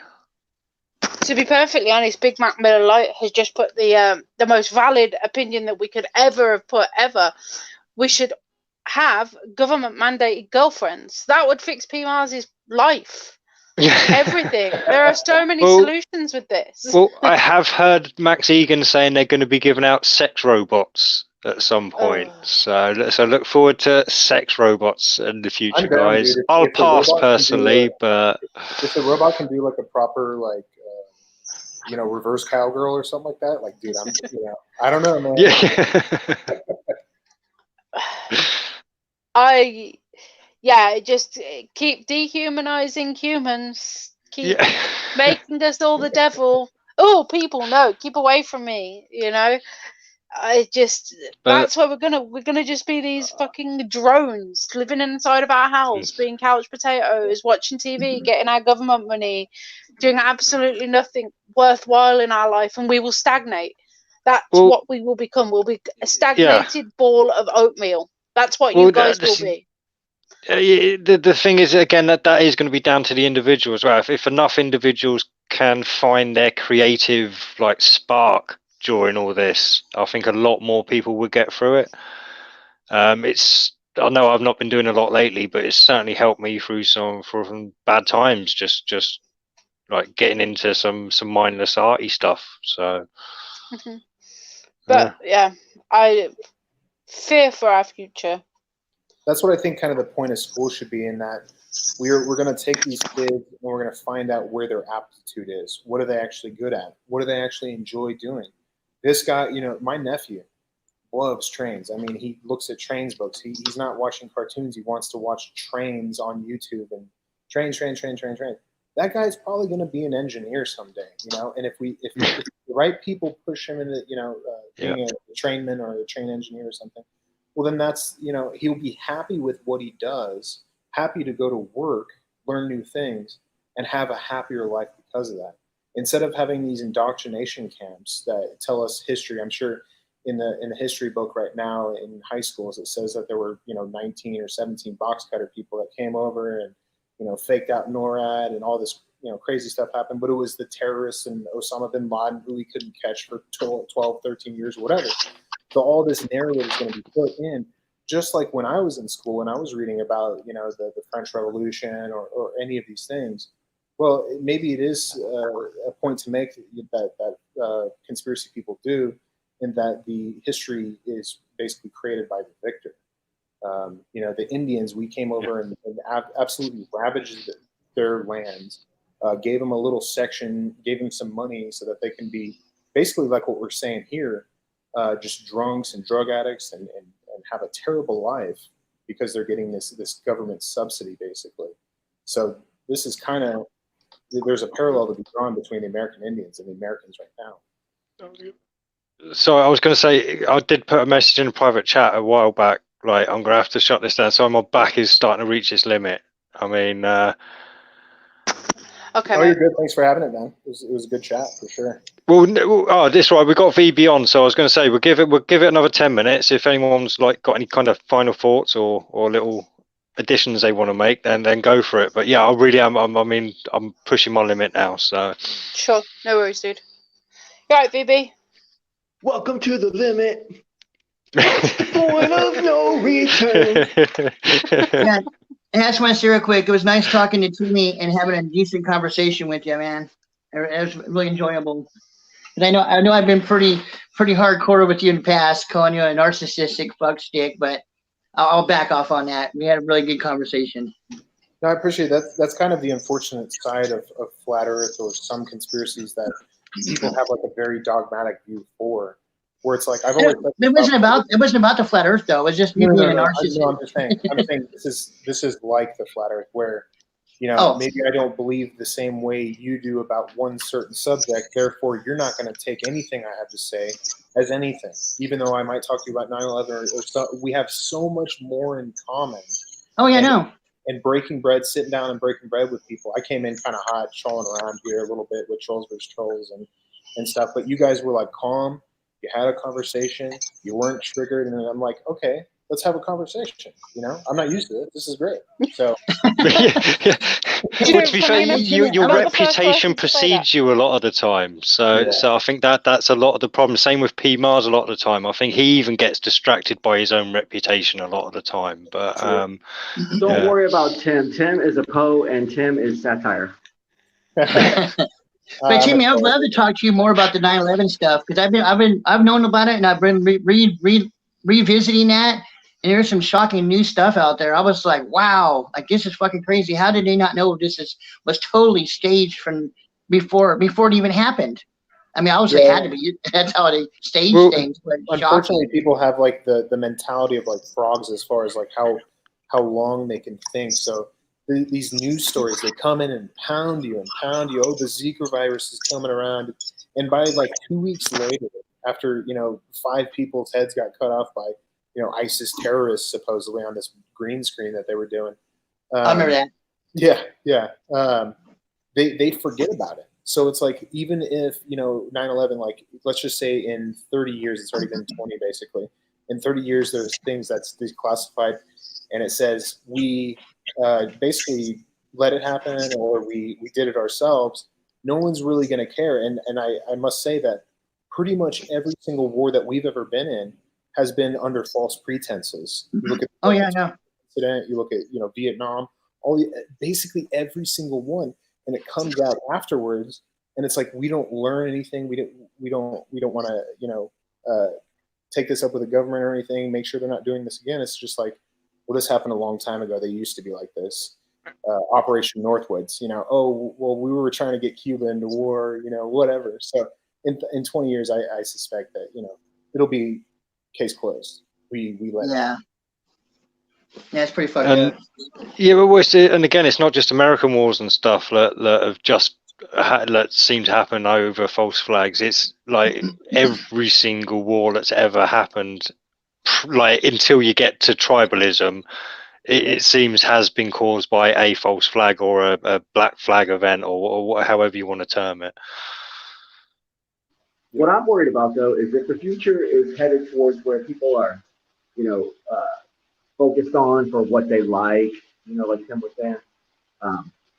Speaker 1: To be perfectly honest, Big Mac Miller Lite has just put the most valid opinion that we could ever have put ever. We should have government mandated girlfriends. That would fix P. Mars's life. Everything. There are so many solutions with this.
Speaker 9: Well, I have heard Max Egan saying they're going to be giving out sex robots at some point. So look forward to sex robots in the future, guys. I'll pass personally, but
Speaker 8: if the robot can do like a proper like reverse cowgirl or something like that, like, dude, I don't know, man.
Speaker 1: Just keep dehumanizing humans. Keep making us all the devil. Oh, people, no, keep away from me. That's where we're gonna just be these fucking drones living inside of our house, being couch potatoes, watching TV, getting our government money, doing absolutely nothing worthwhile in our life, and we will stagnate. That's what we will become. We'll be a stagnated ball of oatmeal. That's what you guys will be.
Speaker 9: The thing is, again, that is going to be down to the individual as well. If enough individuals can find their creative like spark during all this, I think a lot more people would get through it. I know I've not been doing a lot lately, but it's certainly helped me through some bad times. Just like getting into some mindless arty stuff. So,
Speaker 1: but I fear for our future.
Speaker 8: That's what I think kind of the point of school should be, in that we're going to take these kids and we're going to find out where their aptitude is. What are they actually good at? What do they actually enjoy doing? This guy, my nephew loves trains. I mean, he looks at trains books. He's not watching cartoons. He wants to watch trains on YouTube and train. That guy's probably going to be an engineer someday, And if the right people push him into, being a trainman or a train engineer or something, well, then that's, he'll be happy with what he does, happy to go to work, learn new things, and have a happier life because of that. Instead of having these indoctrination camps that tell us history. I'm sure in the history book right now in high schools, it says that there were, 19 or 17 box cutter people that came over and, faked out NORAD and all this, crazy stuff happened. But it was the terrorists and Osama bin Laden who we couldn't catch for 12, 13 years or whatever. So all this narrative is going to be put in, just like when I was in school and I was reading about, the French Revolution or any of these things. Well, maybe it is a point to make that conspiracy people do, in that the history is basically created by the victor. The Indians, we came over and absolutely ravaged their lands, gave them a little section, gave them some money so that they can be basically like what we're saying here, just drunks and drug addicts and have a terrible life because they're getting this government subsidy, basically. So this is kind of, there's a parallel to be drawn between the American Indians and the Americans right now.
Speaker 9: So I was going to say, I did put a message in a private chat a while back, like, I'm going to have to shut this down. So my back is starting to reach its limit. I mean,
Speaker 1: okay.
Speaker 8: Oh, you're good. Thanks for having it, man. It was a good chat for sure.
Speaker 9: Well, this right. We got VB on, so I was going to say we'll give it another 10 minutes. If anyone's like got any kind of final thoughts or little additions they want to make, then go for it. But yeah, I really am. I'm pushing my limit now. So
Speaker 1: sure, no worries, dude. You all right, VB?
Speaker 11: Welcome to the limit. Point of no return.
Speaker 4: Yeah, I just want to say real quick, it was nice talking to Timmy and having a decent conversation with you, man. It was really enjoyable. And I know I've been pretty pretty hardcore with you in the past, calling you a narcissistic fuckstick, but I'll back off on that. We had a really good conversation.
Speaker 8: No, I appreciate that. That's kind of the unfortunate side of flat Earth or some conspiracies that people have like a very dogmatic view for, where it's like I've always.
Speaker 4: It wasn't about the flat Earth though. It was just me being a narcissist.
Speaker 8: No, I'm just saying. I'm saying this is like the flat Earth, where maybe I don't believe the same way you do about one certain subject. Therefore, you're not going to take anything I have to say as anything, even though I might talk to you about 9/11 or so. We have so much more in common.
Speaker 4: Oh yeah, no.
Speaker 8: And breaking bread, sitting down and breaking bread with people. I came in kind of hot, trolling around here a little bit with Trolls vs. Trolls and stuff. But you guys were like calm. You had a conversation. You weren't triggered. And then I'm like, okay, let's have a conversation. I'm not used to it. This is great. So.
Speaker 9: Well, to be fair, your reputation precedes you a lot of the time. So I think that's a lot of the problem. Same with P. Mars a lot of the time. I think he even gets distracted by his own reputation a lot of the time. But
Speaker 11: don't worry about Tim. Tim is a Poe, and Tim is satire.
Speaker 4: But Jimmy, I would love to talk to you more about the 9/11 stuff because I've known about it and I've been revisiting that. And there's some shocking new stuff out there. I was like, wow, like this is fucking crazy. How did they not know was totally staged from before it even happened? I mean, I was like, had to be. That's how they staged things. But
Speaker 8: unfortunately, people have like the mentality of like frogs as far as like how long they can think. So these news stories, they come in and pound you. Oh, the Zika virus is coming around. And by like 2 weeks later, after, 5 people's heads got cut off by, ISIS terrorists supposedly on this green screen that they were doing.
Speaker 4: I remember that.
Speaker 8: Yeah. They forget about it. So it's like, even if, 9/11, like, let's just say in 30 years, it's already been 20 basically. In 30 years, there's things that's declassified and it says we basically let it happen or we did it ourselves. No one's really going to care. And I must say that pretty much every single war that we've ever been in has been under false pretenses. You look at incident, you look at Vietnam, basically every single one, and it comes out afterwards, and it's like we don't learn anything. We don't want to take this up with the government or anything. Make sure they're not doing this again. It's just like, well, this happened a long time ago. They used to be like this. Operation Northwoods. Oh well, we were trying to get Cuba into war. Whatever. So in 20 years, I suspect that it'll be case closed. We let it.
Speaker 4: Yeah, it's pretty fucked up.
Speaker 9: Yeah, but and again, it's not just American wars and stuff that have just that seem to happen over false flags. It's like every single war that's ever happened, like until you get to tribalism, it seems has been caused by a false flag or a black flag event or however you want to term it.
Speaker 11: What I'm worried about, though, is if the future is headed towards where people are, focused on for what they like, like Tim was saying,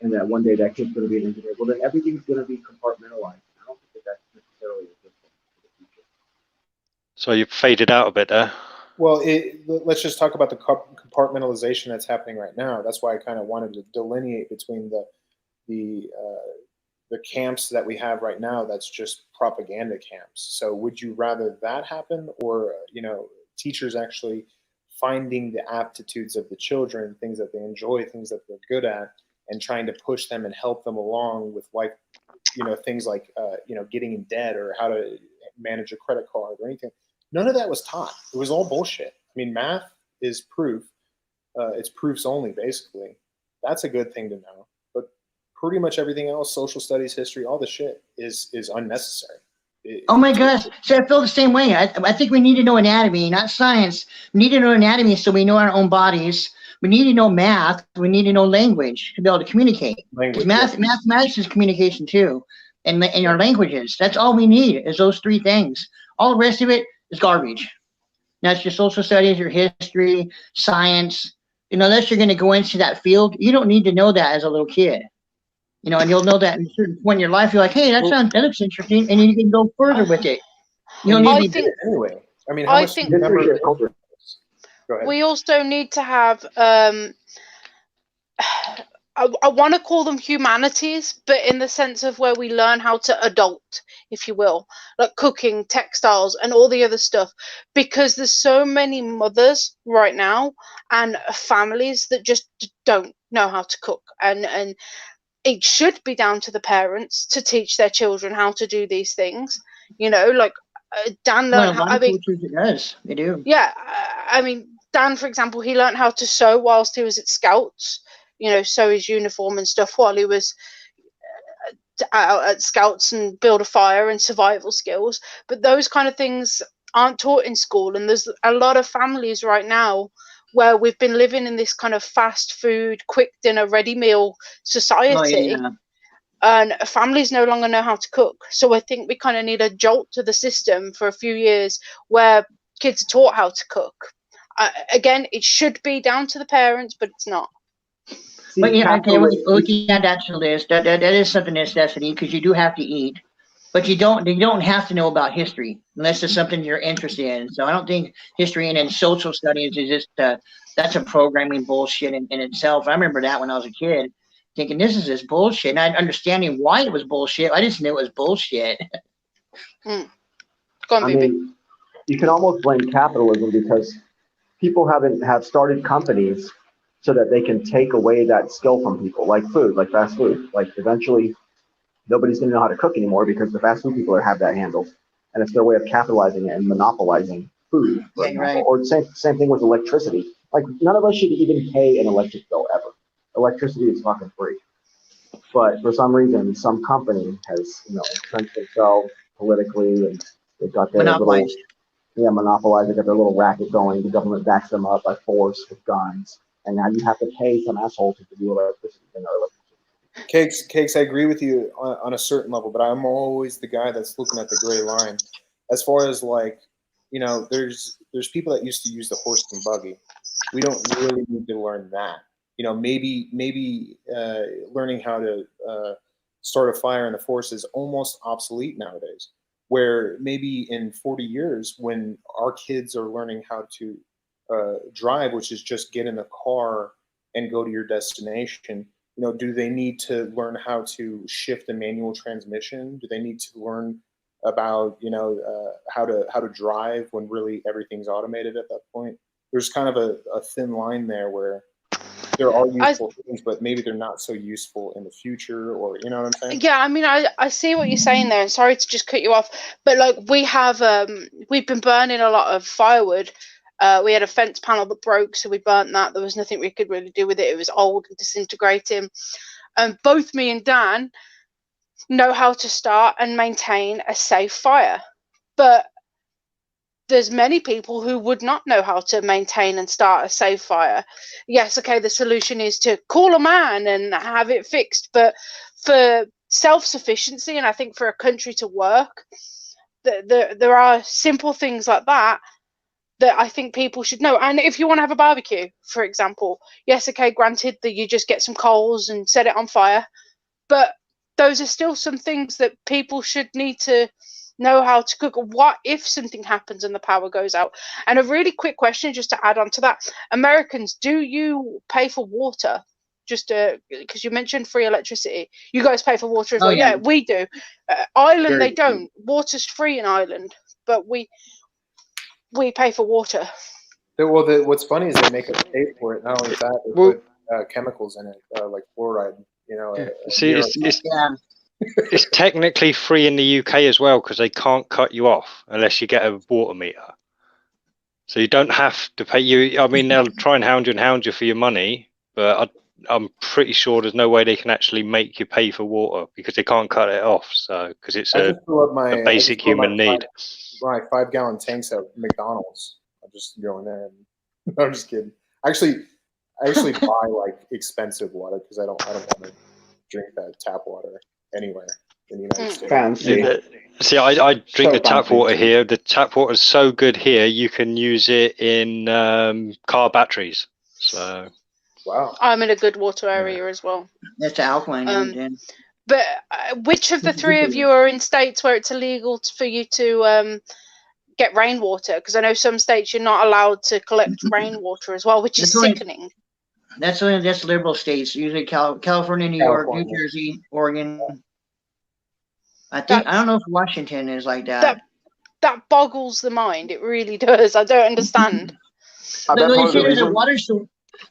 Speaker 11: and that one day that kid's going to be an engineer, well, then everything's going to be compartmentalized. I don't think that's necessarily a good thing for the future.
Speaker 9: So you faded out a bit there.
Speaker 8: Well, let's just talk about the compartmentalization that's happening right now. That's why I kind of wanted to delineate between the camps that we have right now. That's just propaganda camps. So would you rather that happen, or teachers actually finding the aptitudes of the children, things that they enjoy, things that they're good at, and trying to push them and help them along with things like getting in debt or how to manage a credit card or anything. None of that was taught. It was all bullshit. I mean, math is proof. It's proofs only, basically. That's a good thing to know. But pretty much everything else, social studies, history, all the shit is unnecessary.
Speaker 4: Oh my gosh. So I feel the same way. I think we need to know anatomy, not science. We need to know anatomy so we know our own bodies. We need to know math. We need to know language to be able to communicate. Because mathematics is communication too. And our languages. That's all we need is those 3 things. All the rest of it is garbage. That's your social studies, your history, science. Unless you're going to go into that field, you don't need to know that as a little kid. And you'll know that at a certain point in your life, you're like, hey, that looks interesting, and you can go further with it. You don't need to
Speaker 8: anyway. I mean, how much do you remember? Go ahead.
Speaker 1: We also need to have I want to call them humanities, but in the sense of where we learn how to adult, if you will, like cooking, textiles, and all the other stuff, because there's so many mothers right now and families that just don't know how to cook, and it should be down to the parents to teach their children how to do these things. Like Dan learned how.
Speaker 4: Cultures it does. They do.
Speaker 1: Yeah, I mean, Dan, for example, he learned how to sew whilst he was at Scouts. Sew his uniform and stuff while he was out at Scouts, and build a fire and survival skills. But those kind of things aren't taught in school, and there's a lot of families right now where we've been living in this kind of fast food, quick dinner, ready meal society.
Speaker 4: Oh, yeah.
Speaker 1: And families no longer know how to cook. So I think we kind of need a jolt to the system for a few years where kids are taught how to cook. Again, it should be down to the parents, but it's not.
Speaker 4: But yeah, okay, we can add that to the list. That is something necessity, because you do have to eat, but you don't have to know about history unless it's something you're interested in. So I don't think history and then social studies is just that's a programming bullshit in itself. I remember that when I was a kid, thinking this is just bullshit, and I understanding why it was bullshit. I just knew it was bullshit.
Speaker 1: Go on,
Speaker 11: I mean, you can almost blame capitalism because people have started companies so that they can take away that skill from people, like food, like fast food. Like eventually, nobody's going to know how to cook anymore because the fast food people have that handled, and it's their way of capitalizing it and monopolizing food.
Speaker 4: Right.
Speaker 11: Or same thing with electricity. Like none of us should even pay an electric bill ever. Electricity is fucking free. But for some reason, some company has entrenched themselves politically, and they've got their monopolized. They got their little racket going. The government backs them up by force with guns. And now you have to pay some asshole to do electricity.
Speaker 8: Cakes, I agree with you on a certain level, but I'm always the guy that's looking at the gray line. As far as there's people that used to use the horse and buggy. We don't really need to learn that. Maybe learning how to start a fire in the forest is almost obsolete nowadays. Where maybe in 40 years, when our kids are learning how to drive, which is just get in the car and go to your destination, do they need to learn how to shift a manual transmission? Do they need to learn about how to drive when really everything's automated at that point? There's kind of a thin line there where there are useful things, but maybe they're not so useful in the future, or you know what I'm saying?
Speaker 1: Yeah, I mean, I see what you're saying there, and sorry to just cut you off, but like we've been burning a lot of firewood. We had a fence panel that broke, so we burnt that. There was nothing we could really do with it. It was old and disintegrating. And both me and Dan know how to start and maintain a safe fire, but there's many people who would not know how to maintain and start a safe fire. Yes, okay, the solution is to call a man and have it fixed, but for self-sufficiency, and I think for a country to work, there are simple things like that I think people should know. And if you want to have a barbecue, for example, yes, okay, granted that you just get some coals and set it on fire, but those are still some things that people should need to know how to cook. What if something happens and the power goes out? And a really quick question just to add on to that: Americans, do you pay for water? Just because you mentioned free electricity, you guys pay for water as well. Yeah, we do. Ireland, they don't. Water's free in Ireland, but we pay for water.
Speaker 8: Well, what's funny is they make us pay for it. Not only that, they put chemicals in it, like fluoride.
Speaker 9: See, it's technically free in the UK as well, because they can't cut you off unless you get a water meter. So you don't have to pay. I mean, they'll try and hound you for your money, but I'm pretty sure there's no way they can actually make you pay for water because they can't cut it off. So because it's a basic human need.
Speaker 8: My 5-gallon tanks at McDonald's. I'm just going there. And, I'm just kidding. I actually buy like expensive water because I don't want to drink that tap water anywhere in the United States.
Speaker 11: Fancy.
Speaker 9: See, I drink the tap water here. The tap water is so good here, you can use it in car batteries. So,
Speaker 8: wow.
Speaker 1: I'm in a good water area as well.
Speaker 4: That's alkaline.
Speaker 1: But which of the three of you are in states where it's illegal for you to get rainwater? Because I know some states you're not allowed to collect rainwater as well, which is sickening.
Speaker 4: That's liberal states. Usually California, New York, New Jersey, Oregon. I don't know if Washington is like that.
Speaker 1: That boggles the mind. It really does. I don't understand.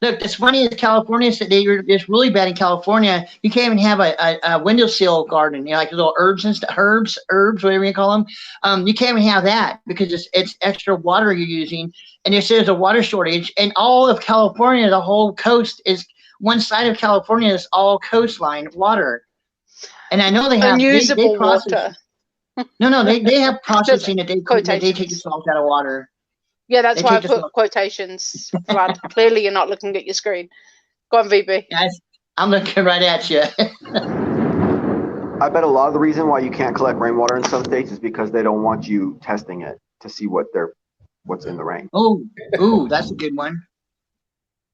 Speaker 4: Look, it's funny in California. It's really bad in California. You can't even have a windowsill garden. You know, like little herbs and stuff, herbs, whatever you call them. You can't even have that because it's extra water you're using, and there's a water shortage. And all of California, the whole coast is one side of California is all coastline water. And I know they have
Speaker 1: unusable
Speaker 4: they process, water. No, they have processing that they take the salt out of water.
Speaker 1: Yeah, that's why I put quotations. Vlad, clearly you're not looking at your screen. Go on, VB.
Speaker 4: Yes, I'm looking right at you.
Speaker 11: I bet a lot of the reason why you can't collect rainwater in some states is because they don't want you testing it to see what's in the rain.
Speaker 4: Oh, that's a good one.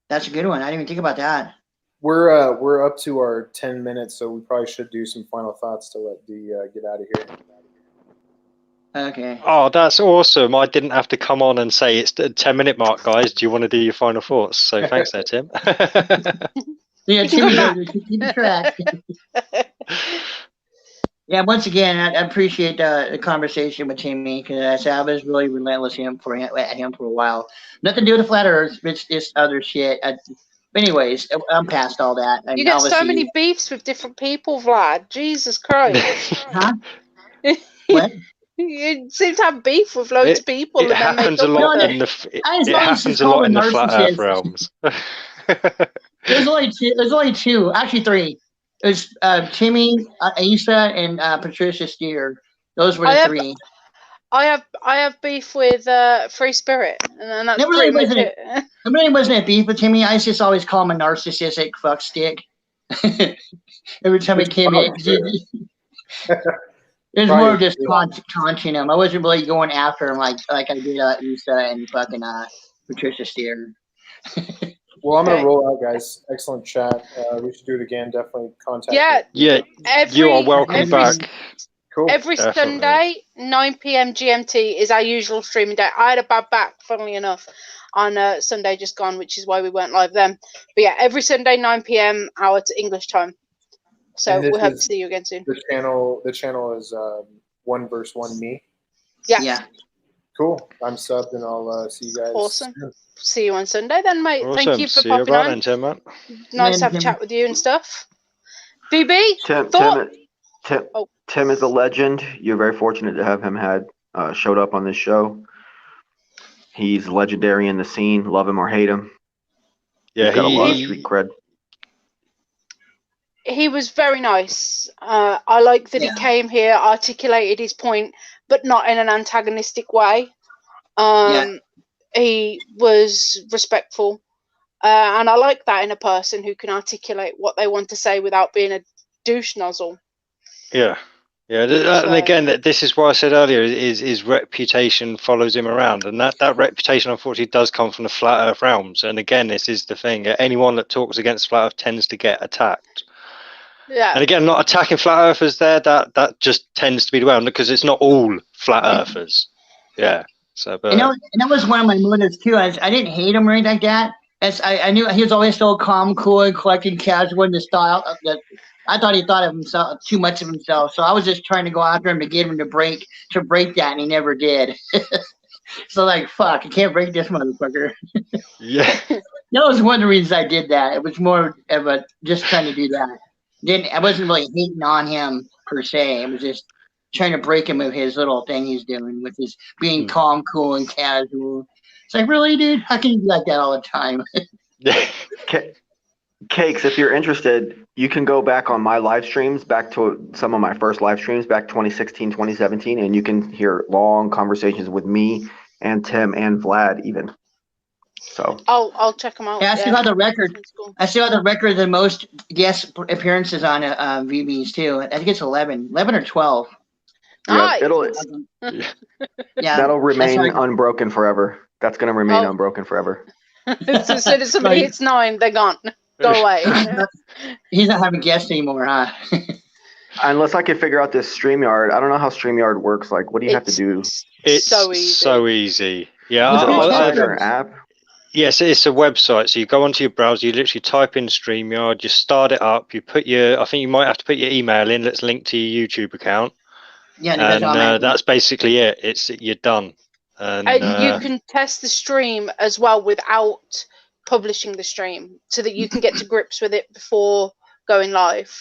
Speaker 4: That's a good one. I didn't even think about that.
Speaker 8: We're up to our 10 minutes, so we probably should do some final thoughts to let Dee get out of here.
Speaker 4: Okay.
Speaker 9: Oh, that's awesome. I didn't have to come on and say it's the 10-minute mark, guys. Do you want to do your final thoughts? So thanks there, Tim.
Speaker 4: Yeah, Timmy, keep track. Yeah, once again, I appreciate the conversation with Timmy because I was really relentless at him for a while. Nothing to do with the flat Earth, it's just other shit. Anyways, I'm past all that.
Speaker 1: You get so many beefs with different people, Vlad. Jesus Christ.
Speaker 4: Huh? What?
Speaker 1: You seem to have beef with loads of people.
Speaker 9: It happens a lot in the flat Earth realms.
Speaker 4: There's only two, actually three. There's Timmy, Asa, and Patricia Steer. Those were the three.
Speaker 1: I have beef with Free Spirit, and that's
Speaker 4: pretty much it. It really wasn't a beef with Timmy. I just always call him a narcissistic fuck stick. Every time he came in. It was more of just taunting him. I wasn't really going after him like I did Issa and fucking Patricia Steer.
Speaker 8: Well, I'm going to roll out, guys. Excellent chat. We should do it again. Definitely contact
Speaker 9: Yeah, you are welcome back.
Speaker 8: Cool.
Speaker 1: Every Sunday, 9 p.m. GMT is our usual streaming day. I had a bad back, funnily enough, on Sunday just gone, which is why we weren't live then. But yeah, every Sunday, 9 p.m. our English time. So we hope to see you again soon.
Speaker 8: The channel is 1 vs. 1 me.
Speaker 1: Yeah.
Speaker 8: Cool. I'm subbed, and I'll see you guys.
Speaker 1: Awesome. See you on Sunday then, mate.
Speaker 9: Awesome.
Speaker 1: Thank you for
Speaker 9: see
Speaker 1: popping
Speaker 9: you
Speaker 1: on.
Speaker 9: Tim, man.
Speaker 1: Nice to have a chat with you and stuff. BB,
Speaker 11: Tim is a legend. You're very fortunate to have him showed up on this show. He's legendary in the scene. Love him or hate him.
Speaker 9: Yeah,
Speaker 11: he's got a lot of street cred.
Speaker 1: He was very nice. I like that he came here, articulated his point, but not in an antagonistic way. He was respectful. And I like that in a person who can articulate what they want to say without being a douche nozzle.
Speaker 9: Yeah. And again, this is what I said earlier, is his reputation follows him around. And that reputation, unfortunately, does come from the flat Earth realms. And again, this is the thing. Anyone that talks against flat Earth tends to get attacked.
Speaker 1: Yeah.
Speaker 9: And again, not attacking flat earthers there, that just tends to be the way, because it's not all flat earthers. Yeah. So, but,
Speaker 4: and that was one of my motives too. I didn't hate him or anything like that. I knew he was always so calm, cool, and collected, casual in the style. I thought he thought of himself too much of himself. So I was just trying to go after him to get him to break that, and he never did. So fuck, I can't break this motherfucker.
Speaker 9: Yeah.
Speaker 4: That was one of the reasons I did that. It was more of just trying to do that. I wasn't really hating on him per se. I was just trying to break him of his little thing he's doing with his being calm, cool, and casual. It's like, really, dude? How can you be like that all the time?
Speaker 11: Cakes, if you're interested, you can go back on my live streams, back to some of my first live streams, back 2016, 2017, and you can hear long conversations with me and Tim and Vlad even. So
Speaker 1: I'll check them out.
Speaker 4: Yeah, I still have the record. I still have the record of the most guest appearances on VBs too. I think it's 11 or 12.
Speaker 1: Yeah,
Speaker 11: that'll remain unbroken forever. That's going to remain unbroken forever.
Speaker 1: As soon as somebody hits 9, they're gone. Go away.
Speaker 4: He's not having guests anymore, huh?
Speaker 11: Unless I can figure out this StreamYard. I don't know how StreamYard works. What do you have to do?
Speaker 9: It's
Speaker 1: so easy.
Speaker 9: Yeah,
Speaker 11: is it an app?
Speaker 9: Yes, it's a website. So you go onto your browser, you literally type in StreamYard, you start it up, you put your, I think you might have to put your email in that's linked to your YouTube account.
Speaker 4: Yeah,
Speaker 9: and that's basically it. You're done.
Speaker 1: And you can test the stream as well without publishing the stream, so that you can get to grips with it before going live.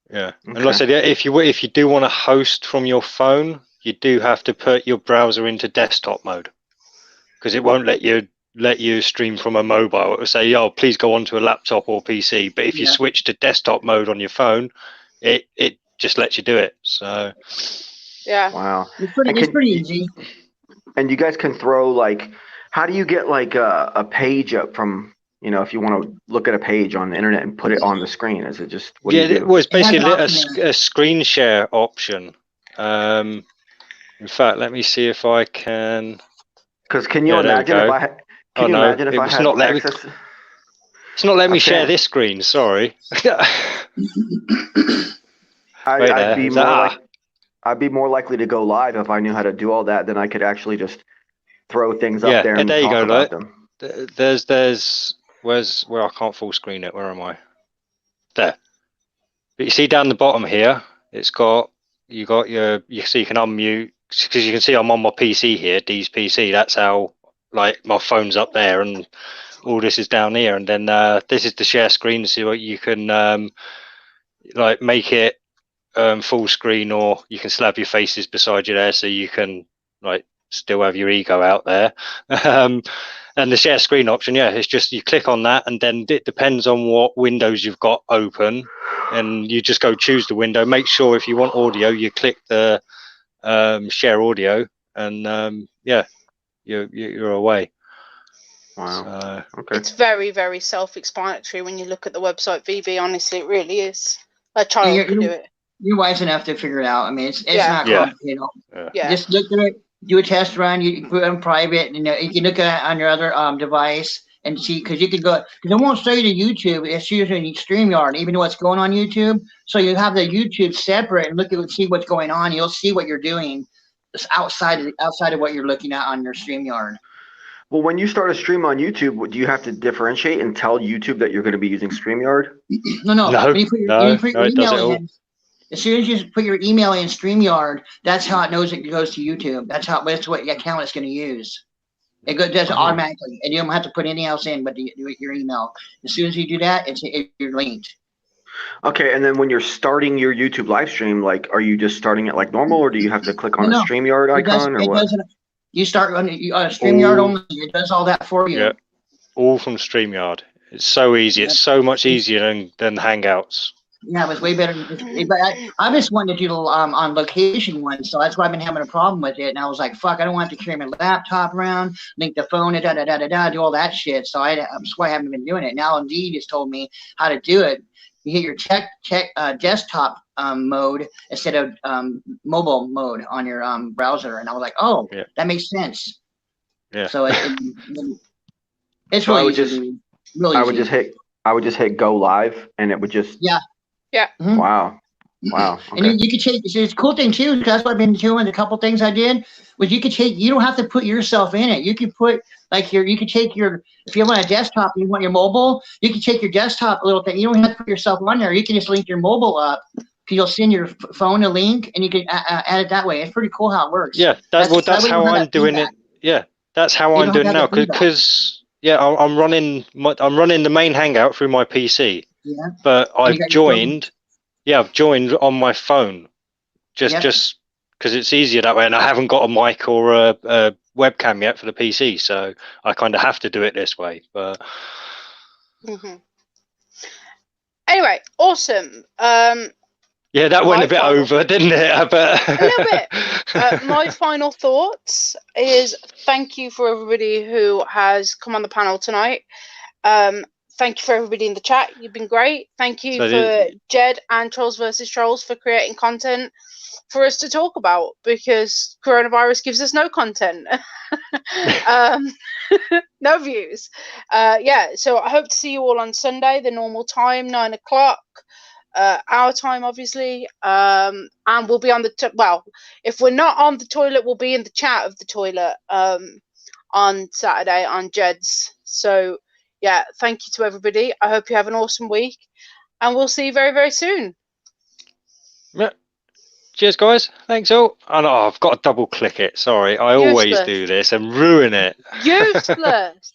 Speaker 9: Yeah,
Speaker 11: Okay.
Speaker 9: and like I said, if you do want to host from your phone, you do have to put your browser into desktop mode, because it won't let you stream from a mobile. It will say, "Oh, please go onto a laptop or PC." But if you switch to desktop mode on your phone, it just lets you do it. So
Speaker 1: yeah,
Speaker 11: wow,
Speaker 4: it's pretty easy.
Speaker 11: And you guys can throw like, how do you get like a page up from, if you want to look at a page on the internet and put it on the screen? Is it just what do you do?
Speaker 9: it was basically a screen share option. In fact, let me see if I can.
Speaker 11: Because can you imagine if I had? Can you imagine if I had access?
Speaker 9: It's not letting me share this screen. Sorry.
Speaker 11: I'd be more likely to go live if I knew how to do all that. Then I could actually just throw things up there and
Speaker 9: there
Speaker 11: talk
Speaker 9: you go,
Speaker 11: about them.
Speaker 9: There's where I can't full screen it. Where am I? There. But you see down the bottom here, it's got so you can unmute, because you can see I'm on my PC here, D's PC. That's how, like, my phone's up there and all this is down here, and then this is the share screen, so you can like make it full screen, or you can still have your faces beside you there, so you can like still have your ego out there. And the share screen option, it's just you click on that, and then it depends on what windows you've got open, and you just go choose the window. Make sure if you want audio, you click the share audio, and you're away.
Speaker 11: Wow.
Speaker 9: So,
Speaker 11: okay.
Speaker 1: It's very, very self-explanatory when you look at the website, VB. Honestly, it really is. A child could do it.
Speaker 4: You're wise enough to figure it out. I mean, it's not complicated.
Speaker 1: Yeah.
Speaker 4: Just look at it, do a test run. You can put it on private. You can look at it on your other device and see, because you could go, because it won't show you to YouTube. It's usually StreamYard, even though it's going on YouTube. So you have the YouTube separate and look at see what's going on. You'll see what you're doing outside of what you're looking at on your StreamYard.
Speaker 11: Well, when you start a stream on YouTube, do you have to differentiate and tell YouTube that you're going to be using StreamYard?
Speaker 4: No. When you put your email in, as soon as you put your email in StreamYard, that's how it knows it goes to YouTube. That's what account it's going to use. It does it automatically, and you don't have to put anything else in but your email. As soon as you do that, you're linked.
Speaker 11: Okay, and then when you're starting your YouTube live stream, like, are you just starting it like normal, or do you have to click on a StreamYard icon, or what?
Speaker 4: You start on StreamYard only. It does all that for you.
Speaker 9: Yeah, all from StreamYard. It's so easy. It's so much easier than Hangouts.
Speaker 4: Yeah, it was way better. But I just wanted to do on location ones, so that's why I've been having a problem with it. And I was like, fuck, I don't want to carry my laptop around, link the phone, do all that shit. So that's why I haven't been doing it. Now Indeed just told me how to do it. You hit your desktop mode instead of mobile mode on your browser, and I was like, oh, that makes sense.
Speaker 9: Yeah.
Speaker 4: So it's really easy.
Speaker 11: I would just hit go live, and it would just
Speaker 4: Mm-hmm.
Speaker 11: Wow. Okay.
Speaker 4: And you could take it's a cool thing too, because that's what I've been doing. A couple things I did was you don't have to put yourself in it. You could put if you want a desktop and you want your mobile, you can take your desktop little thing. You don't have to put yourself on there. You can just link your mobile up. You'll send your phone a link, and you can add it that way. It's pretty cool how it works.
Speaker 9: Yeah, that's how I'm doing it. Yeah, that's how I'm doing it now. Because I'm running the main Hangout through my PC.
Speaker 4: Yeah.
Speaker 9: But I've joined on my phone, just because it's easier that way, and I haven't got a mic or a webcam yet for the PC, so I kind of have to do it this way. But
Speaker 1: anyway, awesome.
Speaker 9: Yeah, that went a bit over, didn't it? But
Speaker 1: a little bit. My final thoughts is thank you for everybody who has come on the panel tonight. Thank you for everybody in the chat. You've been great. Thank you for Jed and Trolls vs. Trolls for creating content for us to talk about, because coronavirus gives us no content. No views. So I hope to see you all on Sunday, the normal time, 9 o'clock. Our time, obviously, and we'll be on if we're not on the toilet, we'll be in the chat of the toilet on Saturday on Jed's So yeah, thank you to everybody. I hope you have an awesome week, and we'll see you very, very soon.
Speaker 9: Yeah. Cheers, guys. Thanks all. Oh, no, I've got to double click it. Sorry, I always do this and ruin it.
Speaker 1: Useless.